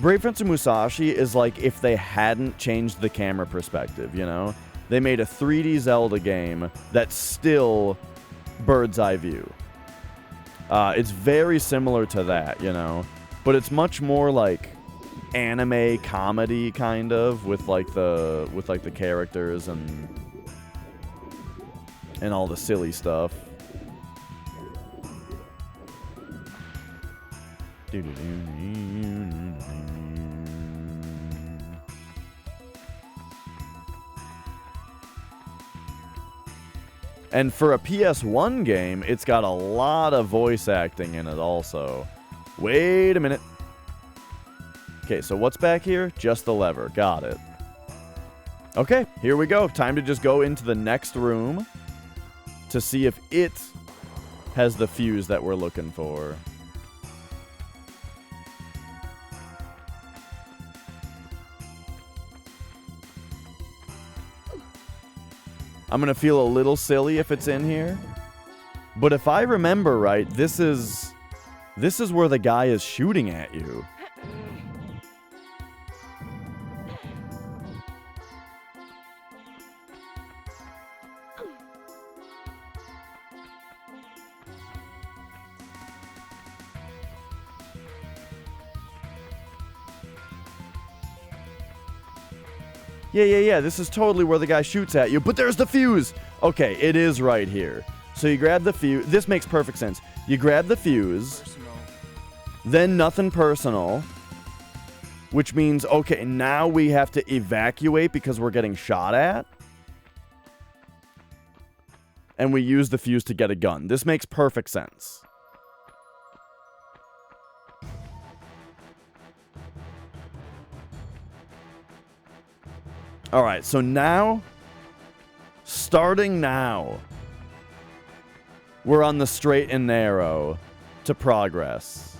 Brave Fence Musashi is like if they hadn't changed the camera perspective, you know? They made a 3D Zelda game that's still bird's eye view. It's very similar to that, you know? But it's much more like anime comedy kind of with like the characters and all the silly stuff. And for a PS1 game, it's got a lot of voice acting in it also. Wait a minute. Okay, so what's back here? Just the lever. Got it. Okay, here we go. Time to just go into the next room to see if it has the fuse that we're looking for. I'm going to feel a little silly if it's in here. But if I remember right, this is where the guy is shooting at you. Yeah, this is totally where the guy shoots at you, but there's the fuse! Okay, it is right here. So you grab the fuse. This makes perfect sense. You grab the fuse, then nothing personal, which means, okay, now we have to evacuate because we're getting shot at. and we use the fuse to get a gun. This makes perfect sense. Alright, so now, starting now, we're on the straight and narrow to progress.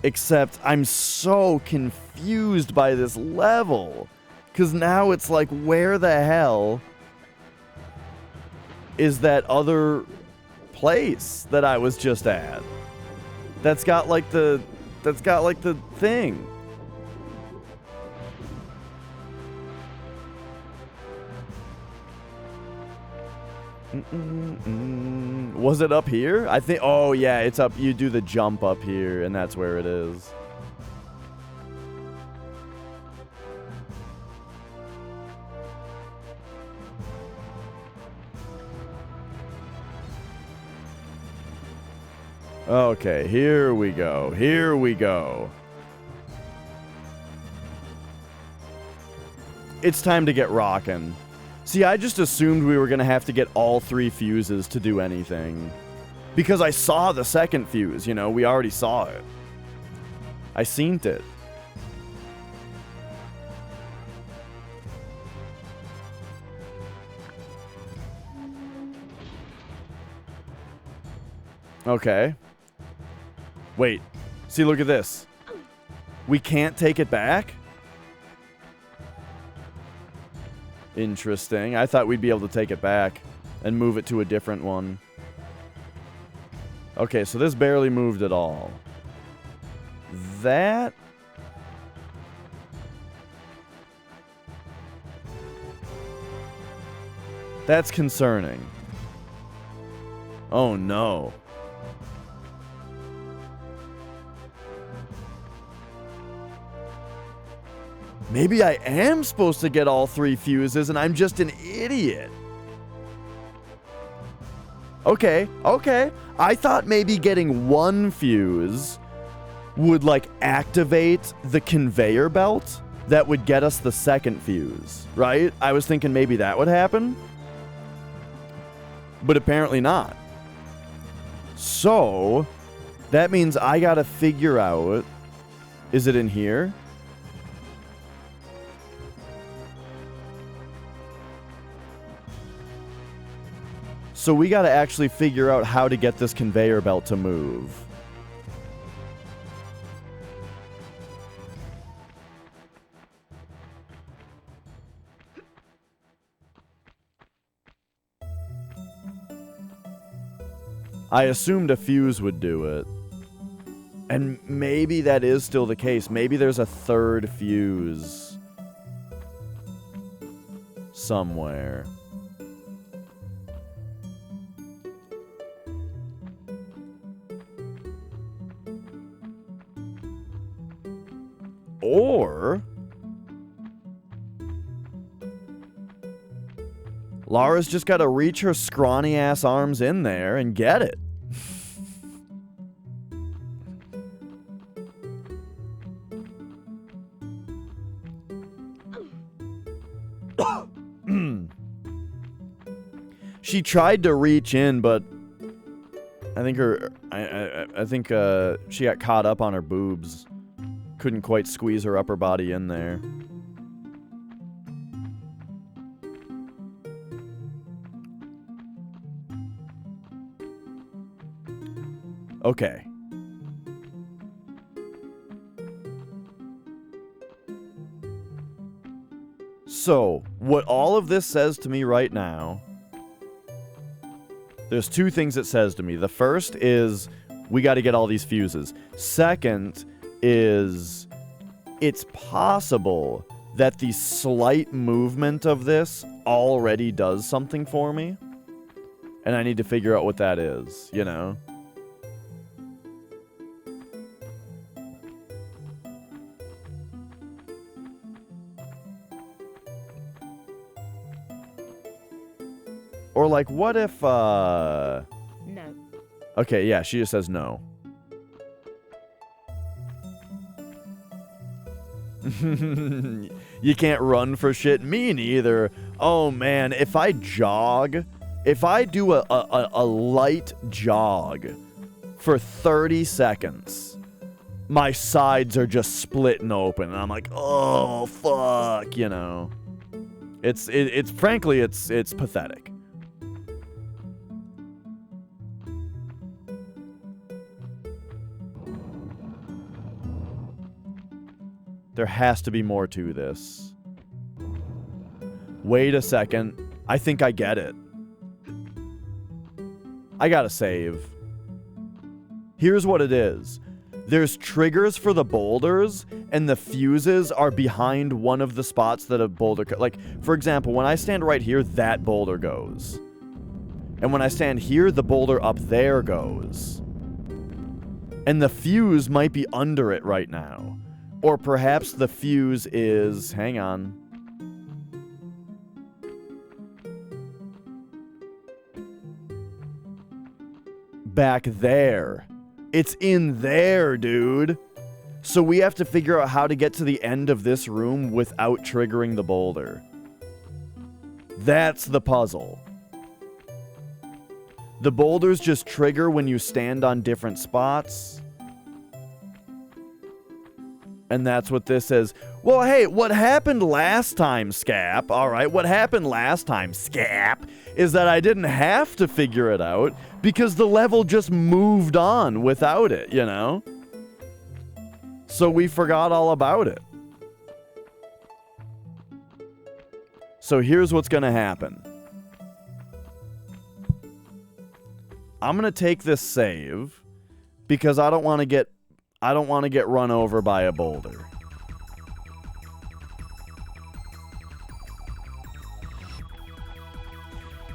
Except I'm so confused by this level. Because now it's like, where the hell is that other place that I was just at? That's got like the thing. Was it up here? I think, oh yeah, it's up. You do the jump up here, and that's where it is. Okay, here we go. Here we go. It's time to get rockin'. See, I just assumed we were going to have to get all 3 fuses to do anything. Because I saw the second fuse, you know, we already saw it. I seen it. Okay. Wait. See, look at this. We can't take it back? Interesting. I thought we'd be able to take it back and move it to a different one. Okay, so this barely moved at all. That... That's concerning. Oh no. Maybe I am supposed to get all 3 fuses and I'm just an idiot. Okay, okay. I thought maybe getting 1 fuse would, like, activate the conveyor belt that would get us the second fuse, right? I was thinking maybe that would happen. But apparently not. So, that means I gotta figure out... Is it in here? So we gotta actually figure out how to get this conveyor belt to move. I assumed a fuse would do it. And maybe that is still the case. Maybe there's a 3rd fuse somewhere. Or Lara's just got to reach her scrawny ass arms in there and get it. She tried to reach in, but I think she got caught up on her boobs. Couldn't quite squeeze her upper body in there. Okay. So, what all of this says to me right now, there's 2 things it says to me. The first is, we got to get all these fuses. Second is, it's possible that the slight movement of this already does something for me. And I need to figure out what that is, you know? Or like, what if, No. Okay, yeah, she just says no. You can't run for shit. Me neither. Oh man, if I jog If I do a light jog for 30 seconds, my sides are just splitting open, and I'm like, oh, fuck, you know. It's frankly, it's pathetic. There has to be more to this. Wait a second. I think I get it. I gotta save. Here's what it is. There's triggers for the boulders, and the fuses are behind one of the spots that a boulder... Like, for example, when I stand right here, that boulder goes. And when I stand here, the boulder up there goes. And the fuse might be under it right now. Or perhaps the fuse is... Hang on. Back there. It's in there, dude. So we have to figure out how to get to the end of this room without triggering the boulder. That's the puzzle. The boulders just trigger when you stand on different spots. And that's what this is. Well, hey, what happened last time, Scap? All right, what happened last time, Scap, is that I didn't have to figure it out because the level just moved on without it, you know? So we forgot all about it. So here's what's going to happen. I'm going to take this save because I don't want to get run over by a boulder.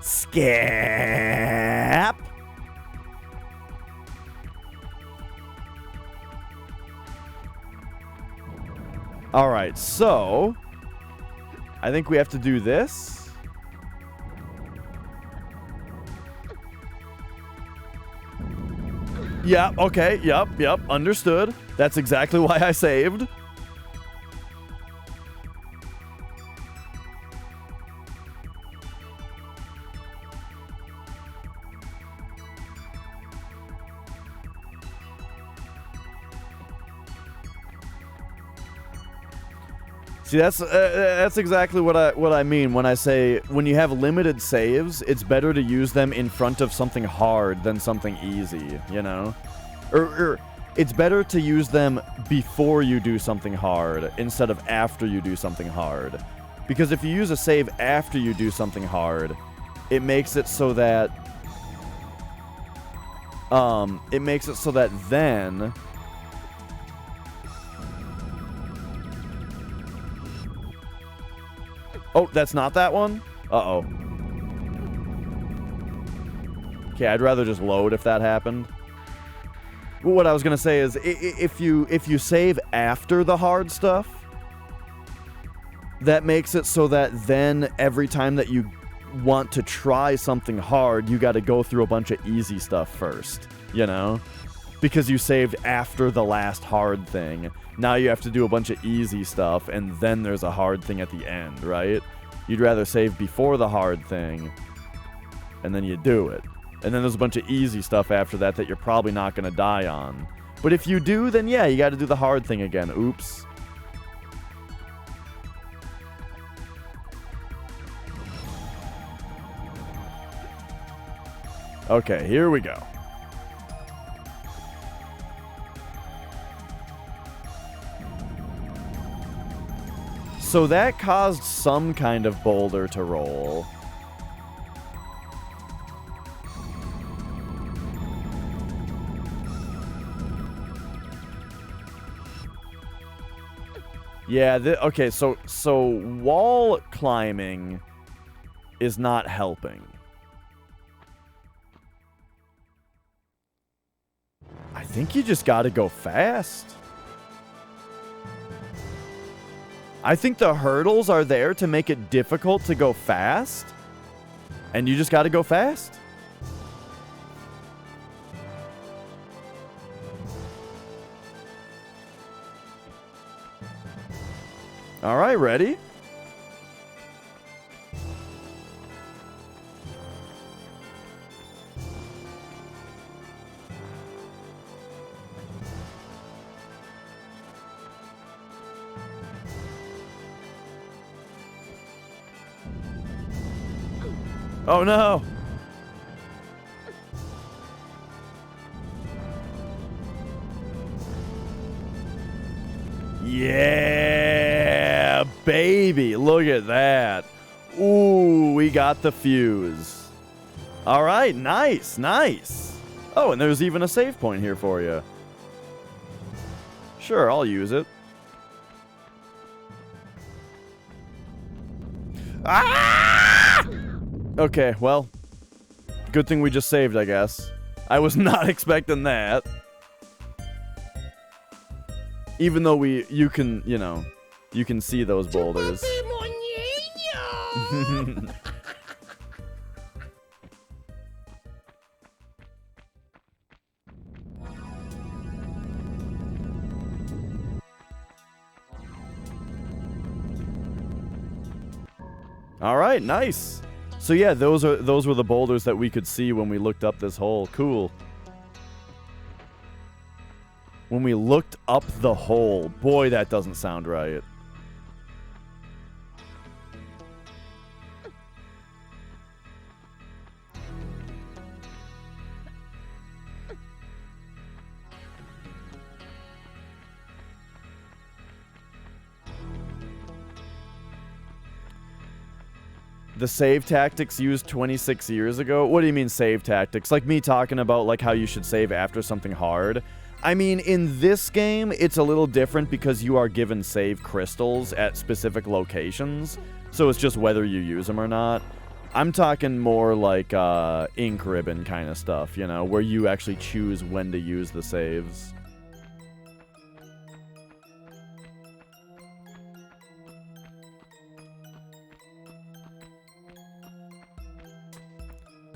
Scap. All right, so I think we have to do this. Yeah, okay, yep, understood. That's exactly why I saved. See, that's exactly what I mean when I say when you have limited saves, it's better to use them in front of something hard than something easy, you know? Or it's better to use them before you do something hard instead of after you do something hard. Because if you use a save after you do something hard, it makes it so that then oh, that's not that one? Uh-oh. Okay, I'd rather just load if that happened. What I was going to say is, if you save after the hard stuff, that makes it so that then every time that you want to try something hard, you got to go through a bunch of easy stuff first, you know? Because you saved after the last hard thing. Now you have to do a bunch of easy stuff, and then there's a hard thing at the end, right? You'd rather save before the hard thing, and then you do it. And then there's a bunch of easy stuff after that that you're probably not going to die on. But if you do, then yeah, you got to do the hard thing again. Oops. Okay, here we go. So that caused some kind of boulder to roll. Yeah, okay, so wall climbing is not helping. I think you just gotta go fast. I think the hurdles are there to make it difficult to go fast. And you just gotta go fast. All right, ready? Oh no! Yeah, baby! Look at that. Ooh, we got the fuse. All right, nice, nice. Oh, and there's even a save point here for you. Sure, I'll use it. Ah! Okay, well, good thing we just saved, I guess. I was not expecting that. Even though you can, you know, you can see those boulders. All right, nice. So yeah, those were the boulders that we could see when we looked up this hole. Cool. When we looked up the hole. Boy, that doesn't sound right. The save tactics used 26 years ago? What do you mean save tactics? Like me talking about like how you should save after something hard? I mean, in this game, it's a little different because you are given save crystals at specific locations. So it's just whether you use them or not. I'm talking more like ink ribbon kind of stuff, you know, where you actually choose when to use the saves.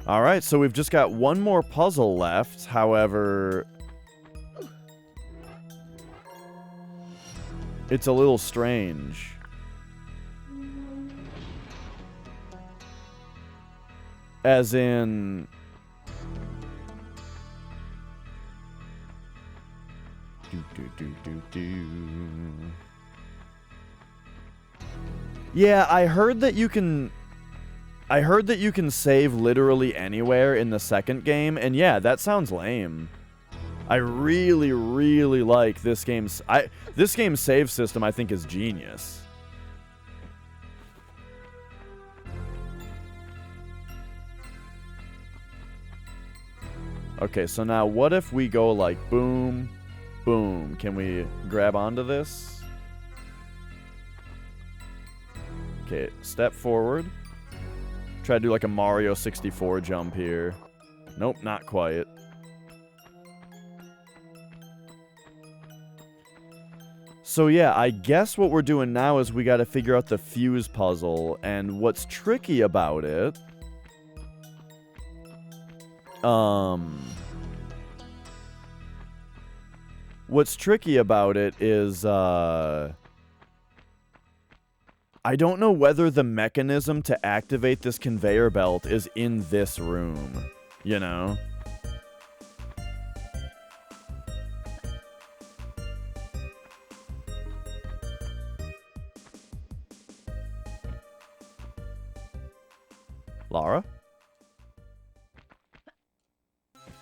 Alright, so we've just got one more puzzle left. However, it's a little strange. As in... Yeah, I heard that you can save literally anywhere in the second game, and yeah, that sounds lame. I really, really like this game's... This game's save system, I think, is genius. Okay, so now what if we go like boom, boom? Can we grab onto this? Okay, step forward. Try to do like a Mario 64 jump here. Nope, not quite. So yeah, I guess what we're doing now is we got to figure out the fuse puzzle, and what's tricky about it... What's tricky about it is, I don't know whether the mechanism to activate this conveyor belt is in this room, you know? Lara?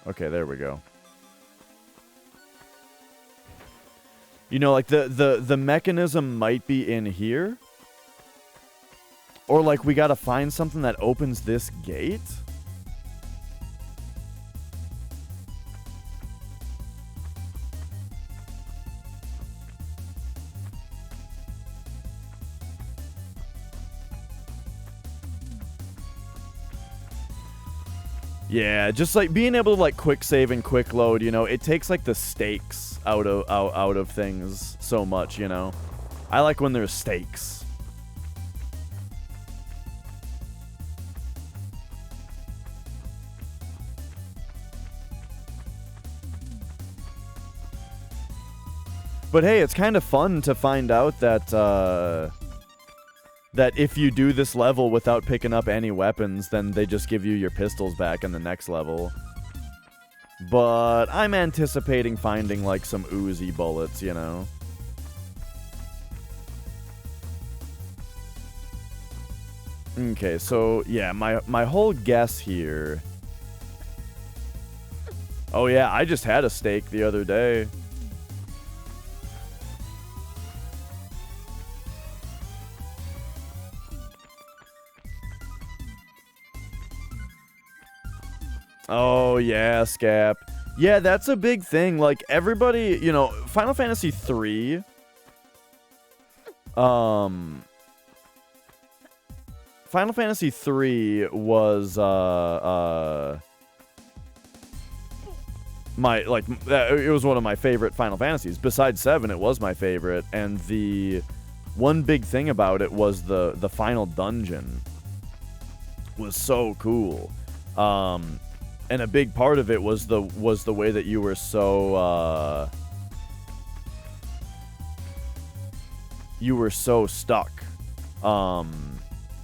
Okay, there we go. You know, like, the mechanism might be in here. Or, like, we gotta find something that opens this gate? Yeah, just like being able to like quick save and quick load, you know, it takes like the stakes out of things so much, you know. I like when there's stakes. But hey, it's kind of fun to find out that that if you do this level without picking up any weapons, then they just give you your pistols back in the next level. But I'm anticipating finding, like, some Uzi bullets, you know? Okay, so yeah, my whole guess here. Oh yeah, I just had a steak the other day. Oh yeah, Scap. Yeah, that's a big thing. Like everybody, you know, Final Fantasy 3 Final Fantasy 3 was it was one of my favorite Final Fantasies. Besides 7, it was my favorite, and the one big thing about it was the final dungeon was so cool. And a big part of it was the way that you were so stuck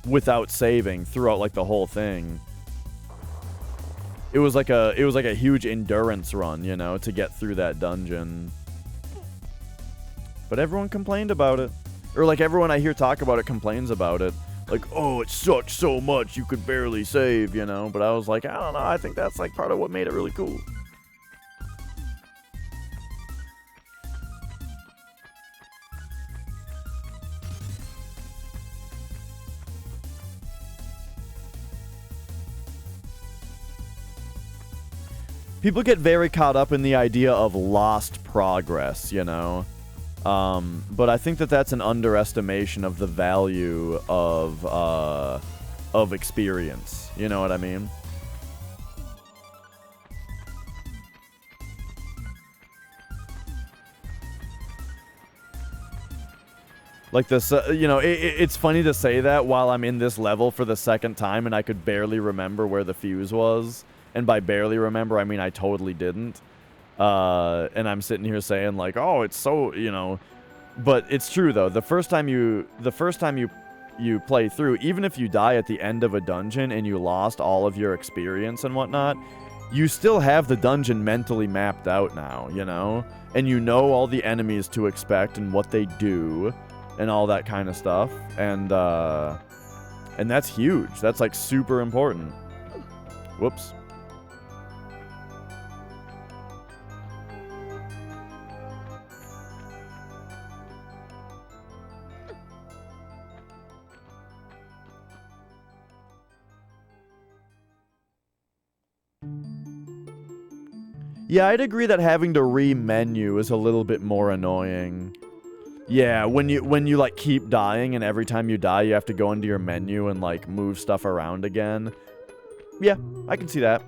without saving throughout like the whole thing. It was like a huge endurance run, you know, to get through that dungeon. But everyone complained about it. Or like everyone I hear talk about it complains about it. Like, oh, it sucks so much you could barely save, you know? But I was like, I don't know, I think that's like part of what made it really cool. People get very caught up in the idea of lost progress, you know? But I think that that's an underestimation of the value of experience. You know what I mean? Like this, you know, it's funny to say that while I'm in this level for the second time and I could barely remember where the fuse was. And by barely remember, I mean I totally didn't. And I'm sitting here saying like, oh, it's so, you know, but it's true though. The first time you play through, even if you die at the end of a dungeon and you lost all of your experience and whatnot, you still have the dungeon mentally mapped out now, you know, and you know all the enemies to expect and what they do and all that kind of stuff. And that's huge. That's like super important. Whoops. Yeah, I'd agree that having to re-menu is a little bit more annoying. Yeah, when you like keep dying and every time you die you have to go into your menu and like move stuff around again. Yeah, I can see that.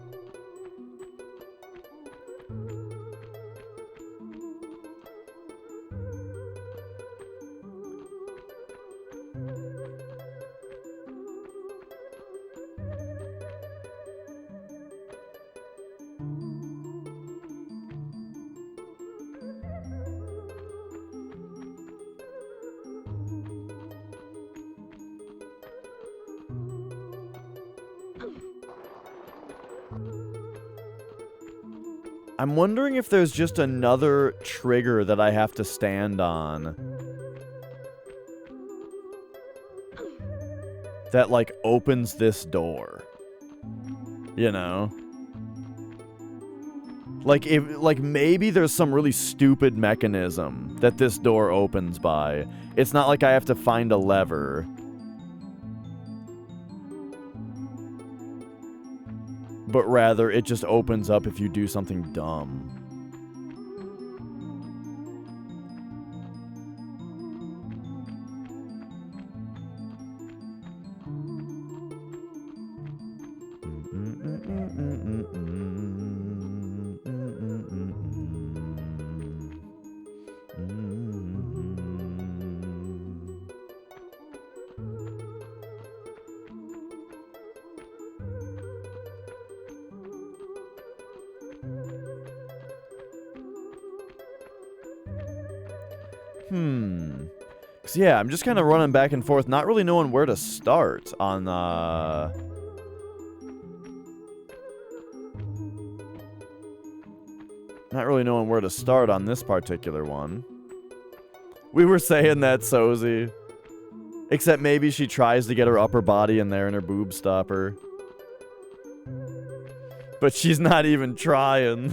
I'm wondering if there's just another trigger that I have to stand on. That, like, opens this door. You know? Like, maybe there's some really stupid mechanism that this door opens by. It's not like I have to find a lever. But rather, it just opens up if you do something dumb. So yeah, I'm just kind of running back and forth, not really knowing where to start on, not really knowing where to start on this particular one. We were saying that, Sozy. Except maybe she tries to get her upper body in there and her boobs stop her. But she's not even trying.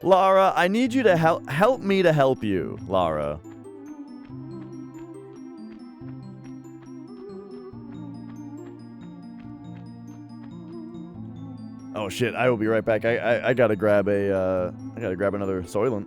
Lara, I need you to help me to help you, Lara. Oh shit, I will be right back. I gotta grab a I gotta grab another Soylent.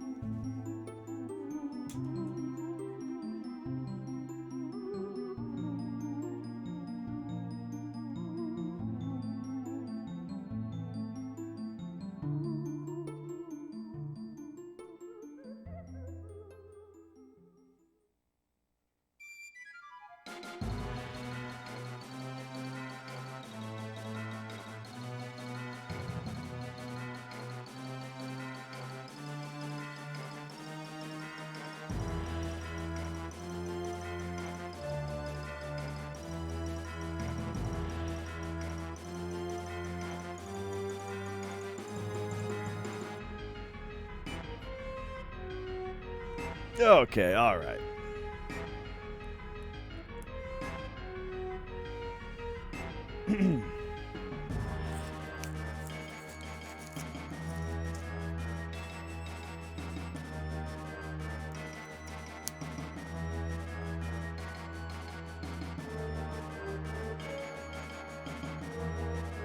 Okay, alright.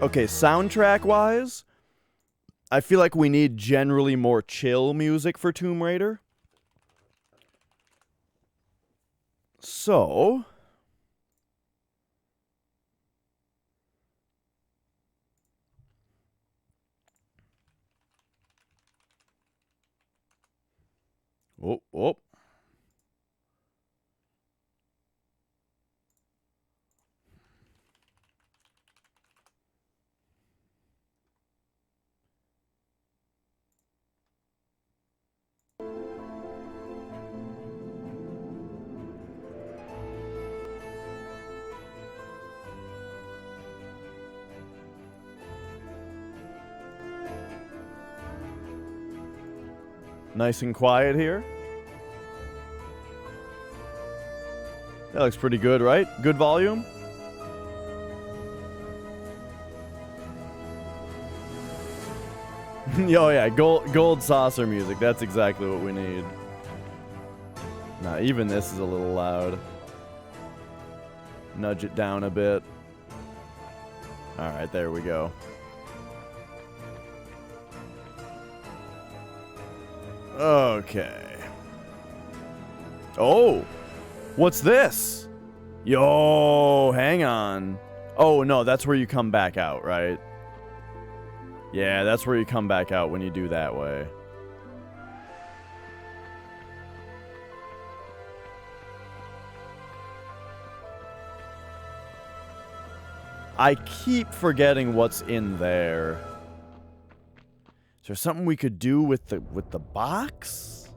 Okay, soundtrack-wise, I feel like we need generally more chill music for Tomb Raider. So... Oh, oh. Nice and quiet here. That looks pretty good, right? Good volume. Oh yeah, gold saucer music. That's exactly what we need. Nah, even this is a little loud. Nudge it down a bit. Alright, there we go. Okay. Oh! What's this? Yo, hang on. Oh, no, that's where you come back out, right? Yeah, that's where you come back out when you do that way. I keep forgetting what's in there. Is there something we could do with the box?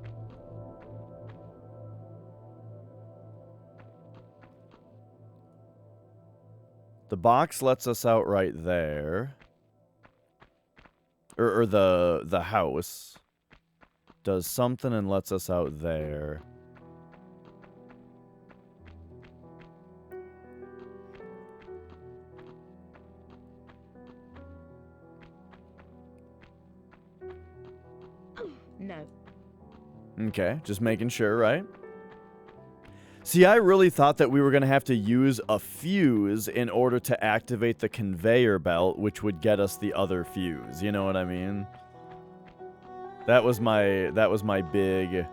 The box lets us out right there. Or the house does something and lets us out there. No. Okay, just making sure, right? See, I really thought that we were going to have to use a fuse in order to activate the conveyor belt, which would get us the other fuse. You know what I mean? That was my big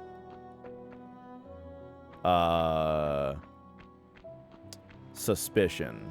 suspicion.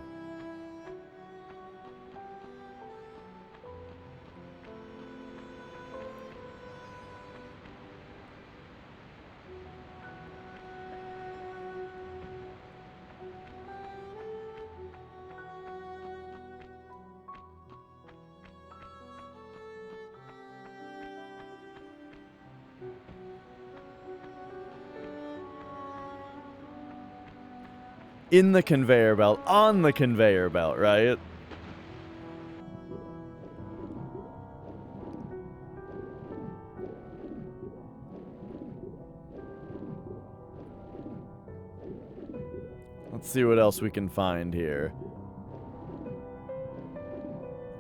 In the conveyor belt, on the conveyor belt, right? see what else we can find here.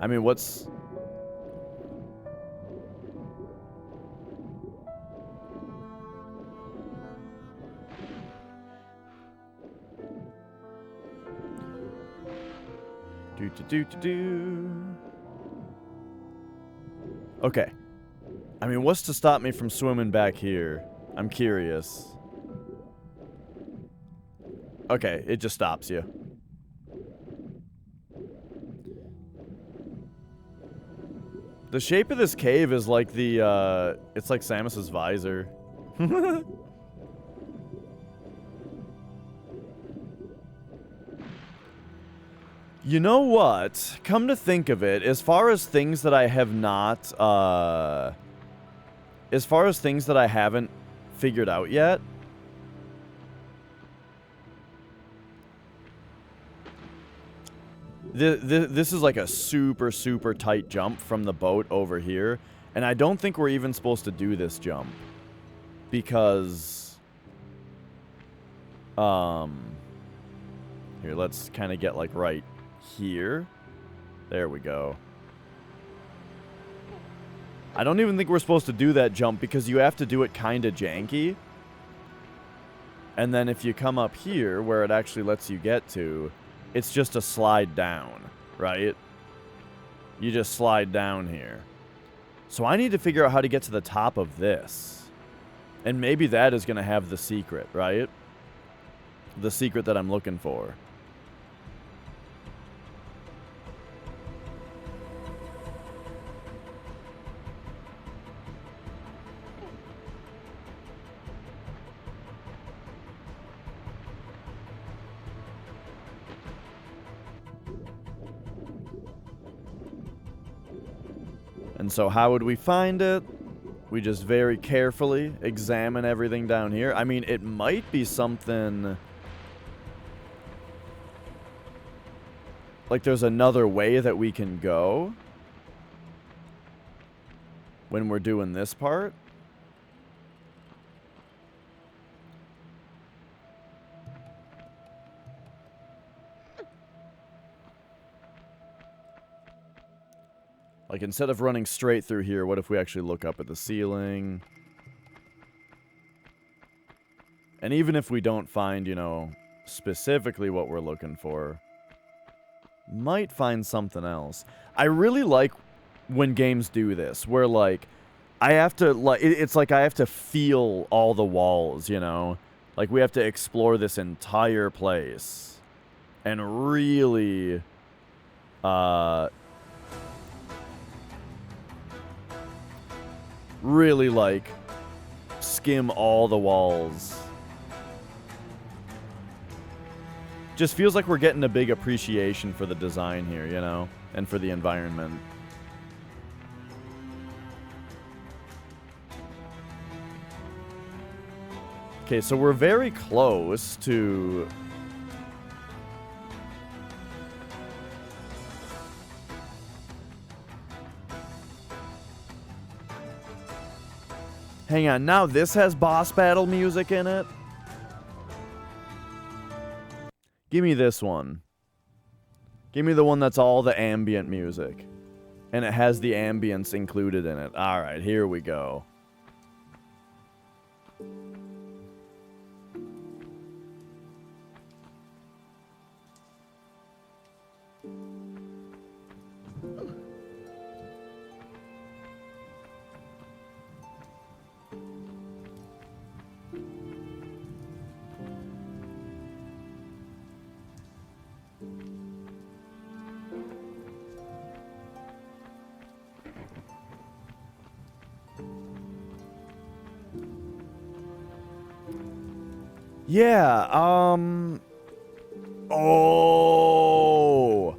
I mean, what's... Okay. I mean, what's to stop me from swimming back here? I'm curious. Okay, it just stops you. The shape of this cave is like the, it's like Samus's visor. You know what? Come to think of it, as far as things that I have not, as far as things that I haven't figured out yet, this is like a super, super tight jump from the boat over here, and I don't think we're even supposed to do this jump, because, here, let's kind of get like right here. There we go. I don't even think we're supposed to do that jump because you have to do it kind of janky. And then if you come up here where it actually lets you get to, it's just a slide down, right? You just slide down here. So I need to figure out how to get to the top of this. And maybe that is going to have the secret, right? The secret that I'm looking for. And so how would we find it? We just very carefully examine everything down here. I mean, it might be something... like there's another way that we can go when we're doing this part. Like, instead of running straight through here, what if we actually look up at the ceiling? And even if we don't find, you know, specifically what we're looking for, might find something else. I really like when games do this, where, like, I have to, like, it's like I have to feel all the walls, you know? Like, we have to explore this entire place. And really, really, like, skim all the walls. Just feels like we're getting a big appreciation for the design here, you know? And for the environment. Okay, so we're very close to... Hang on, now this has boss battle music in it? Give me this one. Give me the one that's all the ambient music. And it has the ambience included in it. Alright, here we go. Yeah, oh!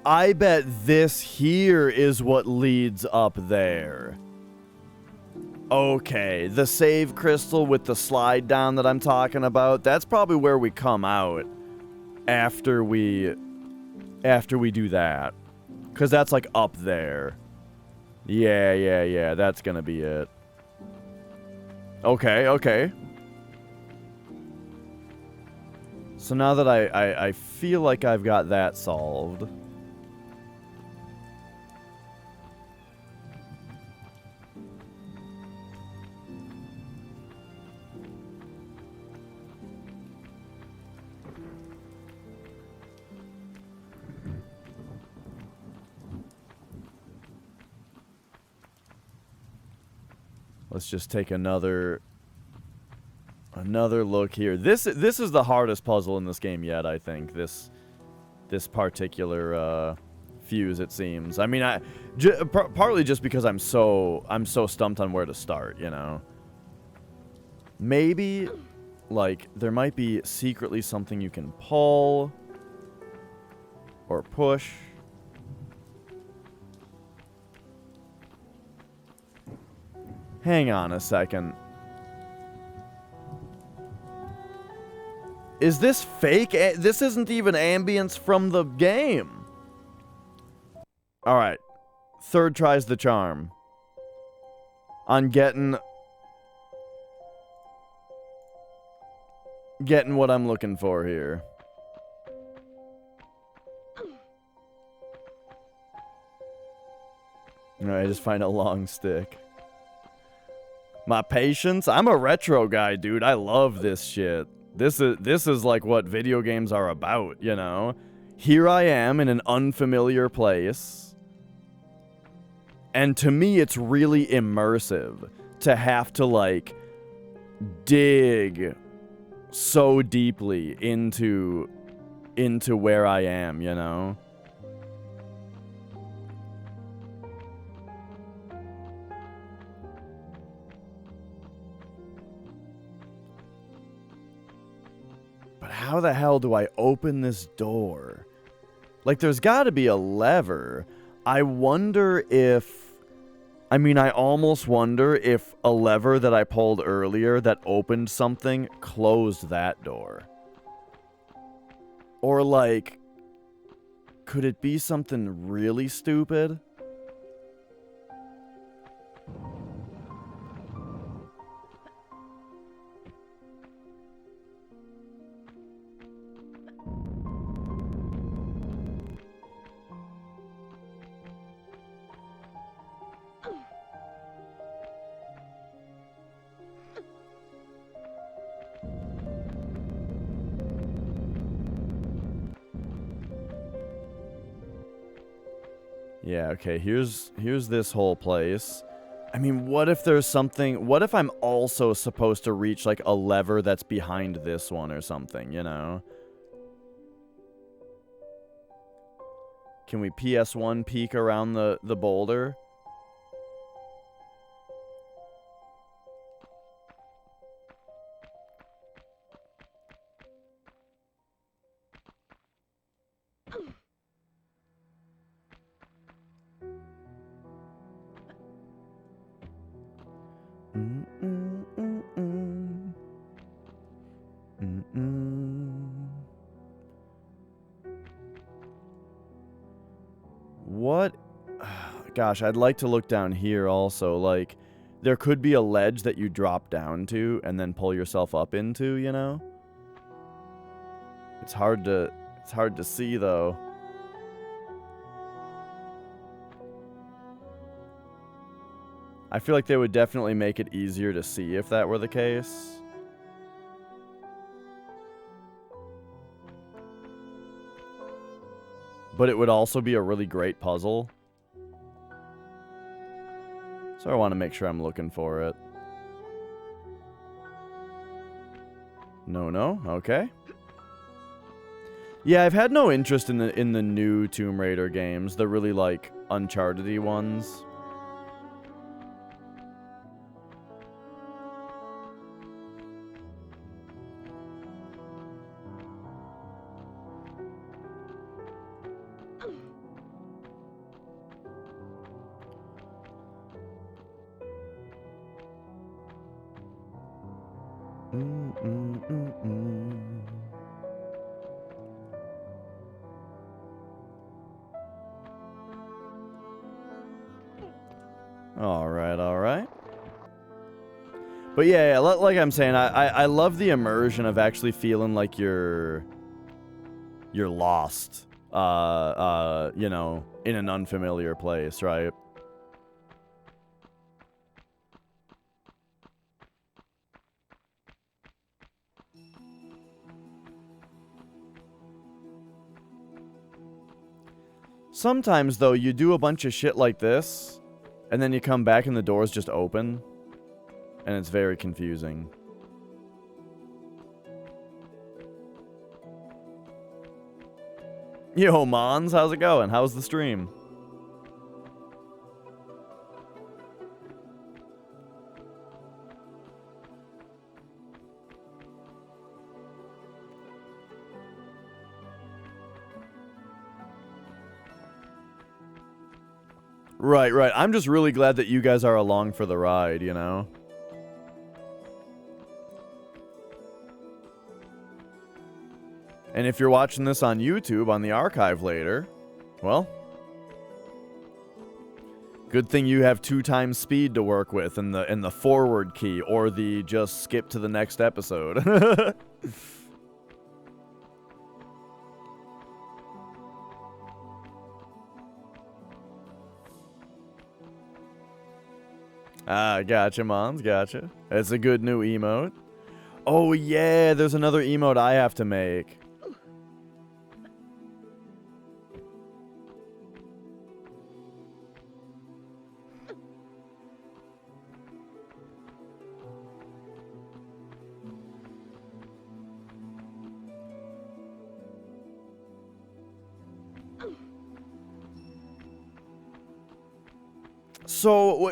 I bet this here is what leads up there. Okay, the save crystal with the slide down that I'm talking about, that's probably where we come out after we do that. 'Cause that's like up there. Yeah, that's gonna be it. Okay. So now that I feel like I've got that solved. Let's just take another look here. This is the hardest puzzle in this game yet, I think. This particular fuse, it seems. I mean, partly just because I'm so stumped on where to start, you know. Maybe like there might be secretly something you can pull or push. Hang on a second. Is this fake? This isn't even ambience from the game. Alright. Third tries the charm. On getting what I'm looking for here. Alright, just find a long stick. My patience? I'm a retro guy, dude. I love this shit. This is like what video games are about, you know? Here I am in an unfamiliar place. And to me, it's really immersive to have to, like, dig so deeply into where I am, you know? But how the hell do I open this door? Like, there's got to be a lever. I wonder if... I mean, I almost wonder if a lever that I pulled earlier that opened something closed that door. Or, like... could it be something really stupid? Yeah, okay, here's this whole place. I mean, what if there's something... what if I'm also supposed to reach, like, a lever that's behind this one or something, you know? Can we PS1 peek around the boulder? What? Gosh, I'd like to look down here also. Like, there could be a ledge that you drop down to and then pull yourself up into, you know? It's hard to see, though. I feel like they would definitely make it easier to see if that were the case. But it would also be a really great puzzle. So I want to make sure I'm looking for it. No, okay. Yeah, I've had no interest in the new Tomb Raider games, the really, like, Uncharted-y ones. Alright. But yeah, like I'm saying, I love the immersion of actually feeling like you're you're lost, you know, in an unfamiliar place, right? Sometimes, though, you do a bunch of shit like this, and then you come back and the doors just open, and it's very confusing. Yo, Mons, how's it going? How's the stream? Right, right. I'm just really glad that you guys are along for the ride, you know? And if you're watching this on YouTube, on the archive later, well, good thing you have 2 times speed to work with in the forward key, or the just skip to the next episode. Ah, gotcha, Mons, gotcha. It's a good new emote. Oh, yeah, there's another emote I have to make. So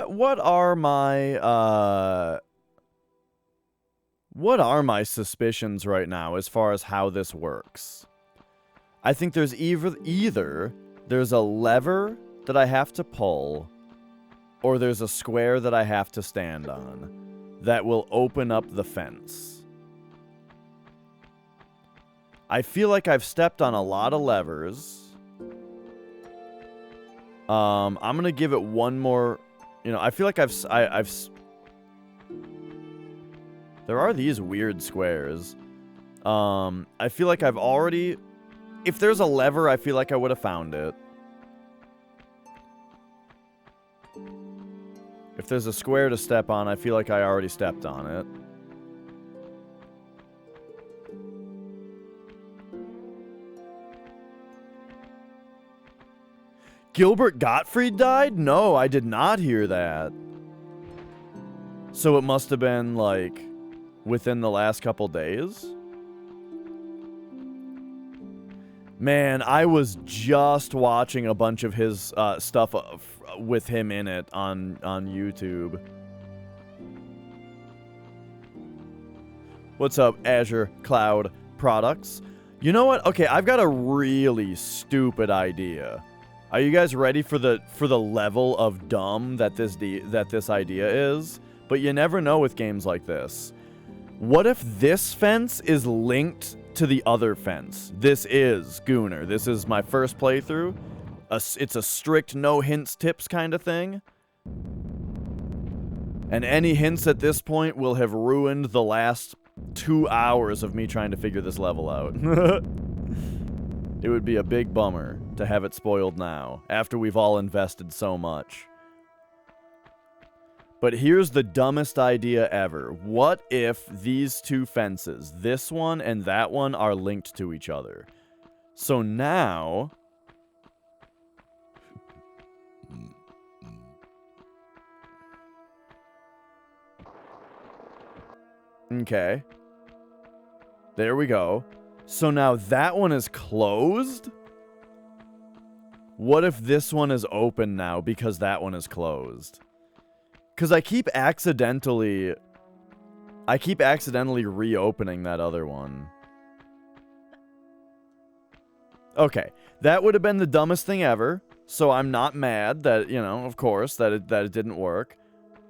what are my suspicions right now as far as how this works? I think there's either there's a lever that I have to pull, or there's a square that I have to stand on that will open up the fence. I feel like I've stepped on a lot of levers. I'm gonna give it one more, you know, I feel like there are these weird squares. I feel like I've already, if there's a lever, I feel like I would have found it. If there's a square to step on, I feel like I already stepped on it. Gilbert Gottfried died? No, I did not hear that. So it must have been, like, within the last couple days? Man, I was just watching a bunch of his stuff with him in it on YouTube. What's up, Azure Cloud Products? You know what? Okay, I've got a really stupid idea. Are you guys ready for the level of dumb that this idea is? But you never know with games like this. What if this fence is linked to the other fence? This is Gooner. This is my first playthrough. It's a strict no hints tips kind of thing. And any hints at this point will have ruined the last 2 hours of me trying to figure this level out. It would be a big bummer to have it spoiled now, after we've all invested so much. But here's the dumbest idea ever. What if these 2 fences, this one and that one, are linked to each other? So now... Okay. There we go. So now that one is closed? What if this one is open now because that one is closed? Because I keep accidentally reopening that other one. Okay, that would have been the dumbest thing ever. So I'm not mad that, you know, of course, that it didn't work.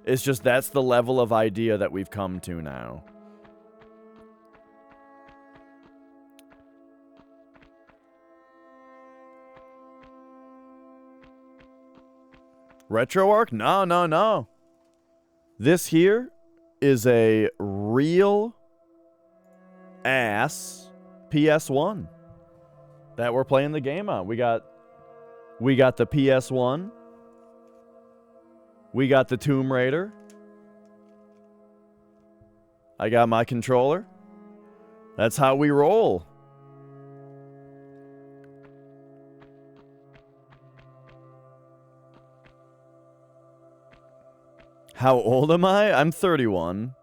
It's just that's the level of idea that we've come to now. RetroArch? No, no, no. This here is a real ass PS1. that we're playing the game on. We got the PS1. We got the Tomb Raider. I got my controller. That's how we roll. How old am I? I'm 31.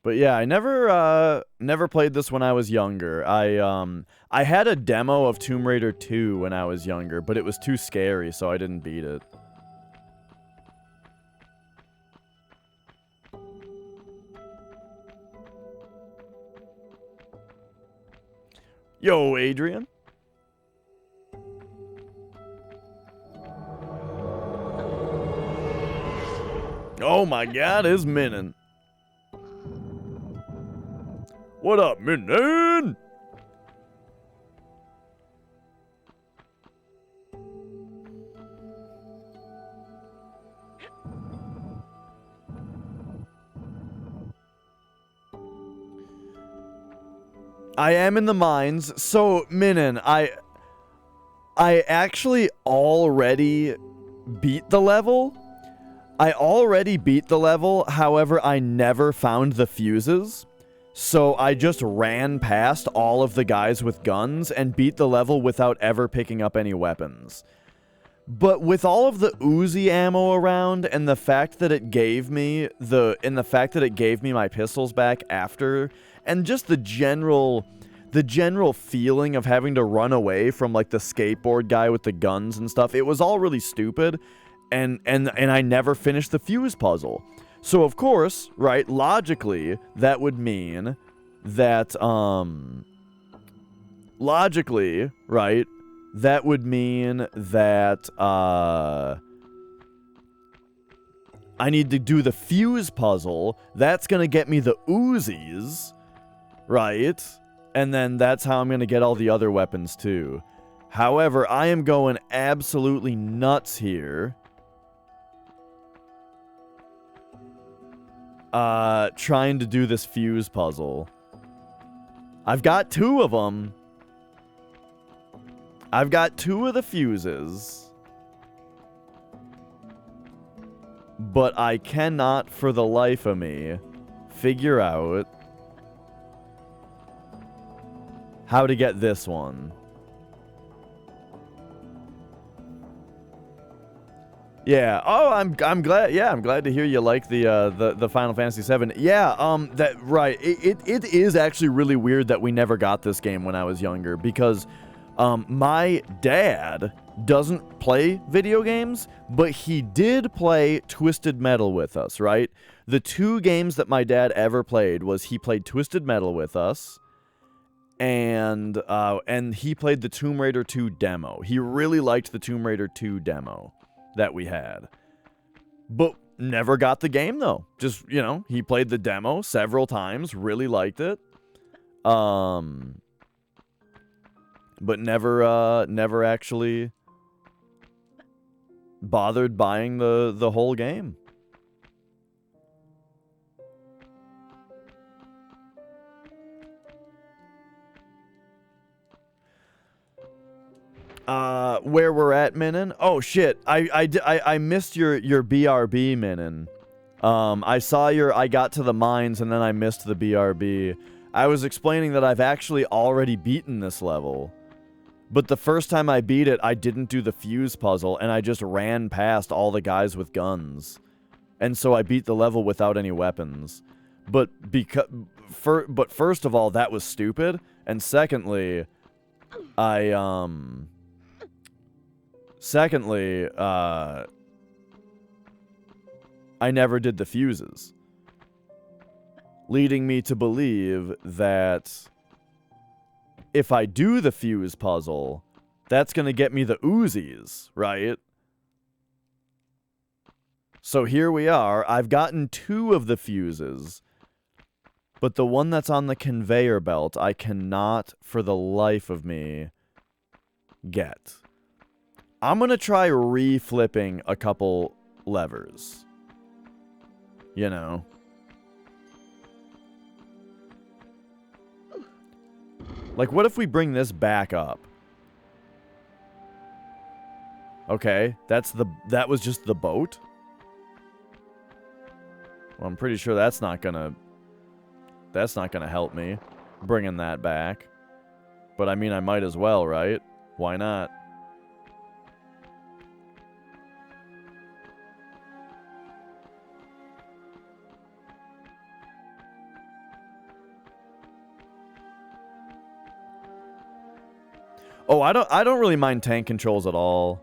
But yeah, I never played this when I was younger. I had a demo of Tomb Raider 2 when I was younger, but it was too scary, so I didn't beat it. Yo, Adrian. Oh my god, it's Minin. What up, Minin? I am in the mines. So, Minin, I actually already beat the level. However, I never found the fuses. So I just ran past all of the guys with guns and beat the level without ever picking up any weapons. But with all of the Uzi ammo around and the fact that it gave me my pistols back after, and just the general feeling of having to run away from like the skateboard guy with the guns and stuff, it was all really stupid, and I never finished the fuse puzzle. So of course, right, logically, that would mean that, I need to do the fuse puzzle. That's gonna get me the Uzis, right? And then that's how I'm gonna get all the other weapons too. However, I am going absolutely nuts here. Trying to do this fuse puzzle. I've got 2 of them. I've got 2 of the fuses. But I cannot, for the life of me, figure out how to get this one. Yeah. Oh, I'm glad. Yeah, I'm glad to hear you like the Final Fantasy VII. Yeah. That right. It is actually really weird that we never got this game when I was younger, because my dad doesn't play video games, but he did play Twisted Metal with us. Right. The 2 games that my dad ever played was he played Twisted Metal with us, and he played the Tomb Raider 2 demo. He really liked the Tomb Raider 2 demo that we had, but never got the game though. Just, you know, he played the demo several times, really liked it, but never actually bothered buying the whole game. Where we're at, Minin? Oh shit, I missed your BRB, Minin. I got to the mines and then I missed the BRB. I was explaining that I've actually already beaten this level, but the first time I beat it, I didn't do the fuse puzzle and I just ran past all the guys with guns, and so I beat the level without any weapons. But first of all, that was stupid, and secondly, I never did the fuses, leading me to believe that if I do the fuse puzzle, that's going to get me the Uzis, right? So here we are. I've gotten 2 of the fuses, but the one that's on the conveyor belt, I cannot, for the life of me, get. I'm going to try reflipping a couple levers. You know? Like, what if we bring this back up? Okay, that was just the boat? Well, I'm pretty sure that's not gonna help me, bringing that back. But I mean, I might as well, right? Why not? Oh, I don't really mind tank controls at all.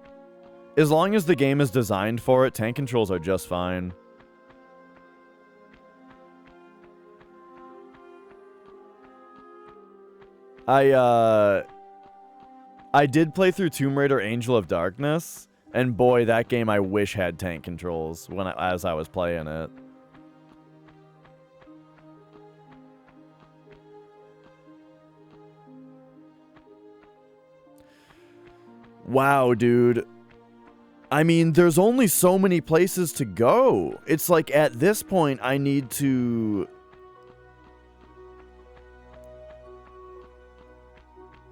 As long as the game is designed for it, tank controls are just fine. I did play through Tomb Raider Angel of Darkness, and boy, that game I wish had tank controls as I was playing it. Wow, dude. I mean, there's only so many places to go. It's like, at this point, I need to...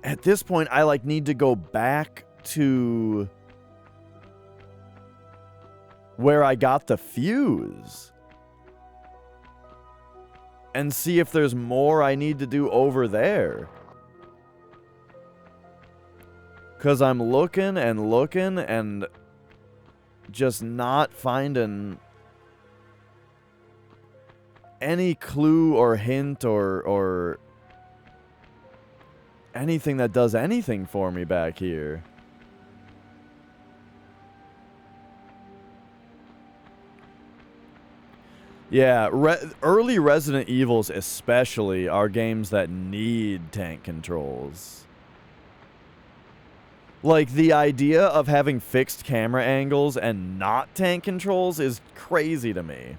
At this point, I, like, need to go back to... where I got the fuse. And see if there's more I need to do over there. Because I'm looking and just not finding any clue or hint or anything that does anything for me back here. Yeah, early Resident Evils especially are games that need tank controls. Like, the idea of having fixed camera angles and not tank controls is crazy to me.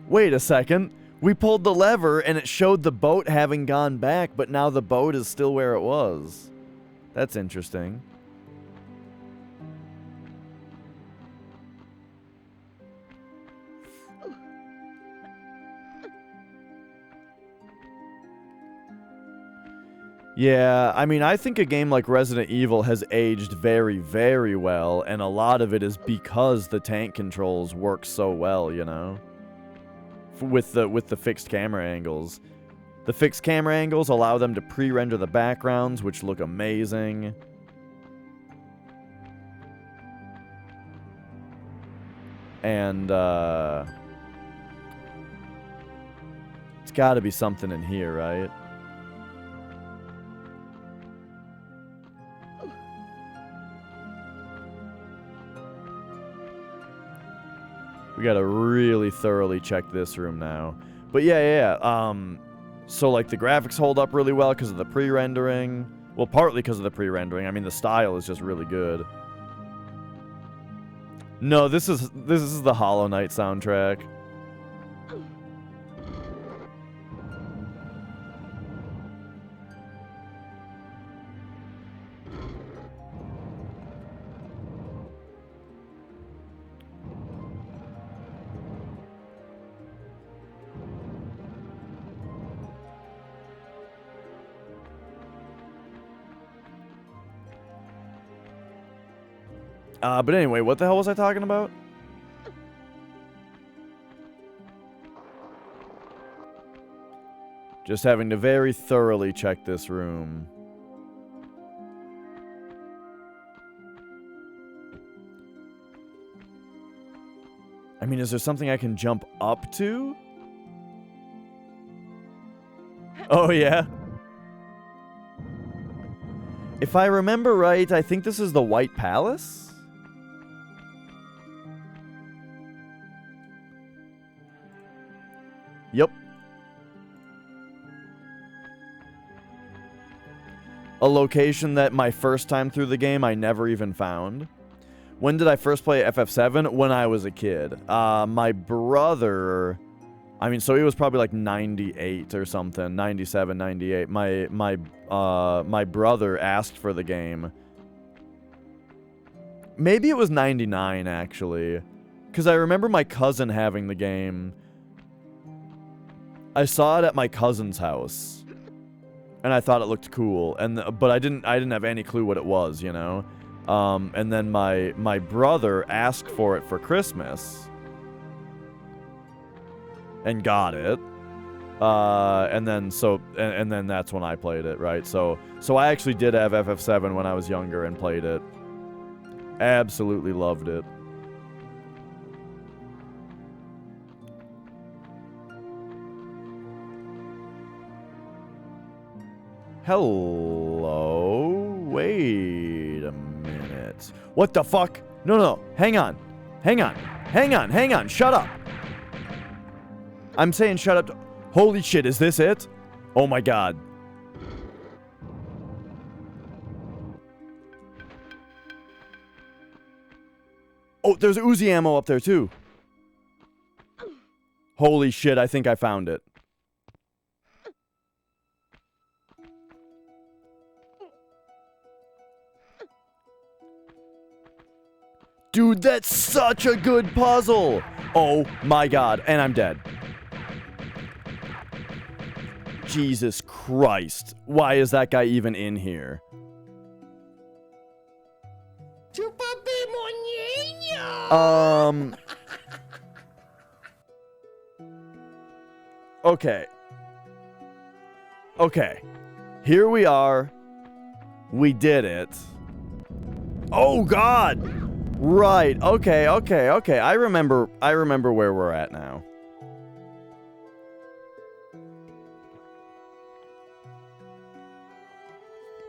Wait a second. We pulled the lever and it showed the boat having gone back, but now the boat is still where it was. That's interesting. Yeah, I mean, I think a game like Resident Evil has aged very, very well, and a lot of it is because the tank controls work so well, you know? With the fixed camera angles. The fixed camera angles allow them to pre-render the backgrounds, which look amazing. And, it's gotta be something in here, right? We gotta really thoroughly check this room now. But yeah. So, like, the graphics hold up really well because of the pre-rendering. Well, partly because of the pre-rendering. I mean, the style is just really good. No, this is the Hollow Knight soundtrack. But anyway, what the hell was I talking about? Just having to very thoroughly check this room. I mean, is there something I can jump up to? Oh, yeah? If I remember right, I think this is the White Palace? Yep. A location that my first time through the game I never even found. When did I first play FF7? When I was a kid. My brother... I mean, so he was probably like 98 or something. 97, 98. My brother asked for the game. Maybe it was 99, actually. Because I remember my cousin having the game. I saw it at my cousin's house. And I thought it looked cool. But I didn't have any clue what it was, you know? And then my brother asked for it for Christmas. And got it. And then that's when I played it, right? So I actually did have FF7 when I was younger and played it. Absolutely loved it. Hello? Wait a minute. What the fuck? No. Hang on. Shut up. I'm saying shut up. Holy shit, is this it? Oh my god. Oh, there's Uzi ammo up there too. Holy shit, I think I found it. Dude, that's such a good puzzle. Oh my god, and I'm dead. Jesus Christ. Why is that guy even in here? Okay. Okay. Here we are. We did it. Oh god. Right. Okay. I remember where we're at now.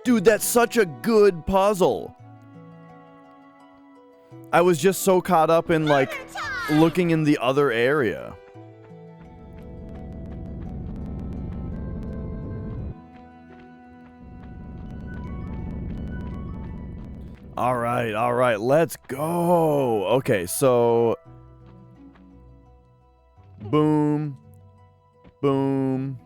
Dude, that's such a good puzzle. I was just so caught up in, like, looking in the other area. Alright, let's go. Okay, so... Boom. Boom.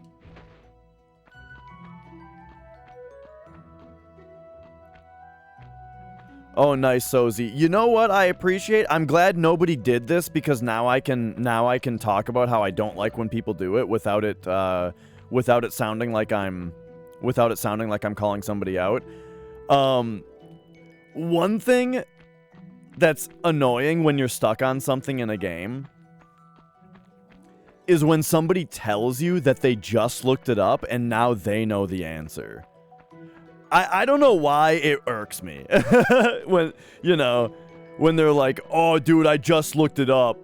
Oh, nice, Sozy. You know what I appreciate? I'm glad nobody did this because now I can talk about how I don't like when people do it without it sounding like I'm calling somebody out. One thing that's annoying when you're stuck on something in a game is when somebody tells you that they just looked it up and now they know the answer. I don't know why it irks me when, you know, when they're like, oh, dude, I just looked it up.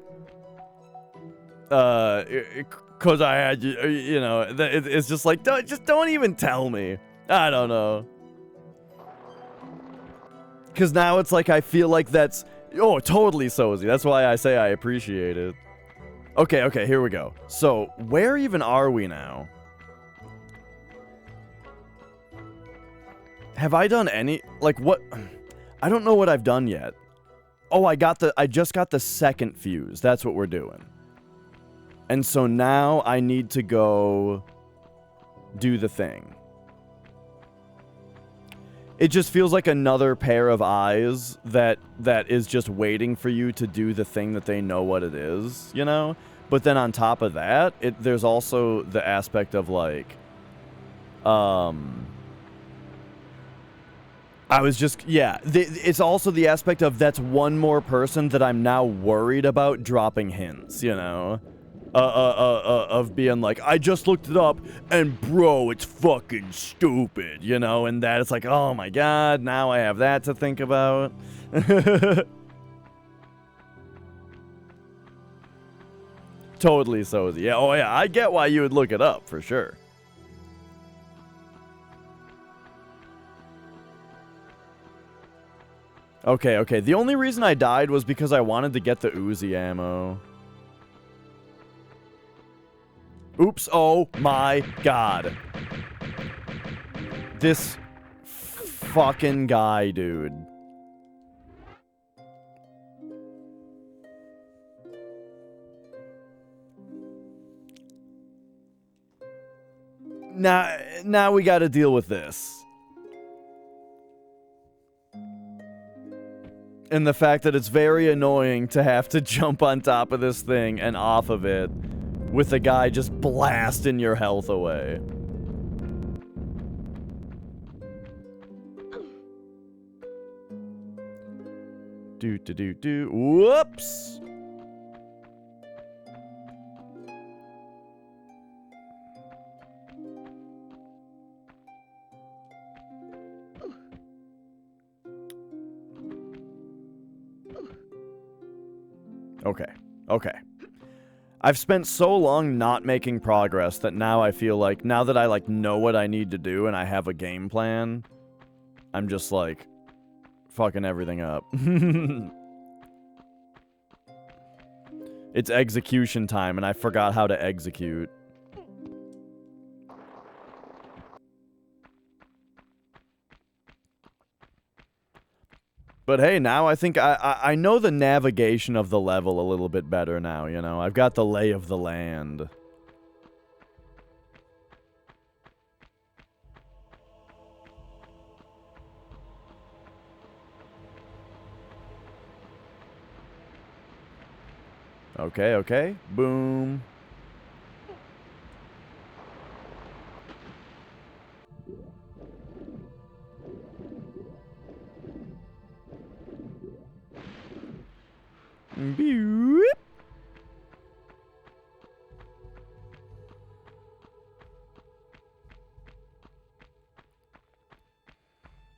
Cause I had, you know, it's just like, don't even tell me. I don't know. Cause now it's like, I feel like that's, oh, totally Sozy. That's why I say I appreciate it. Okay, here we go. So, where even are we now? Have I done any, like, what? I don't know what I've done yet. Oh, I just got the second fuse. That's what we're doing. And so now I need to go do the thing. It just feels like another pair of eyes that is just waiting for you to do the thing that they know what it is, you know? But then on top of that, there's also the aspect of, like, it's also the aspect of that's one more person that I'm now worried about dropping hints, you know? Of being like, I just looked it up, and bro, it's fucking stupid, you know? And that it's like, oh my god, now I have that to think about. Totally Sozy. Yeah, oh yeah, I get why you would look it up, for sure. Okay. The only reason I died was because I wanted to get the Uzi ammo. Oops, oh my god. This fucking guy, dude. Now we gotta deal with this. And the fact that it's very annoying to have to jump on top of this thing and off of it with the guy just blasting your health away. Do. Whoops! Okay. I've spent so long not making progress that now I feel like, now that I, like, know what I need to do and I have a game plan, I'm just, like, fucking everything up. It's execution time, and I forgot how to execute. But hey, now I think I know the navigation of the level a little bit better now, you know? I've got the lay of the land. Okay. Boom. Beep.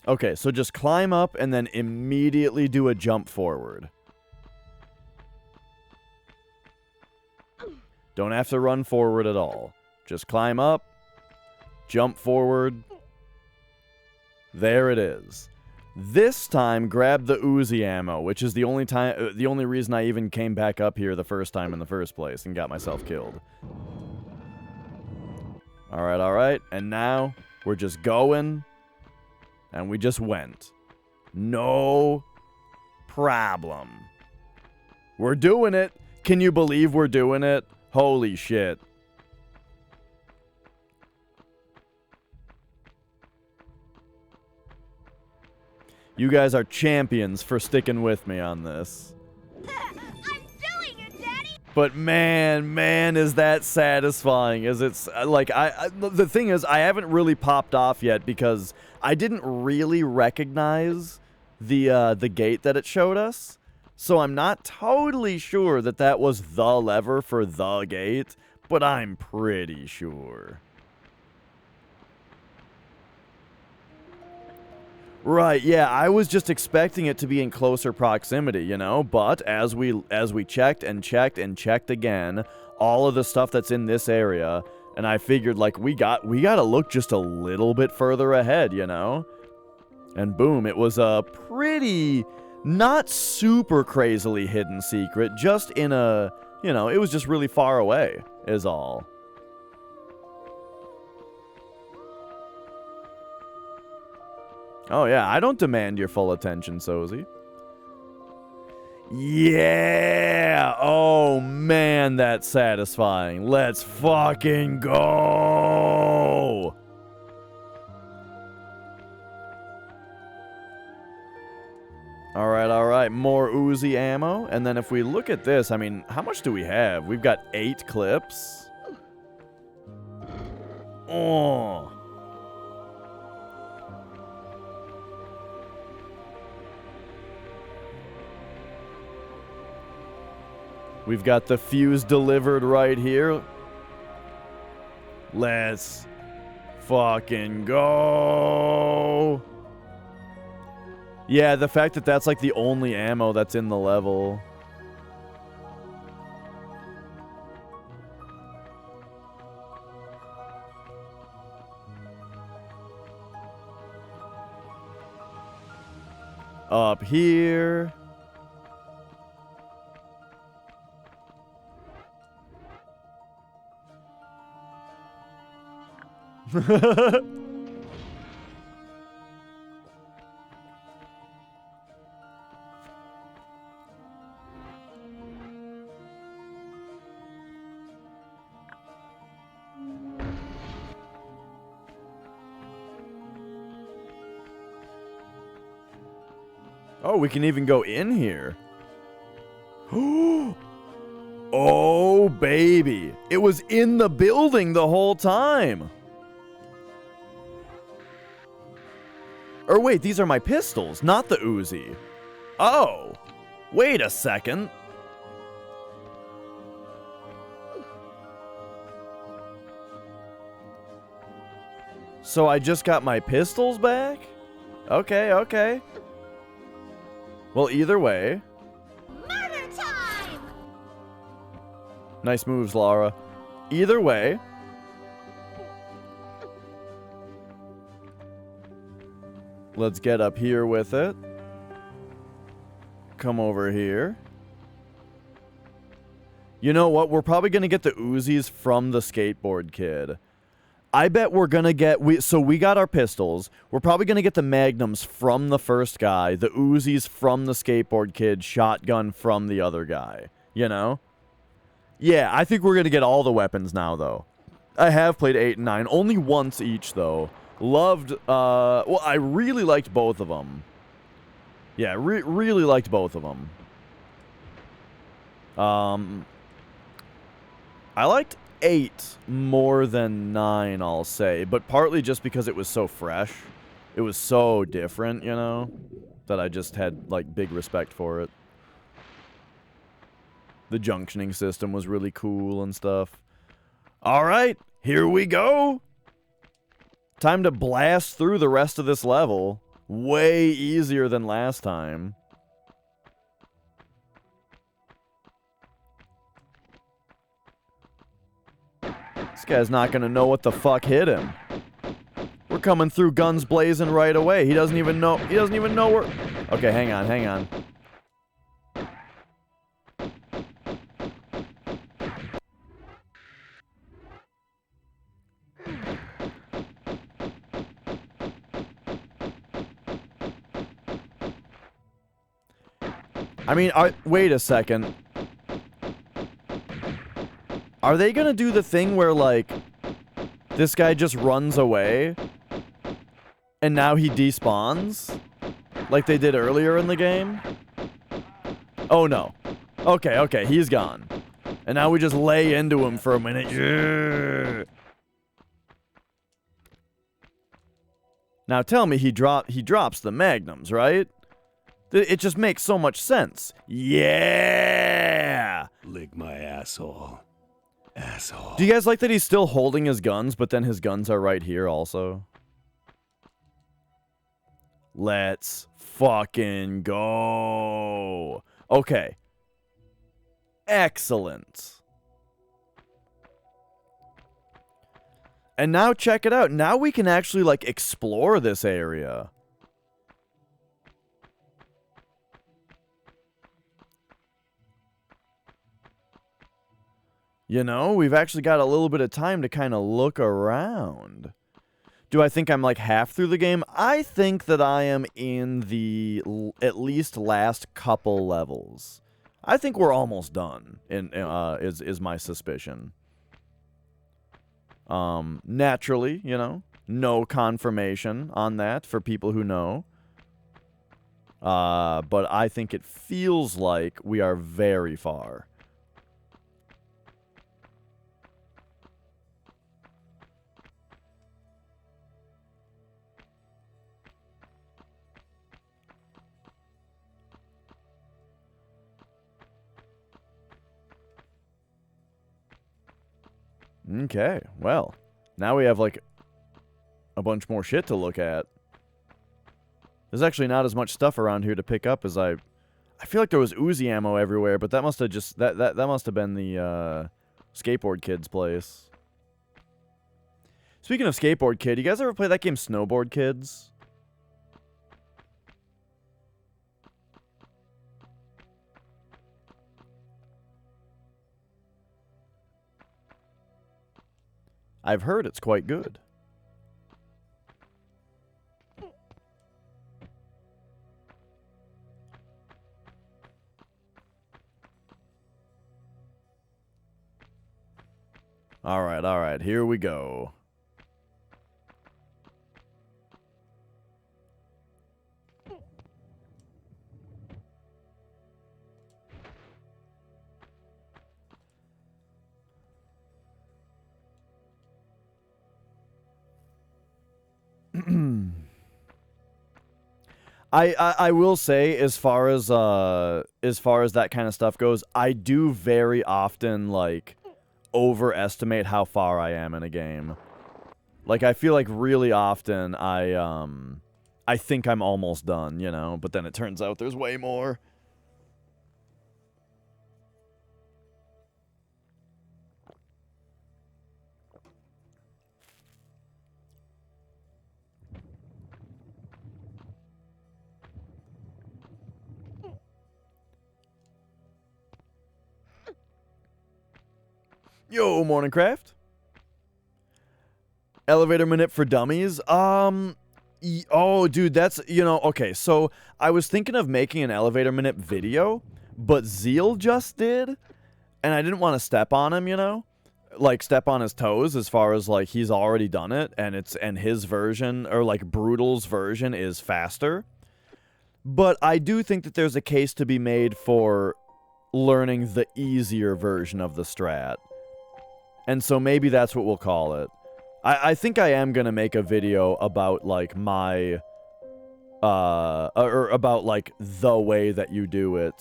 Okay, so just climb up and then immediately do a jump forward. Don't have to run forward at all. Just climb up, jump forward. There it is. This time, grab the Uzi ammo, which is the only reason I even came back up here the first time in the first place and got myself killed. Alright. And now, we're just going, and we just went. No problem. We're doing it. Can you believe we're doing it? Holy shit. You guys are champions for sticking with me on this. I'm doing it, Daddy! But man, is that satisfying. Is it's like the thing is I haven't really popped off yet because I didn't really recognize the gate that it showed us. So I'm not totally sure that that was the lever for the gate, but I'm pretty sure. Right, yeah, I was just expecting it to be in closer proximity, you know, but as we checked again, all of the stuff that's in this area, and I figured, like, we gotta look just a little bit further ahead, you know? And boom, it was a pretty, not super crazily hidden secret, just in a, you know, it was just really far away, is all. Oh, yeah, I don't demand your full attention, Sozy. Yeah! Oh, man, that's satisfying. Let's fucking go! Alright. More Uzi ammo. And then if we look at this, I mean, how much do we have? We've got 8 clips. Oh. We've got the fuse delivered right here. Let's fucking go. Yeah, the fact that that's like the only ammo that's in the level. Up here. Oh, we can even go in here. Oh, baby. It was in the building the whole time. Or wait, these are my pistols, not the Uzi. Oh, wait a second. So I just got my pistols back? Okay, okay. Well, either way. Murder time! Nice moves, Laura. Either way. Let's get up here with it. Come over here. You know what? We're probably going to get the Uzis from the skateboard kid. I bet we're going to get... So we got our pistols. We're probably going to get the Magnums from the first guy. The Uzis from the skateboard kid. Shotgun from the other guy. You know? Yeah, I think we're going to get all the weapons now, though. I have played 8 and 9. Only once each, though. Loved... well, I really liked both of them. Yeah, really liked both of them. I liked 8 more than 9, I'll say, but partly just because it was so fresh. It was so different, you know, that I just had, like, big respect for it. The junctioning system was really cool and stuff. Alright, here we go! Time to blast through the rest of this level. Way easier than last time. This guy's not gonna know what the fuck hit him. We're coming through guns blazing right away. He doesn't even know where... Okay, hang on. I mean, wait a second. Are they gonna do the thing where, like, this guy just runs away and now he despawns? Like they did earlier in the game? Oh, no. Okay, he's gone. And now we just lay into him for a minute. Yeah. Now tell me he drops the Magnums, right? It just makes so much sense. Yeah! Lick my asshole. Asshole. Do you guys like that he's still holding his guns, but then his guns are right here also? Let's fucking go. Okay. Excellent. And now check it out. Now we can actually, like, explore this area. You know, we've actually got a little bit of time to kind of look around. Do I think I'm like half through the game? I think that I am in the at least last couple levels. I think we're almost done, is my suspicion. Naturally, you know, no confirmation on that for people who know. But I think it feels like we are very far. Okay, well, now we have, like, a bunch more shit to look at. There's actually not as much stuff around here to pick up as I feel like there was Uzi ammo everywhere, but that must have just, that must have been the, Skateboard Kid's place. Speaking of Skateboard Kid, you guys ever play that game Snowboard Kids? I've heard it's quite good. All right. Here we go. I will say, as far as that kind of stuff goes, I do very often like overestimate how far I am in a game. Like, I feel like really often I think I'm almost done, you know, but then it turns out there's way more. Yo, Morningcraft. Elevator minute for dummies. Oh, dude, that's, you know, okay, so I was thinking of making an elevator minute video, but Zeal just did, and I didn't want to step on him, you know? Like, step on his toes as far as, like, he's already done it, and his version, or, like, Brutal's version is faster. But I do think that there's a case to be made for learning the easier version of the strat. And so maybe that's what we'll call it. I think I am going to make a video about, like, my, or about, like, the way that you do it.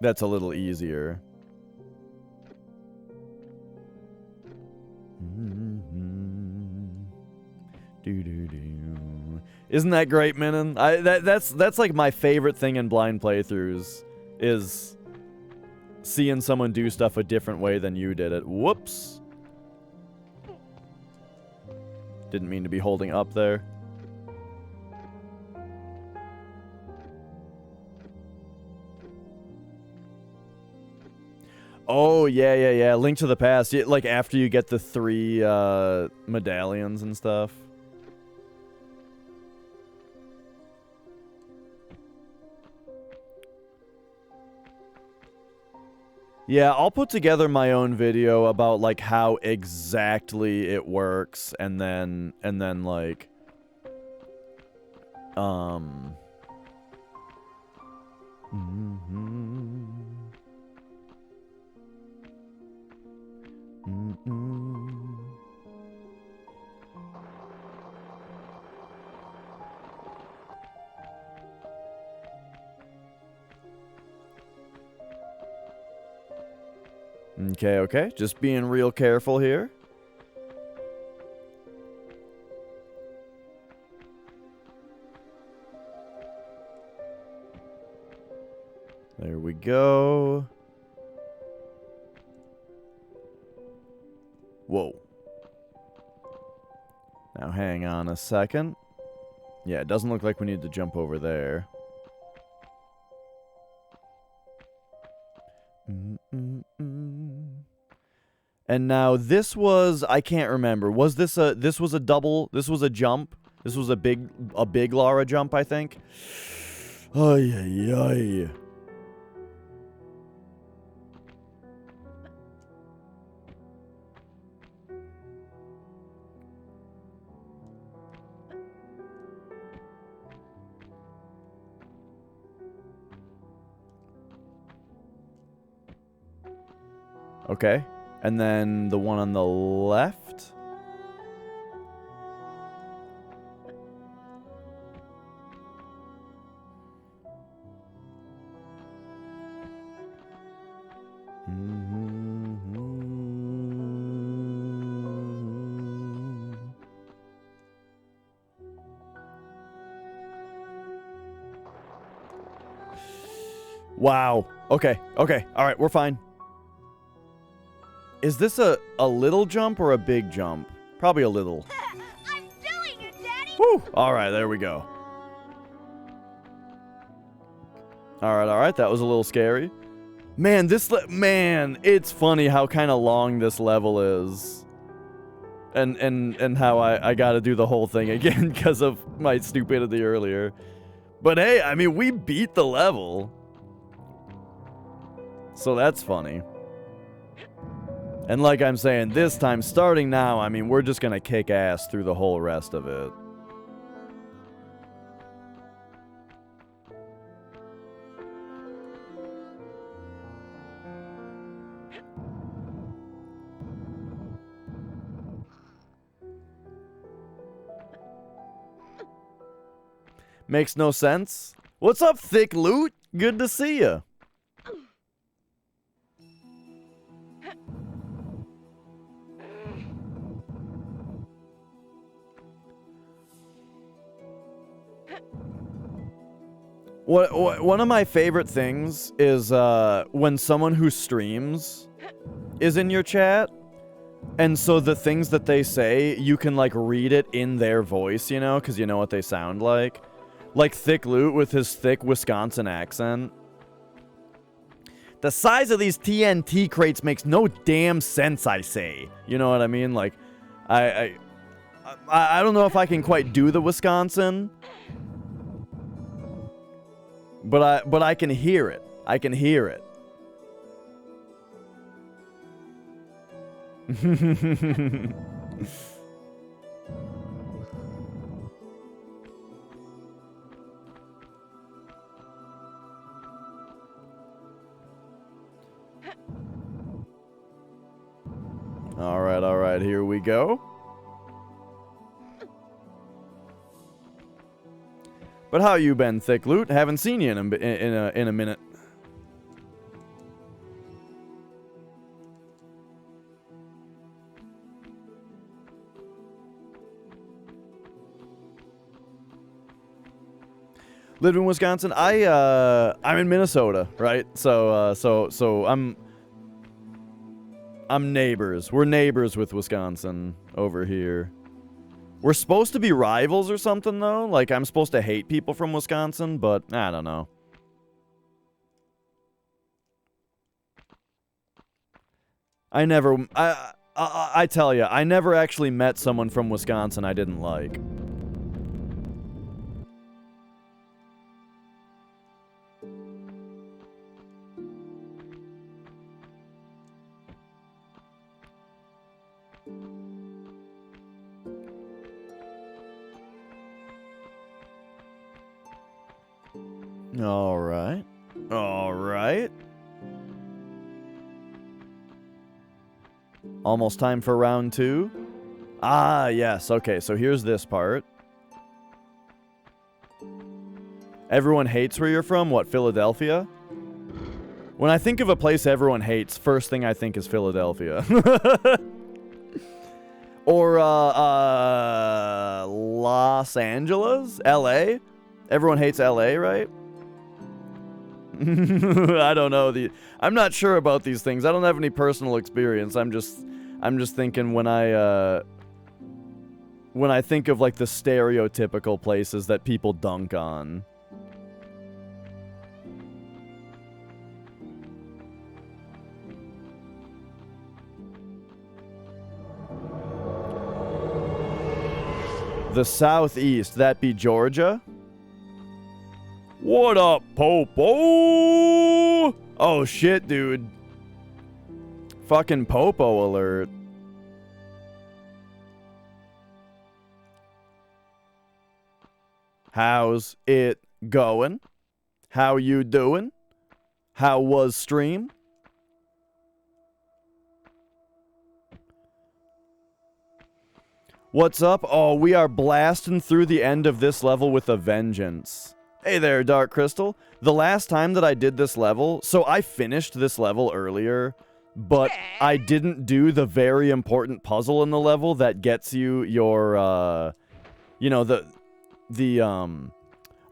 That's a little easier. Isn't that great, Minin? That's like my favorite thing in blind playthroughs, is seeing someone do stuff a different way than you did it. Whoops. Didn't mean to be holding up there. Oh, yeah. Link to the Past. Yeah, like, after you get the 3 medallions and stuff. Yeah, I'll put together my own video about, like, how exactly it works, and then like, Okay. Just being real careful here. There we go. Whoa. Now hang on a second. Yeah, it doesn't look like we need to jump over there. And now this was, I can't remember. Was this a, this was a double, this was a jump? This was a big Lara jump, I think. Ay. Okay. And then the one on the left. Wow. Okay. All right, we're fine. Is this a little jump or a big jump? Probably a little. I'm doing it, Daddy! Woo! Alright, there we go. Alright, that was a little scary. Man, it's funny how kind of long this level is. And how I gotta do the whole thing again because of my stupidity earlier. But hey, I mean, we beat the level. So that's funny. And like I'm saying, this time, starting now, I mean, we're just gonna kick ass through the whole rest of it. Makes no sense. What's up, Thick Loot? Good to see ya. One of my favorite things is when someone who streams is in your chat, and so the things that they say, you can like read it in their voice, you know, because you know what they sound like. Like Thick Loot with his thick Wisconsin accent. The size of these TNT crates makes no damn sense, I say. You know what I mean? Like, I don't know if I can quite do the Wisconsin. But I can hear it. I can hear it. All right, here we go. But how you been, Thick Loot? Haven't seen you in a minute. Lived in Wisconsin. I'm in Minnesota, right? So I'm neighbors. We're neighbors with Wisconsin over here. We're supposed to be rivals or something, though. Like, I'm supposed to hate people from Wisconsin, but I don't know. I tell you, I never actually met someone from Wisconsin I didn't like. All right. Almost time for round 2. Ah, yes. Okay, so here's this part. Everyone hates where you're from? What, Philadelphia? When I think of a place everyone hates, first thing I think is Philadelphia. Or, Los Angeles? LA? Everyone hates LA, right? I don't know. I'm not sure about these things. I don't have any personal experience. I'm just thinking when I think of like the stereotypical places that people dunk on. The Southeast, that be Georgia? What up, Popo? Oh, shit, dude. Fucking Popo alert. How's it going? How you doing? How was stream? What's up? Oh, we are blasting through the end of this level with a vengeance. Hey there, Dark Crystal. The last time that I did this level, so I finished this level earlier, but I didn't do the very important puzzle in the level that gets you your, I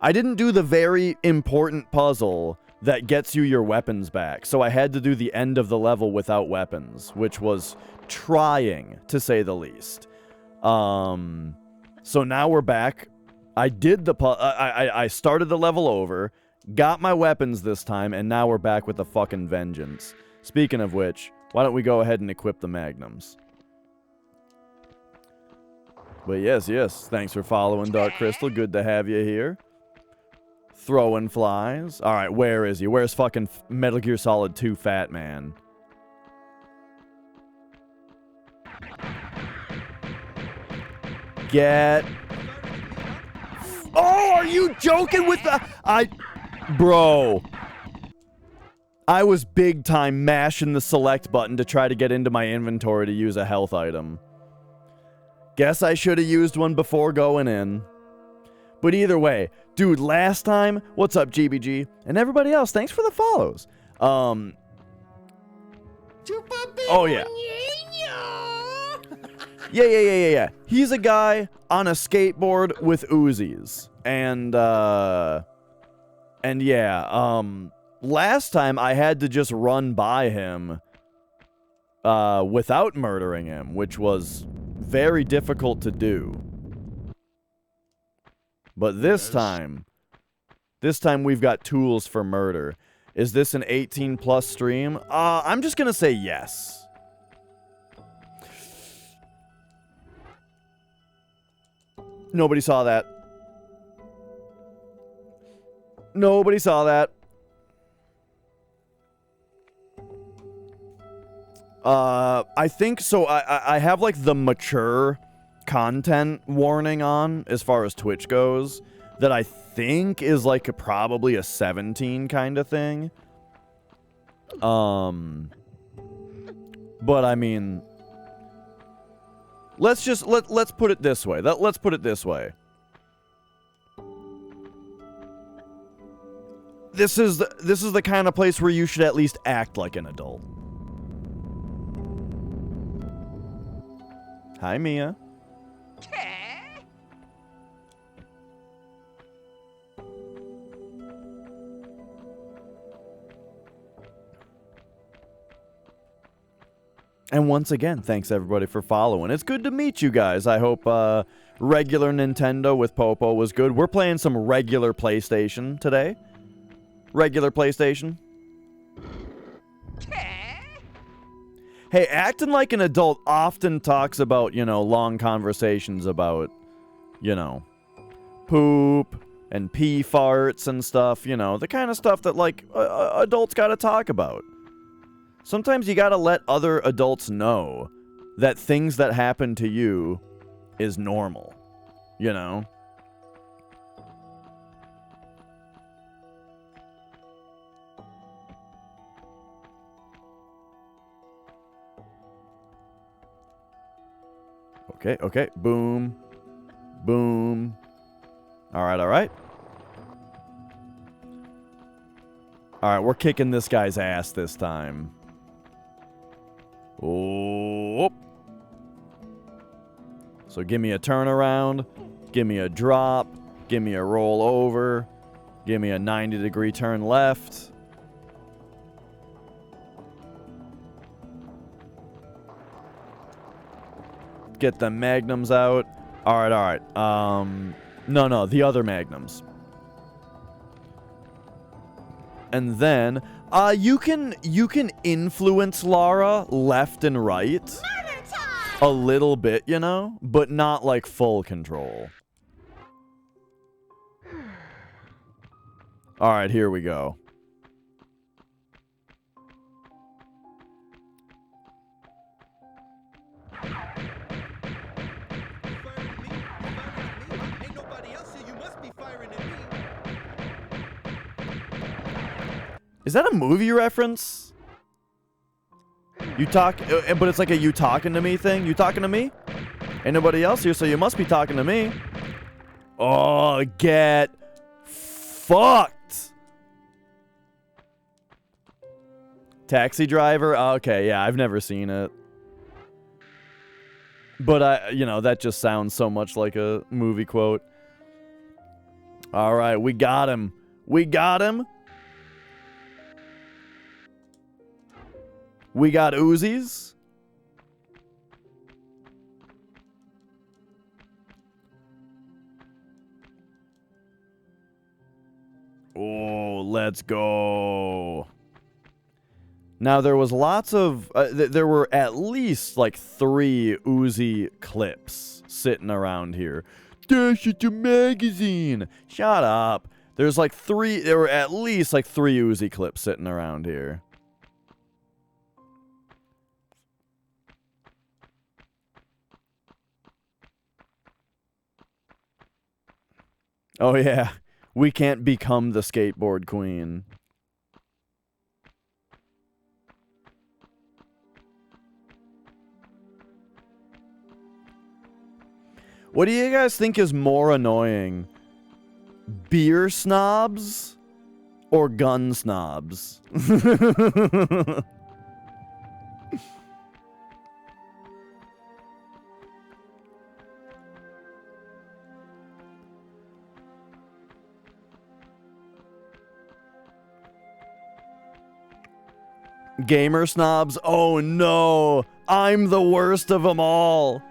didn't do the very important puzzle that gets you your weapons back, so I had to do the end of the level without weapons, which was trying, to say the least. So now we're back. I did the I started the level over, got my weapons this time, and now we're back with the fucking vengeance. Speaking of which, why don't we go ahead and equip the magnums? But yes, thanks for following, Dark Crystal. Good to have you here. Throwing flies. All right, where is he? Where's fucking Metal Gear Solid 2 Fat Man? Get... Oh, are you joking with the... Bro. I was big time mashing the select button to try to get into my inventory to use a health item. Guess I should have used one before going in. But either way, dude, last time, what's up, GBG? And everybody else, thanks for the follows. Oh, yeah. Yeah. He's a guy on a skateboard with Uzis. And yeah, last time I had to just run by him without murdering him, which was very difficult to do. But this time we've got tools for murder. Is this an 18 plus stream? I'm just gonna say yes. Nobody saw that. Nobody saw that. I think so. I have like the mature content warning on as far as Twitch goes that I think is like probably a 17 kind of thing. But I mean, let's put it this way. Let's put it this way. This is the kind of place where you should at least act like an adult. Hi, Mia. And once again, thanks everybody for following. It's good to meet you guys. I hope regular Nintendo with Popo was good. We're playing some regular PlayStation today. Regular PlayStation. Hey, acting like an adult often talks about, you know, long conversations about, you know, poop and pee farts and stuff, you know, the kind of stuff that, like, adults gotta talk about. Sometimes you gotta let other adults know that things that happen to you is normal, you know? Okay. Boom. Boom. Alright. Alright, we're kicking this guy's ass this time. Oh. So give me a turnaround. Give me a drop. Give me a roll over. Give me a 90-degree turn left. Get the magnums out. Alright. No, the other magnums. And then, you can influence Lara left and right. A little bit, you know? But not like full control. Alright, here we go. Is that a movie reference? You talk, but it's like a you talking to me thing? You talking to me? Ain't nobody else here, so you must be talking to me. Oh, get fucked. Taxi Driver? Okay, yeah, I've never seen it. But you know, that just sounds so much like a movie quote. All right, we got him. We got Uzis. Oh, let's go. Now, there was lots of... there were at least, like, 3 Uzi clips sitting around here. Dash, it's a magazine. Shut up. There's like there were at least like 3 Uzi clips sitting around here. Oh yeah, we can't become the skateboard queen. What do you guys think is more annoying? Beer snobs or gun snobs? Gamer snobs? Oh no, I'm the worst of them all.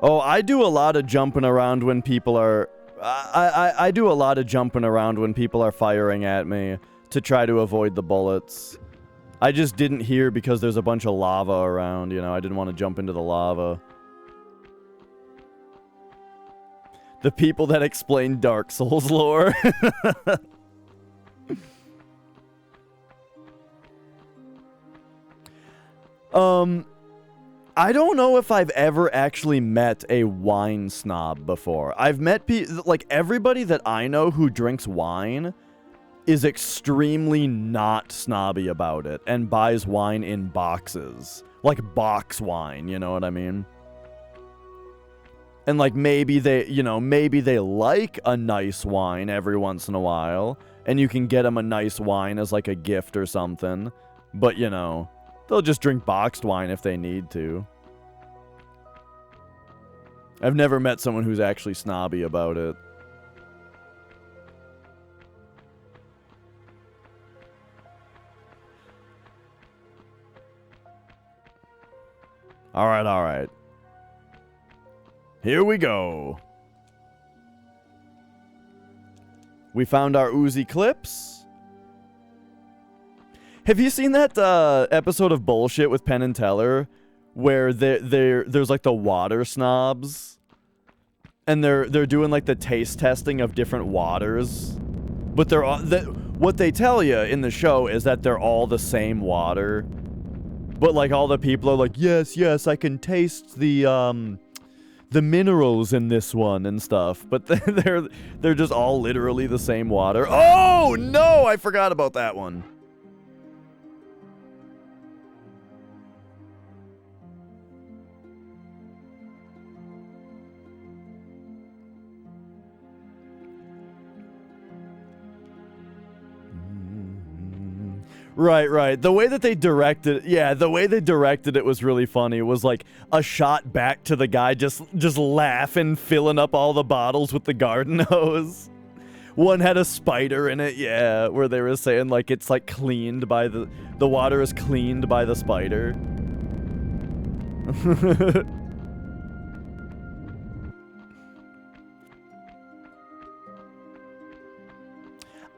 Oh, I do a lot of jumping around when people are... I do a lot of jumping around when people are firing at me to try to avoid the bullets. I just didn't hear because there's a bunch of lava around, you know. I didn't want to jump into the lava. The people that explain Dark Souls lore. I don't know if I've ever actually met a wine snob before. I've met like everybody that I know who drinks wine is extremely not snobby about it and buys wine in boxes. Like box wine, you know what I mean? And like maybe they, you know, maybe they like a nice wine every once in a while and you can get them a nice wine as like a gift or something. But, you know, they'll just drink boxed wine if they need to. I've never met someone who's actually snobby about it. Alright, alright. Here we go. We found our Uzi clips. Have you seen that episode of Bullshit with Penn and Teller where there's like the water snobs and they're doing like the taste testing of different waters, but they're all what they tell you in the show is that they're all the same water, but like all the people are like, yes, I can taste the minerals in this one and stuff, but they're just all literally the same water. Oh no, I forgot about that one. Right. The way that they directed, the way they directed it was really funny. It was like a shot back to the guy just laughing, filling up all the bottles with the garden hose. One had a spider in it, where they were saying like it's like cleaned by the water is cleaned by the spider.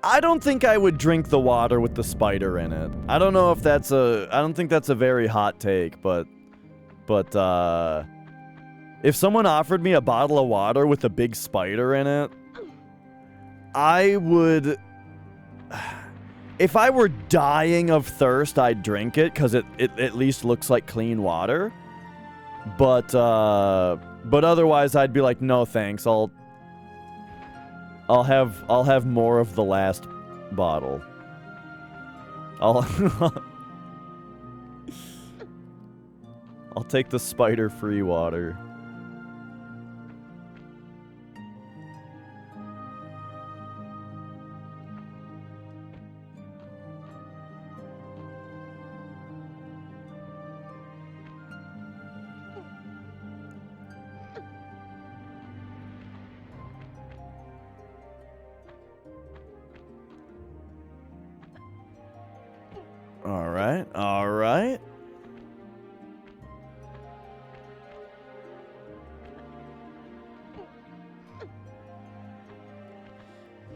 I don't think I would drink the water with the spider in it. I don't know if that's I don't think that's a very hot take, but if someone offered me a bottle of water with a big spider in it, I would... If I were dying of thirst, I'd drink it, because it at least looks like clean water. But otherwise, I'd be like, no thanks, I'll have more of the last bottle. I'll take the spider-free water. All right.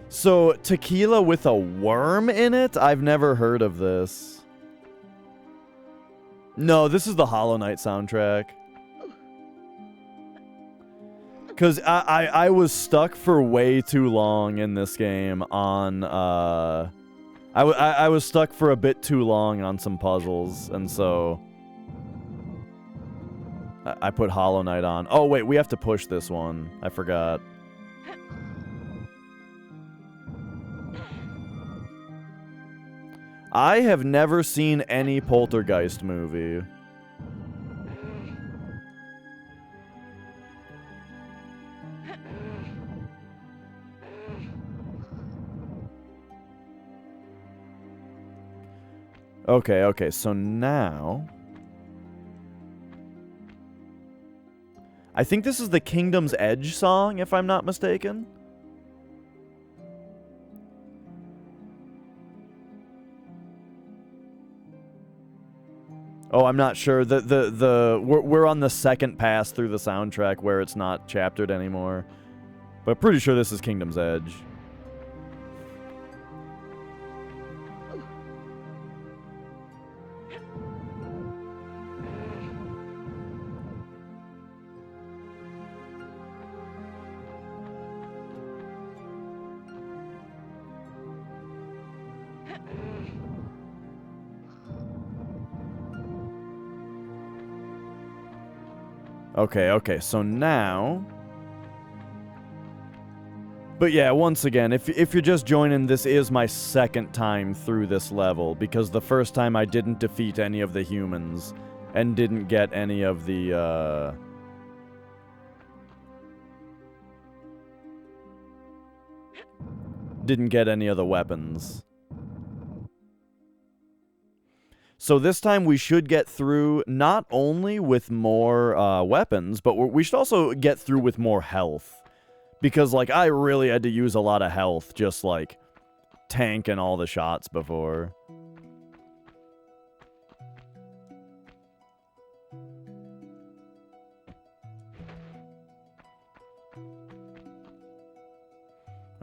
So, tequila with a worm in it? I've never heard of this. No, this is the Hollow Knight soundtrack. Because I was stuck for way too long in this game on, I was stuck for a bit too long on some puzzles, and so I put Hollow Knight on. Oh, wait, we have to push this one. I forgot. I have never seen any Poltergeist movie. Okay, so now... I think this is the Kingdom's Edge song, if I'm not mistaken. Oh, I'm not sure. We're on the second pass through the soundtrack where it's not chaptered anymore. But pretty sure this is Kingdom's Edge. Okay, so now... But yeah, once again, if you're just joining, this is my second time through this level, because the first time I didn't defeat any of the humans, and didn't get any of the, didn't get any of the weapons. So this time we should get through not only with more weapons, but we should also get through with more health. Because, like, I really had to use a lot of health just, like, tanking all the shots before.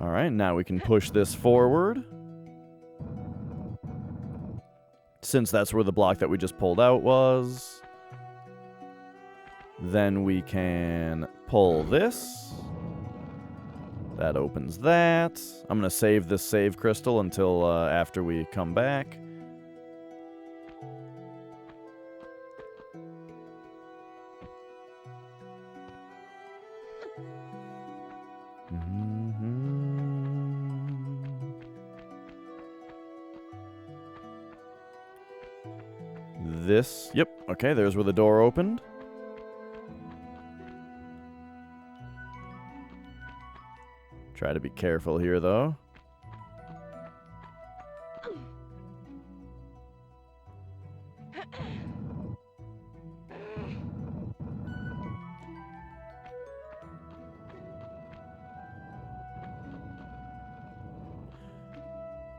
Alright, now we can push this forward. Since that's where the block that we just pulled out was. Then we can pull this. That opens that. I'm going to save this save crystal until after we come back. This, yep, okay, there's where the door opened. Try to be careful here, though.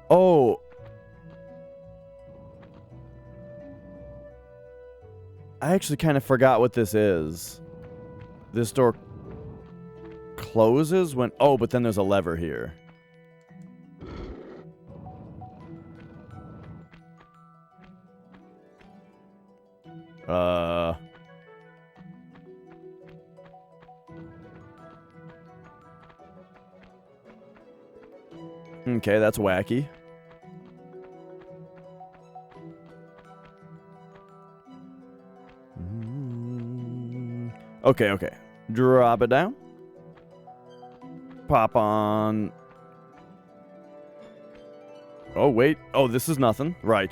Oh! I actually kind of forgot what this is. This door closes when... Oh, but then there's a lever here. Okay, that's wacky. Okay. Drop it down. Pop on. Oh, wait. Oh, this is nothing. Right.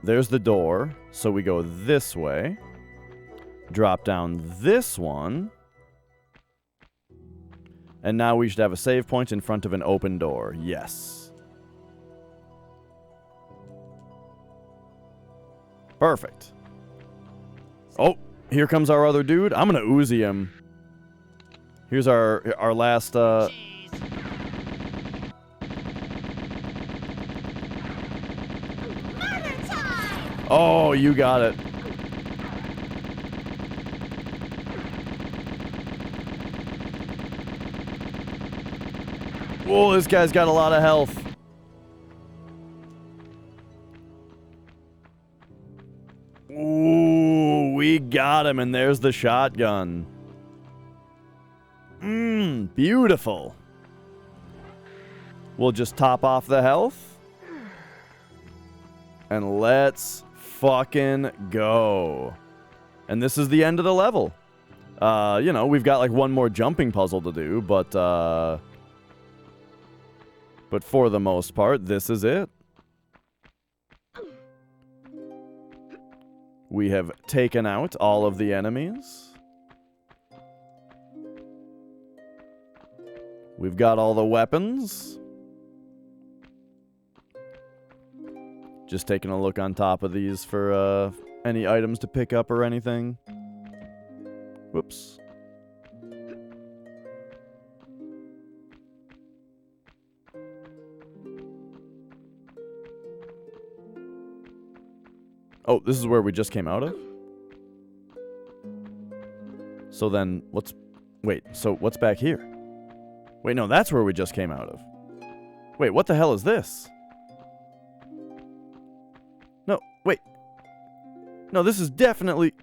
There's the door. So we go this way. Drop down this one. And now we should have a save point in front of an open door. Yes. Perfect. Oh, here comes our other dude. I'm gonna Uzi him. Here's our last, Oh, you got it. Whoa, this guy's got a lot of health. Ooh, we got him, and there's the shotgun. Beautiful. We'll just top off the health. And let's fucking go. And this is the end of the level. You know, we've got like one more jumping puzzle to do, but for the most part, this is it. We have taken out all of the enemies. We've got all the weapons. Just taking a look on top of these for any items to pick up or anything. Whoops. Oh, this is where we just came out of? So then, what's... Wait, so what's back here? Wait, no, that's where we just came out of. Wait, what the hell is this? No, wait. No, this is definitely...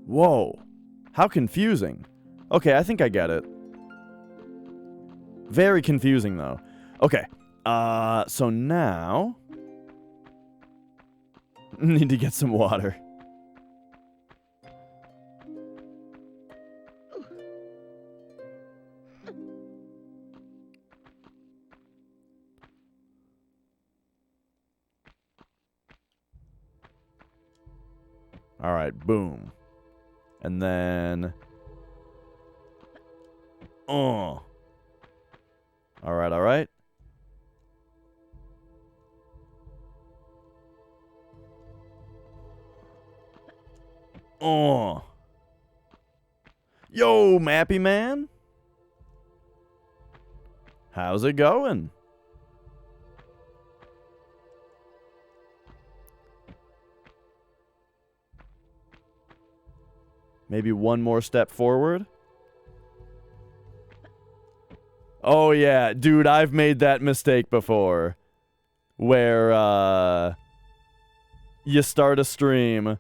Whoa. How confusing. Okay, I think I get it. Very confusing, though. Okay. So now... Need to get some water. Alright, boom. And then... Alright, alright. Yo, Mappy Man. How's it going? Maybe one more step forward. Oh, yeah. Dude, I've made that mistake before. Where, you start a stream.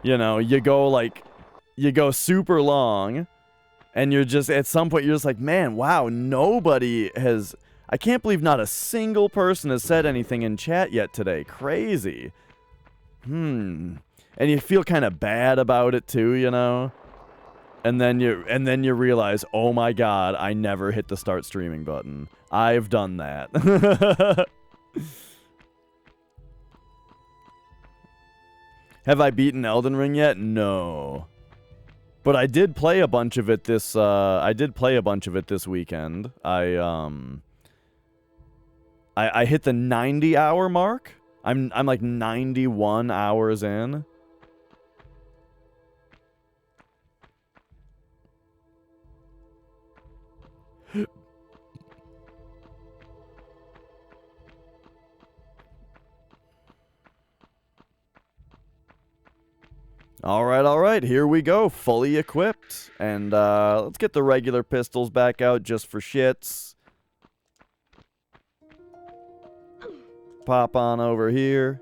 You know, you go super long. And you're just, at some point, you're just like, man, wow, nobody has... I can't believe not a single person has said anything in chat yet today. Crazy. And you feel kind of bad about it too, you know? And then you realize, oh my god, I never hit the start streaming button. I've done that. Have I beaten Elden Ring yet? No. But I did play a bunch of it this weekend. I hit the 90-hour mark. I'm like 91 hours in. Alright, here we go, fully equipped. And let's get the regular pistols back out just for shits. Pop on over here.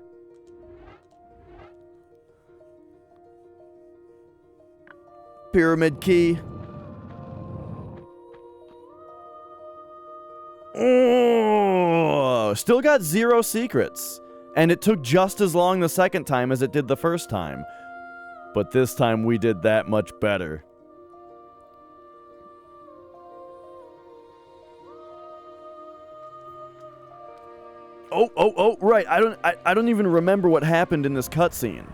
Pyramid key. Oh, still got 0 secrets. And it took just as long the second time as it did the first time. But this time we did that much better. Oh, right. I don't even remember what happened in this cutscene.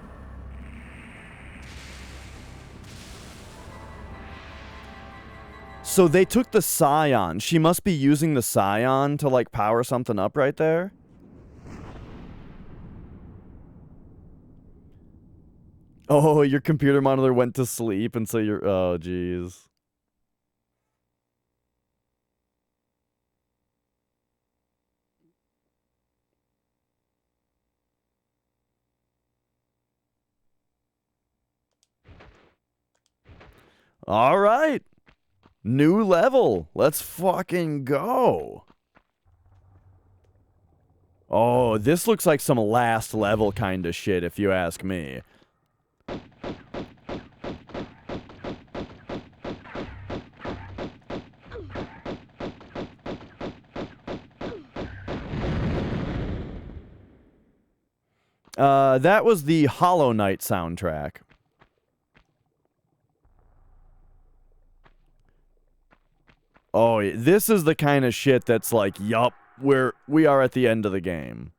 So they took the Scion. She must be using the Scion to, like, power something up right there. Oh, your computer monitor went to sleep, and so you're... Oh, jeez. All right. New level. Let's fucking go. Oh, this looks like some last level kind of shit, if you ask me. That was the Hollow Knight soundtrack. Oh, this is the kind of shit that's like, yup, we are at the end of the game.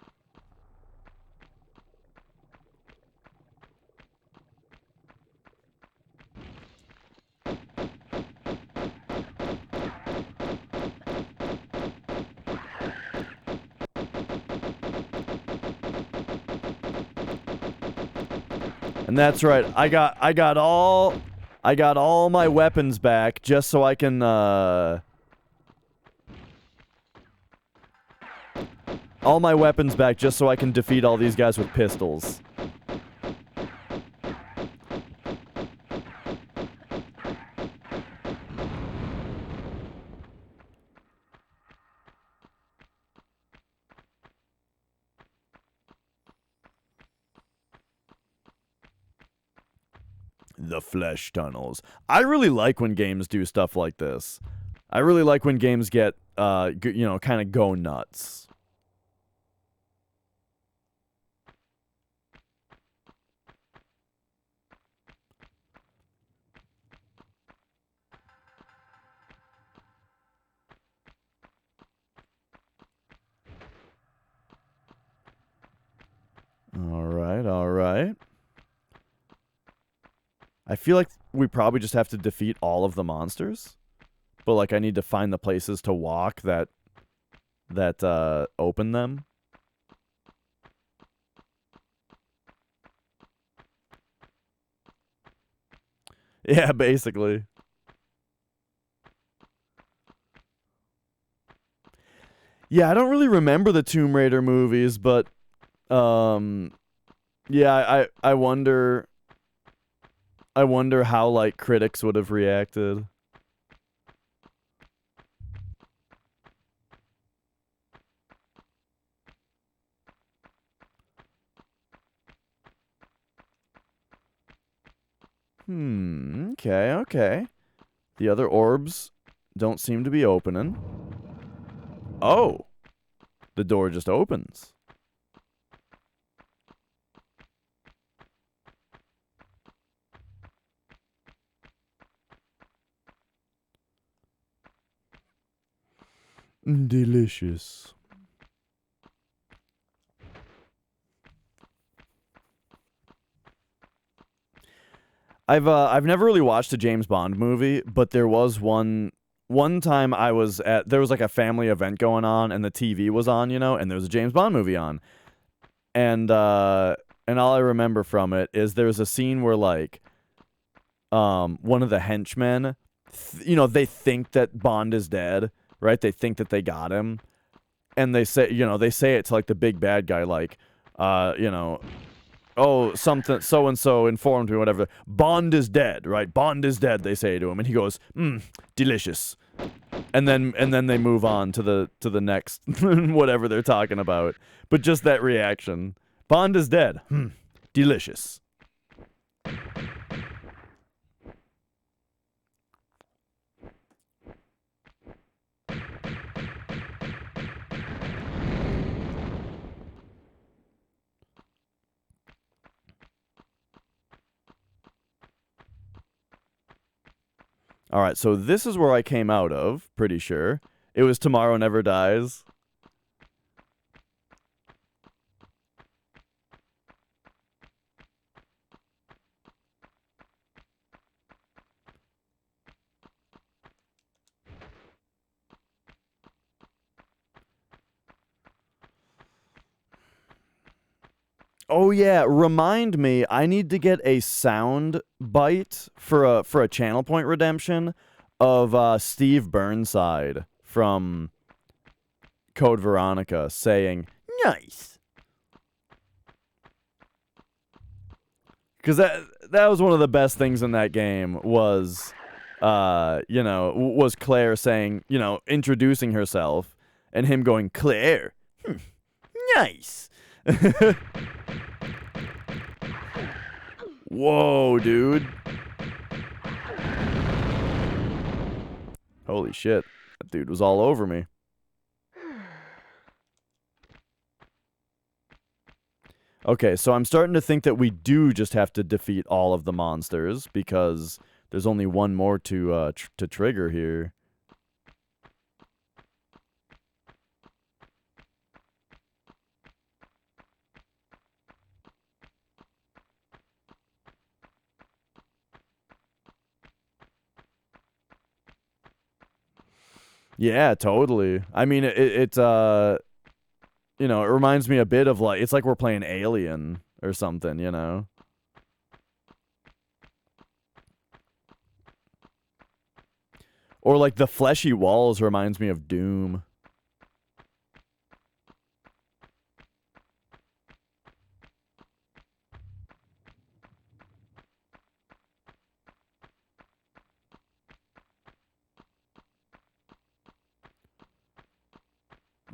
And that's right. I got all my weapons back just so I can all my weapons back just so I can defeat all these guys with pistols. The flesh tunnels. I really like when games do stuff like this. I really like when games get, you know, kind of go nuts. All right. I feel like we probably just have to defeat all of the monsters. But, like, I need to find the places to walk that open them. Yeah, basically. Yeah, I don't really remember the Tomb Raider movies, but, yeah, I wonder how, like, critics would have reacted. Okay. The other orbs don't seem to be opening. Oh! The door just opens. Delicious. I've never really watched a James Bond movie, but there was one time there was like a family event going on and the TV was on, you know, and there was a James Bond movie on. And all I remember from it is there was a scene where like one of the henchmen, you know, they think that Bond is dead, right? They think that they got him. And they say it to like the big bad guy, like, you know, oh, something, so-and-so informed me, whatever. Bond is dead, right? Bond is dead, they say to him. And he goes, delicious. And then they move on to the next, whatever they're talking about. But just that reaction. Bond is dead. Delicious. All right, so this is where I came out of, pretty sure. It was Tomorrow Never Dies. Oh yeah, remind me, I need to get a sound bite for a channel point redemption of Steve Burnside from Code Veronica saying nice. Cuz that was one of the best things in that game was you know, was Claire saying, you know, introducing herself and him going Claire. Nice. Whoa, dude. Holy shit. That dude was all over me. Okay, so I'm starting to think that we do just have to defeat all of the monsters because there's only one more to trigger here. Yeah, totally. I mean, it you know, it reminds me a bit of like, it's like we're playing Alien or something, you know? Or like the fleshy walls reminds me of Doom.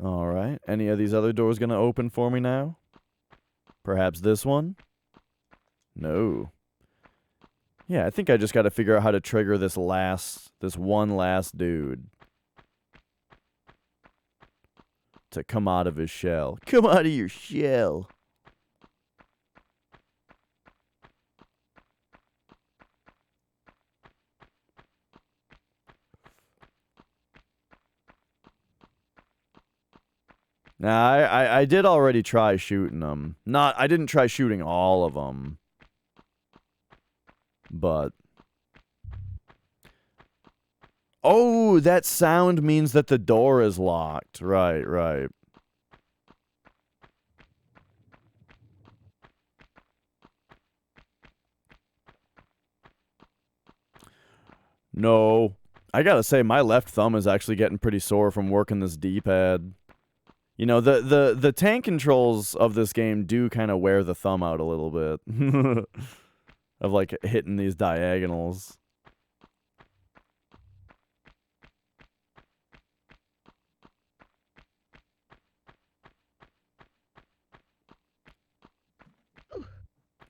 All right. Any of these other doors going to open for me now? Perhaps this one? No. Yeah, I think I just got to figure out how to trigger this one last dude. To come out of his shell. Come out of your shell. Now, I did already try shooting them. I didn't try shooting all of them. But... Oh, that sound means that the door is locked. Right, right. No. I gotta say, my left thumb is actually getting pretty sore from working this D-pad. You know, the tank controls of this game do kind of wear the thumb out a little bit. Of, like, hitting these diagonals.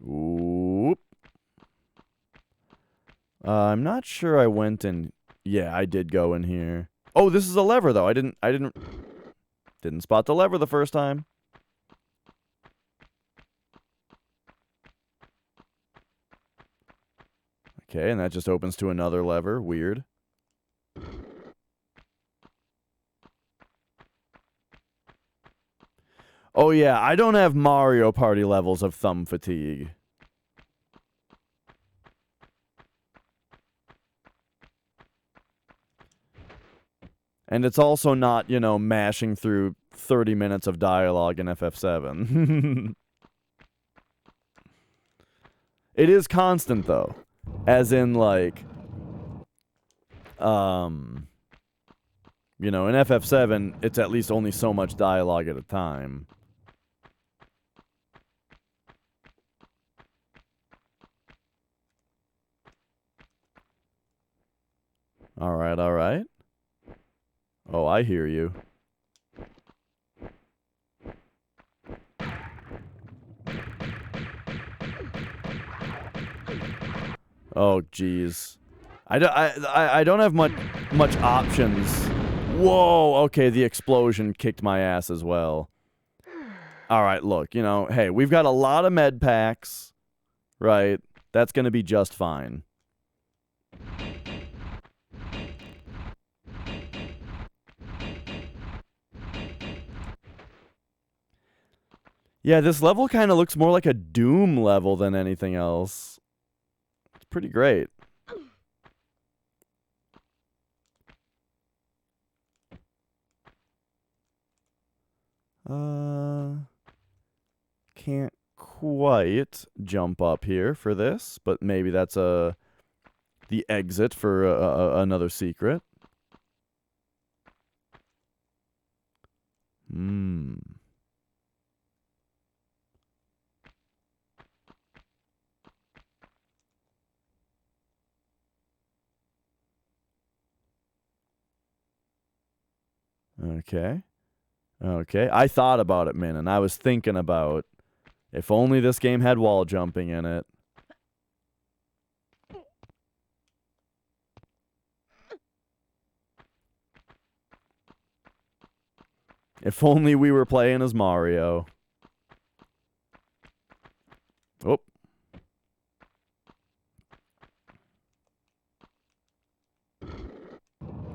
Oop. I'm not sure I went in... Yeah, I did go in here. Oh, this is a lever, though. I didn't spot the lever the first time. Okay, and that just opens to another lever. Weird. Oh, yeah, I don't have Mario Party levels of thumb fatigue. And it's also not, you know, mashing through 30 minutes of dialogue in FF7. It is constant, though. As in, like... You know, in FF7, it's at least only so much dialogue at a time. Alright, alright. Oh, I hear you. Oh, jeez. I don't have much options. Whoa, okay, the explosion kicked my ass as well. Alright, look, you know, hey, we've got a lot of med packs, right? That's gonna be just fine. Yeah, this level kind of looks more like a Doom level than anything else. It's pretty great. Can't quite jump up here for this, but maybe that's the exit for another secret. Hmm. Okay. Okay, I thought about it, man, and I was thinking about if only this game had wall jumping in it. If only we were playing as Mario. Oh.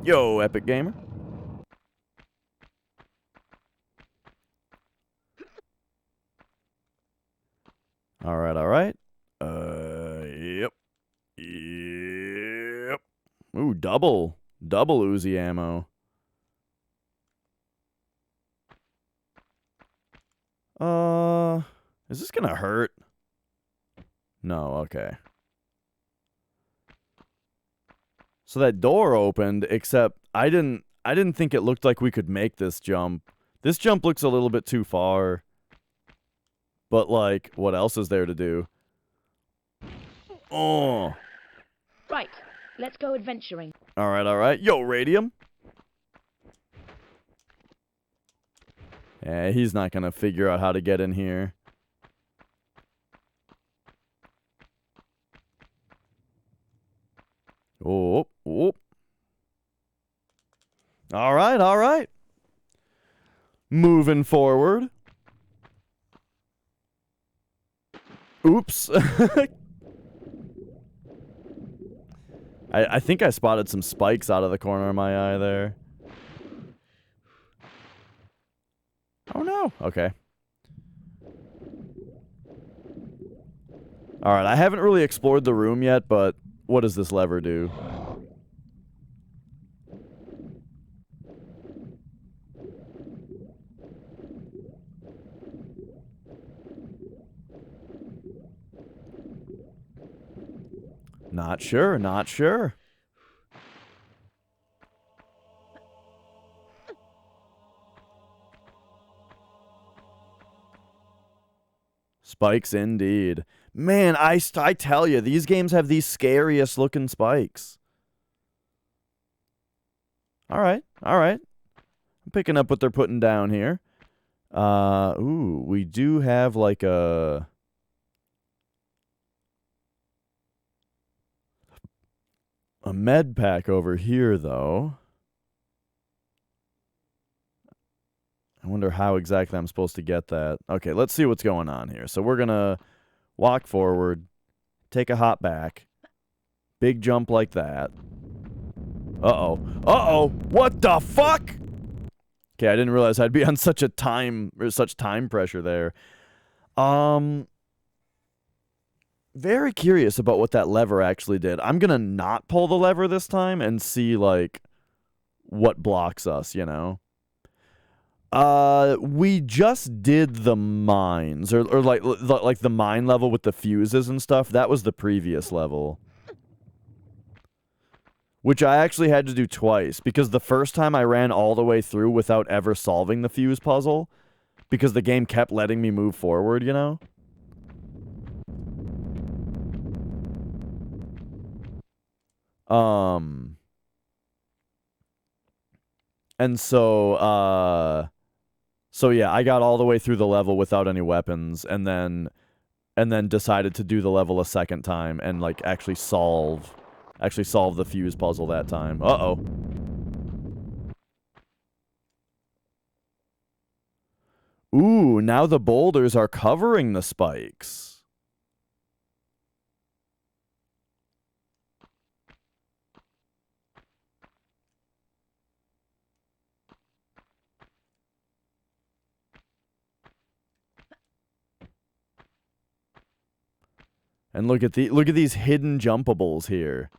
Yo, Epic Gamer. Alright, alright. Yep. Yep. Ooh, double Uzi ammo. Is this gonna hurt? No, okay. So that door opened, except I didn't think it looked like we could make this jump. This jump looks a little bit too far. But like, what else is there to do? Oh. Right, let's go adventuring. Alright, alright. Yo, Radium. Yeah, he's not gonna figure out how to get in here. Oh, oh. Alright, alright. Moving forward. Oops. I think I spotted some spikes out of the corner of my eye there. Oh no. Okay. Alright, I haven't really explored the room yet, but what does this lever do? Not sure, not sure. Spikes indeed. Man, I tell you, these games have these scariest looking spikes. Alright, alright. I'm picking up what they're putting down here. Ooh, we do have like a med pack over here, though. I wonder how exactly I'm supposed to get that. Okay, let's see what's going on here. So we're going to walk forward, take a hop back, big jump like that. Uh-oh. Uh-oh! What the fuck? Okay, I didn't realize I'd be on such time pressure there. Very curious about what that lever actually did. I'm gonna not pull the lever this time and see, like, what blocks us, you know? We just did the mines, or like the mine level with the fuses and stuff. That was the previous level. Which I actually had to do twice, because the first time I ran all the way through without ever solving the fuse puzzle, because the game kept letting me move forward, you know? And so yeah, I got all the way through the level without any weapons, and then decided to do the level a second time and like actually solve the fuse puzzle that time. Uh-oh. Ooh, now the boulders are covering the spikes. And look at these hidden jumpables here.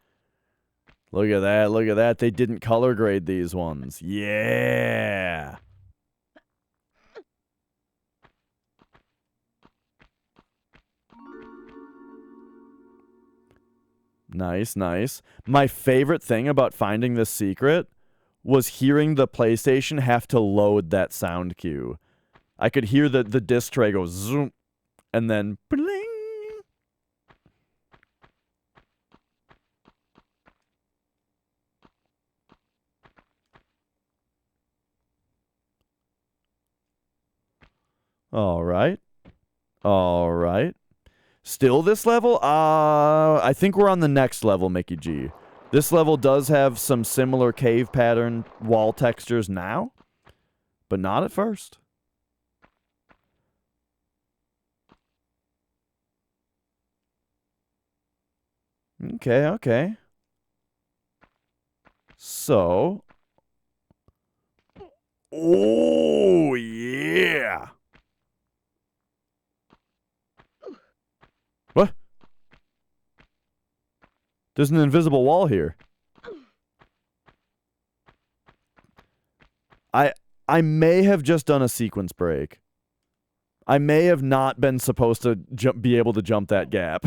Look at that, look at that. They didn't color grade these ones. Yeah. Nice, nice. My favorite thing about finding this secret was hearing the PlayStation have to load that sound cue. I could hear the disc tray go zoom, and then bling. All right. All right. Still this level? I think we're on the next level, Mickey G. This level does have some similar cave pattern wall textures now, but not at first. Okay, okay. So. Oh, yeah. What? There's an invisible wall here. I may have just done a sequence break. I may have not been supposed to be able to jump that gap.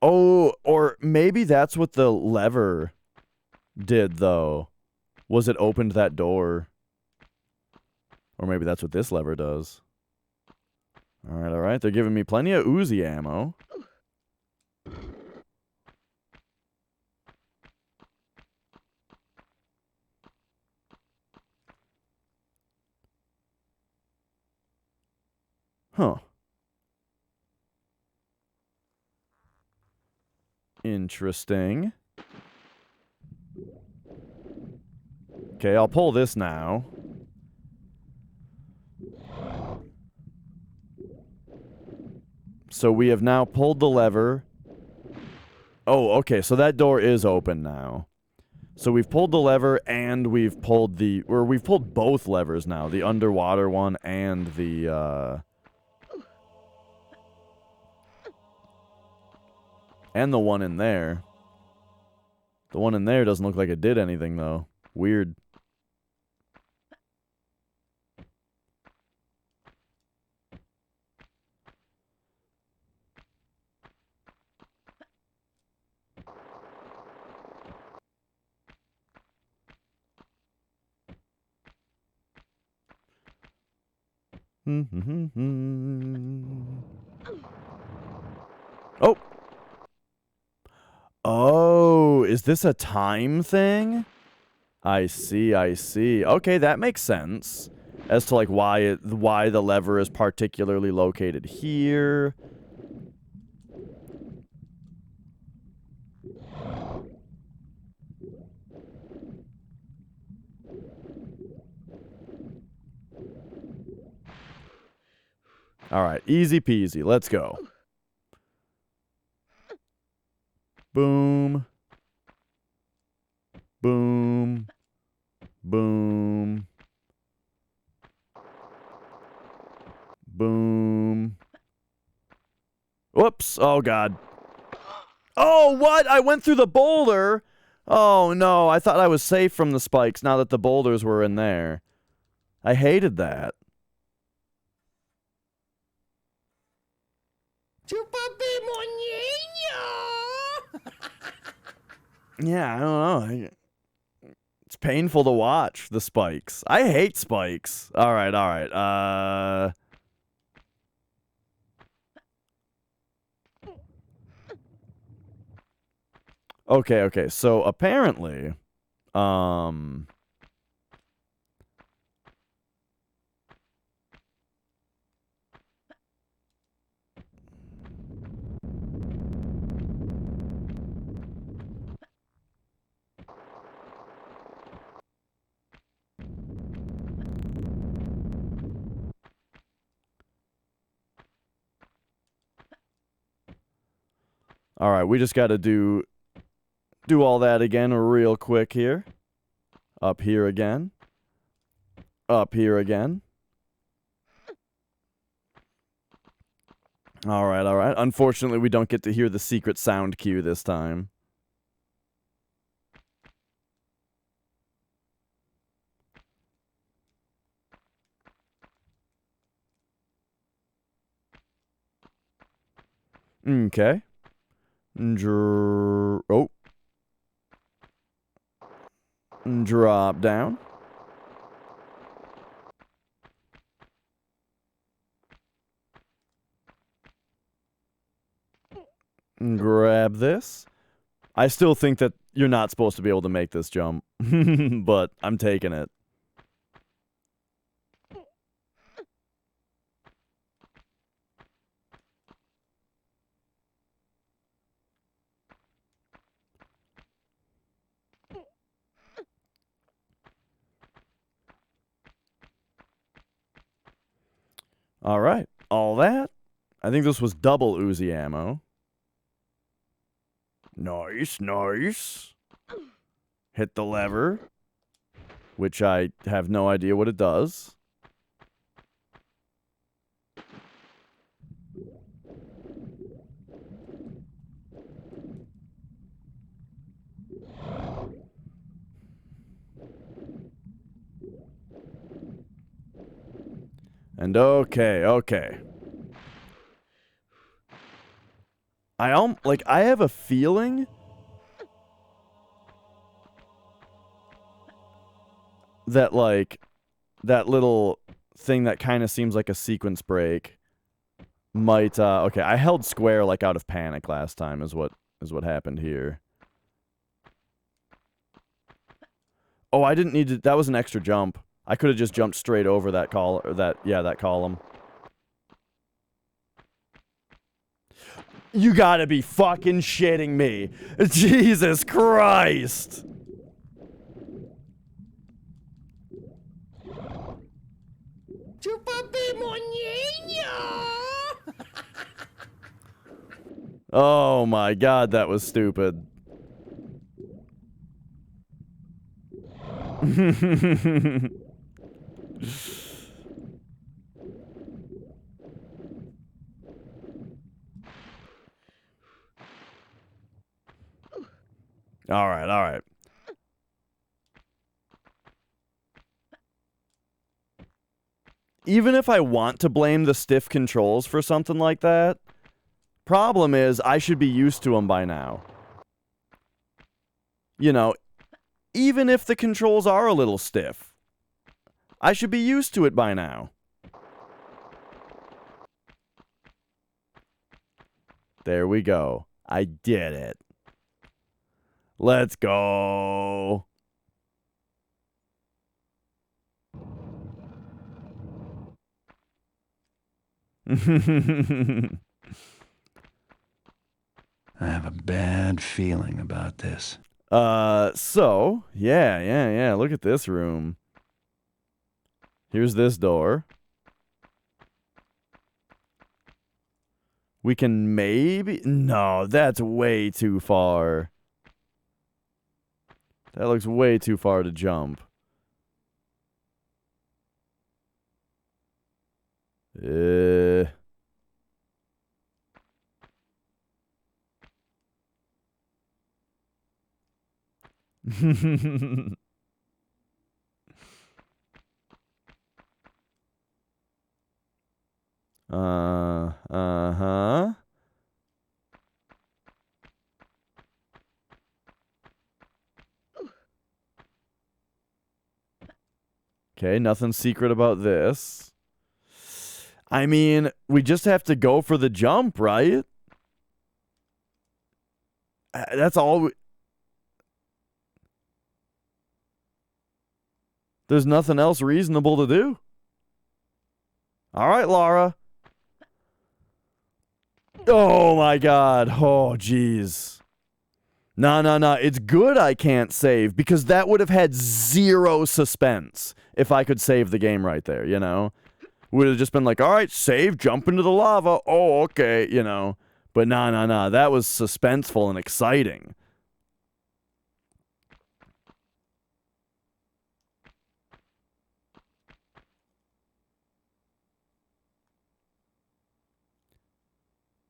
Oh, or maybe that's what the lever did, though. Was it opened that door? Or maybe that's what this lever does. All right. They're giving me plenty of Uzi ammo. Huh. Interesting. Okay, I'll pull this now. So we have now pulled the lever. Oh, okay, so that door is open now. So we've pulled the lever and we've pulled we've pulled both levers now, the underwater one and the one in there. The one in there doesn't look like it did anything though. Weird. Oh. Oh, is this a time thing? I see, I see. Okay, that makes sense. As to like why the lever is particularly located here. All right, easy peasy. Let's go. Boom. Boom. Boom. Boom. Whoops. Oh, God. Oh, what? I went through the boulder? Oh, no. I thought I was safe from the spikes now that the boulders were in there. I hated that. Yeah, I don't know. It's painful to watch, the spikes. I hate spikes. All right, all right. Okay, okay. So apparently, all right, we just got to do all that again real quick here. Up here again. Up here again. All right, all right. Unfortunately, we don't get to hear the secret sound cue this time. Okay. Oh. Drop down. Grab this. I still think that you're not supposed to be able to make this jump, but I'm taking it. All right, all that. I think this was double Uzi ammo. Nice, nice. Hit the lever, which I have no idea what it does. And okay. I have a feeling that like that little thing that kind of seems like a sequence break might okay, I held square like out of panic last time is what happened here. Oh, I didn't need to, that was an extra jump. I could have just jumped straight over that that column. You gotta be fucking shitting me. Jesus Christ. Oh my god, that was stupid. All right. Even if I want to blame the stiff controls for something like that, problem is I should be used to them by now. You know, even if the controls are a little stiff, I should be used to it by now. There we go. I did it. Let's go. I have a bad feeling about this. So, yeah. Look at this room. Here's this door. We can maybe... No, that's way too far. That looks way too far to jump. Uh-huh. Okay, nothing secret about this. I mean, we just have to go for the jump, right? That's all There's nothing else reasonable to do. All right, Laura. Oh, my God. Oh, jeez. No. It's good I can't save, because that would have had zero suspense if I could save the game right there, you know? Would have just been like, all right, save, jump into the lava. Oh, okay, you know. But no. That was suspenseful and exciting.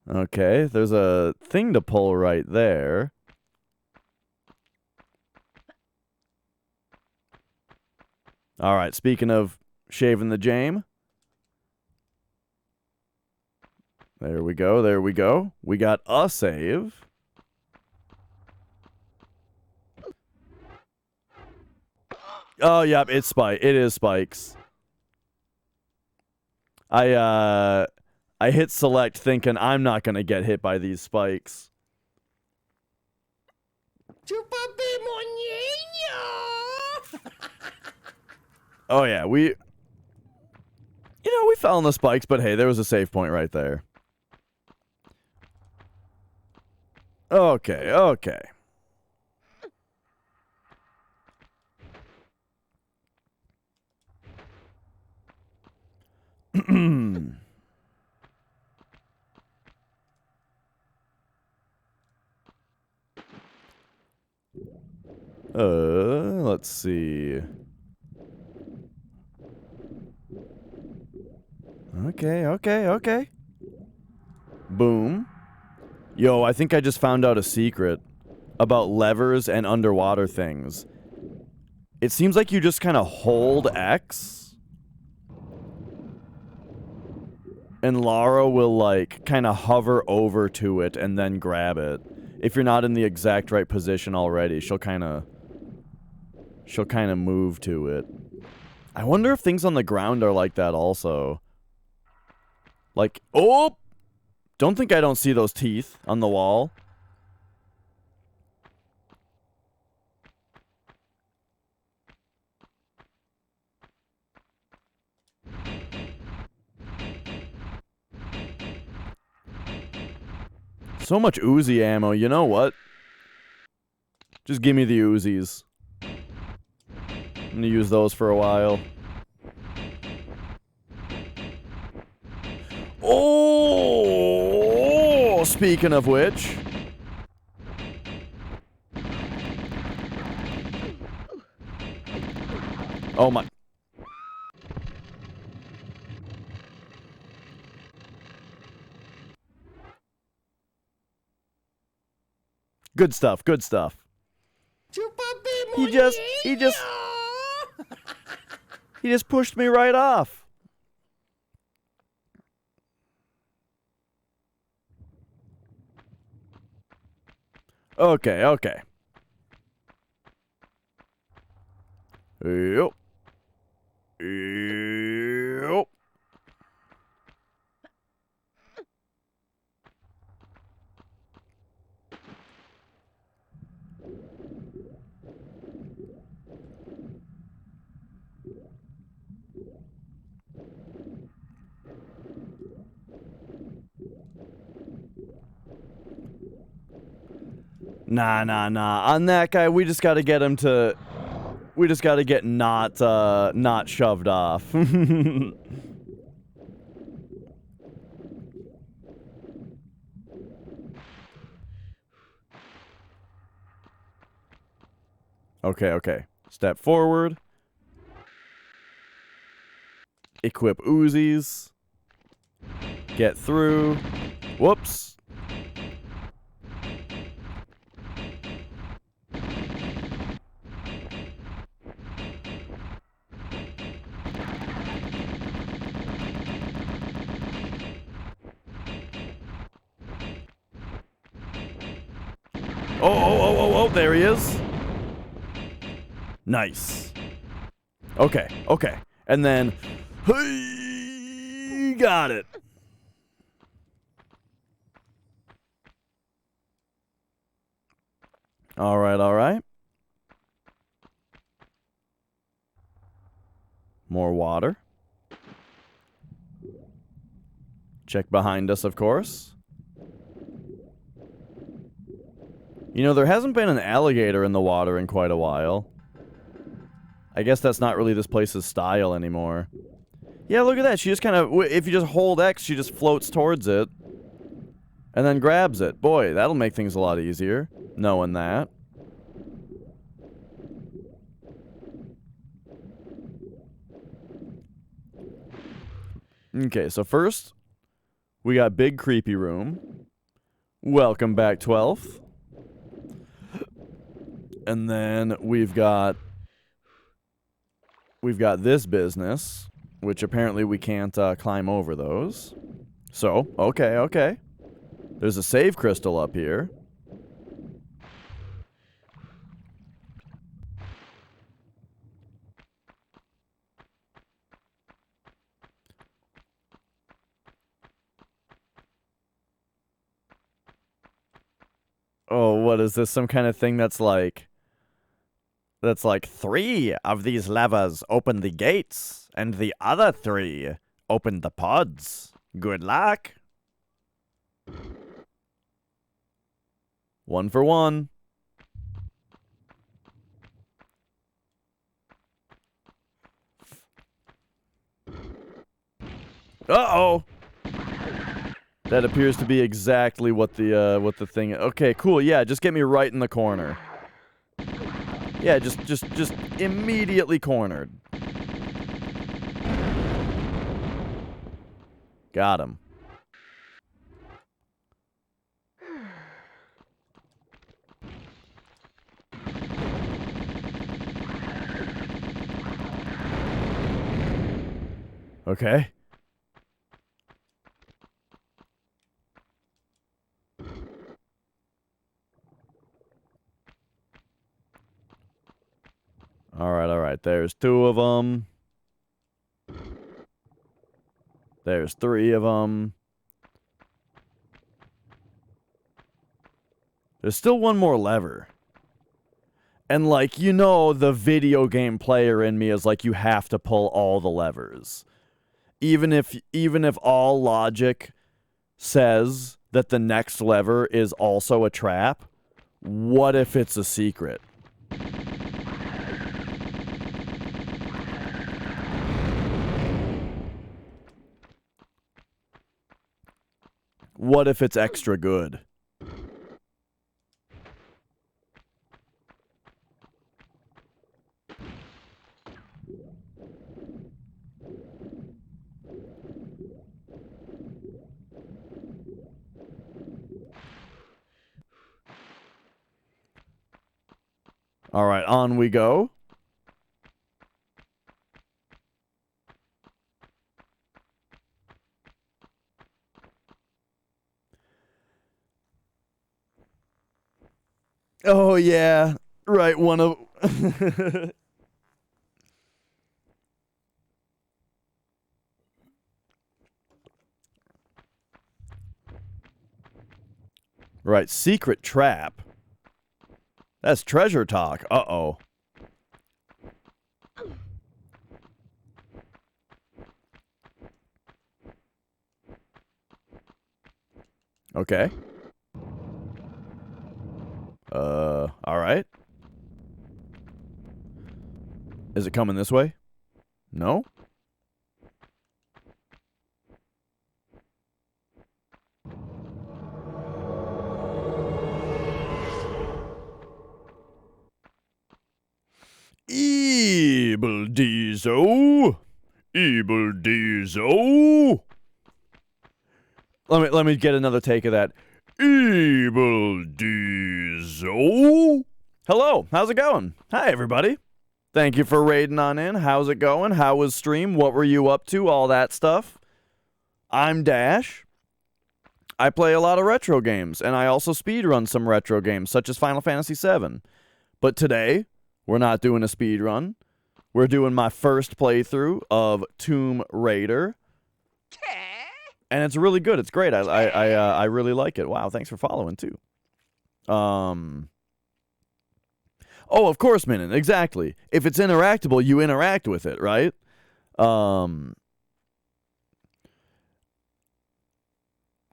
Okay, there's a thing to pull right there. All right, speaking of shaving the jam. There we go. We got a save. Oh, yep, it is spikes. I hit select thinking I'm not going to get hit by these spikes. Oh yeah, we fell on the spikes, but hey, there was a save point right there. Okay, okay. Let's see. Okay, okay, okay. Boom. Yo, I think I just found out a secret about levers and underwater things. It seems like you just kind of hold X, and Lara will, like, kind of hover over to it and then grab it. If you're not in the exact right position already, she'll kind of move to it. I wonder if things on the ground are like that also. Like, oh! Don't think I don't see those teeth on the wall. So much Uzi ammo, you know what? Just give me the Uzis. I'm gonna use those for a while. Oh! Speaking of which... Oh my... Good stuff, good stuff. He just pushed me right off. Okay, okay. Yep. Yep. Nah, nah, nah. On that guy, we just gotta get him to... We just gotta get not shoved off. Okay, okay. Step forward. Equip Uzis. Get through. Whoops. Oh, there he is. Nice. Okay, okay. And then... Hey, got it. Alright, alright. More water. Check behind us, of course. You know, there hasn't been an alligator in the water in quite a while. I guess that's not really this place's style anymore. Yeah, look at that. She just kind of... If you just hold X, she just floats towards it. And then grabs it. Boy, that'll make things a lot easier, knowing that. Okay, so first, we got Big Creepy Room. Welcome back, 12th. And then we've got this business, which apparently we can't climb over those. So, okay, okay. There's a save crystal up here. Oh, what is this? Some kind of thing that's like 3 of these levers open the gates, and the other 3 open the pods. Good luck. 1 for 1. Uh-oh. That appears to be exactly what the thing. Okay, cool. Yeah, just get me right in the corner. Yeah, just immediately cornered. Got him. Okay. All right. There's 2 of them. There's 3 of them. There's still 1 more lever. And, like, you know, the video game player in me is like, you have to pull all the levers. Even if all logic says that the next lever is also a trap, what if it's a secret? What if it's extra good? All right, on we go. Oh, yeah. Right, one of... Right, secret trap. That's treasure talk. Uh-oh. Okay. All right. Is it coming this way? No? Evil Diesel. Evil Diesel. Let me get another take of that. Evil Diesel. Hello, how's it going? Hi, everybody. Thank you for raiding on in. How's it going? How was stream? What were you up to? All that stuff. I'm Dash. I play a lot of retro games, and I also speedrun some retro games, such as Final Fantasy VII. But today, we're not doing a speedrun. We're doing my first playthrough of Tomb Raider. And it's really good. It's great. I really like it. Wow, thanks for following, too. Oh, of course, Minin. Exactly. If it's interactable, you interact with it, right?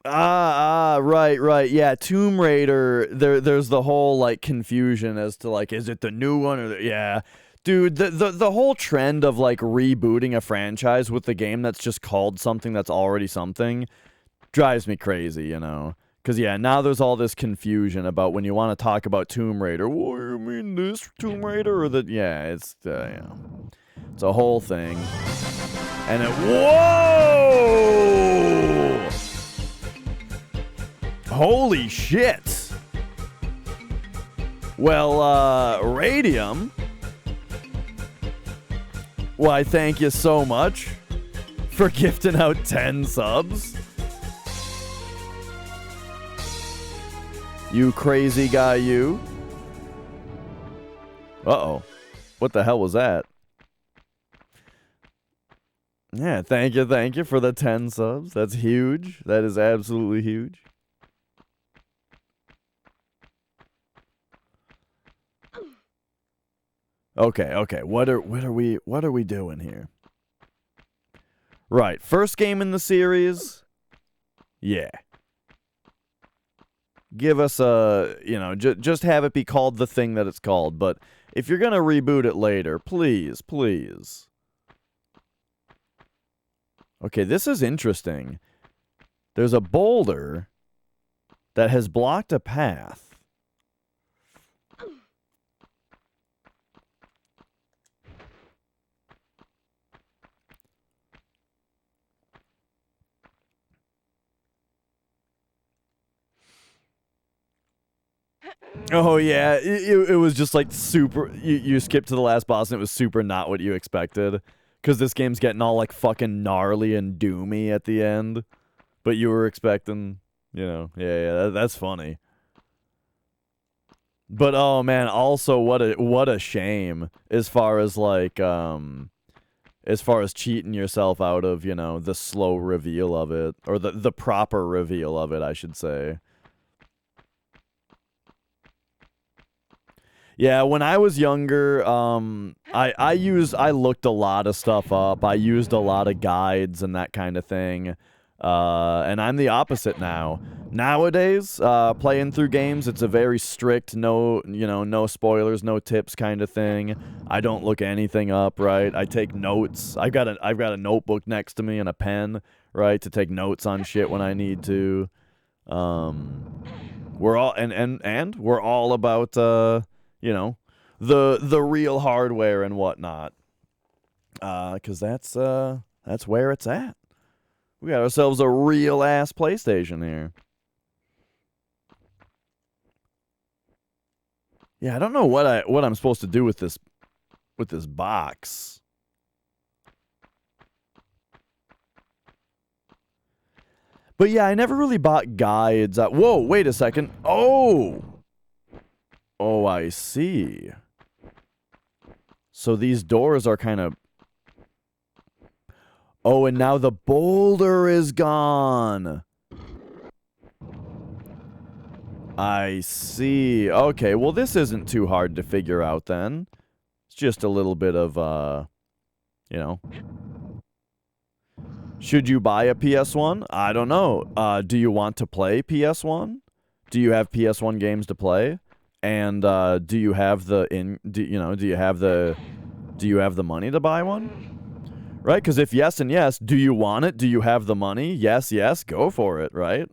Right. Yeah, Tomb Raider, there's the whole, like, confusion as to, like, is it the new one or the... Yeah. Dude, the whole trend of, like, rebooting a franchise with the game that's just called something that's already something drives me crazy, you know? Because, yeah, now there's all this confusion about when you want to talk about Tomb Raider. What do you mean this Tomb Raider or the... Yeah, it's, you know... It's a whole thing. And it... Whoa! Holy shit! Well, Radium... Why, thank you so much for gifting out 10 subs. You crazy guy, you. Uh-oh. What the hell was that? Yeah, thank you for the 10 subs. That's huge. That is absolutely huge. Okay. What are we doing here? Right. First game in the series. Yeah. Give us a, just have it be called the thing that it's called. But if you're going to reboot it later, please. Okay, this is interesting. There's a boulder that has blocked a path. Oh, yeah. It was just like super. You skipped to the last boss and it was super not what you expected. Because this game's getting all like fucking gnarly and doomy at the end. But you were expecting, that's funny. But oh man, also what a shame as far as like as far as cheating yourself out of, the slow reveal of it, or the proper reveal of it, I should say. Yeah, when I was younger, I looked a lot of stuff up. I used a lot of guides and that kind of thing. And I'm the opposite now. Nowadays, playing through games, it's a very strict no spoilers, no tips kind of thing. I don't look anything up, right? I take notes. I've got a notebook next to me and a pen, right, to take notes on shit when I need to. We're all and we're all about the real hardware and whatnot. 'Cause that's where it's at. We got ourselves a real ass PlayStation here. Yeah, I don't know what I'm supposed to do with this box. But yeah, I never really bought guides. Whoa, wait a second. Oh, I see. So these doors are kind of... Oh, and now the boulder is gone. I see. Okay, well, this isn't too hard to figure out then. It's just a little bit of, Should you buy a PS1? I don't know. Do you want to play PS1? Do you have PS1 games to play? And do you have the money to buy one? Right? Because if yes and yes, do you want it? Do you have the money? Yes, go for it, right?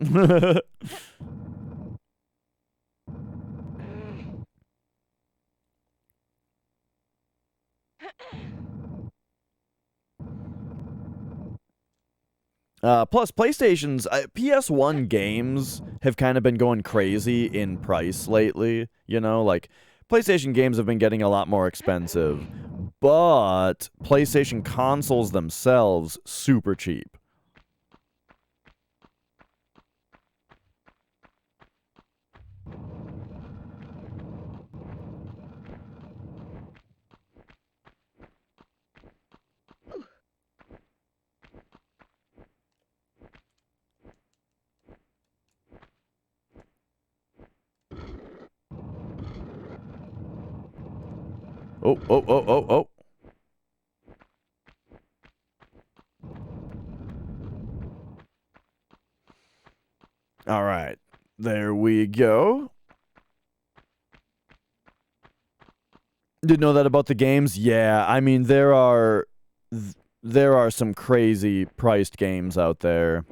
Plus, PlayStation's PS1 games have kind of been going crazy in price lately. Like PlayStation games have been getting a lot more expensive, but PlayStation consoles themselves super cheap. Oh. All right. There we go. Didn't know that about the games? Yeah, I mean, there are some crazy priced games out there.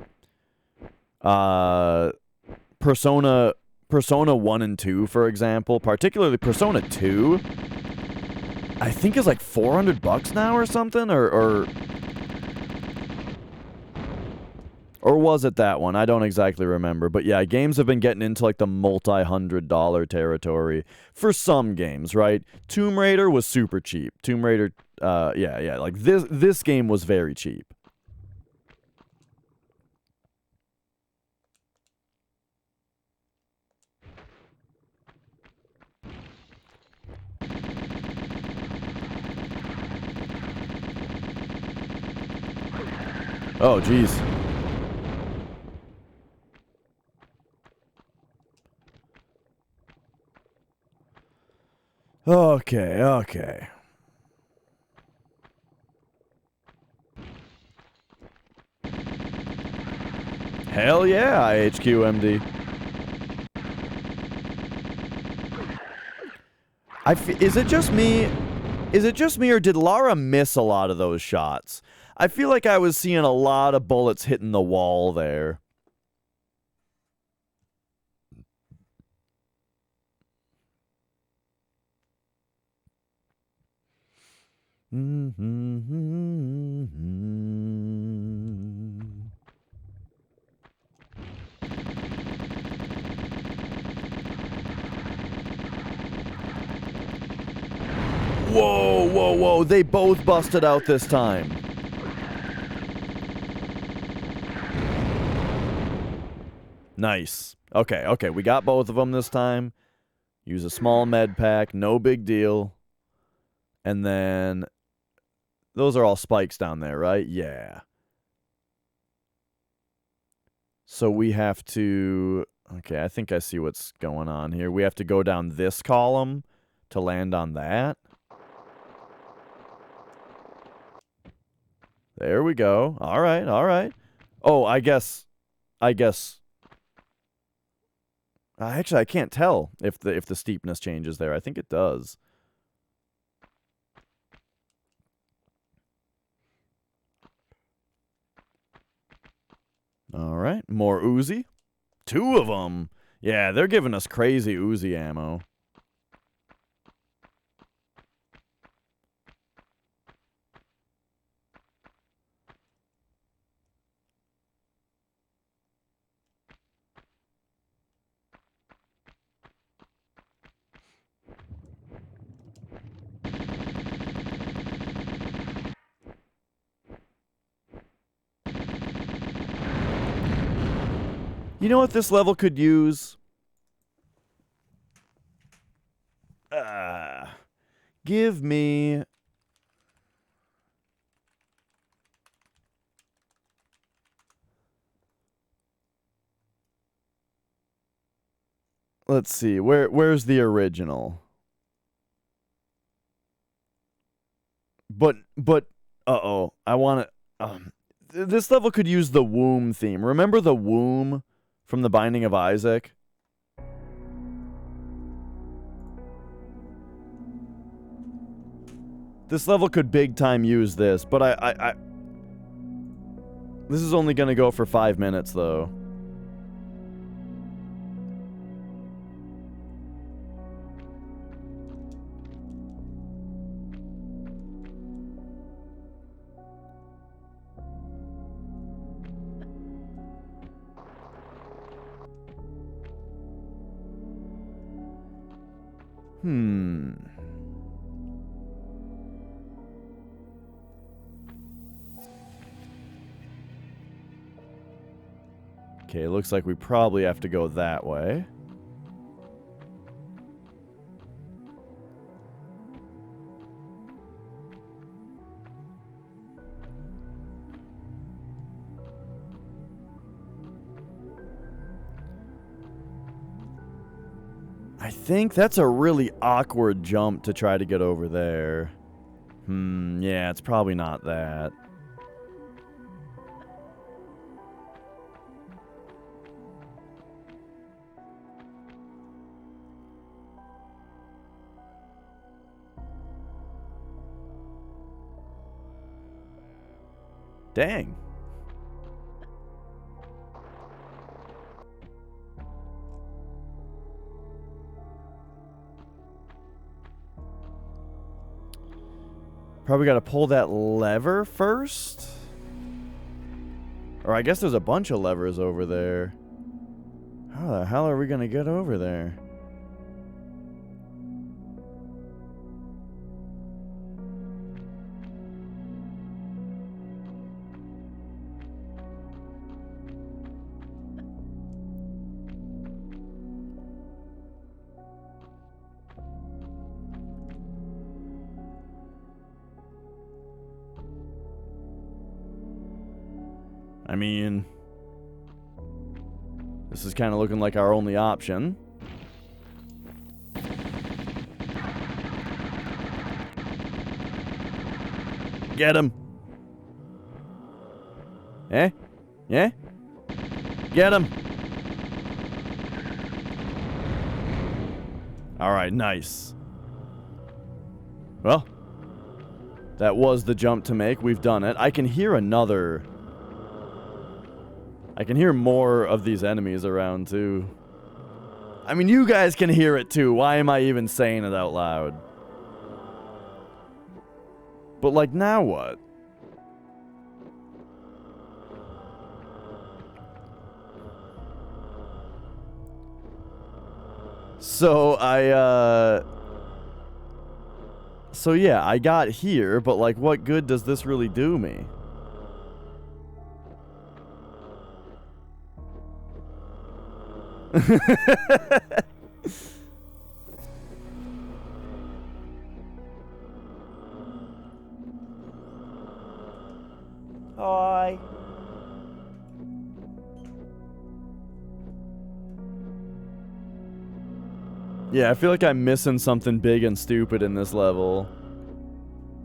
Persona 1 and 2, for example, particularly Persona 2, I think is like $400 now or something, or was it that one? I don't exactly remember. But yeah, games have been getting into like the multi-$100 territory for some games, right? Tomb Raider was super cheap. Tomb Raider, yeah, like this game was very cheap. Oh, jeez. Okay. Hell yeah, IHQMD. Is it just me? Is it just me, or did Lara miss a lot of those shots? I feel like I was seeing a lot of bullets hitting the wall there. Whoa, whoa, whoa. They both busted out this time. Nice. Okay, okay. We got both of them this time. Use a small med pack. No big deal. And then... those are all spikes down there, right? Yeah. So we have to... okay, I think I see what's going on here. We have to go down this column to land on that. There we go. All right, all right. Oh, I guess... actually, I can't tell if the steepness changes there. I think it does. All right, more Uzi. 2 of them. Yeah, they're giving us crazy Uzi ammo. You know what this level could use? Give me... let's see. Where's the original? But uh-oh. I want to... this level could use the womb theme. Remember the womb from The Binding of Isaac? This level could big time use this, but I this is only going to go for 5 minutes, though. Okay, looks like we probably have to go that way. I think that's a really awkward jump to try to get over there. Yeah, it's probably not that. Dang. Probably got to pull that lever first? Or I guess there's a bunch of levers over there. How the hell are we going to get over there? I mean, this is kind of looking like our only option. Get him. Eh? Yeah? Get him. All right, nice. Well, that was the jump to make. We've done it. I can hear another... I can hear more of these enemies around, too. I mean, you guys can hear it, too. Why am I even saying it out loud? But, like, now what? So, So, yeah, I got here, but, like, what good does this really do me? Hi. Yeah, I feel like I'm missing something big and stupid in this level.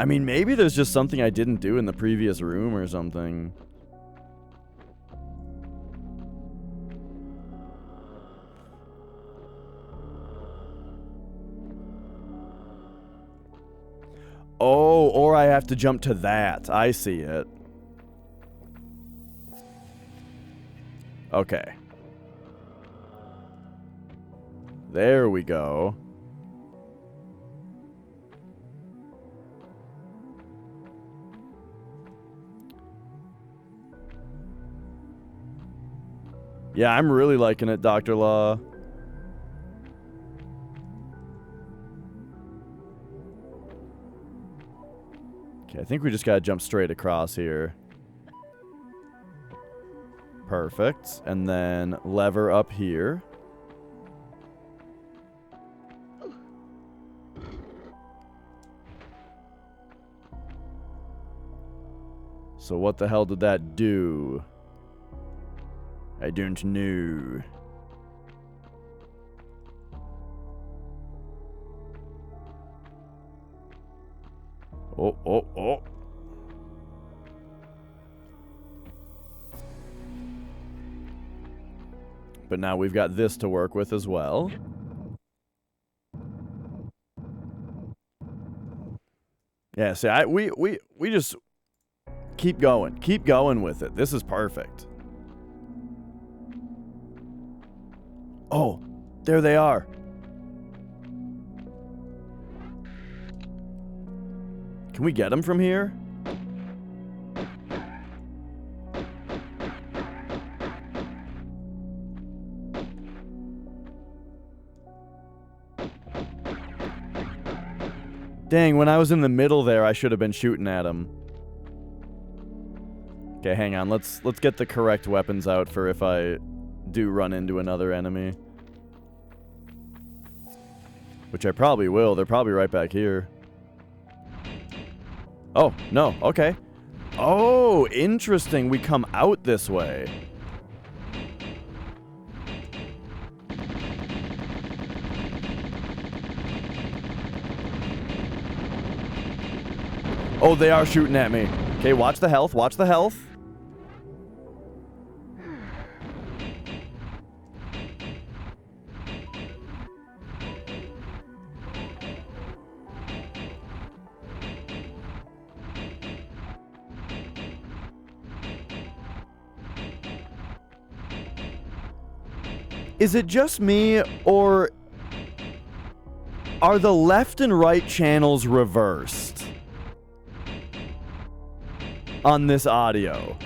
I mean, maybe there's just something I didn't do in the previous room or something. Oh, or I have to jump to that. I see it. Okay. There we go. Yeah, I'm really liking it, Dr. Law. Okay, I think we just gotta jump straight across here. Perfect. And then lever up here. So what the hell did that do? I don't know. Oh, oh, oh. But now we've got this to work with as well. Yeah, see, we just keep going. Keep going with it. This is perfect. Oh, there they are. Can we get them from here? Dang, when I was in the middle there, I should have been shooting at him. Okay, hang on. Let's get the correct weapons out for if I do run into another enemy. Which I probably will. They're probably right back here. Oh, no. Okay. Oh, interesting. We come out this way. Oh, they are shooting at me. Okay, watch the health. Watch the health. Is it just me, or are the left and right channels reversed on this audio?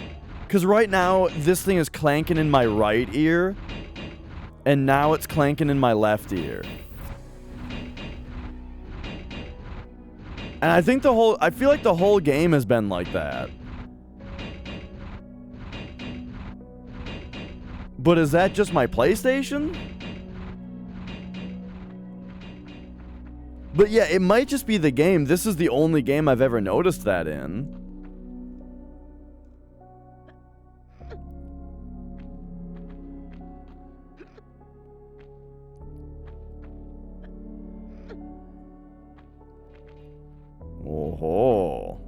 Because right now, this thing is clanking in my right ear, and now it's clanking in my left ear. And I think I feel like the whole game has been like that. But is that just my PlayStation? But yeah, it might just be the game. This is the only game I've ever noticed that in. Oh.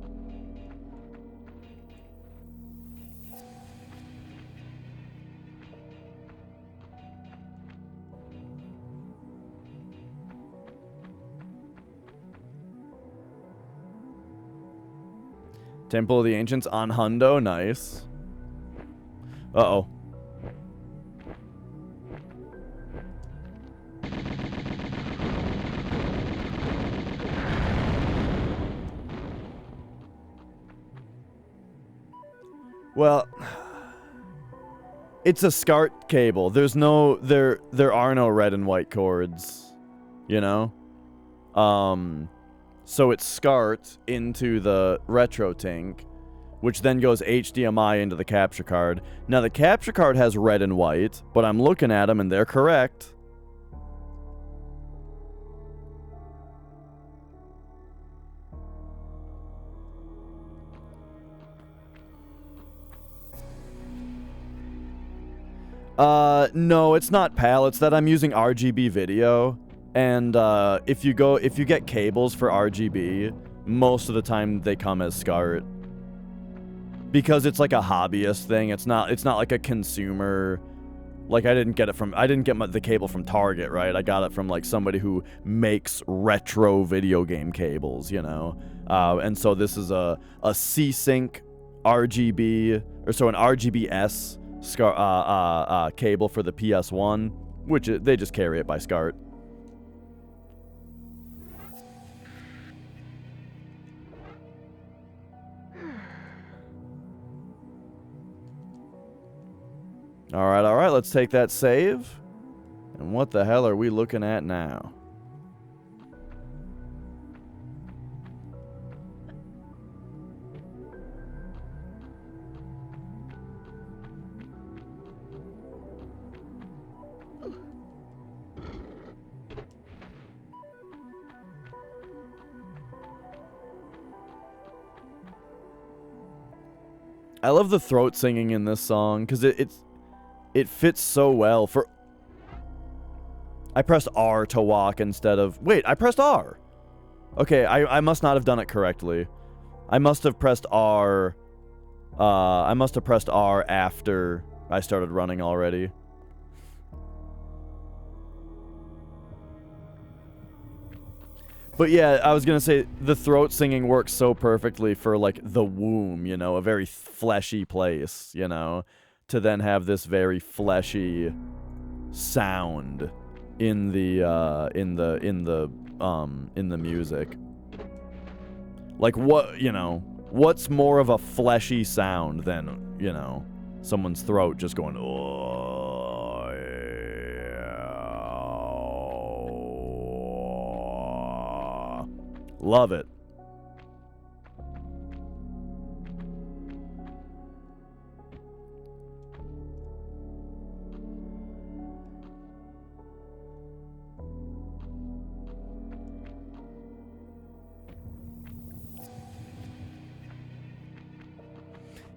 Temple of the Ancients on Hundo. Nice. Uh-oh. Well, it's a SCART cable. There are no red and white cords, you know? So it's SCART into the RetroTink, which then goes HDMI into the capture card. Now the capture card has red and white, but I'm looking at them and they're correct. No, it's not PAL. It's that I'm using RGB video. And if you get cables for RGB, most of the time they come as SCART. Because it's like a hobbyist thing. It's not like a consumer. Like I didn't get the cable from Target, right? I got it from like somebody who makes retro video game cables, you know. And so this is a C-Sync RGB, or so an RGB-S cable for the PS1, which they just carry it by SCART. Alright, let's take that save. And what the hell are we looking at now? I love the throat singing in this song, because it fits so well for... I pressed R to walk instead of... Wait, I pressed R! Okay, I must not have done it correctly. I must have pressed R... I must have pressed R after I started running already. But yeah, I was gonna say, the throat singing works so perfectly for, like, the womb, you know? A very fleshy place, you know? To then have this very fleshy sound in the music. Like, what, you know, what's more of a fleshy sound than, you know, someone's throat just going, oh, yeah. Love it.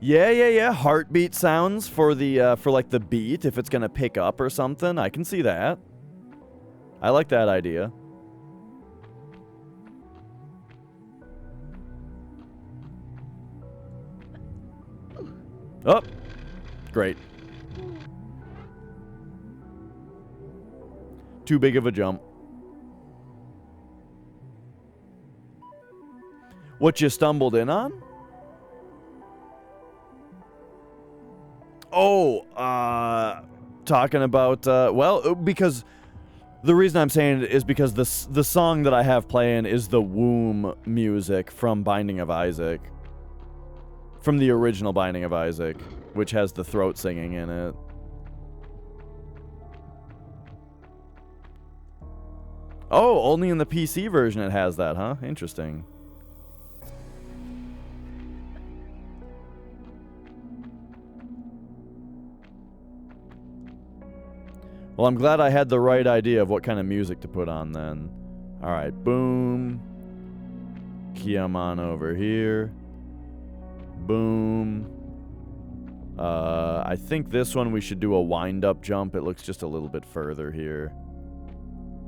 Yeah. Heartbeat sounds for the for like the beat if it's gonna pick up or something. I can see that. I like that idea. Oh, great. Too big of a jump. What you stumbled in on? Oh, talking about, well, because the reason I'm saying it is because the song that I have playing is the womb music from Binding of Isaac. From the original Binding of Isaac, which has the throat singing in it. Oh, only in the PC version it has that, huh? Interesting. Well, I'm glad I had the right idea of what kind of music to put on then. Alright, boom. Come on over here. Boom. I think this one we should do a wind-up jump. It looks just a little bit further here.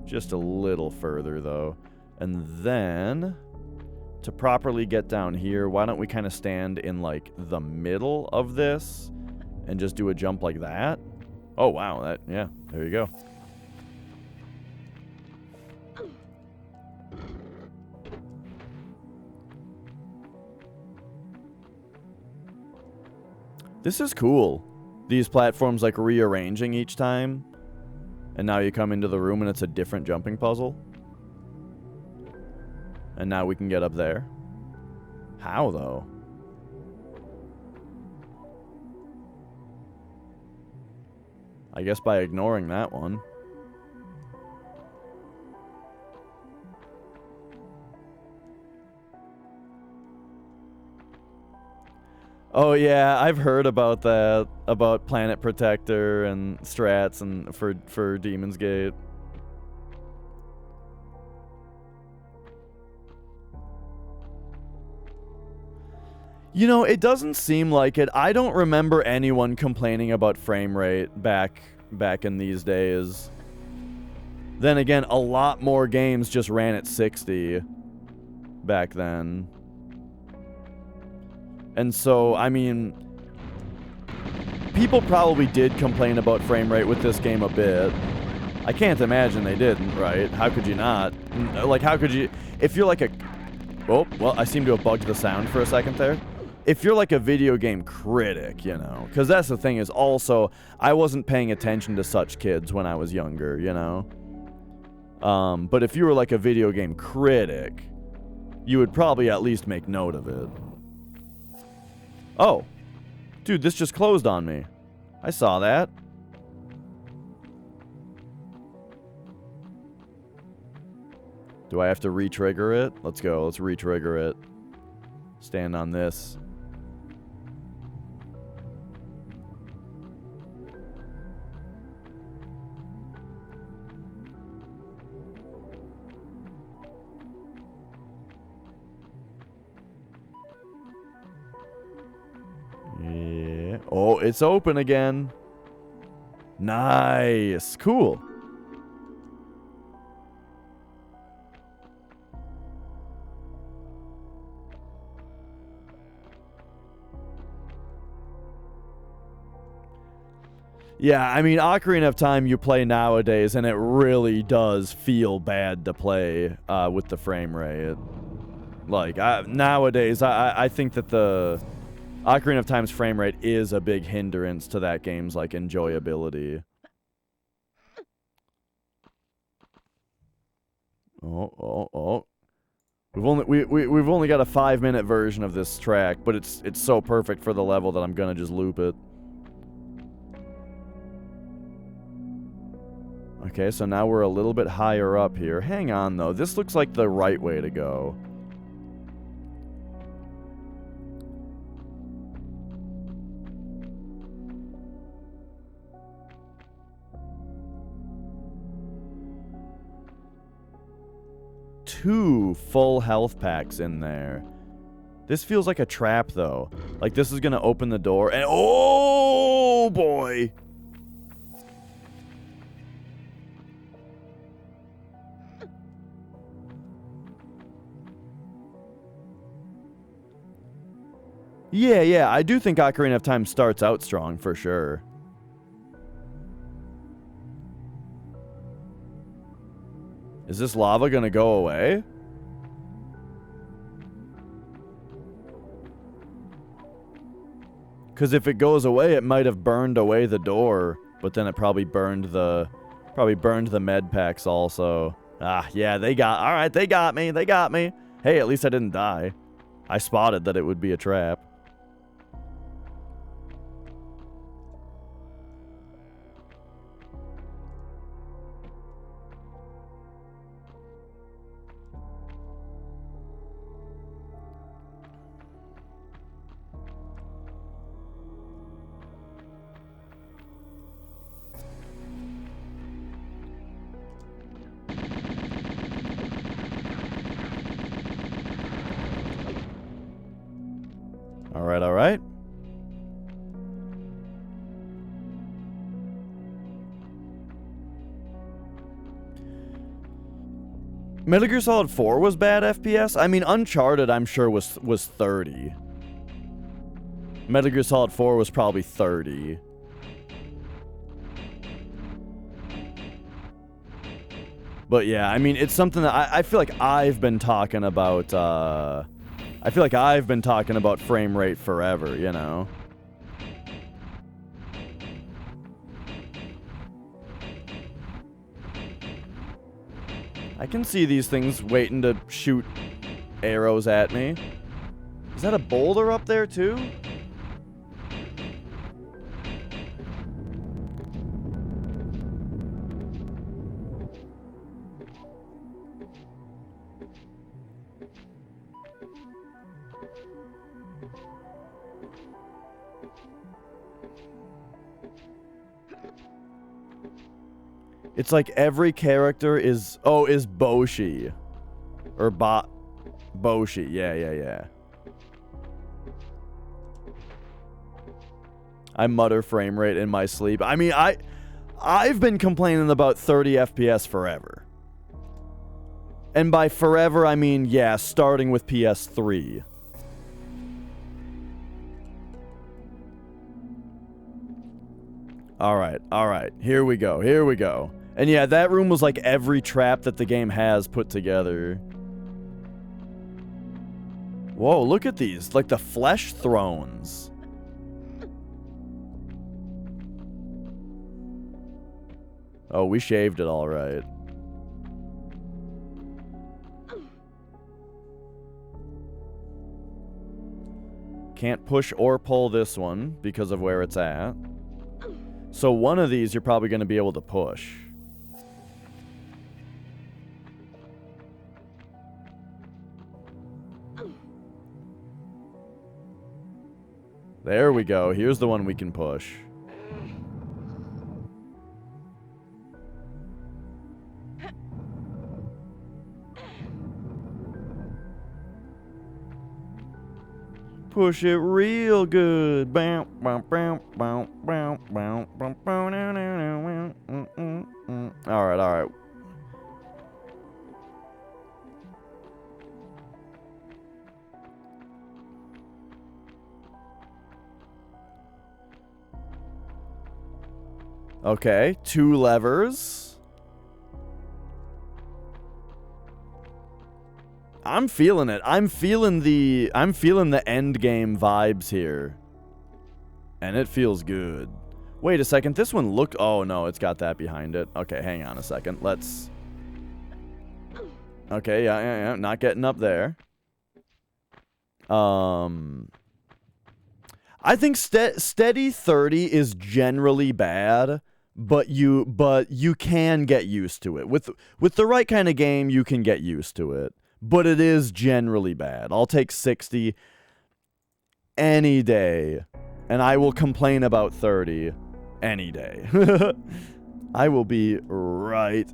Just a little further, though. And then, to properly get down here, why don't we kind of stand in, like, the middle of this and just do a jump like that? Oh, wow. Yeah, there you go. This is cool. These platforms like rearranging each time. And now you come into the room and it's a different jumping puzzle. And now we can get up there. How though? I guess by ignoring that one. Oh yeah, I've heard about that, about Planet Protector and strats and for Demon's Gate. You know, it doesn't seem like it. I don't remember anyone complaining about frame rate back in these days. Then again, a lot more games just ran at 60 back then. And so, I mean, people probably did complain about frame rate with this game a bit. I can't imagine they didn't, right? How could you not? Like, how could you... If you're like a... Oh, well, I seem to have bugged the sound for a second there. If you're like a video game critic, you know, because that's the thing is also, I wasn't paying attention to such kids when I was younger, you know? But if you were like a video game critic, you would probably at least make note of it. Oh. Dude, this just closed on me. I saw that. Do I have to re-trigger it? Let's go. Let's re-trigger it. Stand on this. Yeah. Oh, it's open again. Nice. Cool. Yeah, I mean, Ocarina of Time you play nowadays, and it really does feel bad to play with the frame rate. Like, nowadays, I think that the Ocarina of Time's frame rate is a big hindrance to that game's, like, enjoyability. Oh. We've only got a 5-minute version of this track, but it's so perfect for the level that I'm gonna just loop it. Okay, so now we're a little bit higher up here. Hang on, though. This looks like the right way to go. Two full health packs in there. This feels like a trap, though. Like, this is gonna open the door, and... Oh, boy! Yeah, I do think Ocarina of Time starts out strong, for sure. Is this lava gonna go away? Because if it goes away, it might have burned away the door, but then it probably burned the med packs also. Ah, yeah, they got me. Hey, at least I didn't die. I spotted that it would be a trap. All right. Metal Gear Solid 4 was bad FPS? I mean, Uncharted, I'm sure, was 30. Metal Gear Solid 4 was probably 30. But yeah, I mean, it's something that I feel like I've been talking about, I feel like I've been talking about frame rate forever, you know? I can see these things waiting to shoot arrows at me. Is that a boulder up there too? It's like every character is Boshi. Or Boshi. Yeah. I mutter frame rate in my sleep. I mean, I've been complaining about 30 FPS forever. And by forever, I mean, yeah, starting with PS3. All right. Here we go. And yeah, that room was like every trap that the game has put together. Whoa, look at these. Like the flesh thrones. Oh, we shaved it all right. Can't push or pull this one because of where it's at. So one of these you're probably going to be able to push. There we go. Here's the one we can push. Push it real good. All right. Okay, 2 levers. I'm feeling it. I'm feeling the end game vibes here. And it feels good. Wait a second. This one looked... Oh, no. It's got that behind it. Okay, hang on a second. Let's... Okay, yeah. Not getting up there. I think steady 30 is generally bad, but you can get used to it. With the right kind of game, you can get used to it. But it is generally bad. I'll take 60 any day. And I will complain about 30 any day. I will be right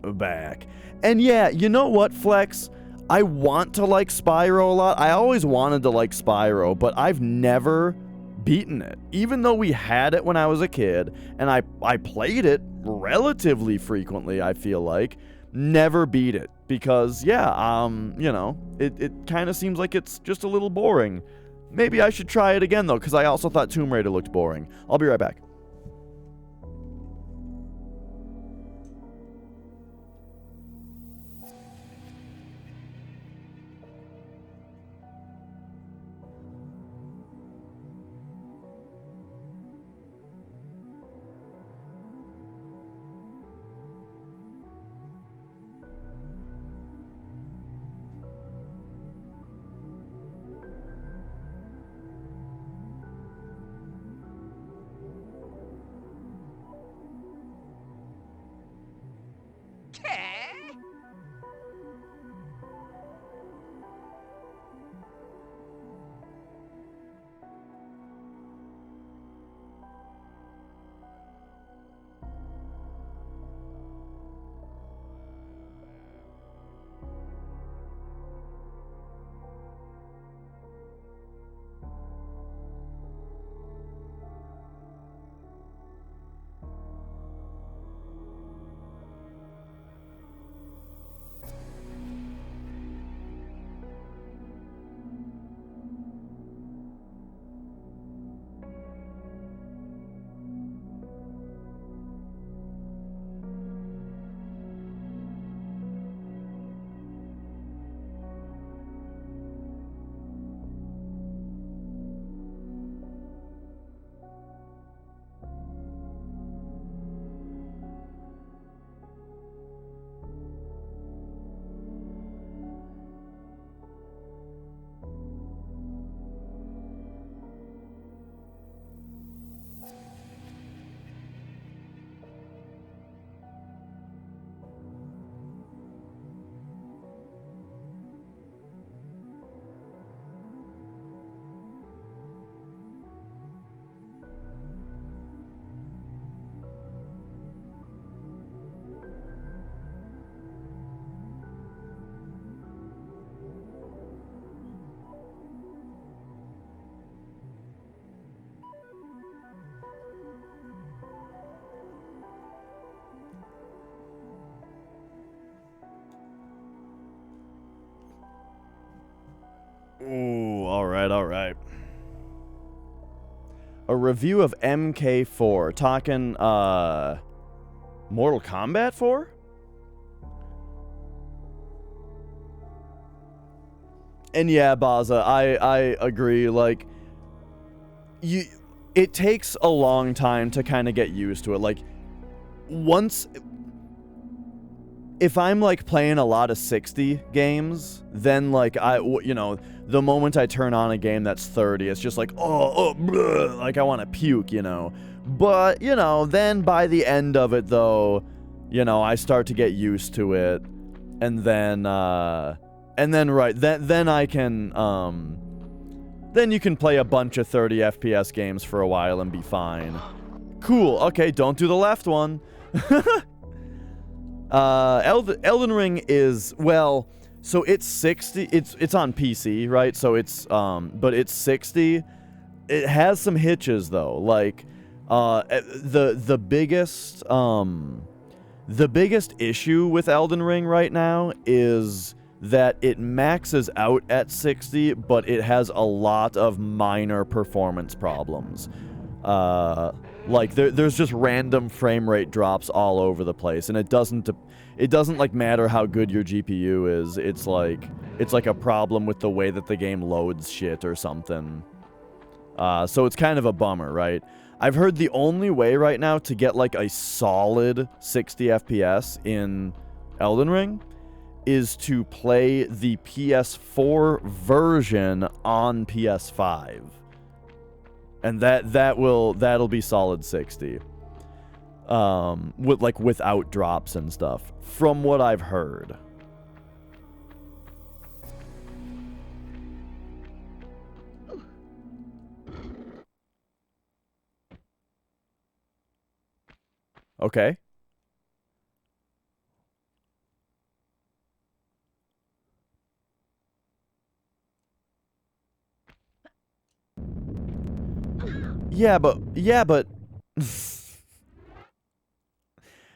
back. And yeah, you know what, Flex? I want to like Spyro a lot. I always wanted to like Spyro, but I've never beaten it. Even though we had it when I was a kid, and I played it relatively frequently, I feel like. Never beat it. Because, yeah, you know, it kind of seems like it's just a little boring. Maybe I should try it again, though, because I also thought Tomb Raider looked boring. I'll be right back. alright. A review of MK4. Talking, Mortal Kombat 4? And yeah, Baza, I agree, like, it takes a long time to kind of get used to it, like, if I'm, like, playing a lot of 60 games, then, like, the moment I turn on a game that's 30, it's just like, bleh, like, I want to puke, But, then by the end of it, though, I start to get used to it, and then I can, then you can play a bunch of 30 FPS games for a while and be fine. Cool, okay, don't do the left one. Elden Ring is, well, so it's 60, it's on PC, right? So it's, but it's 60. It has some hitches, though, like, the biggest issue with Elden Ring right now is that it maxes out at 60, but it has a lot of minor performance problems. Like, there's just random frame rate drops all over the place, and it doesn't like matter how good your GPU is. It's like a problem with the way that the game loads shit or something. So it's kind of a bummer, right? I've heard the only way right now to get like a solid 60 FPS in Elden Ring is to play the PS4 version on PS5. And that'll be solid 60. Without drops and stuff, from what I've heard. Okay. Yeah, but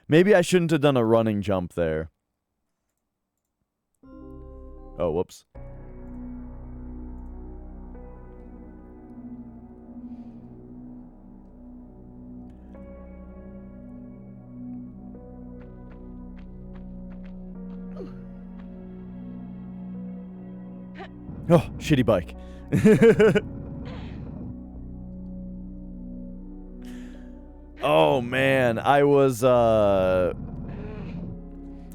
maybe I shouldn't have done a running jump there. Oh, whoops. Oh, shitty bike. Oh, man, I was, oh,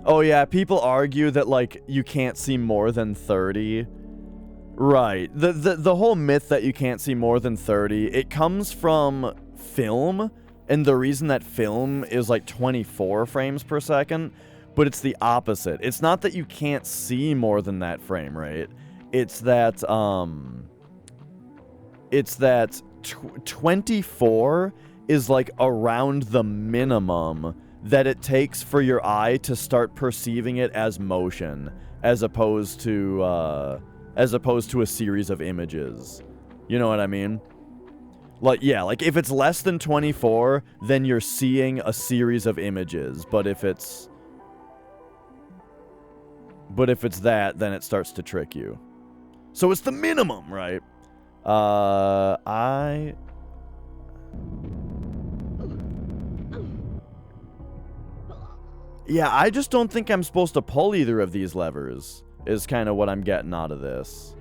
yeah, people argue that, like, you can't see more than 30. Right. The whole myth that you can't see more than 30, it comes from film, and the reason that film is, like, 24 frames per second, but it's the opposite. It's not that you can't see more than that frame rate. It's that, 24 is like around the minimum that it takes for your eye to start perceiving it as motion, as opposed to a series of images. You know what I mean? Like, yeah, like if it's less than 24, then you're seeing a series of images, but if it's that, then it starts to trick you. So it's the minimum, right? Yeah, I just don't think I'm supposed to pull either of these levers, is kind of what I'm getting out of this.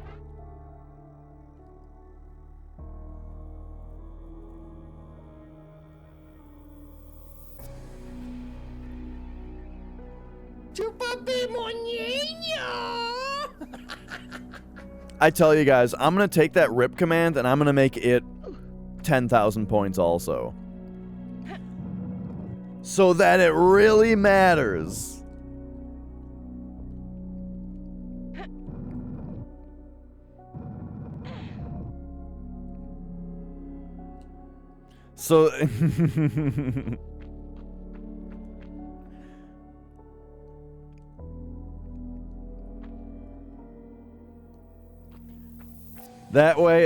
I tell you guys, I'm going to take that rip command and I'm going to make it 10,000 points also. So that it really matters. So... That way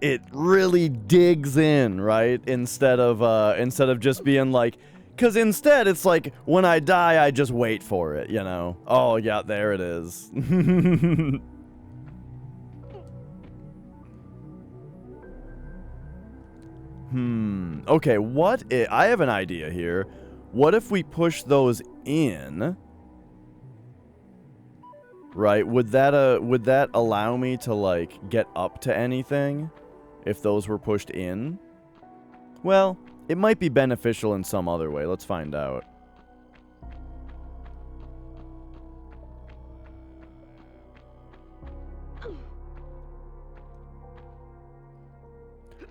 it really digs in, right? Instead of just being like, cause instead it's like, when I die, I just wait for it, you know? Oh yeah, there it is. Okay, I have an idea here. What if we push those in? Right, would that allow me to, like, get up to anything? If those were pushed in? Well, it might be beneficial in some other way. Let's find out.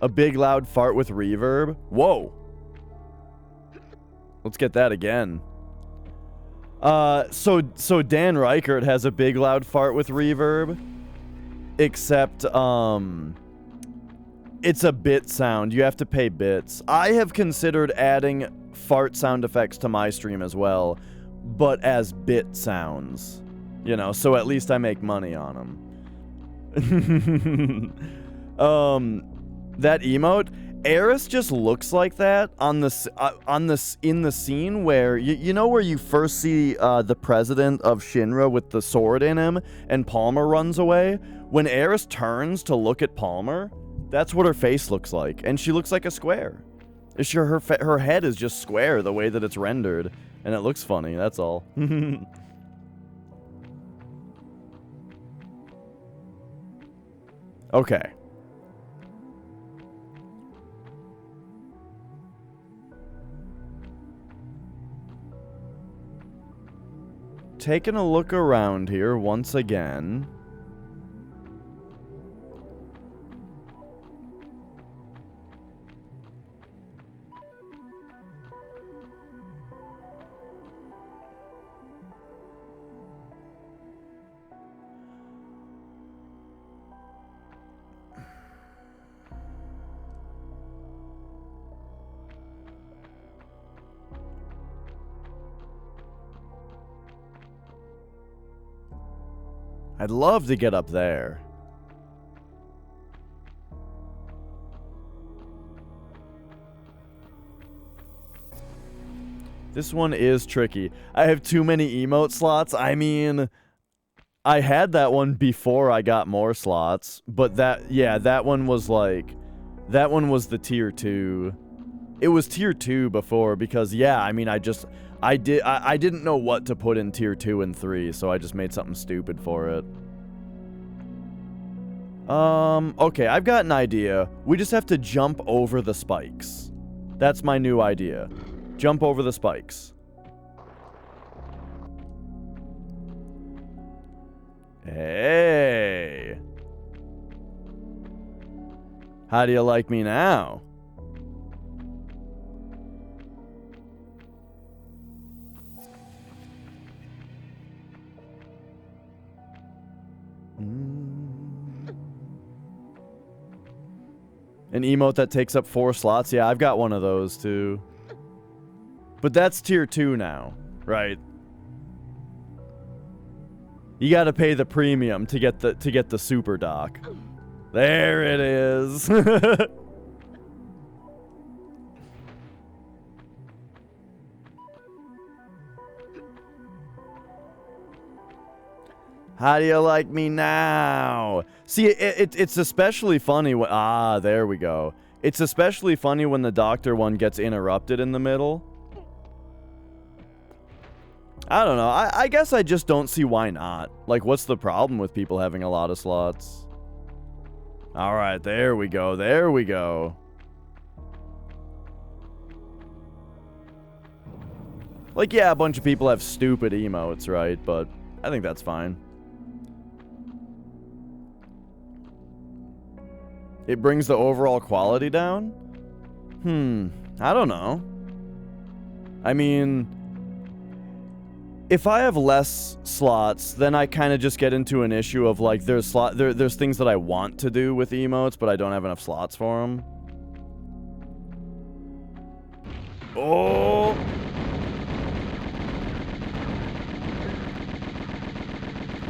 A big loud fart with reverb? Whoa! Let's get that again. So Dan Reichert has a big loud fart with reverb. Except, it's a bit sound. You have to pay bits. I have considered adding fart sound effects to my stream as well, but as bit sounds. You know, so at least I make money on them. That emote, Eris just looks like that in the scene where you know where you first see the president of Shinra with the sword in him and Palmer runs away. When Eris turns to look at Palmer, that's what her face looks like, and she looks like a square. Her head is just square the way that it's rendered, and it looks funny. That's all. Okay. Taking a look around here once again. I'd love to get up there. This one is tricky. I have too many emote slots. I mean, I had that one before I got more slots, but that one was like, that one was the tier 2. It was tier 2 before because, yeah, I mean, I didn't know what to put in tier 2 and 3, so I just made something stupid for it. Okay, I've got an idea. We just have to jump over the spikes. That's my new idea. Jump over the spikes. Hey! How do you like me now? An emote that takes up 4 slots? Yeah, I've got one of those too. But that's tier 2 now, right? You gotta pay the premium to get the super dock. There it is. How do you like me now? See, it's especially funny when... Ah, there we go. It's especially funny when the doctor one gets interrupted in the middle. I don't know. I guess I just don't see why not. Like, what's the problem with people having a lot of slots? Alright, there we go. There we go. Like, yeah, a bunch of people have stupid emotes, right? But I think that's fine. It brings the overall quality down? I don't know. I mean, if I have less slots, then I kind of just get into an issue of like there's things that I want to do with emotes, but I don't have enough slots for them. Oh!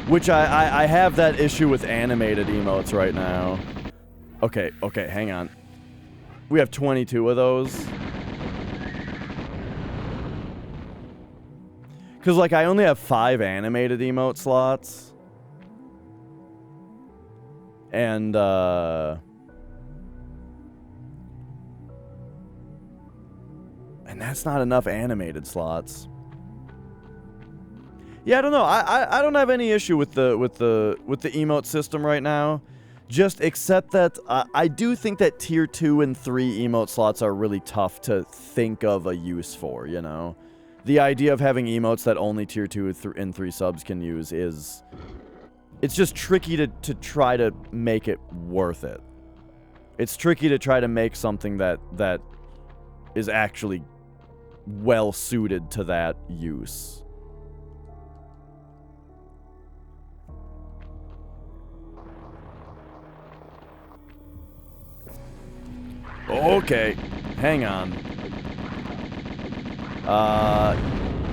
Which I have that issue with animated emotes right now. Okay, hang on. We have 22 of those. Because, like, I only have 5 animated emote slots. And, And that's not enough animated slots. Yeah, I don't know. I don't have any issue with the emote system right now. Just except that I do think that tier 2 and 3 emote slots are really tough to think of a use for, you know? The idea of having emotes that only tier 2 and 3 subs can use is... It's just tricky to try to make it worth it. It's tricky to try to make something that is actually well suited to that use. Okay, hang on.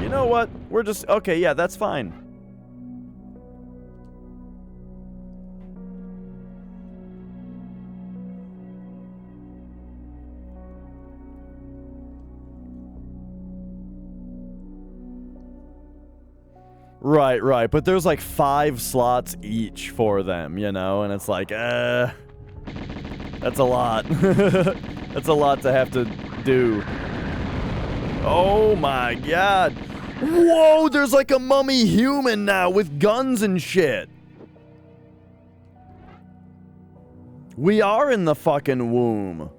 You know what? We're just... Okay, yeah, that's fine. Right, but there's like 5 slots each for them, you know? And it's like, that's a lot. That's a lot to have to do. Oh my god. Whoa, there's like a mummy human now with guns and shit. We are in the fucking womb.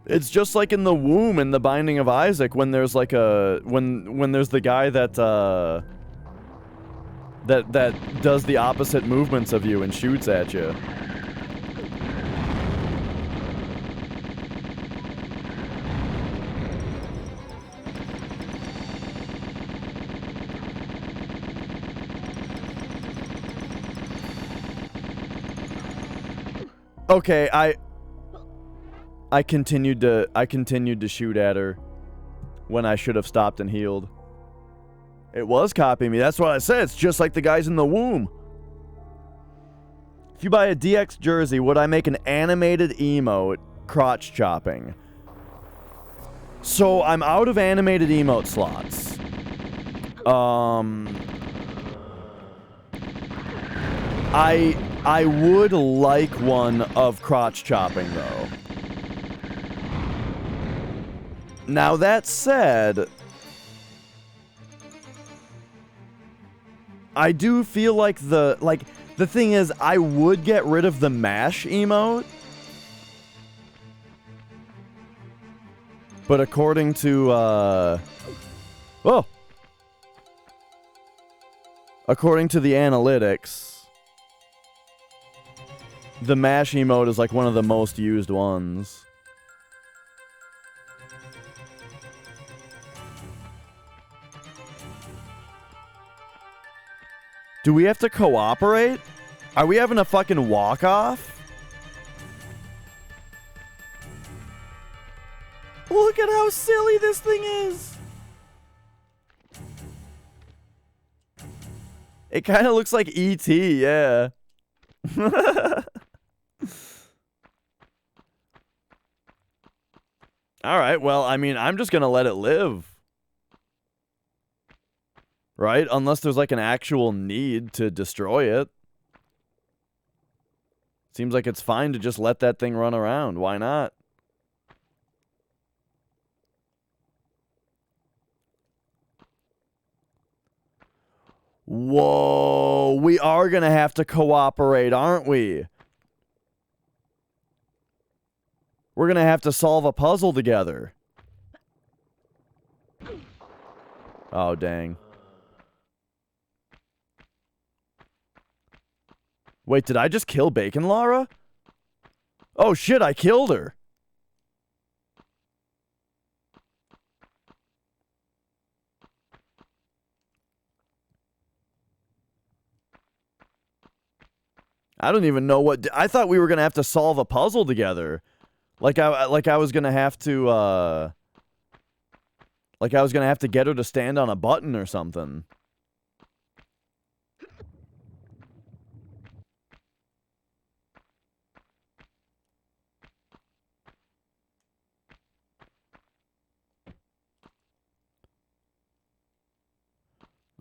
It's just like in the womb in the Binding of Isaac when there's like a when there's the guy that that does the opposite movements of you and shoots at you. Okay, I continued to shoot at her when I should have stopped and healed. It was copying me. That's what I said. It's just like the guys in the womb. If you buy a DX jersey, would I make an animated emote crotch chopping? So I'm out of animated emote slots. I would like one of crotch chopping though. Now that said, I do feel like the thing is I would get rid of the mash emote. But according to according to the analytics, the mash emote is like one of the most used ones. Do we have to cooperate? Are we having a fucking walk-off? Look at how silly this thing is! It kind of looks like E.T., yeah. Alright, well, I mean, I'm just gonna let it live. Right? Unless there's like an actual need to destroy it. Seems like it's fine to just let that thing run around. Why not? Whoa, we are gonna have to cooperate, aren't we? We're gonna have to solve a puzzle together. Oh, dang. Wait, did I just kill Bacon Lara? Oh shit, I killed her. I don't even know what... I thought we were going to have to solve a puzzle together. Like I was going to have to, like I was going to have to get her to stand on a button or something.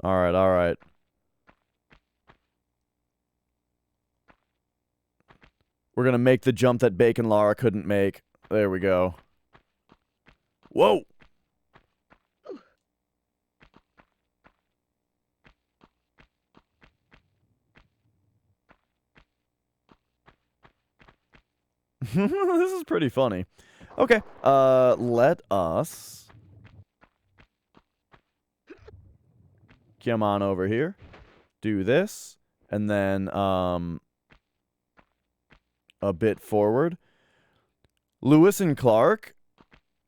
Alright, alright. We're gonna make the jump that Bacon Lara couldn't make. There we go. Whoa! This is pretty funny. Okay, let us come on over here, do this, and then, a bit forward. Lewis and Clark?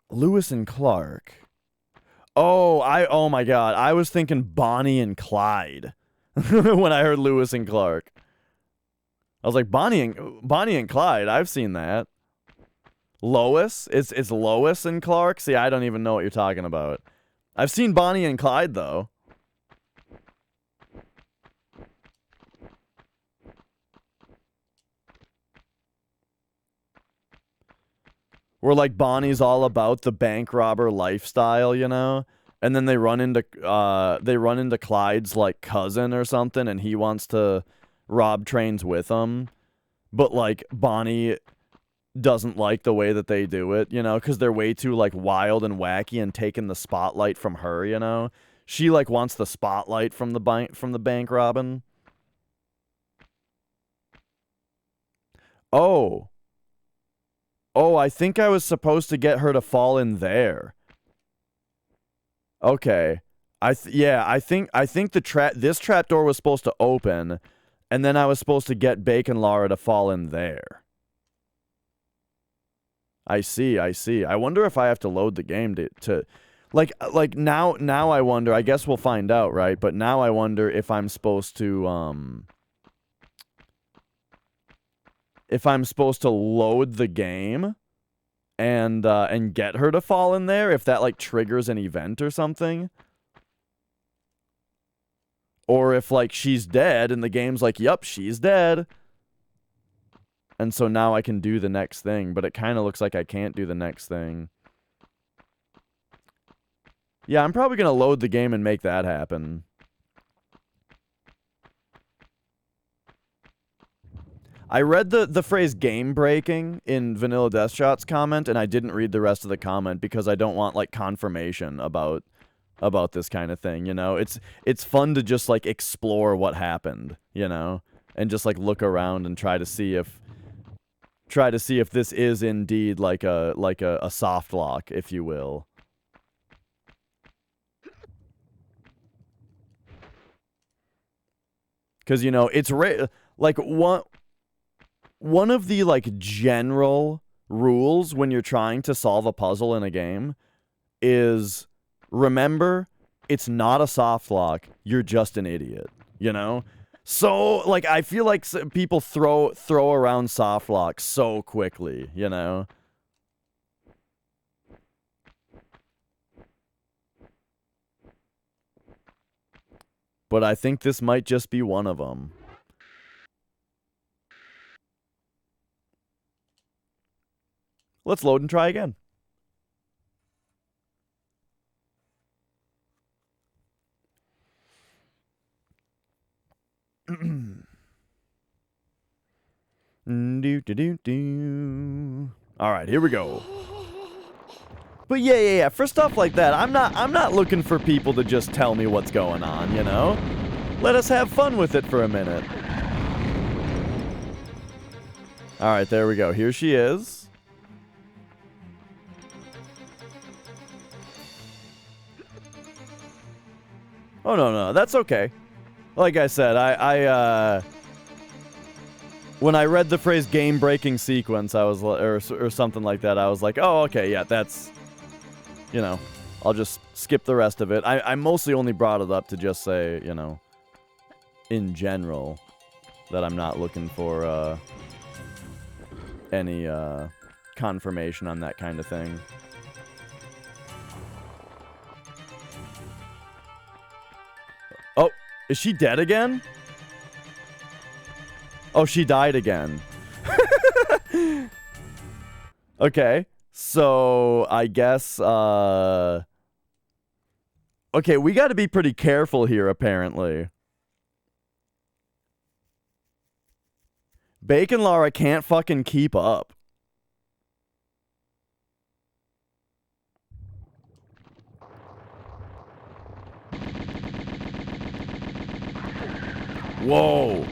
Lewis and Clark. Oh my god, I was thinking Bonnie and Clyde when I heard Lewis and Clark. I was like, Bonnie and Clyde, I've seen that. Lois? It's Lois and Clark? See, I don't even know what you're talking about. I've seen Bonnie and Clyde, though. Where, like, Bonnie's all about the bank robber lifestyle, you know? And then they run into Clyde's, like, cousin or something, and he wants to rob trains with him. But, like, Bonnie doesn't like the way that they do it, you know? Because they're way too, like, wild and wacky and taking the spotlight from her, you know? She, like, wants the spotlight from the bank robbing. Oh, I think I was supposed to get her to fall in there. Okay. I think this trapdoor was supposed to open, and then I was supposed to get Bacon Lara to fall in there. I see. I wonder if I have to load the game to like now I wonder, I guess we'll find out, right? But now I wonder if I'm supposed to load the game and get her to fall in there, if that like triggers an event or something. Or if like she's dead and the game's like, "Yup, she's dead." And so now I can do the next thing, but it kind of looks like I can't do the next thing. Yeah, I'm probably going to load the game and make that happen. I read the phrase game breaking in Vanilla Deathshot's comment, and I didn't read the rest of the comment because I don't want like confirmation about this kind of thing, you know? It's fun to just like explore what happened, you know? And just like look around and try to see if this is indeed like a soft lock, if you will. Cuz you know, it's like one of the like general rules when you're trying to solve a puzzle in a game is remember it's not a soft lock, you're just an idiot, you know? So, like, I feel like people throw around soft locks so quickly, you know? But I think this might just be one of them. Let's load and try again. All right, here we go. But yeah. For stuff like that, I'm not looking for people to just tell me what's going on, you know? Let us have fun with it for a minute. All right, there we go. Here she is. Oh, no, that's okay. Like I said, when I read the phrase game-breaking sequence, I was or something like that, I was like, oh, okay, yeah, that's, you know, I'll just skip the rest of it. I mostly only brought it up to just say, you know, in general, that I'm not looking for any confirmation on that kind of thing. Oh, is she dead again? Oh, she died again. Okay, so I guess, okay, we gotta be pretty careful here, apparently. Bacon Lara can't fucking keep up. Whoa.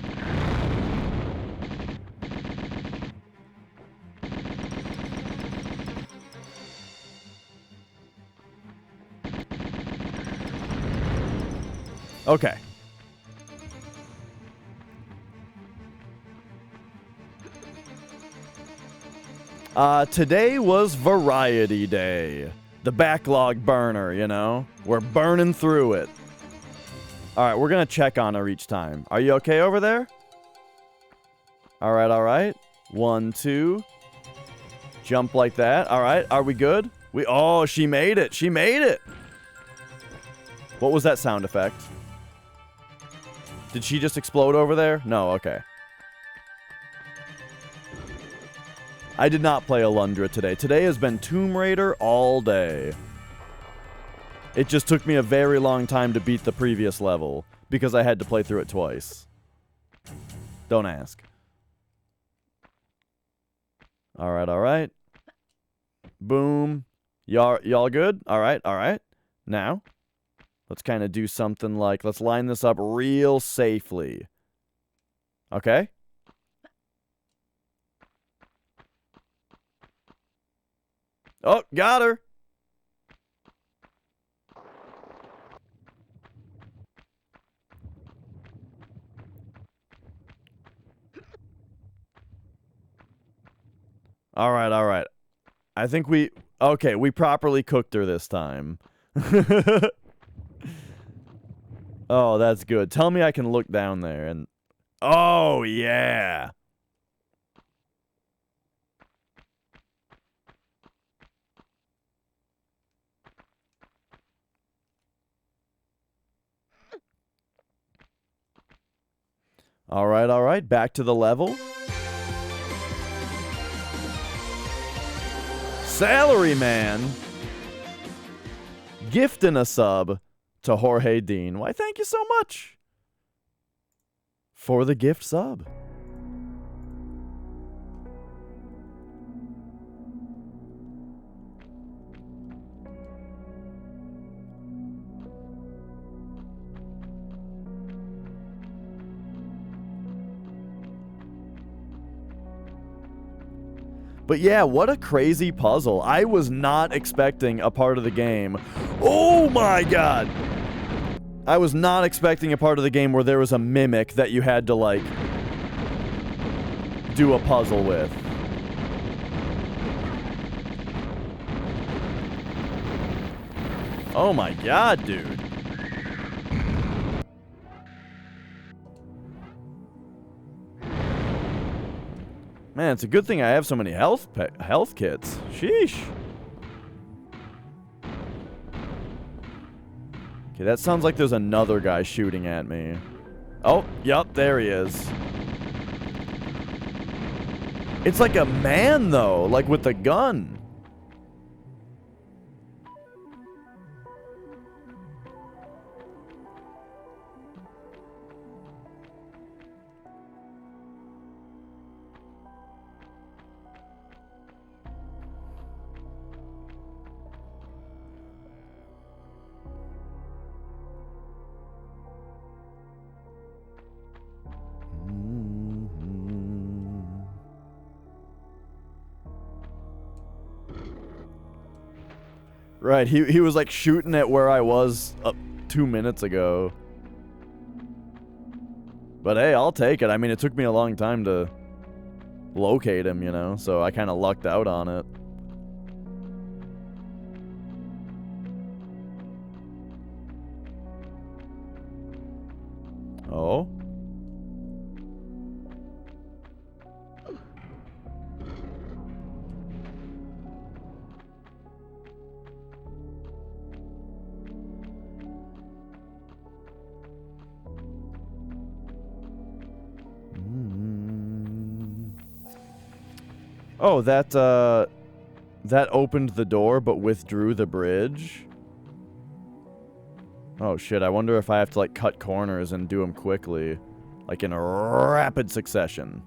Okay. Today was Variety Day. The backlog burner, you know? We're burning through it. Alright, we're gonna check on her each time. Are you okay over there? Alright, alright. 1, 2. Jump like that. Alright, are we good? Oh, she made it. She made it. What was that sound effect? Did she just explode over there? No, okay. I did not play Alundra today. Today has been Tomb Raider all day. It just took me a very long time to beat the previous level because I had to play through it twice. Don't ask. Alright, alright. Boom. Y'all good? Alright, alright. Now, let's kind of do something like, let's line this up real safely. Okay? Oh, got her. All right, all right. I think we properly cooked her this time. Oh, that's good. Tell me I can look down there and oh, yeah. All right. Back to the level. Salary Man gifting a sub to Jorge Dean. Why, thank you so much for the gift sub. But yeah, what a crazy puzzle. I was not expecting a part of the game. Oh my god! I was not expecting a part of the game where there was a mimic that you had to, like, do a puzzle with. Oh my god, dude. Man, it's a good thing I have so many health kits. Sheesh. Okay, that sounds like there's another guy shooting at me. Oh, yep, there he is. It's like a man, though, like with a gun. Right, he was like shooting at where I was 2 minutes ago. But hey, I'll take it. I mean, it took me a long time to locate him, you know, so I kind of lucked out on it. Oh? Oh, that opened the door but withdrew the bridge. Oh shit, I wonder if I have to like cut corners and do them quickly, like in a rapid succession.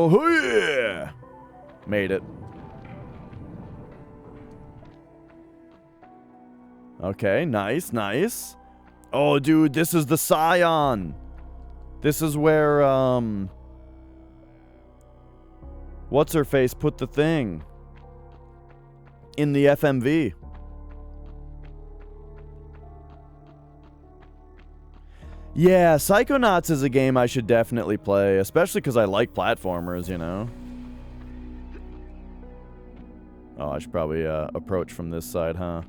Oh, yeah! Made it. Okay, nice, nice. Oh, dude, this is the Scion. This is where, what's-her-face put the thing in the FMV. Yeah, Psychonauts is a game I should definitely play, especially because I like platformers, you know? Oh, I should probably approach from this side, huh?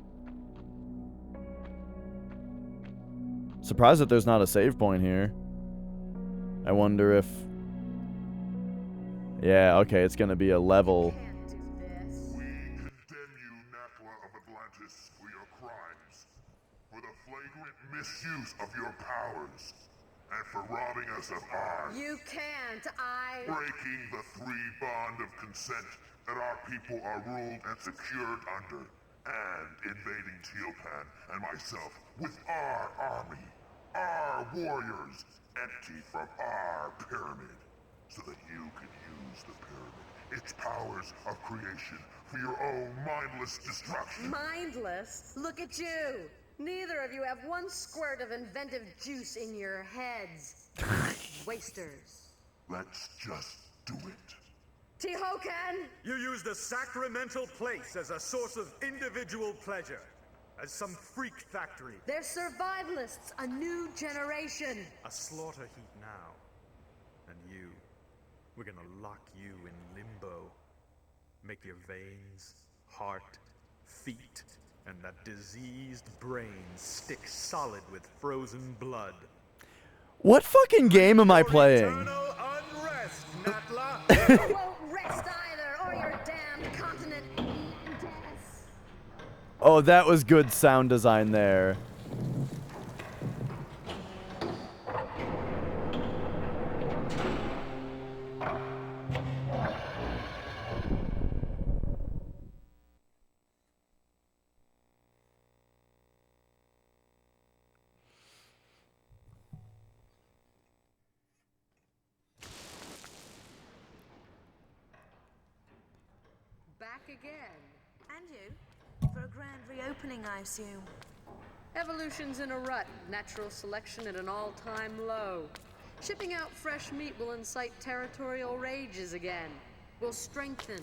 Surprised that there's not a save point here. I wonder if... Yeah, okay, it's gonna be a level... We condemn you, Natla of Atlantis, for your crimes, for the flagrant misuse of your powers, and for robbing us of ours. You can't, Breaking the three bond of consent that our people are ruled and secured under, and invading Teopan and myself with our army, our warriors, empty from our pyramid, so that you can use the pyramid, its powers of creation, for your own mindless destruction. Mindless? Look at you! Neither of you have one squirt of inventive juice in your heads. Wasters. Let's just do it. Tehokan! You use the sacramental place as a source of individual pleasure. As some freak factory. They're survivalists, a new generation. A slaughter heap now. And you, we're gonna lock you in limbo. Make your veins, heart, feet, and that diseased brain stick solid with frozen blood. What fucking game am I playing? Eternal unrest, Natla! You won't rest either, or your damned continent death. Oh, that was good sound design there. Back again. And you? For a grand reopening, I assume. Evolution's in a rut. Natural selection at an all-time low. Shipping out fresh meat will incite territorial rages again. Will strengthen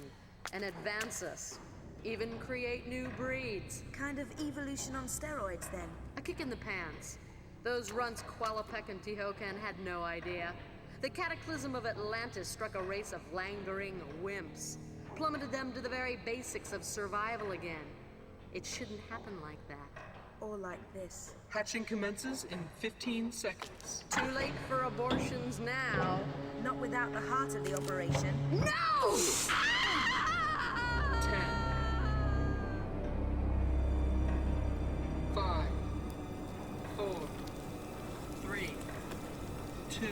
and advance us. Even create new breeds. Kind of evolution on steroids, then. A kick in the pants. Those runts Qualapec and Tehokan had no idea. The cataclysm of Atlantis struck a race of languoring wimps. Plummeted them to the very basics of survival again. It shouldn't happen like that. Or like this. Hatching commences in 15 seconds. Too late for abortions now. Not without the heart of the operation. No! 10. 5. 4. 3. 2. 1.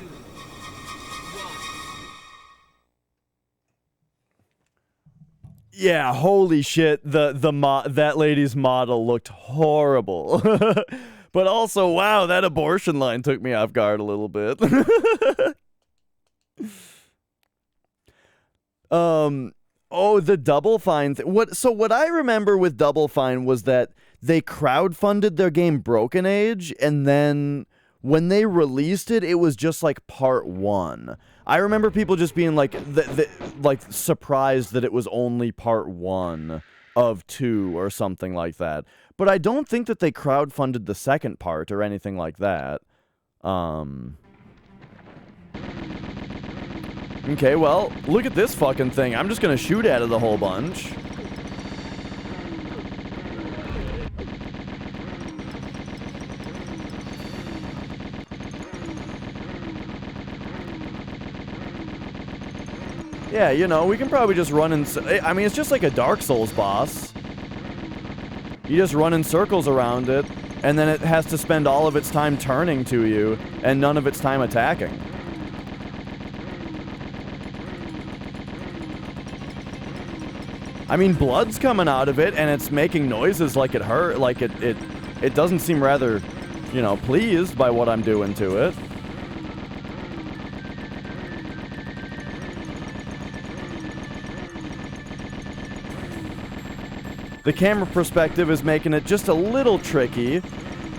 Yeah, holy shit, that lady's model looked horrible. But also, wow, that abortion line took me off guard a little bit. Oh, the Double Fine So what I remember with Double Fine was that they crowdfunded their game Broken Age, and then when they released it, it was just like part 1. I remember people just being like, surprised that it was only part 1 of 2 or something like that. But I don't think that they crowdfunded the second part or anything like that. Okay, well, look at this fucking thing. I'm just gonna shoot at it a whole bunch. Yeah, you know, we can probably just run in... I mean, it's just like a Dark Souls boss. You just run in circles around it, and then it has to spend all of its time turning to you, and none of its time attacking. I mean, blood's coming out of it, and it's making noises like it hurt, like it doesn't seem rather, you know, pleased by what I'm doing to it. The camera perspective is making it just a little tricky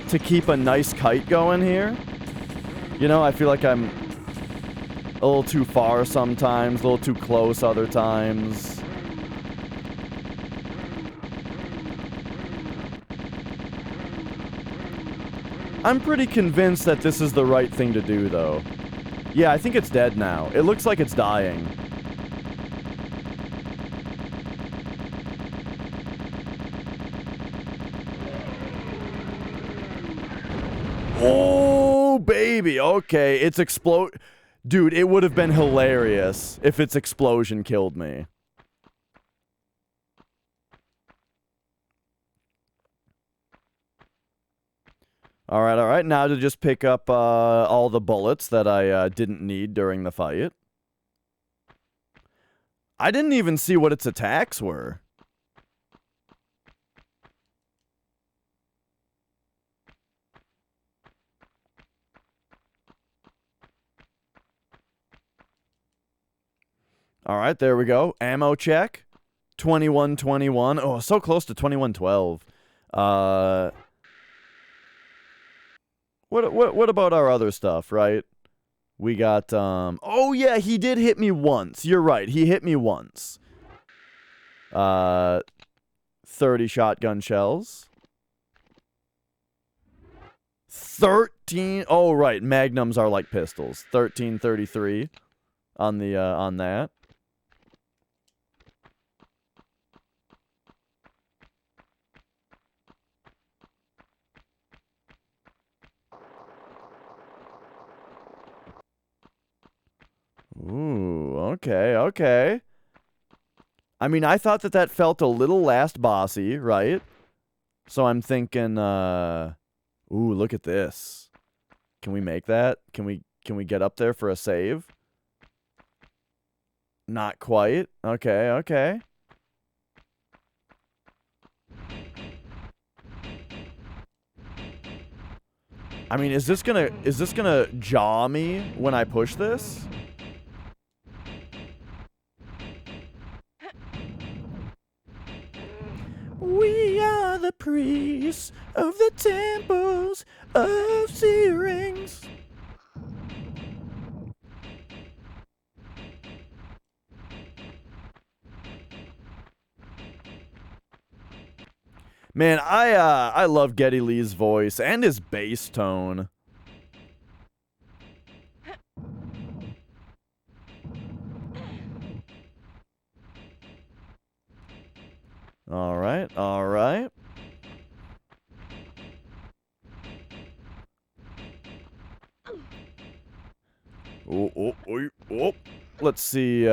to keep a nice kite going here. You know, I feel like I'm a little too far sometimes, a little too close other times. I'm pretty convinced that this is the right thing to do, though. Yeah, I think it's dead now. It looks like it's dying. Oh, baby. Okay, it's explode. Dude, it would have been hilarious if its explosion killed me. All right. Now to just pick up all the bullets that I didn't need during the fight. I didn't even see what its attacks were. All right, there we go. Ammo check. 2121. Oh, so close to 2112. What about our other stuff, right? We got oh yeah, he did hit me once. You're right. He hit me once. 30 shotgun shells. 13. Oh right, magnums are like pistols. 1333 on the on that. Ooh, okay. I mean, I thought that felt a little last bossy, right? So I'm thinking, ooh, look at this. Can we make that? Can we get up there for a save? Not quite. Okay. I mean, is this gonna jaw me when I push this? We are the priests of the temples of Syrinx. Man, I love Geddy Lee's voice and his bass tone. All right. Oh. Let's see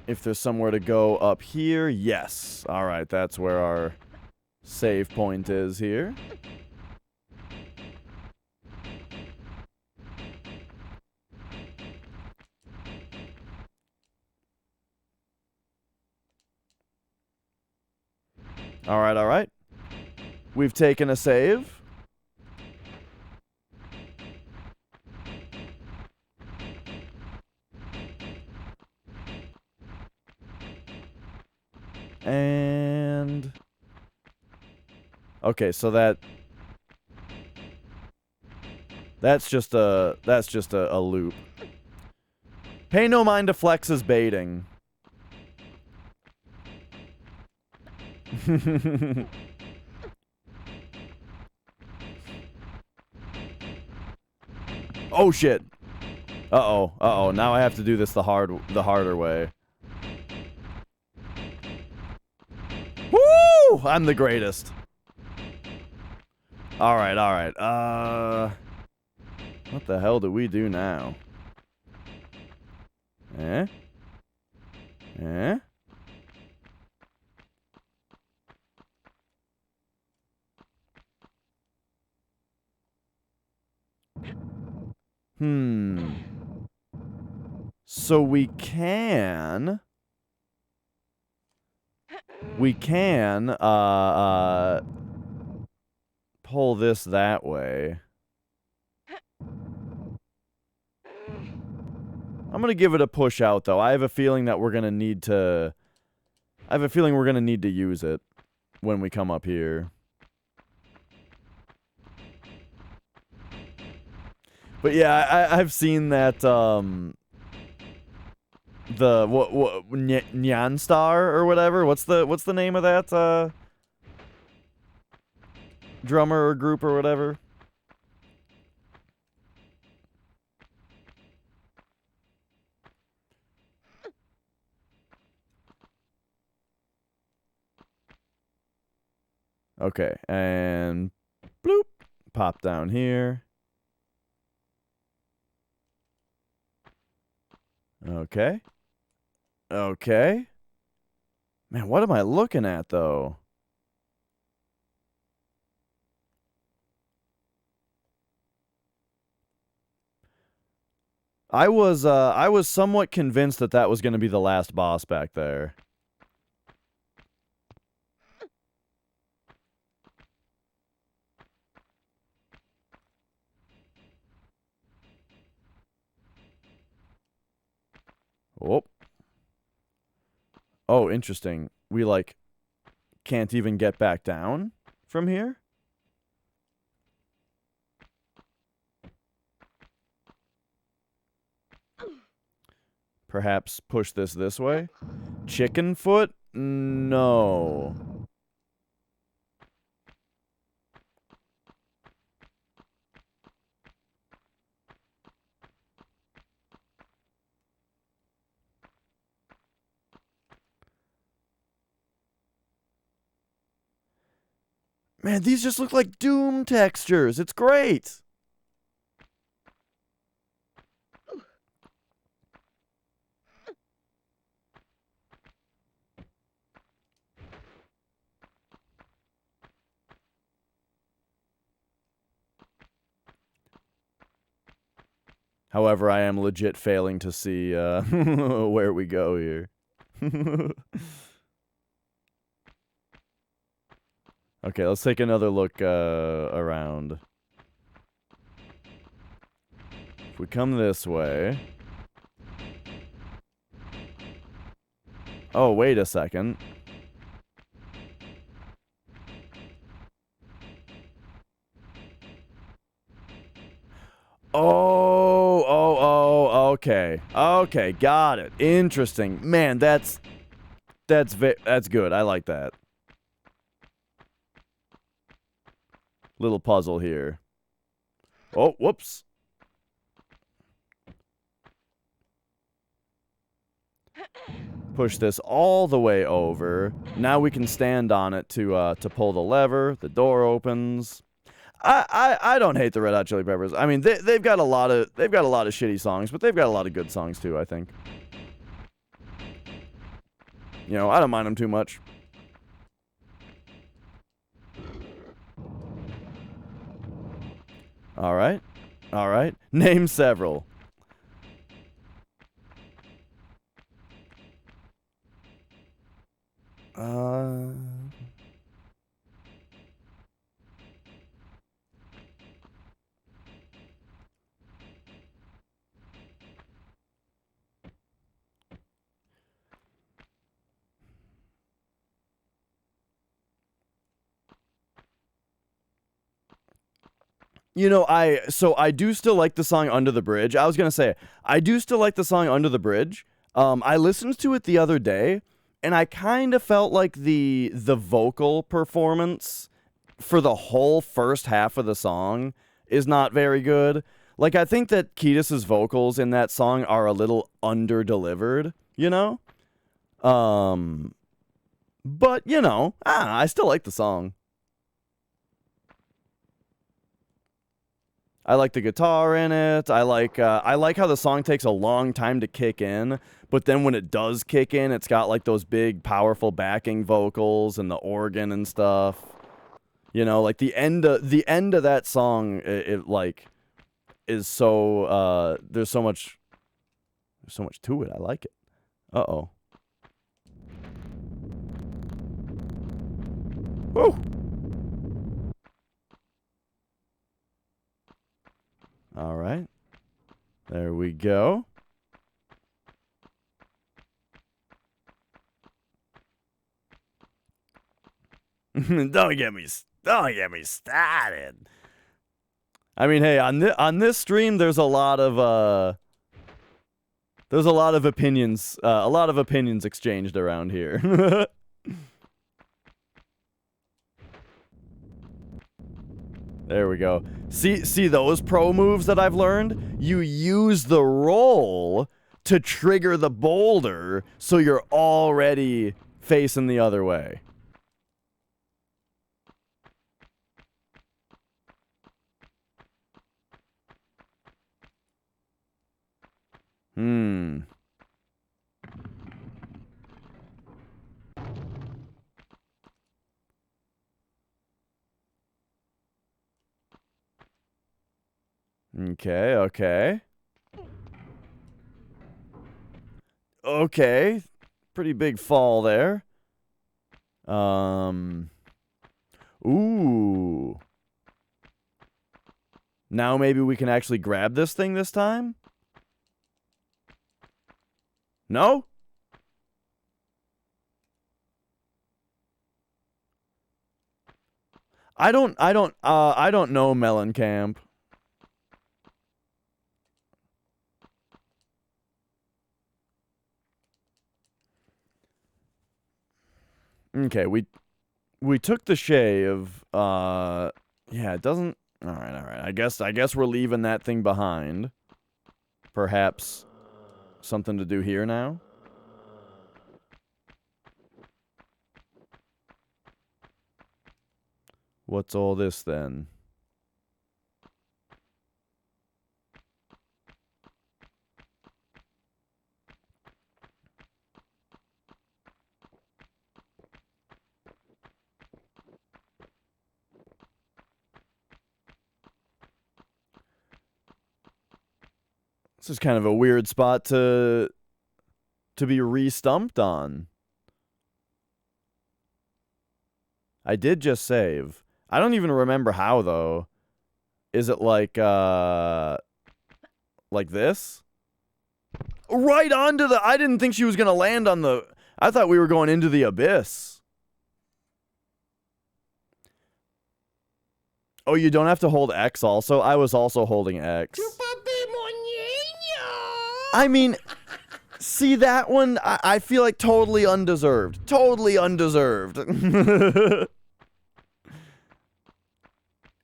if there's somewhere to go up here. Yes. All right, that's where our save point is here. All right. We've taken a save. And okay, so that's just a loop. Pay no mind to Flex's baiting. Oh shit. Uh-oh. Now I have to do this the harder way. Woo! I'm the greatest. All right. What the hell do we do now? Eh? So we can pull this that way. I'm gonna give it a push out though. I have a feeling that we're gonna need to I have a feeling we're gonna need to use it when we come up here. But yeah, I've seen that the Nyan Star or whatever. What's the name of that drummer or group or whatever? Okay, and bloop, pop down here. Okay. Okay. Man, what am I looking at, though? I was somewhat convinced that that was going to be the last boss back there. Oh. Oh, interesting. We, like, can't even get back down from here? Perhaps push this way? Chicken foot? No. Man, these just look like Doom textures. It's great. However, I am legit failing to see where we go here. Okay, let's take another look around. If we come this way... Oh, wait a second. Oh, okay. Okay, got it. Interesting. Man, that's good. I like that. Little puzzle here. Oh, whoops. Push this all the way over. Now we can stand on it to pull the lever. The door opens. I don't hate the Red Hot Chili Peppers. I mean, they've got a lot of shitty songs, but they've got a lot of good songs too, I think. You know, I don't mind them too much. All right. All right. Name several. You know, I do still like the song Under the Bridge. I was going to say, I do still like the song Under the Bridge. I listened to it the other day, and I kind of felt like the vocal performance for the whole first half of the song is not very good. Like, I think that Kiedis's vocals in that song are a little under-delivered, you know? But, you know, I still like the song. I like the guitar in it. I like how the song takes a long time to kick in, but then when it does kick in, it's got like those big, powerful backing vocals and the organ and stuff. You know, like the end of that song, it like is so there's so much to it. I like it. Uh-oh. Woo! All right. There we go. Don't get me started. I mean, hey, on this stream, there's a lot of opinions, exchanged around here. There we go. See those pro moves that I've learned? You use the roll to trigger the boulder, so you're already facing the other way. Okay. Okay. Pretty big fall there. Ooh. Now maybe we can actually grab this thing this time? No? I don't know, Mellencamp. Okay, we took the shave. Yeah, it doesn't. All right. I guess we're leaving that thing behind. Perhaps something to do here now. What's all this then? This is kind of a weird spot to be re-stumped on. I did just save. I don't even remember how, though. Is it like this? Right onto the... I didn't think she was going to land on the... I thought we were going into the abyss. Oh, you don't have to hold X also? I was also holding X. I mean, see that one? I feel like totally undeserved. Totally undeserved.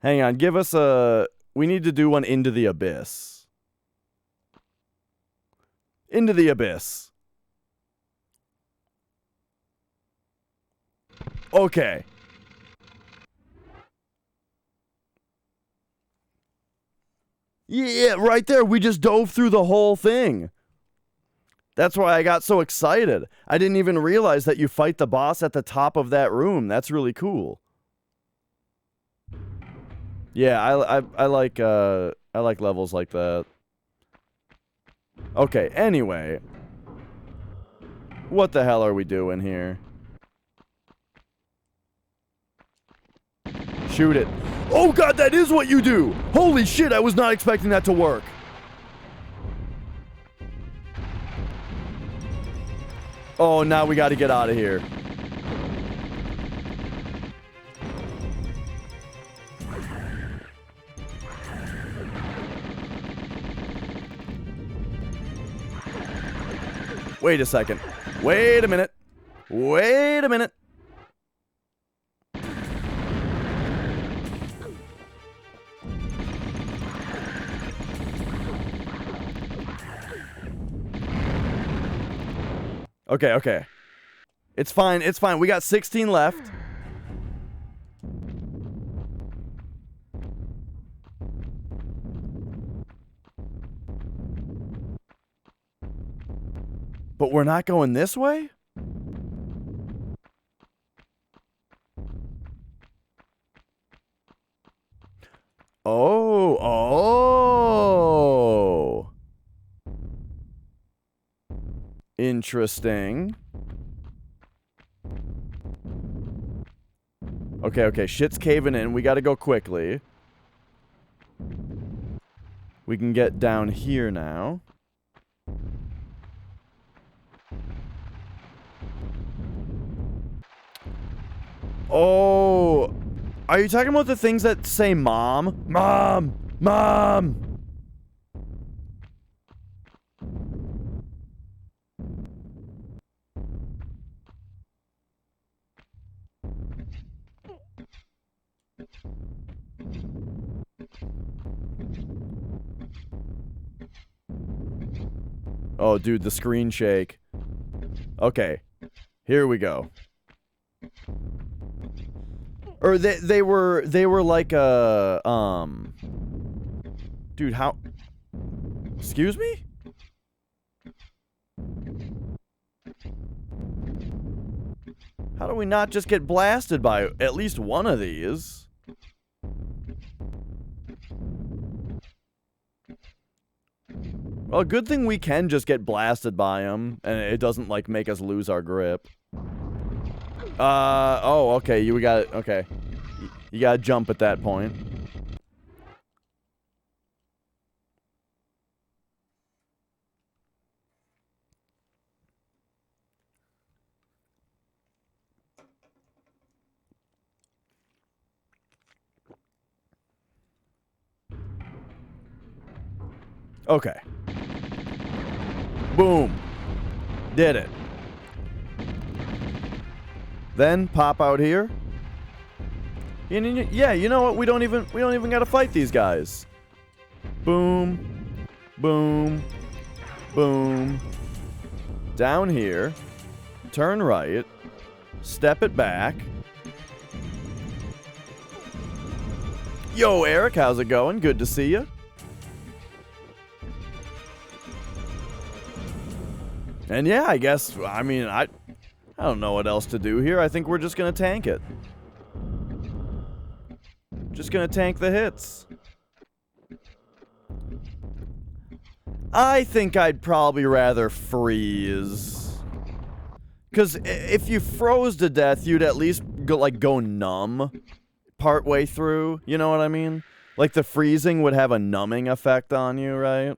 Hang on, give us a... We need to do one into the abyss. Into the abyss. Okay. Yeah, right there. We just dove through the whole thing. That's why I got so excited. I didn't even realize that you fight the boss at the top of that room. That's really cool. Yeah, I like levels like that. Okay, anyway. What the hell are we doing here? Shoot it. Oh god, that is what you do! Holy shit, I was not expecting that to work. Oh, now we gotta get out of here. Wait a second. Wait a minute. Wait a minute. Okay. It's fine. We got 16 left. But we're not going this way? Oh. Interesting. Okay. Shit's caving in. We gotta go quickly. We can get down here now. Oh, are you talking about the things that say mom? Mom! Mom! Oh, dude, the screen shake. Okay, here we go. Or they were like dude, how? Excuse me? How do we not just get blasted by at least one of these? Well, good thing we can just get blasted by them, and it doesn't, like, make us lose our grip. Oh, okay, you got it, okay. You gotta jump at that point. Okay. Boom. Did it. Then pop out here. And yeah, you know what? We don't even gotta fight these guys. Boom. Boom. Boom. Down here. Turn right. Step it back. Yo, Eric, how's it going? Good to see you. And yeah, I guess, I mean, I don't know what else to do here. I think we're just gonna tank it. Just gonna tank the hits. I think I'd probably rather freeze. Because if you froze to death, you'd at least go numb part way through. You know what I mean? Like the freezing would have a numbing effect on you, right?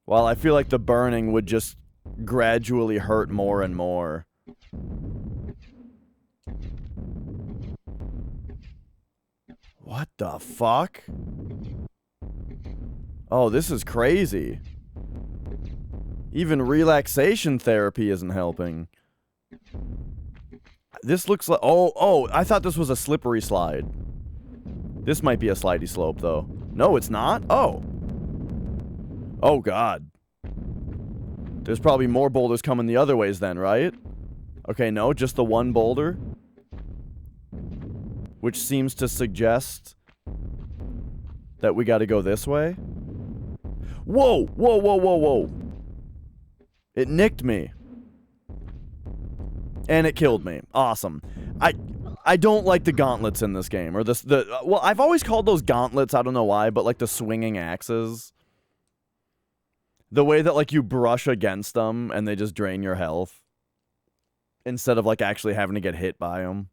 While I feel like the burning would just gradually hurt more and more. What the fuck? Oh, this is crazy. Even relaxation therapy isn't helping. This looks like... Oh, I thought this was a slippery slide. This might be a slidey slope, though. No, it's not? Oh. Oh, God. There's probably more boulders coming the other ways then, right? Okay, no, just the one boulder. Which seems to suggest that we gotta go this way. Whoa! Whoa, whoa, whoa, whoa. It nicked me. And it killed me. Awesome. I don't like the gauntlets in this game. Or well, I've always called those gauntlets, I don't know why, but like the swinging axes. The way that, like, you brush against them and they just drain your health. Instead of, like, actually having to get hit by them.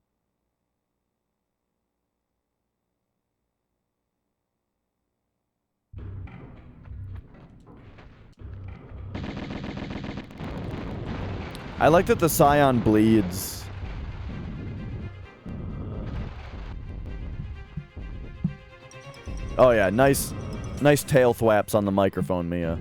I like that the Scion bleeds. Oh yeah, nice tail thwaps on the microphone, Mia.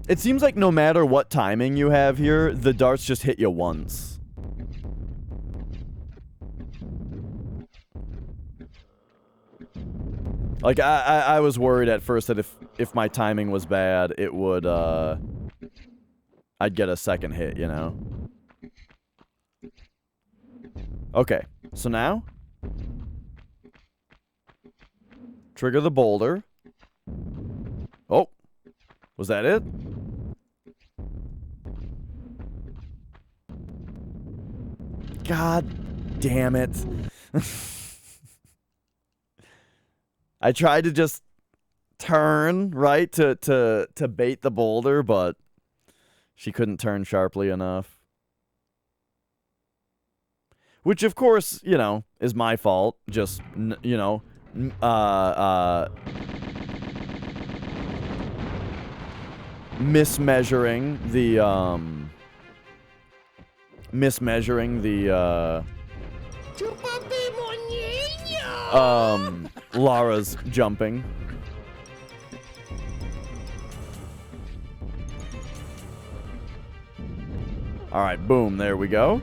It seems like no matter what timing you have here, the darts just hit you once. Like, I was worried at first that if my timing was bad, it would, I'd get a second hit, you know? Okay, so now... Trigger the boulder. Oh! Was that it? God damn it. I tried to just turn, right, to bait the boulder, but she couldn't turn sharply enough. Which, of course, you know, is my fault. Just, you know, mismeasuring Lara's jumping. All right, boom, there we go.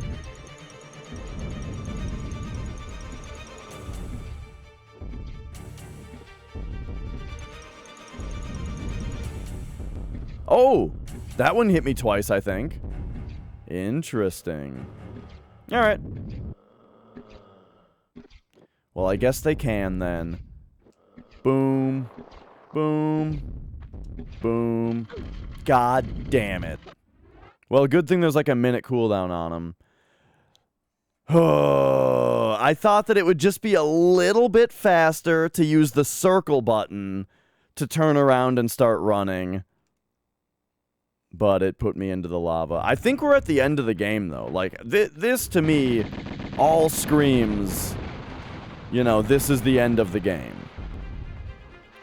Oh, that one hit me twice, I think. Interesting. All right. Well, I guess they can then. Boom. Boom. Boom. God damn it. Well, good thing there's like a minute cooldown on them. Oh, I thought that it would just be a little bit faster to use the circle button to turn around and start running. But it put me into the lava. I think we're at the end of the game, though. Like, this, to me, all screams, you know, this is the end of the game.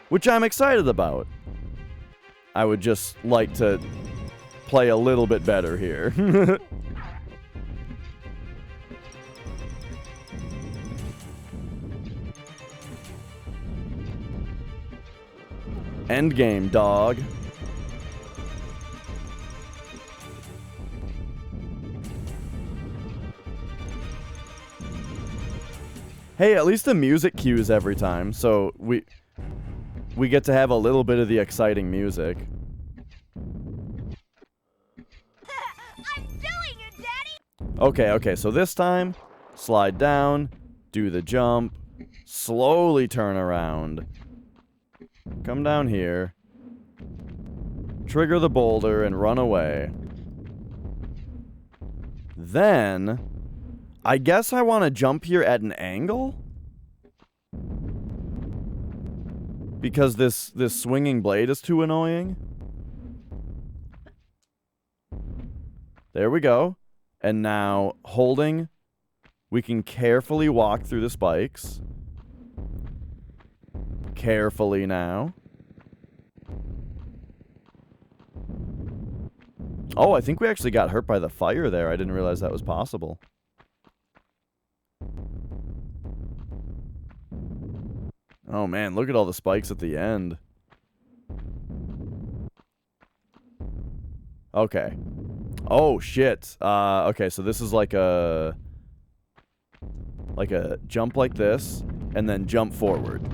Which I'm excited about. I would just like to play a little bit better here. Endgame, dog. Hey, at least the music cues every time, so we get to have a little bit of the exciting music. I'm doing it, Daddy! Okay, so this time, slide down, do the jump, slowly turn around, come down here, trigger the boulder, and run away. Then, I guess I want to jump here at an angle? Because this swinging blade is too annoying. There we go. And now, holding, we can carefully walk through the spikes. Carefully now. Oh, I think we actually got hurt by the fire there. I didn't realize that was possible. Oh man, look at all the spikes at the end. Okay. Oh shit. Okay, so this is like a jump like this and then jump forward.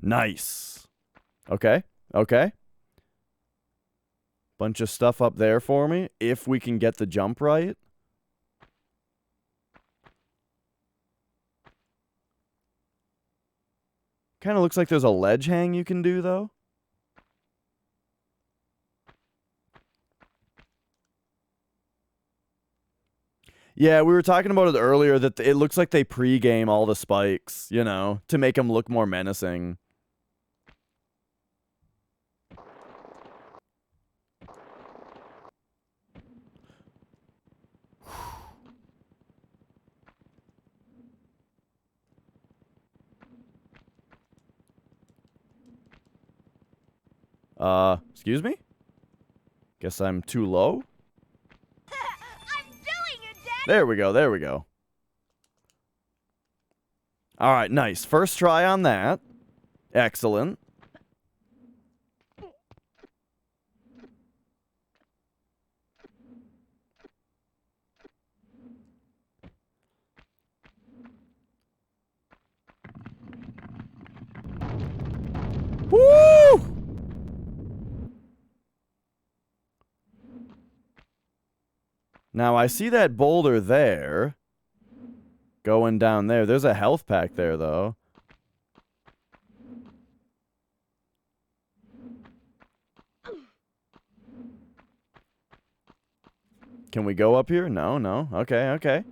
Nice. Okay. Bunch of stuff up there for me if we can get the jump right. Kind of looks like there's a ledge hang you can do, though. Yeah, we were talking about it earlier, that it looks like they pre-game all the spikes, you know, to make them look more menacing. Excuse me? Guess I'm too low? I'm doing it, Daddy! There we go. Alright, nice. First try on that. Excellent. Woo! Now, I see that boulder there. Going down there. There's a health pack there, though. Can we go up here? No. Okay.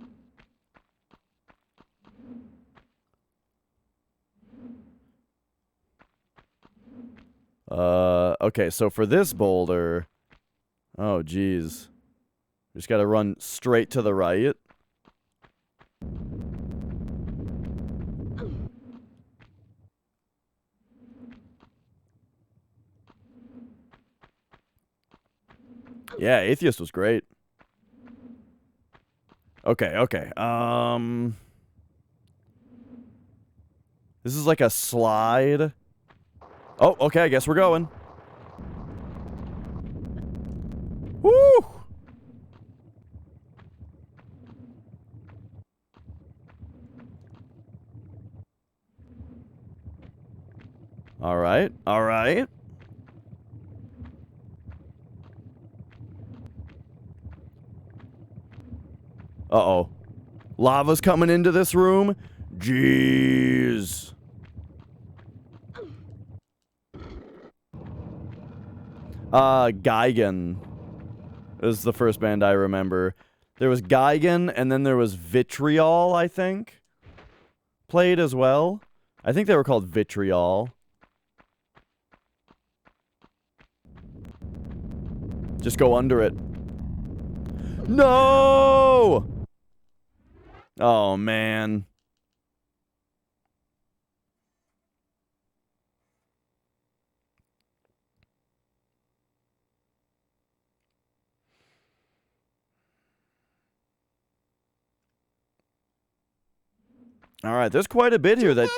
Okay, so for this boulder... Oh, geez. Just gotta run straight to the right. Yeah, Atheist was great. Okay, okay. This is like a slide. Oh, okay, I guess we're going. Woo! All right, all right. Uh-oh. Lava's coming into this room? Jeez. Geigen is the first band I remember. There was Geigen, and then there was Vitriol, I think. Played as well. I think they were called Vitriol. Just go under it. No! Oh, man. All right, there's quite a bit here that...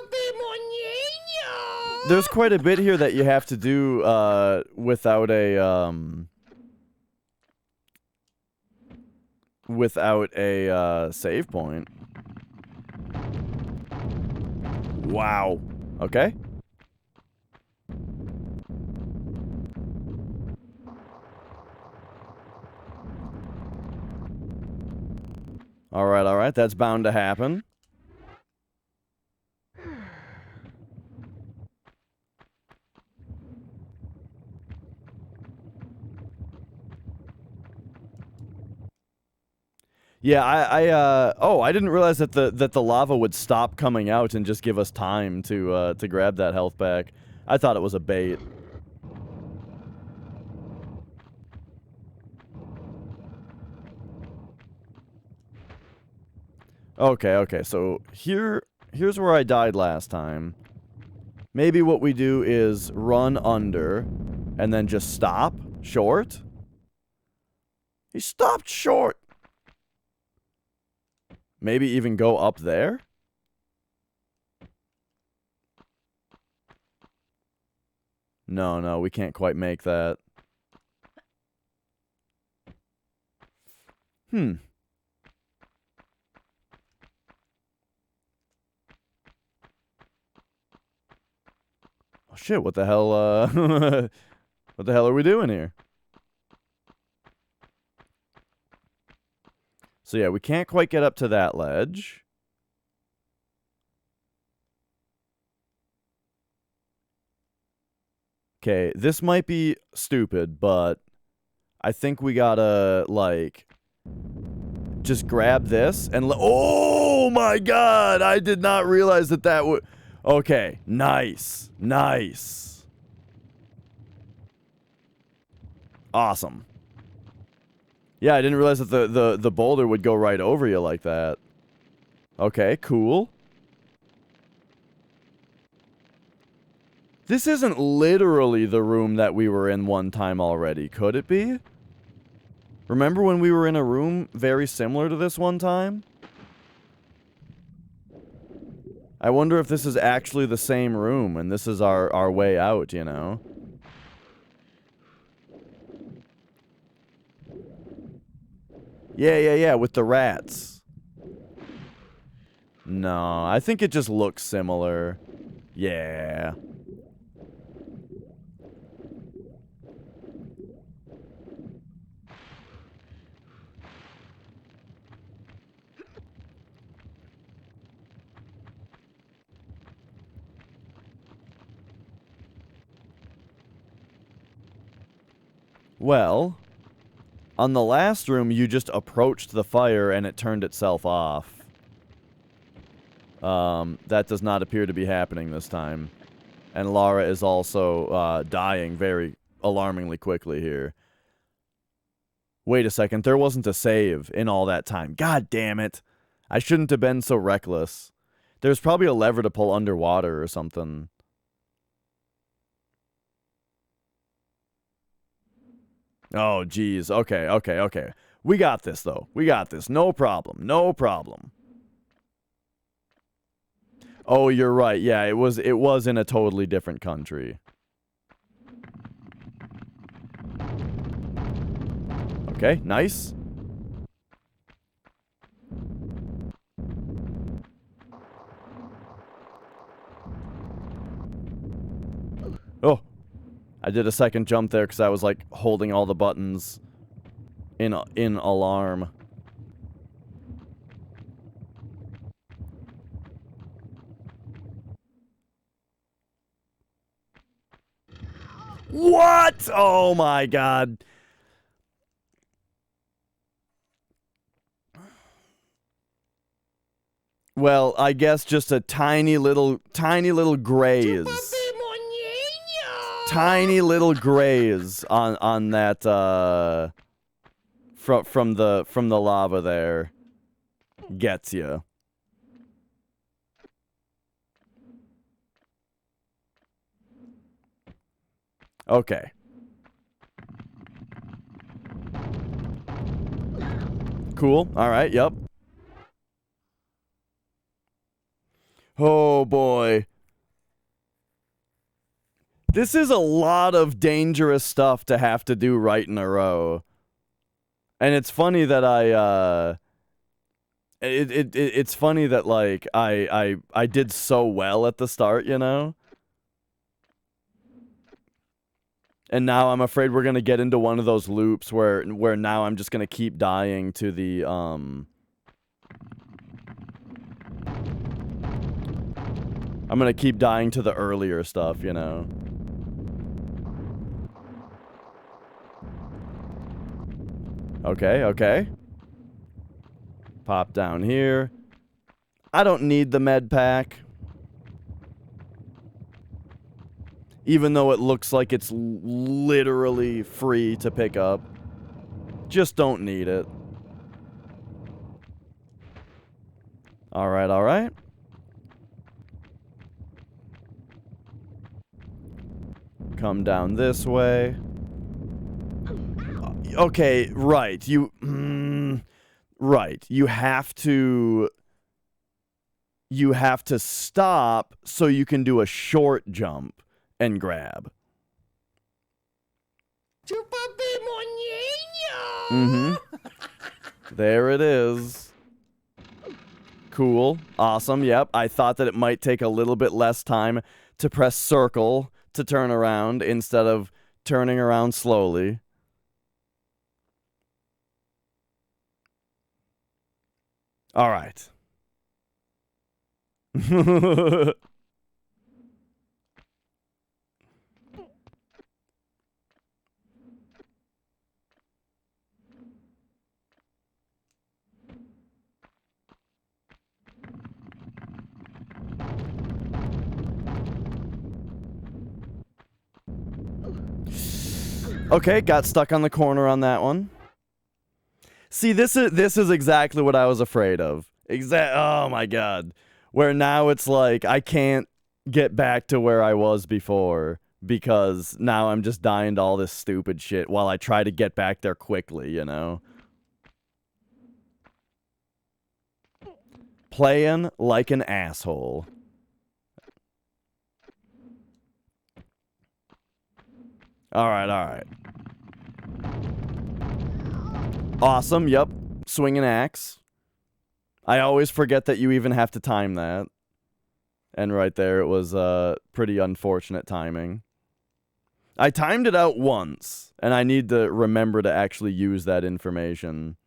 There's quite a bit here that you have to do without a save point. Wow. Okay. All right. That's bound to happen. Yeah, oh, I didn't realize that the lava would stop coming out and just give us time to grab that health back. I thought it was a bait. Okay, so here's where I died last time. Maybe what we do is run under and then just stop short. He stopped short. Maybe even go up there? No, we can't quite make that. Oh shit, what the hell, what the hell are we doing here? So yeah, we can't quite get up to that ledge. Okay, this might be stupid, but I think we gotta, like, just grab this and... Oh my god! I did not realize that would... Okay, nice. Nice. Awesome. Yeah, I didn't realize that the boulder would go right over you like that. Okay, cool. This isn't literally the room that we were in one time already, could it be? Remember when we were in a room very similar to this one time? I wonder if this is actually the same room and this is our way out, you know? Yeah, with the rats. No, I think it just looks similar. Yeah. Well, on the last room, you just approached the fire and it turned itself off. That does not appear to be happening this time. And Lara is also dying very alarmingly quickly here. Wait a second, there wasn't a save in all that time. God damn it. I shouldn't have been so reckless. There's probably a lever to pull underwater or something. Oh, geez. Okay, okay, okay. We got this, though. We got this. No problem. No problem. Oh, you're right. Yeah, it was in a totally different country. Okay, nice. Oh. I did a second jump there because I was, like, holding all the buttons in alarm. What? Oh my god. Well, I guess just a tiny little graze. Tiny little graze on that from the lava there gets you. Okay. Cool. All right. Yep. Oh boy. This is a lot of dangerous stuff to have to do right in a row. And it's funny that it's funny that, like, I did so well at the start, you know? And now I'm afraid we're going to get into one of those loops where now I'm just going to keep dying to the I'm going to keep dying to the earlier stuff, you know? Okay, okay. Pop down here. I don't need the med pack. Even though it looks like it's literally free to pick up. Just don't need it. Alright, alright. Come down this way. Okay, right. Right. You have to stop so you can do a short jump and grab. Mm-hmm. There it is. Cool. Awesome. Yep. I thought that it might take a little bit less time to press circle to turn around instead of turning around slowly. All right. Okay, got stuck on the corner on that one. See, this is exactly what I was afraid of. Oh my god. Where now it's like I can't get back to where I was before because now I'm just dying to all this stupid shit while I try to get back there quickly, you know? Playing like an asshole. Alright, alright. Awesome, yep. Swing an axe. I always forget that you even have to time that. And right there, it was pretty unfortunate timing. I timed it out once, and I need to remember to actually use that information.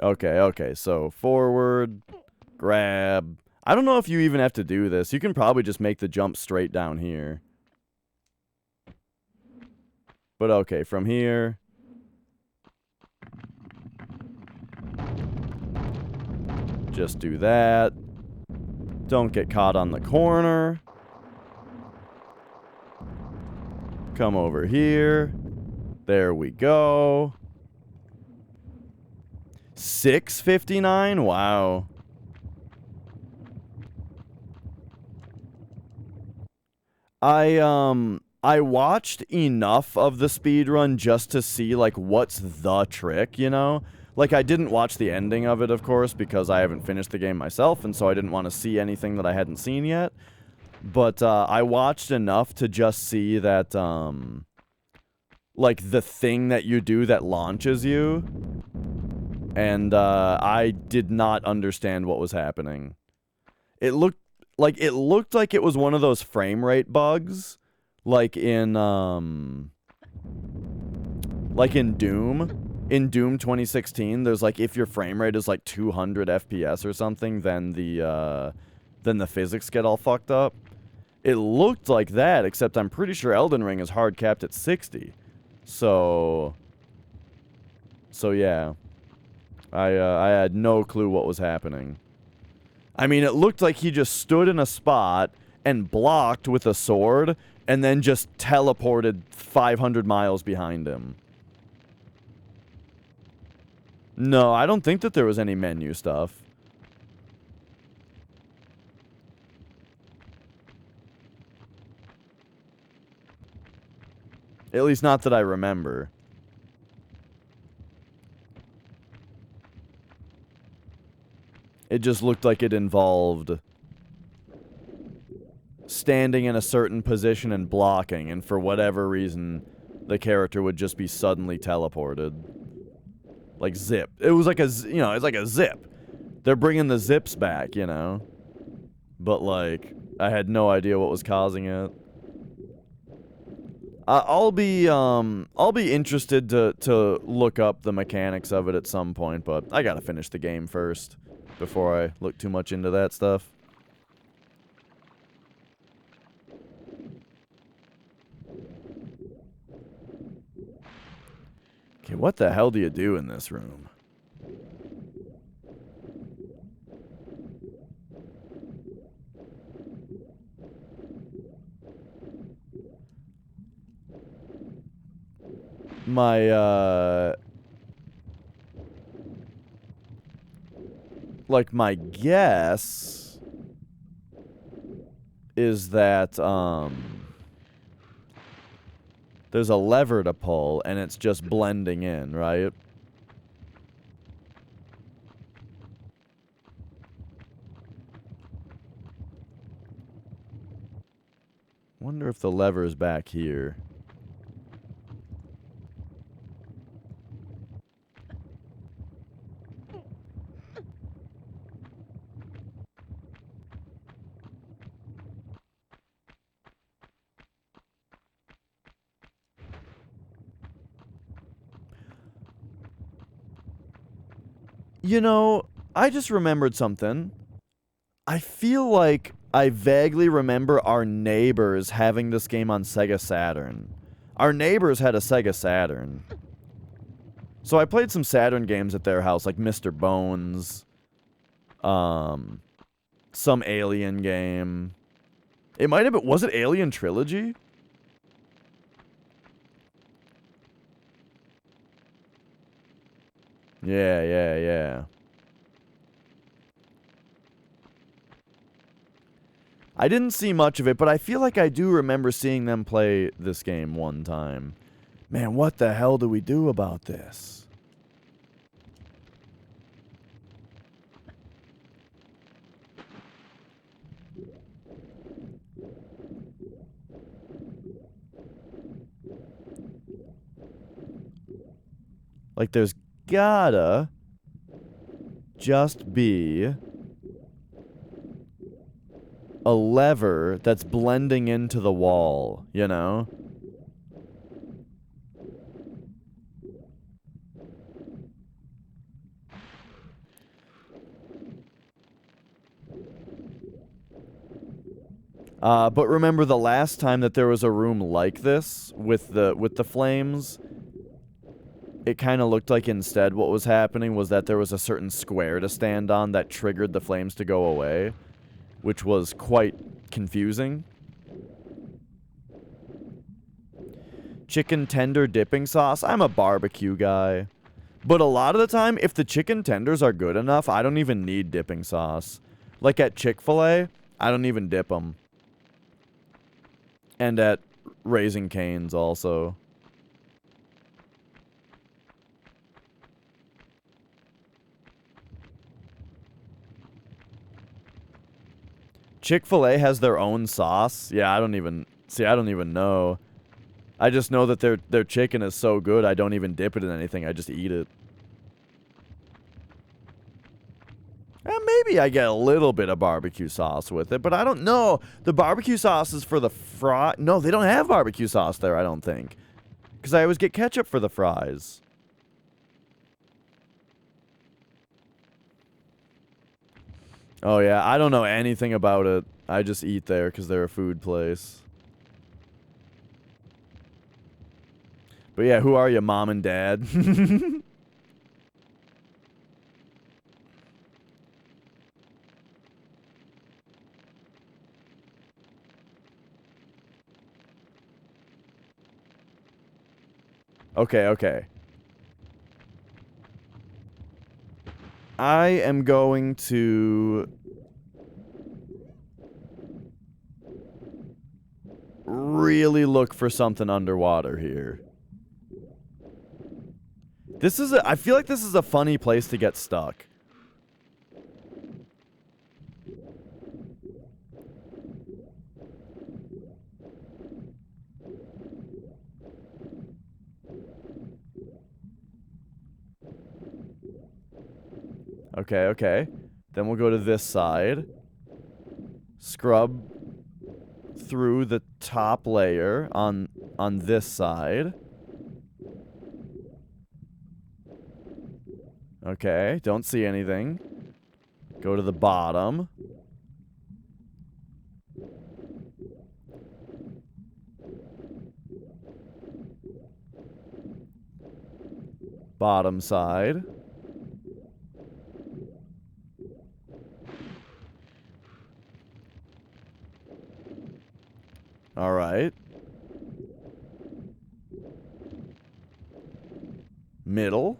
Okay, okay, so forward, grab. I don't know if you even have to do this. You can probably just make the jump straight down here. But okay, from here. Just do that. Don't get caught on the corner. Come over here. There we go. 6:59? Wow. I watched enough of the speedrun just to see, like, what's the trick, you know? Like, I didn't watch the ending of it, of course, because I haven't finished the game myself, and so I didn't want to see anything that I hadn't seen yet. But, I watched enough to just see that, like, the thing that you do that launches you. And, I did not understand what was happening. It looked like it was one of those frame rate bugs. Like in Doom. In Doom 2016, there's like, if your frame rate is like 200 FPS or something, then the physics get all fucked up. It looked like that, except I'm pretty sure Elden Ring is hard capped at 60. So yeah. I had no clue what was happening. I mean, it looked like he just stood in a spot and blocked with a sword, and then just teleported 500 miles behind him. No, I don't think that there was any menu stuff. At least not that I remember. It just looked like it involved standing in a certain position and blocking, and for whatever reason, the character would just be suddenly teleported. Like zip. It was like it's like a zip. They're bringing the zips back, you know? But, like, I had no idea what was causing it. I'll be interested to look up the mechanics of it at some point, but I gotta finish the game first before I look too much into that stuff. Okay, what the hell do you do in this room? My guess is that, there's a lever to pull, and it's just blending in, right? Wonder if the lever's back here. You know, I just remembered something. I feel like I vaguely remember our neighbors having this game on Sega Saturn. Our neighbors had a Sega Saturn. So I played some Saturn games at their house, like Mr. Bones, some Alien game. It might have been, was it Alien Trilogy? Yeah. I didn't see much of it, but I feel like I do remember seeing them play this game one time. Man, what the hell do we do about this? Like, there's gotta just be a lever that's blending into the wall, you know? But remember the last time that there was a room like this with the flames? It kind of looked like instead what was happening was that there was a certain square to stand on that triggered the flames to go away. which was quite confusing. Chicken tender dipping sauce. I'm a barbecue guy. But a lot of the time, if the chicken tenders are good enough, I don't even need dipping sauce. Like at Chick-fil-A, I don't even dip them. And at Raising Cane's also. Chick-fil-A has their own sauce. Yeah, I don't even know. I just know that their chicken is so good, I don't even dip it in anything. I just eat it. And maybe I get a little bit of barbecue sauce with it, but I don't know. The barbecue sauce is for the fry. No, they don't have barbecue sauce there, I don't think. Because I always get ketchup for the fries. Oh, yeah. I don't know anything about it. I just eat there because they're a food place. But yeah, who are you, mom and dad? Okay, okay. I am going to really look for something underwater here. I feel like this is a funny place to get stuck. Okay, okay. Then we'll go to this side. Scrub through the top layer on this side. Okay, don't see anything. Go to the bottom. Bottom side. All right. Middle.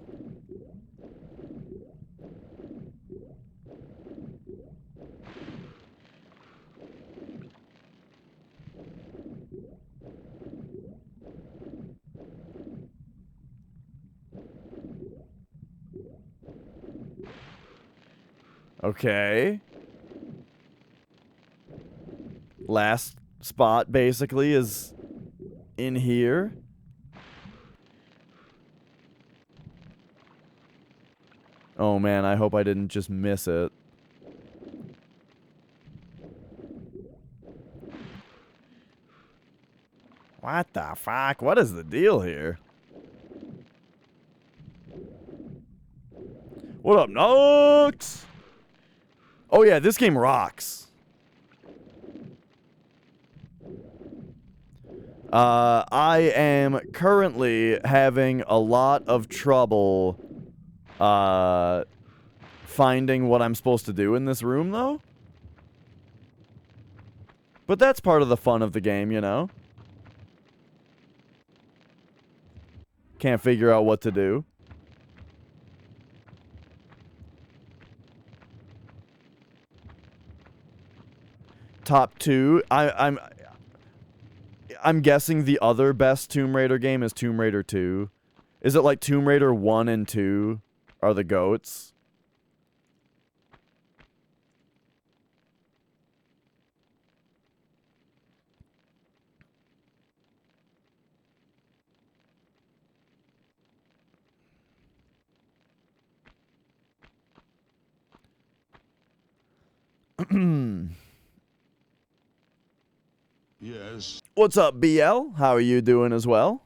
Okay. Last spot, basically, is in here. Oh, man, I hope I didn't just miss it. What the fuck? What is the deal here? What up, Nux? Oh, yeah, this game rocks. I am currently having a lot of trouble finding what I'm supposed to do in this room, though. But that's part of the fun of the game, you know? Can't figure out what to do. Top 2. I'm guessing the other best Tomb Raider game is Tomb Raider 2. Is it like Tomb Raider 1 and 2 are the GOATs? Yes. What's up, BL? How are you doing as well?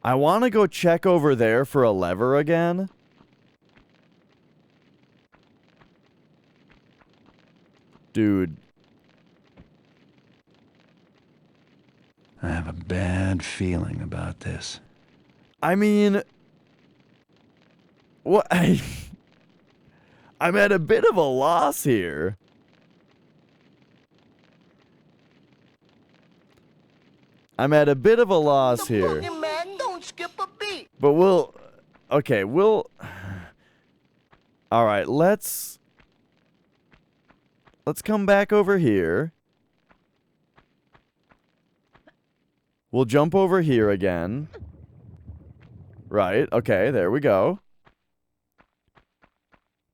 I want to go check over there for a lever again. Dude. I have a bad feeling about this. I mean, What? I'm at a bit of a loss here. I'm at a bit of a loss here. Man, don't skip a beat. But we'll... Okay, we'll... Alright, let's come back over here. We'll jump over here again. Right, okay, there we go.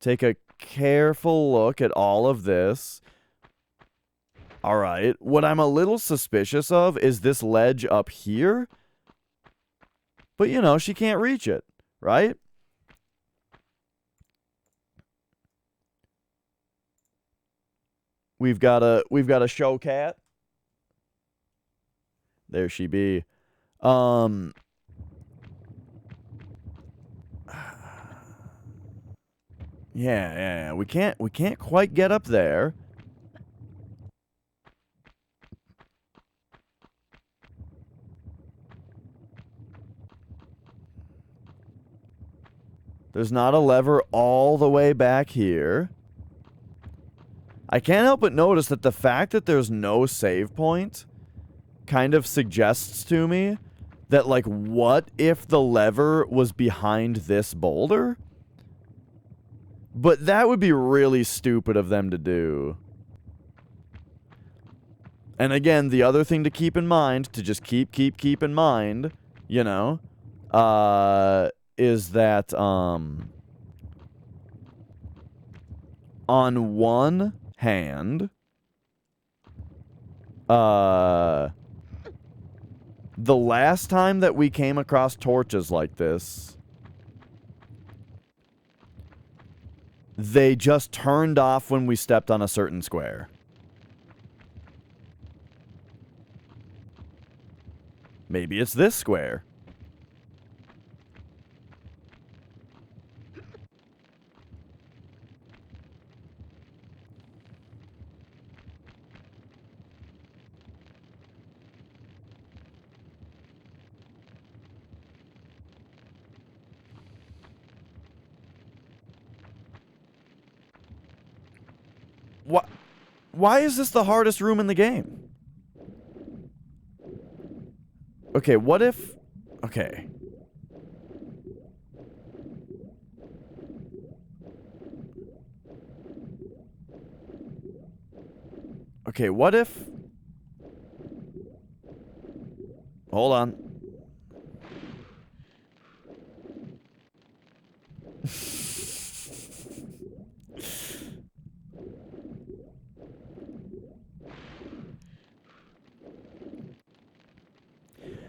Take a careful look at all of this. Alright, what I'm a little suspicious of is this ledge up here. But, you know, she can't reach it, right? We've got a show cat. There she be. Yeah. We can't quite get up there. There's not a lever all the way back here. I can't help but notice that the fact that there's no save point kind of suggests to me that, like, what if the lever was behind this boulder? But that would be really stupid of them to do. And again, the other thing to keep in mind, to just keep in mind, you know, is that, on one hand, the last time that we came across torches like this, they just turned off when we stepped on a certain square. Maybe it's this square. Why is this the hardest room in the game? Okay, what if... Okay. Okay, what if... Hold on.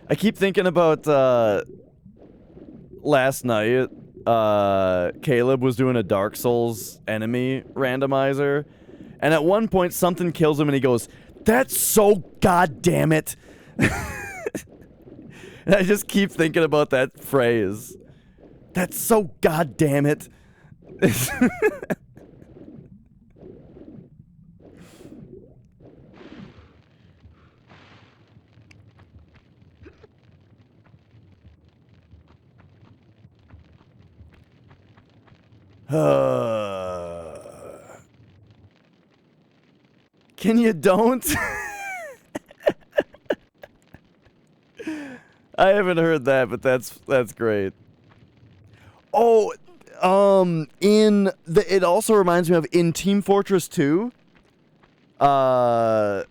I keep thinking about, last night, Caleb was doing a Dark Souls enemy randomizer, and at one point something kills him and he goes, "That's so goddamn it." And I just keep thinking about that phrase. That's so goddamn it. Can you don't? I haven't heard that, but that's great. Oh, it also reminds me of in Team Fortress 2. I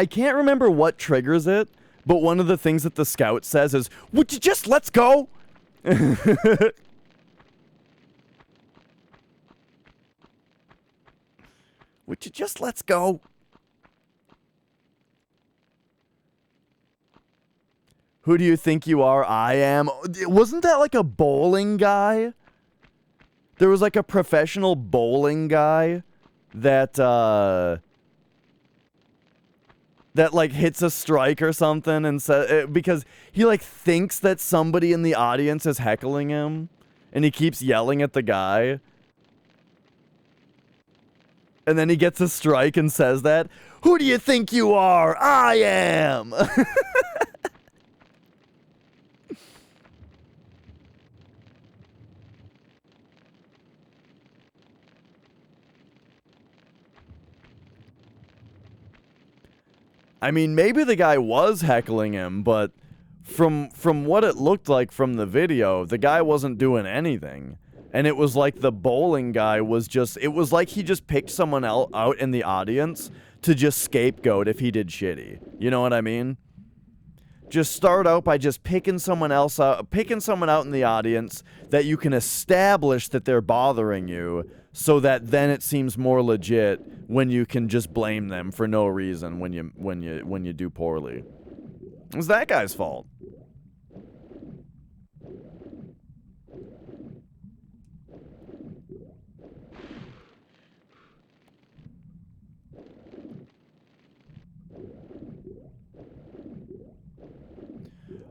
can't remember what triggers it, but one of the things that the scout says is, "Would you just let's go?" Would you just let's go? Who do you think you are? I am. Wasn't that like a bowling guy? There was like a professional bowling guy that like hits a strike or something and says, because he like thinks that somebody in the audience is heckling him and he keeps yelling at the guy. And then he gets a strike and says that. Who do you think you are? I am. I mean, maybe the guy was heckling him, but from what it looked like from the video, the guy wasn't doing anything. And it was like the bowling guy was just, it was like he just picked someone out in the audience to just scapegoat if he did shitty. You know what I mean? Just start out by just picking someone out in the audience that you can establish that they're bothering you, so that then it seems more legit when you can just blame them for no reason when you do poorly. It was that guy's fault.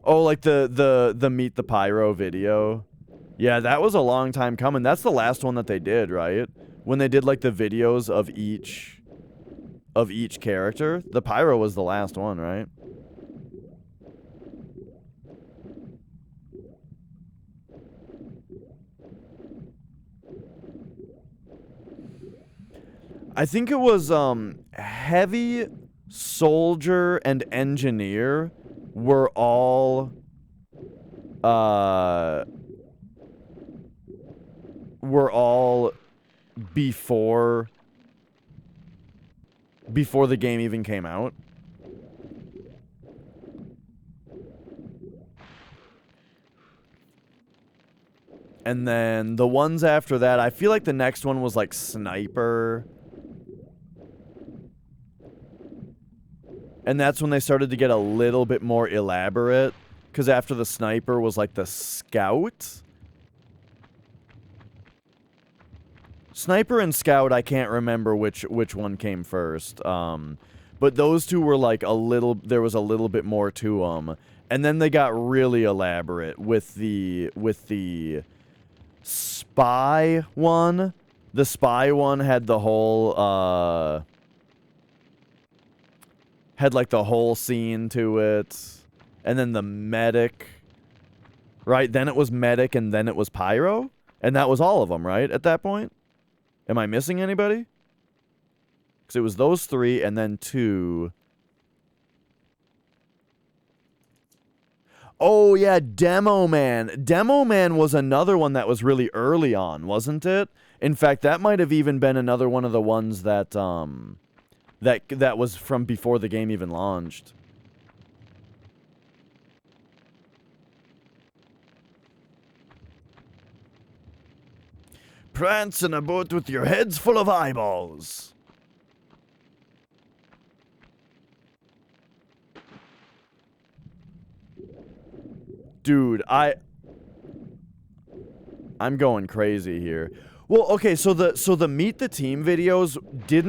Oh, like the Meet the Pyro video? Yeah, that was a long time coming. That's the last one that they did, right? When they did like the videos of each character. The Pyro was the last one, right? I think it was Heavy, Soldier, and Engineer were all before the game even came out. And then the ones after that, I feel like the next one was like Sniper. And that's when they started to get a little bit more elaborate. Because after the Sniper was like the Scout. Sniper and Scout, I can't remember which one came first. But those two were like there was a little bit more to them. And then they got really elaborate with the Spy one. The Spy one had the whole, had like the whole scene to it. And then the Medic. Right? Then it was Medic and then it was Pyro? And that was all of them, right? At that point? Am I missing anybody? Because it was those three and then two. Oh, yeah, Demo Man. Demo Man was another one that was really early on, wasn't it? In fact, that might have even been another one of the ones that, that was from before the game even launched. Prance in a boat with your heads full of eyeballs. Dude, I'm going crazy here. Well, okay, so the Meet the Team videos did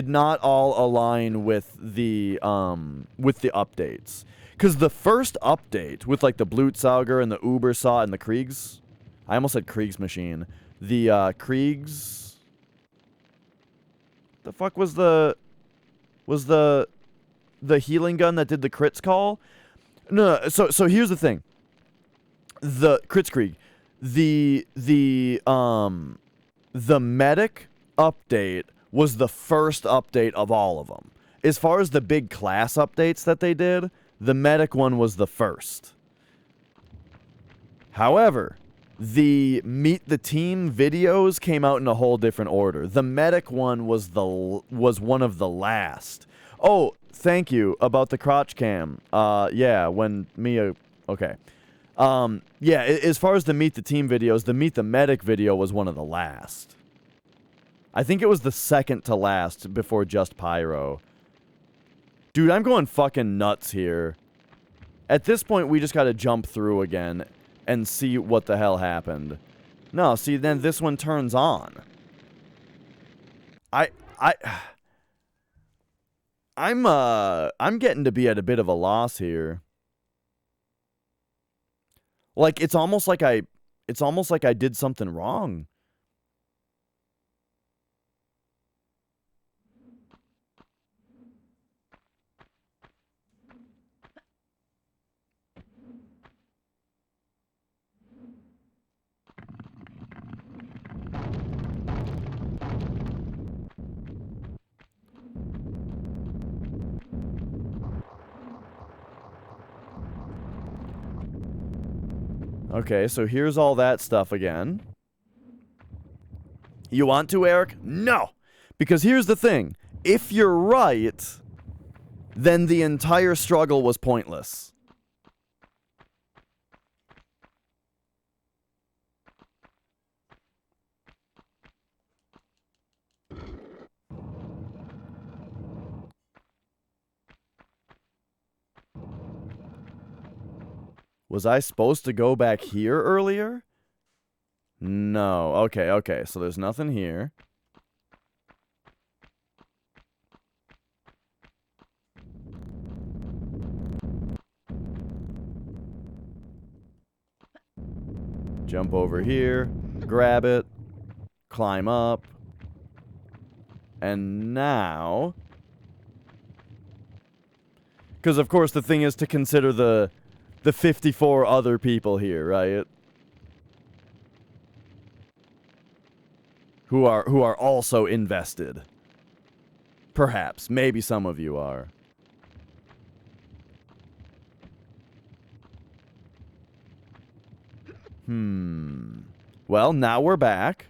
not all align with the updates. Cuz the first update with like the Blutsauger and the Ubersaw and the Kriegs, I almost said Kriegsmaschine. The Kriegs, the fuck was the healing gun that did the crits call? No, so here's the thing. The Kritzkrieg, the Medic update was the first update of all of them. As far as the big class updates that they did, the Medic one was the first. However, the Meet the Team videos came out in a whole different order. The Medic one was one of the last. Oh, thank you about the crotch cam. Yeah, when Mia... Okay. Yeah, as far as the Meet the Team videos, the Meet the Medic video was one of the last. I think it was the second to last before just Pyro. Dude, I'm going fucking nuts here. At this point, we just gotta jump through again and see what the hell happened. No, see, then this one turns on. I'm getting to be at a bit of a loss here. Like, it's almost like I did something wrong. Okay, so here's all that stuff again. You want to, Eric? No! Because here's the thing. If you're right, then the entire struggle was pointless. Was I supposed to go back here earlier? No. Okay, okay. So there's nothing here. Jump over here. Grab it. Climb up. And now... Because, of course, the thing is to consider the 54 other people here, right? Who are also invested. Perhaps. Maybe some of you are. Well, now we're back.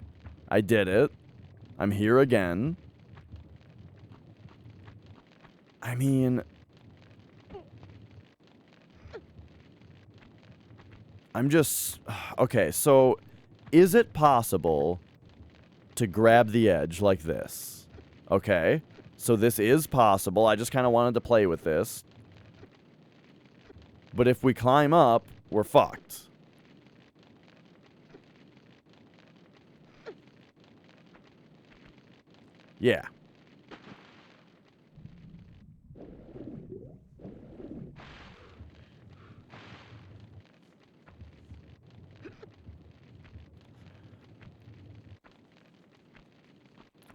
I did it. I'm here again. I mean... I'm just... Okay, so... Is it possible to grab the edge like this? Okay. So this is possible. I just kind of wanted to play with this. But if we climb up, we're fucked. Yeah.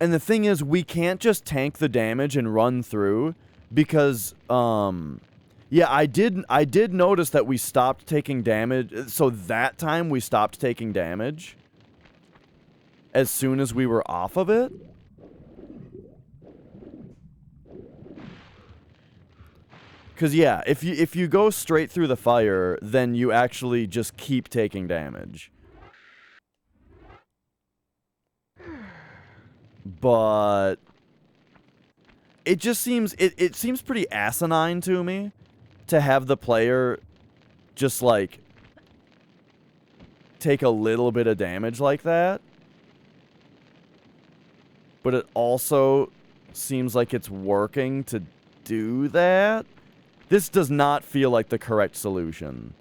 And the thing is, we can't just tank the damage and run through because, yeah, I did notice that we stopped taking damage. So that time we stopped taking damage as soon as we were off of it. Because, yeah, if you go straight through the fire, then you actually just keep taking damage. But it just seems, it seems pretty asinine to me to have the player just, like, take a little bit of damage like that. But it also seems like it's working to do that. This does not feel like the correct solution.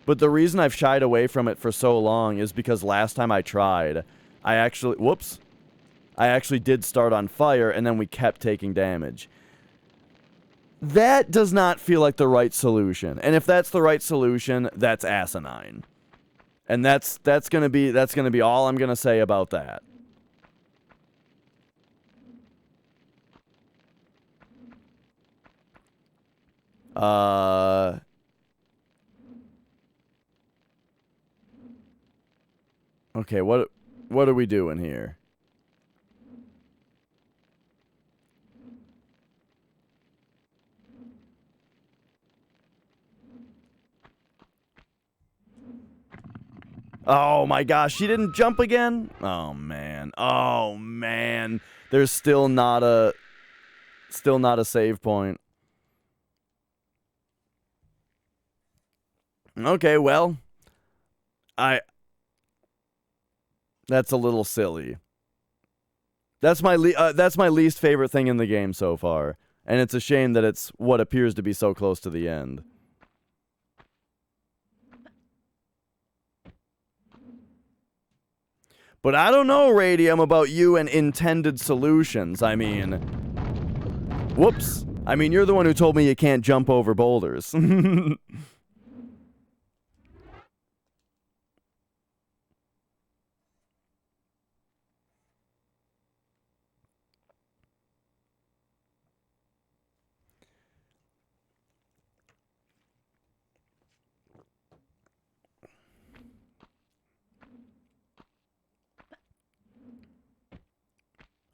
But the reason I've shied away from it for so long is because last time I tried, I actually... Whoops. I actually did start on fire, and then we kept taking damage. That does not feel like the right solution. And if that's the right solution, that's asinine. And that's gonna be all I'm gonna say about that. Okay, what are we doing here? Oh my gosh, she didn't jump again? Oh man. Oh man. There's still not a save point. Okay, well, that's a little silly. That's my least favorite thing in the game so far, and it's a shame that it's what appears to be so close to the end. But I don't know, Radium, about you and intended solutions. I mean, whoops. I mean, you're the one who told me you can't jump over boulders.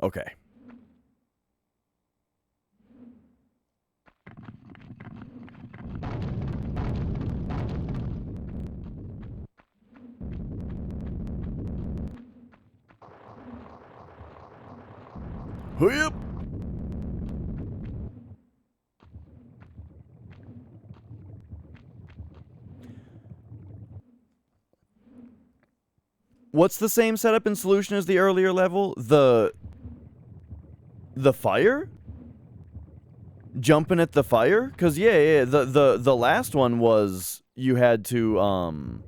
Okay. Yep. What's the same setup and solution as the earlier level? The fire? Jumping at the fire? Cause yeah, the last one was you had to oh,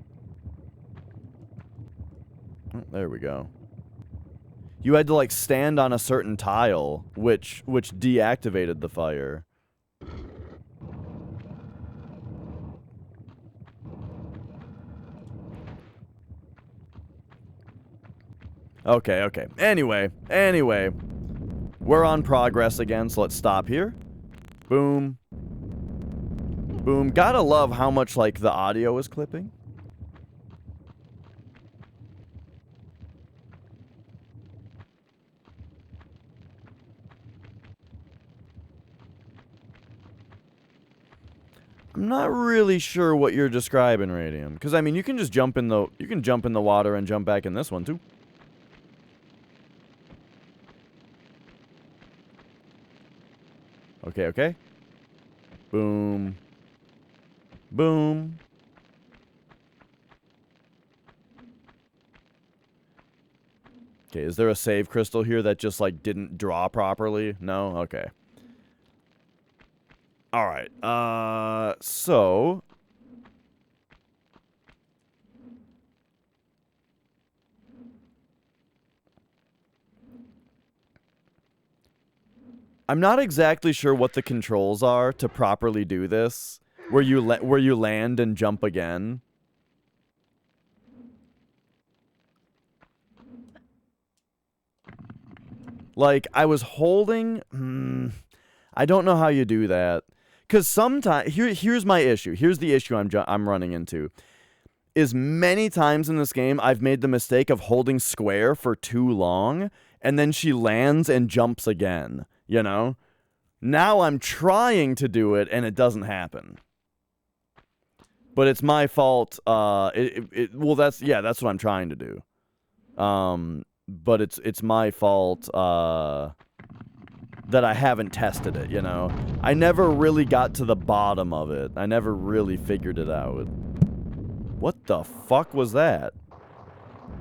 there we go. You had to like stand on a certain tile, which deactivated the fire. Okay. Anyway. We're on progress again, so let's stop here. Boom. Boom. Gotta love how much, like, the audio is clipping. I'm not really sure what you're describing, Radium. Because, I mean, you can just jump in the... You can jump in the water and jump back in this one, too. Okay. Boom. Boom. Okay, is there a save crystal here that just, like, didn't draw properly? No? Okay. Alright, so... I'm not exactly sure what the controls are to properly do this, where you land and jump again. Like, I was holding... I don't know how you do that. Because sometimes... Here's my issue. Here's the issue I'm running into. Is many times in this game, I've made the mistake of holding square for too long, and then she lands and jumps again. You know? Now I'm trying to do it, and it doesn't happen. But it's my fault. Well, that's what I'm trying to do. But it's my fault, that I haven't tested it, you know? I never really got to the bottom of it. I never really figured it out. What the fuck was that?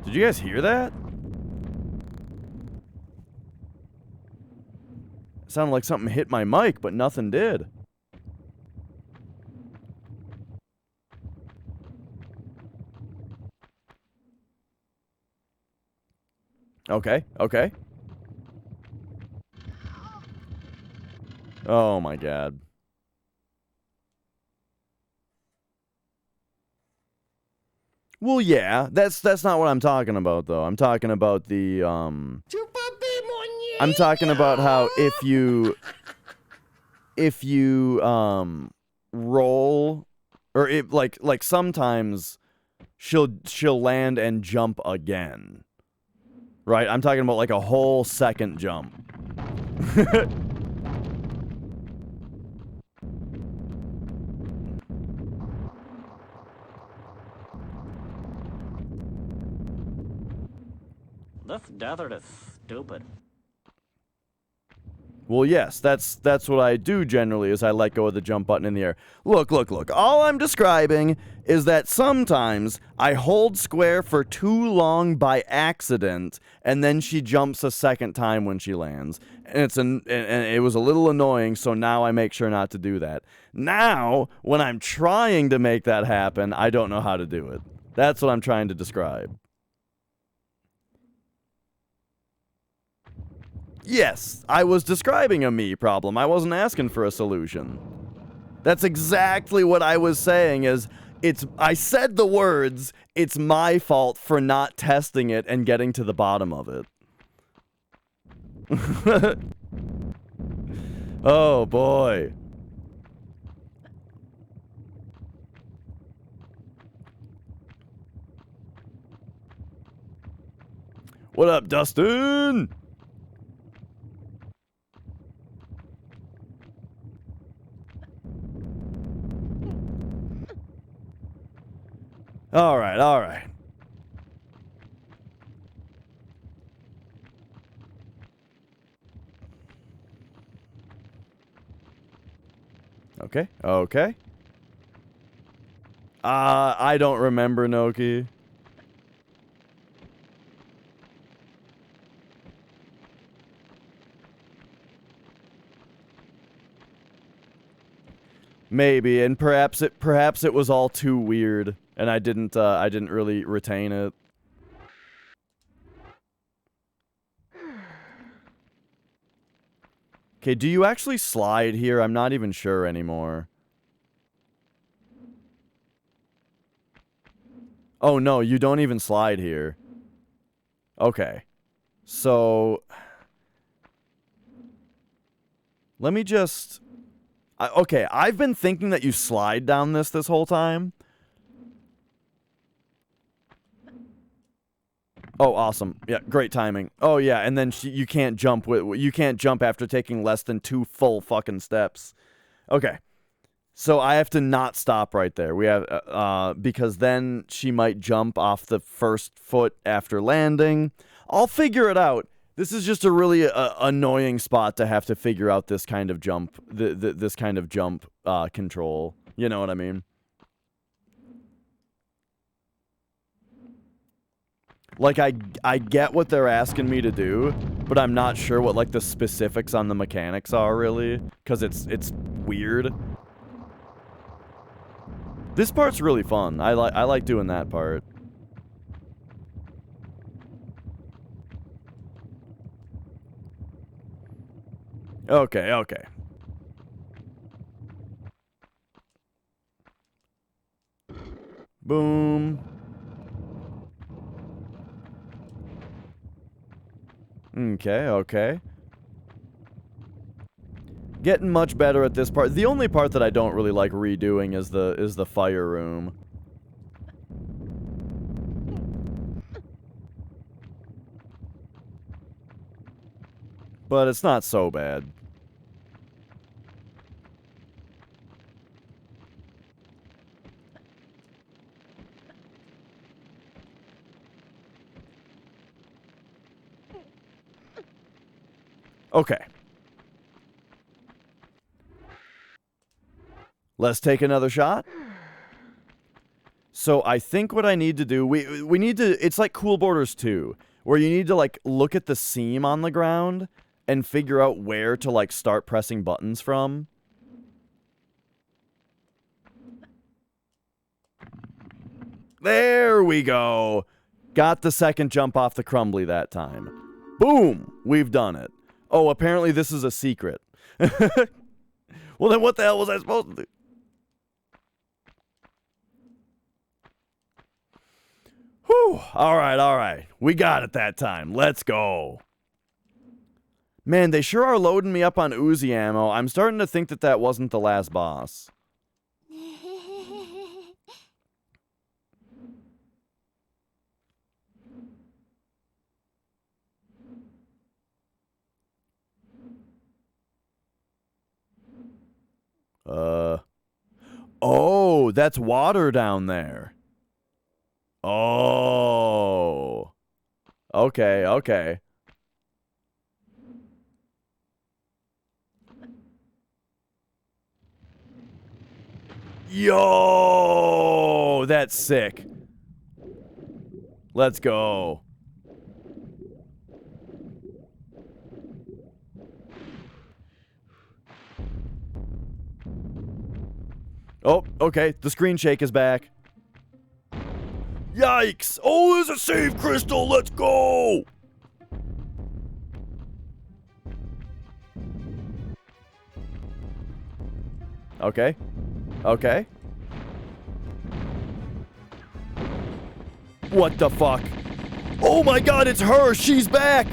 Did you guys hear that? It sounded like something hit my mic, but nothing did. Okay. Oh my god. Well, yeah, that's not what I'm talking about, though. I'm talking about the, I'm talking about how if you, roll, or it, like sometimes she'll land and jump again. Right? I'm talking about, like, a whole second jump. This desert is stupid. Well, yes, that's what I do generally, is I let go of the jump button in the air. Look. All I'm describing is that sometimes I hold square for too long by accident, and then she jumps a second time when she lands. And it was a little annoying, so now I make sure not to do that. Now, when I'm trying to make that happen, I don't know how to do it. That's what I'm trying to describe. Yes, I was describing a me problem. I wasn't asking for a solution. That's exactly what I was saying is, I said the words, it's my fault for not testing it and getting to the bottom of it. Oh boy. What up, Dustin? All right. Okay, okay. I don't remember, Noki. Maybe, and perhaps it was all too weird, and I didn't really retain it. Okay, do you actually slide here? I'm not even sure anymore. Oh no, you don't even slide here. Okay. So let me just okay, I've been thinking that you slide down this whole time. Oh, awesome. Yeah, great timing. Oh yeah, and then you can't jump after taking less than 2 full fucking steps. Okay. So I have to not stop right there. We have because then she might jump off the first foot after landing. I'll figure it out. This is just a really annoying spot to have to figure out this kind of jump, this kind of jump control. You know what I mean? Like, I get what they're asking me to do, but I'm not sure what, like, the specifics on the mechanics are, really. Because it's weird. This part's really fun. I like doing that part. Okay, okay. Boom. Okay, okay. Getting much better at this part. The only part that I don't really like redoing is the fire room. But it's not so bad. Okay. Let's take another shot. So I think what I need to do, we need to, it's like Cool Borders 2, where you need to, like, look at the seam on the ground and figure out where to, like, start pressing buttons from. There we go. Got the second jump off the crumbly that time. Boom! We've done it. Oh, apparently this is a secret. Well, then what the hell was I supposed to do? Whew. All right. We got it that time. Let's go. Man, they sure are loading me up on Uzi ammo. I'm starting to think that wasn't the last boss. Oh, that's water down there. Oh. Okay, okay. Yo, that's sick. Let's go. Oh, okay. The screen shake is back. Yikes! Oh, there's a save crystal! Let's go! Okay. Okay. What the fuck? Oh my god, it's her! She's back!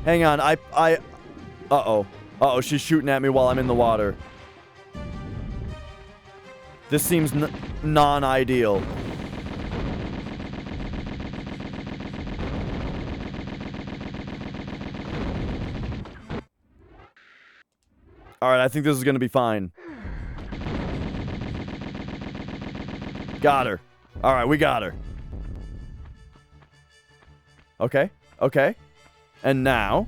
Hang on, uh-oh. Uh-oh, she's shooting at me while I'm in the water. This seems non-ideal. Alright, I think this is gonna be fine. Got her. Alright, we got her. Okay, okay. And now...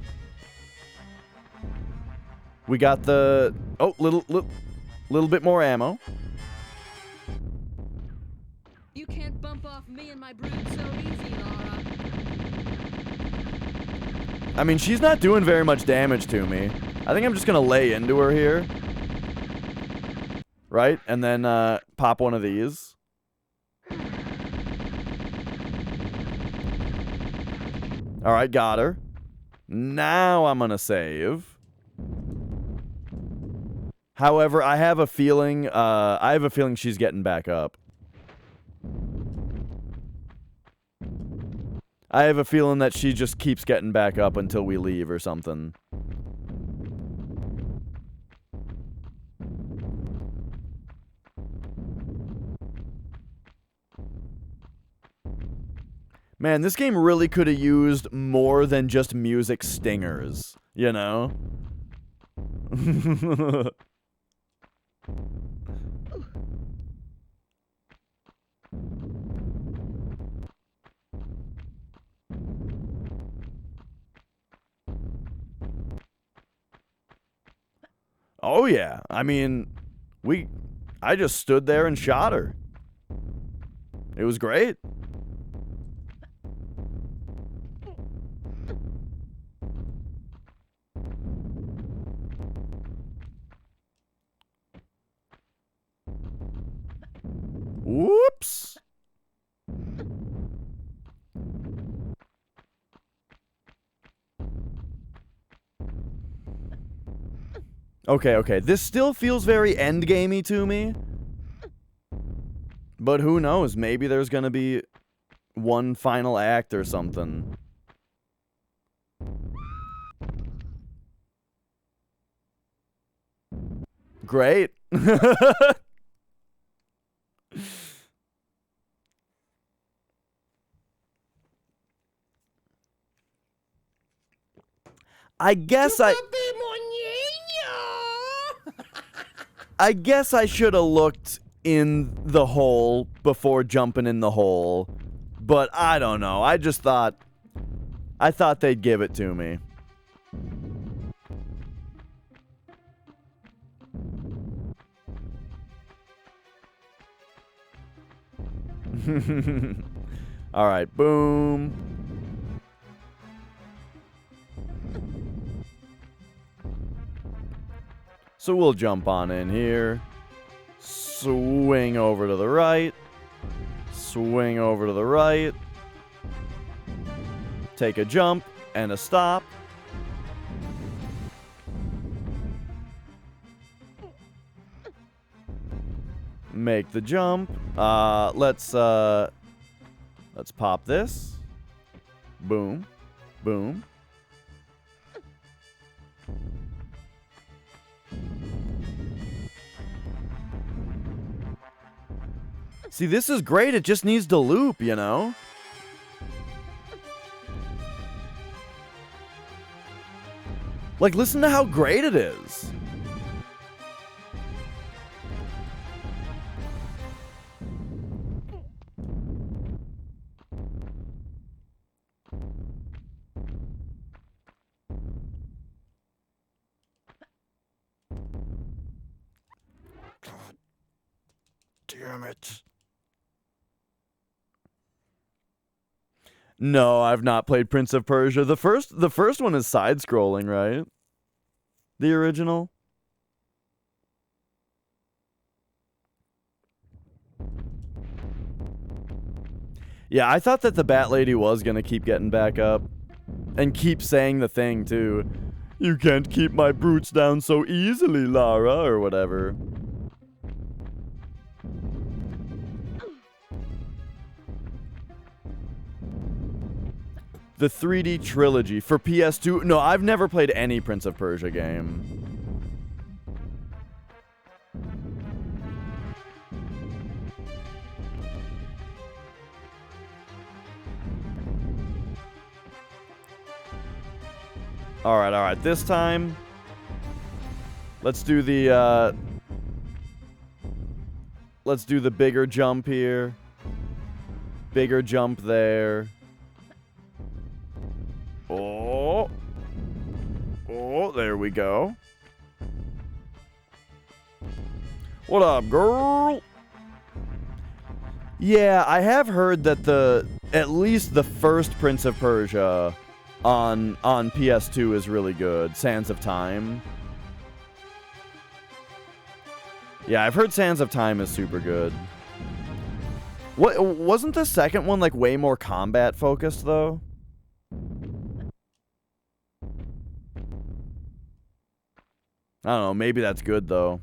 We got the... Oh, little bit more ammo. You can't bump off me and my brood so easy, Laura. I mean, she's not doing very much damage to me. I think I'm just gonna lay into her here. Right? And then, pop one of these. Alright, got her. Now I'm gonna save. However, I have a feeling she's getting back up. I have a feeling that she just keeps getting back up until we leave or something. Man, this game really could have used more than just music stingers, you know? Oh yeah, I mean, I just stood there and shot her. It was great. Whoops. Okay. This still feels very endgamey to me. But who knows? Maybe there's gonna be one final act or something. Great. I guess I should have looked in the hole before jumping in the hole. But I don't know. I thought they'd give it to me. All right, boom. So we'll jump on in here. Swing over to the right. Swing over to the right. Take a jump and a stop. Make the jump. Let's pop this. Boom. Boom. See, this is great. It just needs to loop, you know? Like, listen to how great it is. God damn it. No, I've not played Prince of Persia. The first one is side-scrolling, right? The original? Yeah, I thought that the Bat Lady was gonna keep getting back up. And keep saying the thing, too. You can't keep my brutes down so easily, Lara, or whatever. The 3D trilogy for PS2. No, I've never played any Prince of Persia game. Alright. This time, let's do the bigger jump here. Bigger jump there. Oh, there we go. What up, girl? Yeah, I have heard that at least the first Prince of Persia on PS2 is really good. Sands of Time. Yeah, I've heard Sands of Time is super good. What wasn't the second one like way more combat focused though? I don't know, maybe that's good though.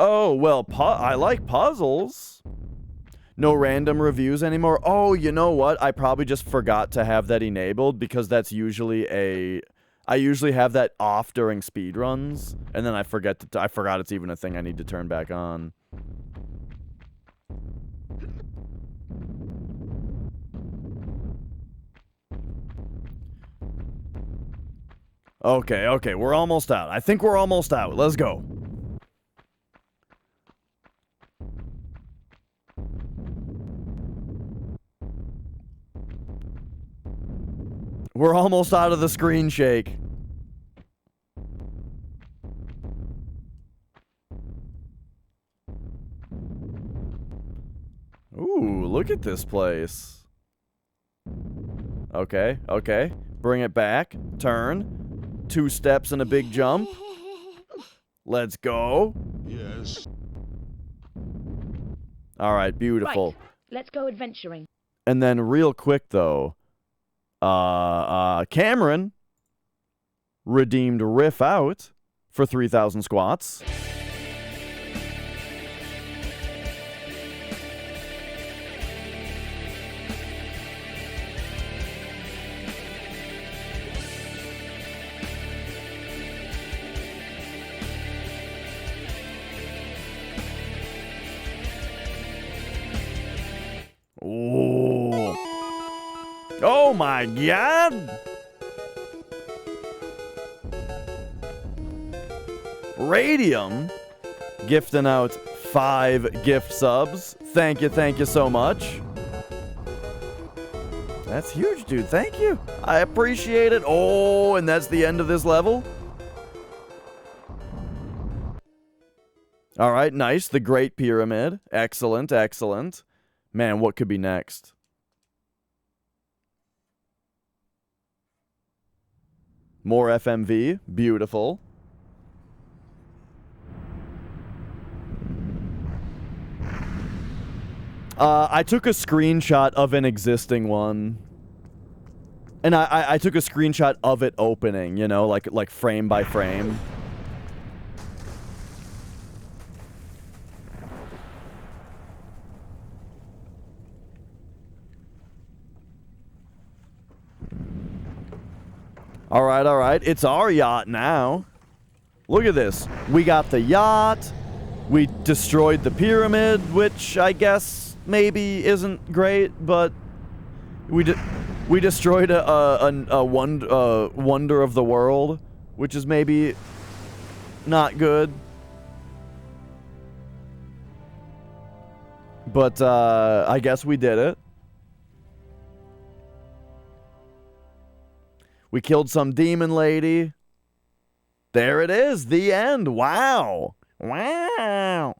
Oh, well, I like puzzles. No random reviews anymore. Oh, you know what? I probably just forgot to have that enabled because that's usually I usually have that off during speedruns, and then I forgot it's even a thing I need to turn back on. Okay, we're almost out. I think we're almost out. Let's go. We're almost out of the screen shake. Ooh, look at this place. Okay. Bring it back. Turn. 2 steps and a big jump. Let's go. Yes. All right, beautiful. Right. Let's go adventuring. And then real quick though, Cameron redeemed Riff Out for 3,000 squats. Ooh. Oh my god! Radium gifting out 5 gift subs. Thank you so much. That's huge, dude. Thank you. I appreciate it. Oh, and that's the end of this level. All right, nice. The Great Pyramid. Excellent. Man, what could be next? More FMV. Beautiful. I took a screenshot of an existing one. And I took a screenshot of it opening, you know, like frame by frame. All right. It's our yacht now. Look at this. We got the yacht. We destroyed the pyramid, which I guess maybe isn't great, but we destroyed a wonder of the world, which is maybe not good. But I guess we did it. We killed some demon lady. There it is, the end. Wow. I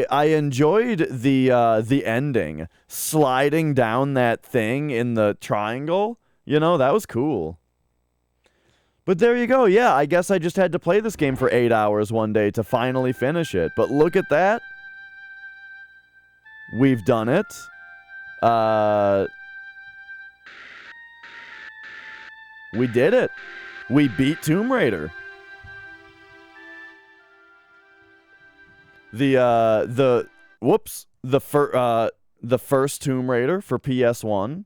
enjoyed the ending. Sliding down that thing in the triangle. You know, that was cool. But there you go. Yeah, I guess I just had to play this game for 8 hours one day to finally finish it. But look at that. We've done it. We did it. We beat Tomb Raider. The first Tomb Raider for PS1.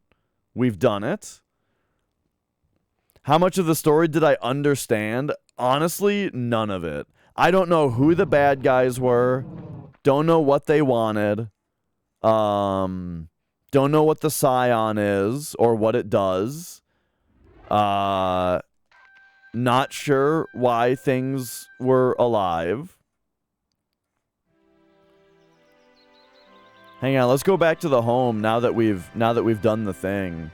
We've done it. How much of the story did I understand? Honestly, none of it. I don't know who the bad guys were. Don't know what they wanted. Don't know what the Scion is or what it does. Not sure why things were alive. Hang on, let's go back to the home now that we've done the thing.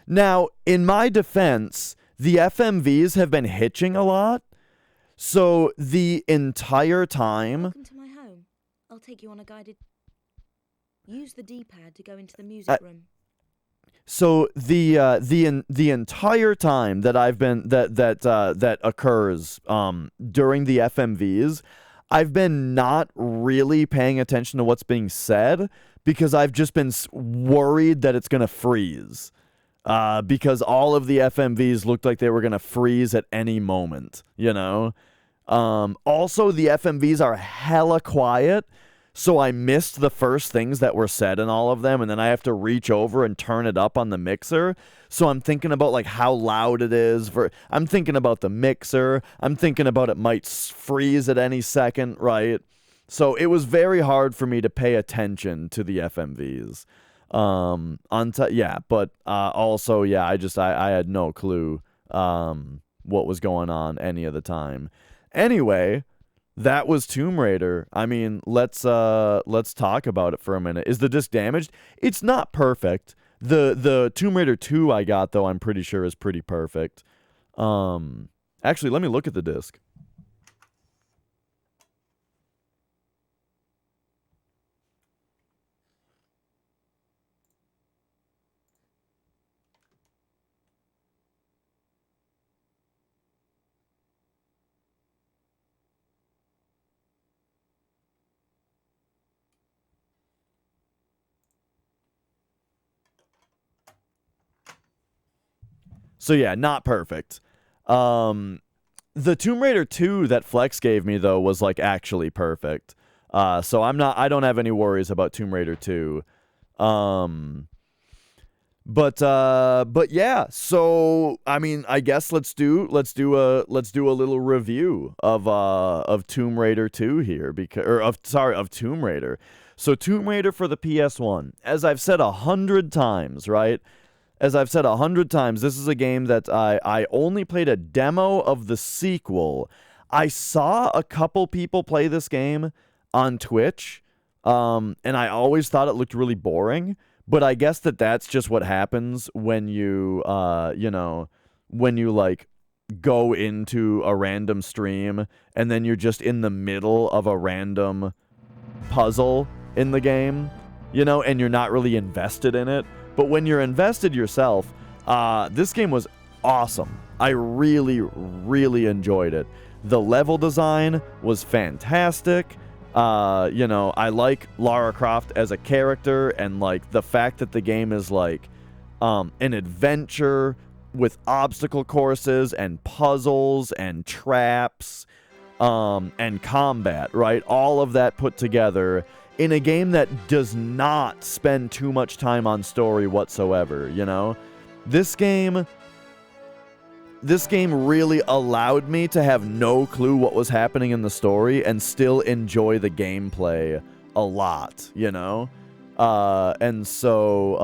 Now, in my defense, the FMVs have been hitching a lot. So the entire time... Welcome to my home. I'll take you on a guided... Use the D-pad to go into the music room. So the entire time that I've been that occurs during the FMVs, I've been not really paying attention to what's being said because I've just been worried that it's gonna freeze. Because all of the FMVs looked like they were gonna freeze at any moment, you know. Also, the FMVs are hella quiet. So I missed the first things that were said in all of them, and then I have to reach over and turn it up on the mixer. So I'm thinking about like how loud it is. I'm thinking about the mixer. I'm thinking about it might freeze at any second, right? So it was very hard for me to pay attention to the FMVs. Also, yeah, I had no clue what was going on any of the time. Anyway. That was Tomb Raider. I mean, let's talk about it for a minute. Is the disc damaged? It's not perfect. The Tomb Raider 2 I got, though, I'm pretty sure is pretty perfect. Actually, let me look at the disc. So yeah, not perfect. The Tomb Raider 2 that Flex gave me though was like actually perfect. So I don't have any worries about Tomb Raider 2. But yeah, so I mean, I guess let's do a little review of Tomb Raider 2 here of Tomb Raider. So Tomb Raider for the PS1, as I've said 100 times, right? As I've said 100 times, this is a game that I only played a demo of the sequel. I saw a couple people play this game on Twitch, and I always thought it looked really boring. But I guess that's just what happens when you, when you, like, go into a random stream, and then you're just in the middle of a random puzzle in the game, and you're not really invested in it. But when you're invested yourself, this game was awesome. I really, really enjoyed it. The level design was fantastic. I like Lara Croft as a character, and like the fact that the game is like an adventure with obstacle courses and puzzles and traps and combat, right? All of that put together in a game that does not spend too much time on story whatsoever, This game really allowed me to have no clue what was happening in the story and still enjoy the gameplay a lot, and so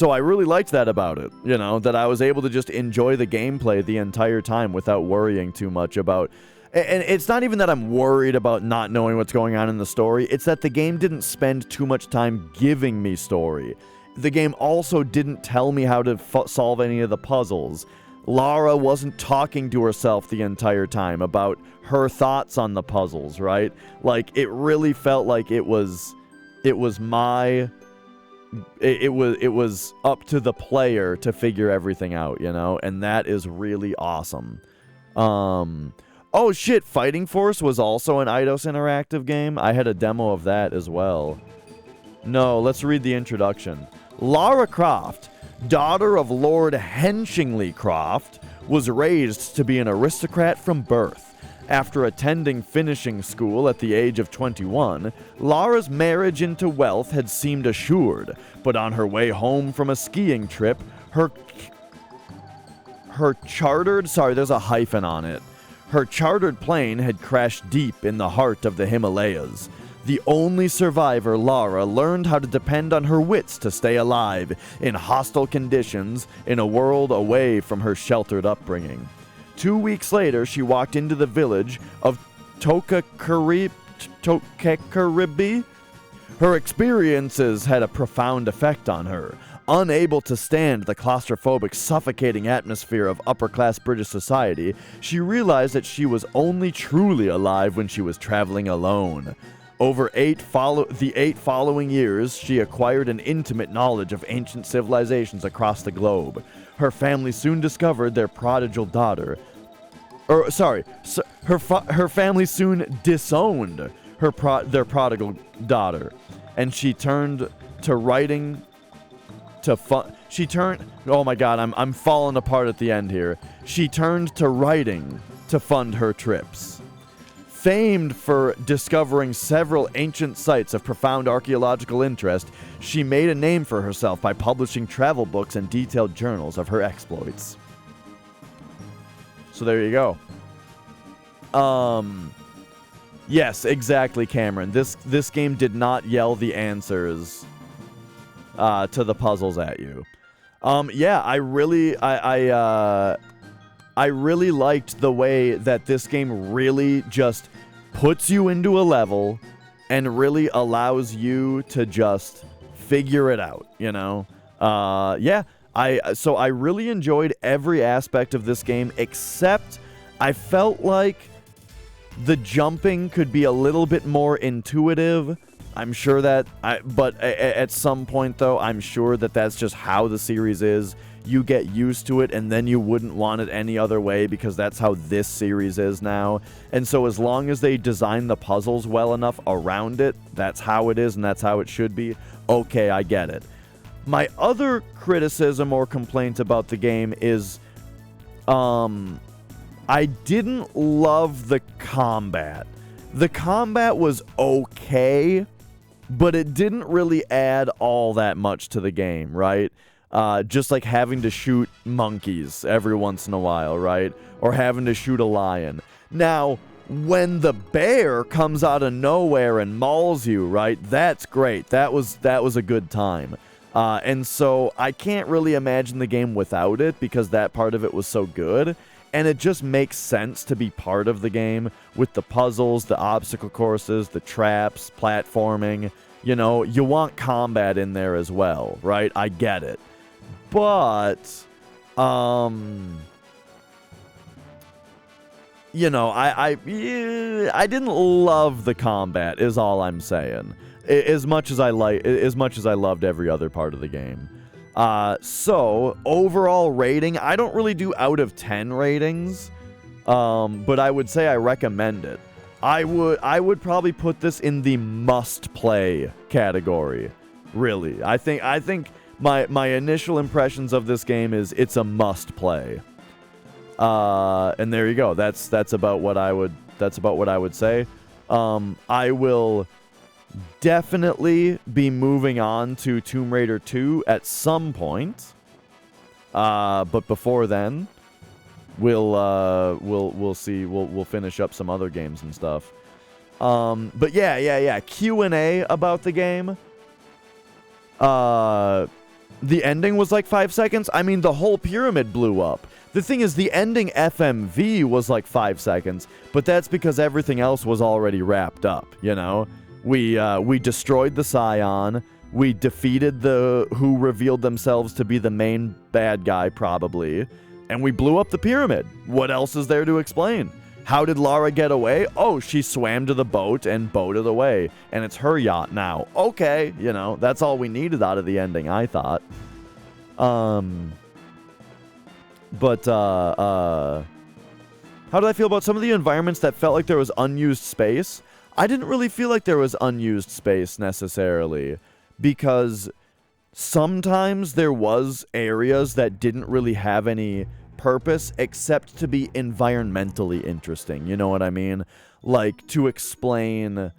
I really liked that about it, that I was able to just enjoy the gameplay the entire time without worrying too much about. And it's not even that I'm worried about not knowing what's going on in the story. It's that the game didn't spend too much time giving me story. The game also didn't tell me how to solve any of the puzzles. Lara wasn't talking to herself the entire time about her thoughts on the puzzles, right? Like, it really felt like it was up to the player to figure everything out, and that is really awesome. Oh shit, Fighting Force was also an Eidos Interactive game. I had a demo of that as well. No, let's read the introduction. Lara Croft, daughter of Lord Henshingley Croft, was raised to be an aristocrat from birth. After attending finishing school at the age of 21, Lara's marriage into wealth had seemed assured, but on her way home from a skiing trip, her chartered... Sorry, there's a hyphen on it. Her chartered plane had crashed deep in the heart of the Himalayas. The only survivor, Lara, learned how to depend on her wits to stay alive in hostile conditions in a world away from her sheltered upbringing. 2 weeks later, she walked into the village of Tokekaribi. Her experiences had a profound effect on her. Unable to stand the claustrophobic, suffocating atmosphere of upper-class British society, she realized that she was only truly alive when she was traveling alone. Over the 8 following years, she acquired an intimate knowledge of ancient civilizations across the globe. Her family soon discovered their prodigal daughter. Her family soon disowned their prodigal daughter, and she turned to writing to fun. Oh my God, I'm falling apart at the end here. She turned to writing to fund her trips. Famed for discovering several ancient sites of profound archaeological interest, she made a name for herself by publishing travel books and detailed journals of her exploits. So there you go. Yes, exactly, Cameron. This game did not yell the answers to the puzzles at you. Yeah, I really liked the way that this game really just puts you into a level and really allows you to just figure it out, you know? Yeah, so I really enjoyed every aspect of this game, except I felt like the jumping could be a little bit more intuitive. I'm sure that, but at some point, though, I'm sure that that's just how the series is. You get used to it, and then you wouldn't want it any other way because that's how this series is now. And so as long as they design the puzzles well enough around it, that's how it is and that's how it should be. Okay, I get it. My other criticism or complaint about the game is, I didn't love the combat. The combat was okay, but it didn't really add all that much to the game, right? Just like having to shoot monkeys every once in a while, right? Or having to shoot a lion. Now, when the bear comes out of nowhere and mauls you, right? That's great. That was a good time. And so I can't really imagine the game without it because that part of it was so good. And it just makes sense to be part of the game with the puzzles, the obstacle courses, the traps, platforming. You know, you want combat in there as well, right? I get it. But, you know, I didn't love the combat is all I'm saying. As much as I loved every other part of the game. So, overall rating, I don't really do out of 10 ratings, but I would say I recommend it. I would probably put this in the must-play category, really. I think my initial impressions of this game is it's a must-play. And there you go. That's about what I would say. I will definitely be moving on to Tomb Raider 2 at some point. But before then, we'll see. We'll finish up some other games and stuff. But yeah. Q&A about the game. The ending was like 5 seconds. I mean, the whole pyramid blew up. The thing is, the ending FMV was like 5 seconds, but that's because everything else was already wrapped up, you know? We destroyed the Scion. We defeated who revealed themselves to be the main bad guy, probably. And we blew up the pyramid. What else is there to explain? How did Lara get away? Oh, she swam to the boat and boated away. And it's her yacht now. Okay, you know, that's all we needed out of the ending, I thought. But, how did I feel about some of the environments that felt like there was unused space? I didn't really feel like there was unused space necessarily, because sometimes there was areas that didn't really have any purpose except to be environmentally interesting, you know what I mean? Like, to explain,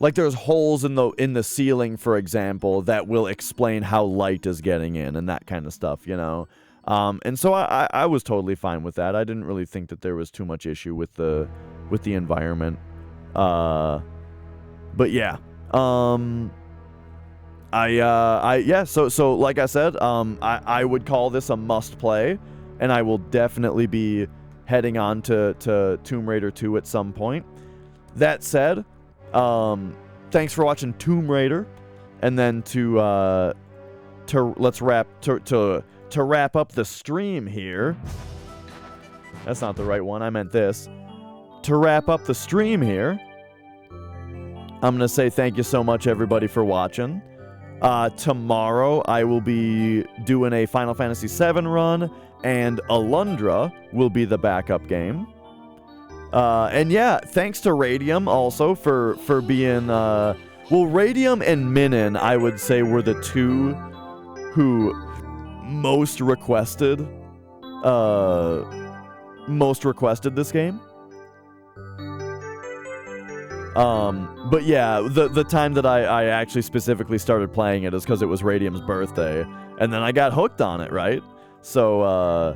like there's holes in the ceiling, for example, that will explain how light is getting in and that kind of stuff, you know? And so I was totally fine with that. I didn't really think that there was too much issue with the environment. But yeah. So like I said, I would call this a must play, and I will definitely be heading on to Tomb Raider 2 at some point. That said, thanks for watching Tomb Raider, and then to wrap up the stream here. That's not the right one. I meant this. To wrap up the stream here, I'm going to say thank you so much, everybody, for watching. Tomorrow, I will be doing a Final Fantasy VII run, and Alundra will be the backup game. And yeah, thanks to Radium also for being... well, Radium and Minin, I would say, were the two who most requested this game. But yeah, the time that I actually specifically started playing it is because it was Radium's birthday, and then I got hooked on it, right? So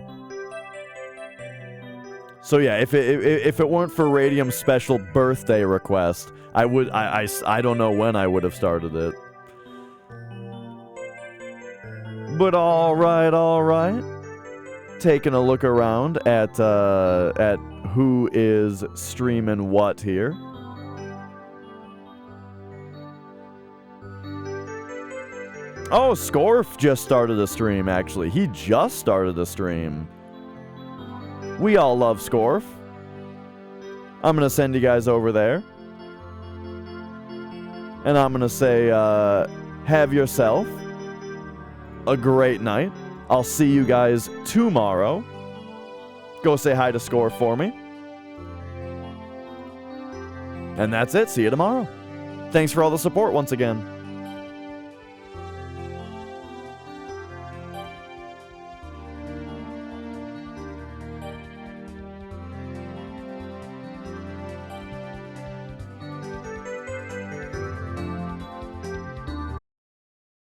yeah, if it weren't for Radium's special birthday request, I don't know when I would have started it. But all right. Taking a look around at who is streaming what here. Oh, Scorf just started a stream, actually. He just started a stream. We all love Scorf. I'm going to send you guys over there. And I'm going to say, have yourself a great night. I'll see you guys tomorrow. Go say hi to Scorf for me. And that's it. See you tomorrow. Thanks for all the support once again.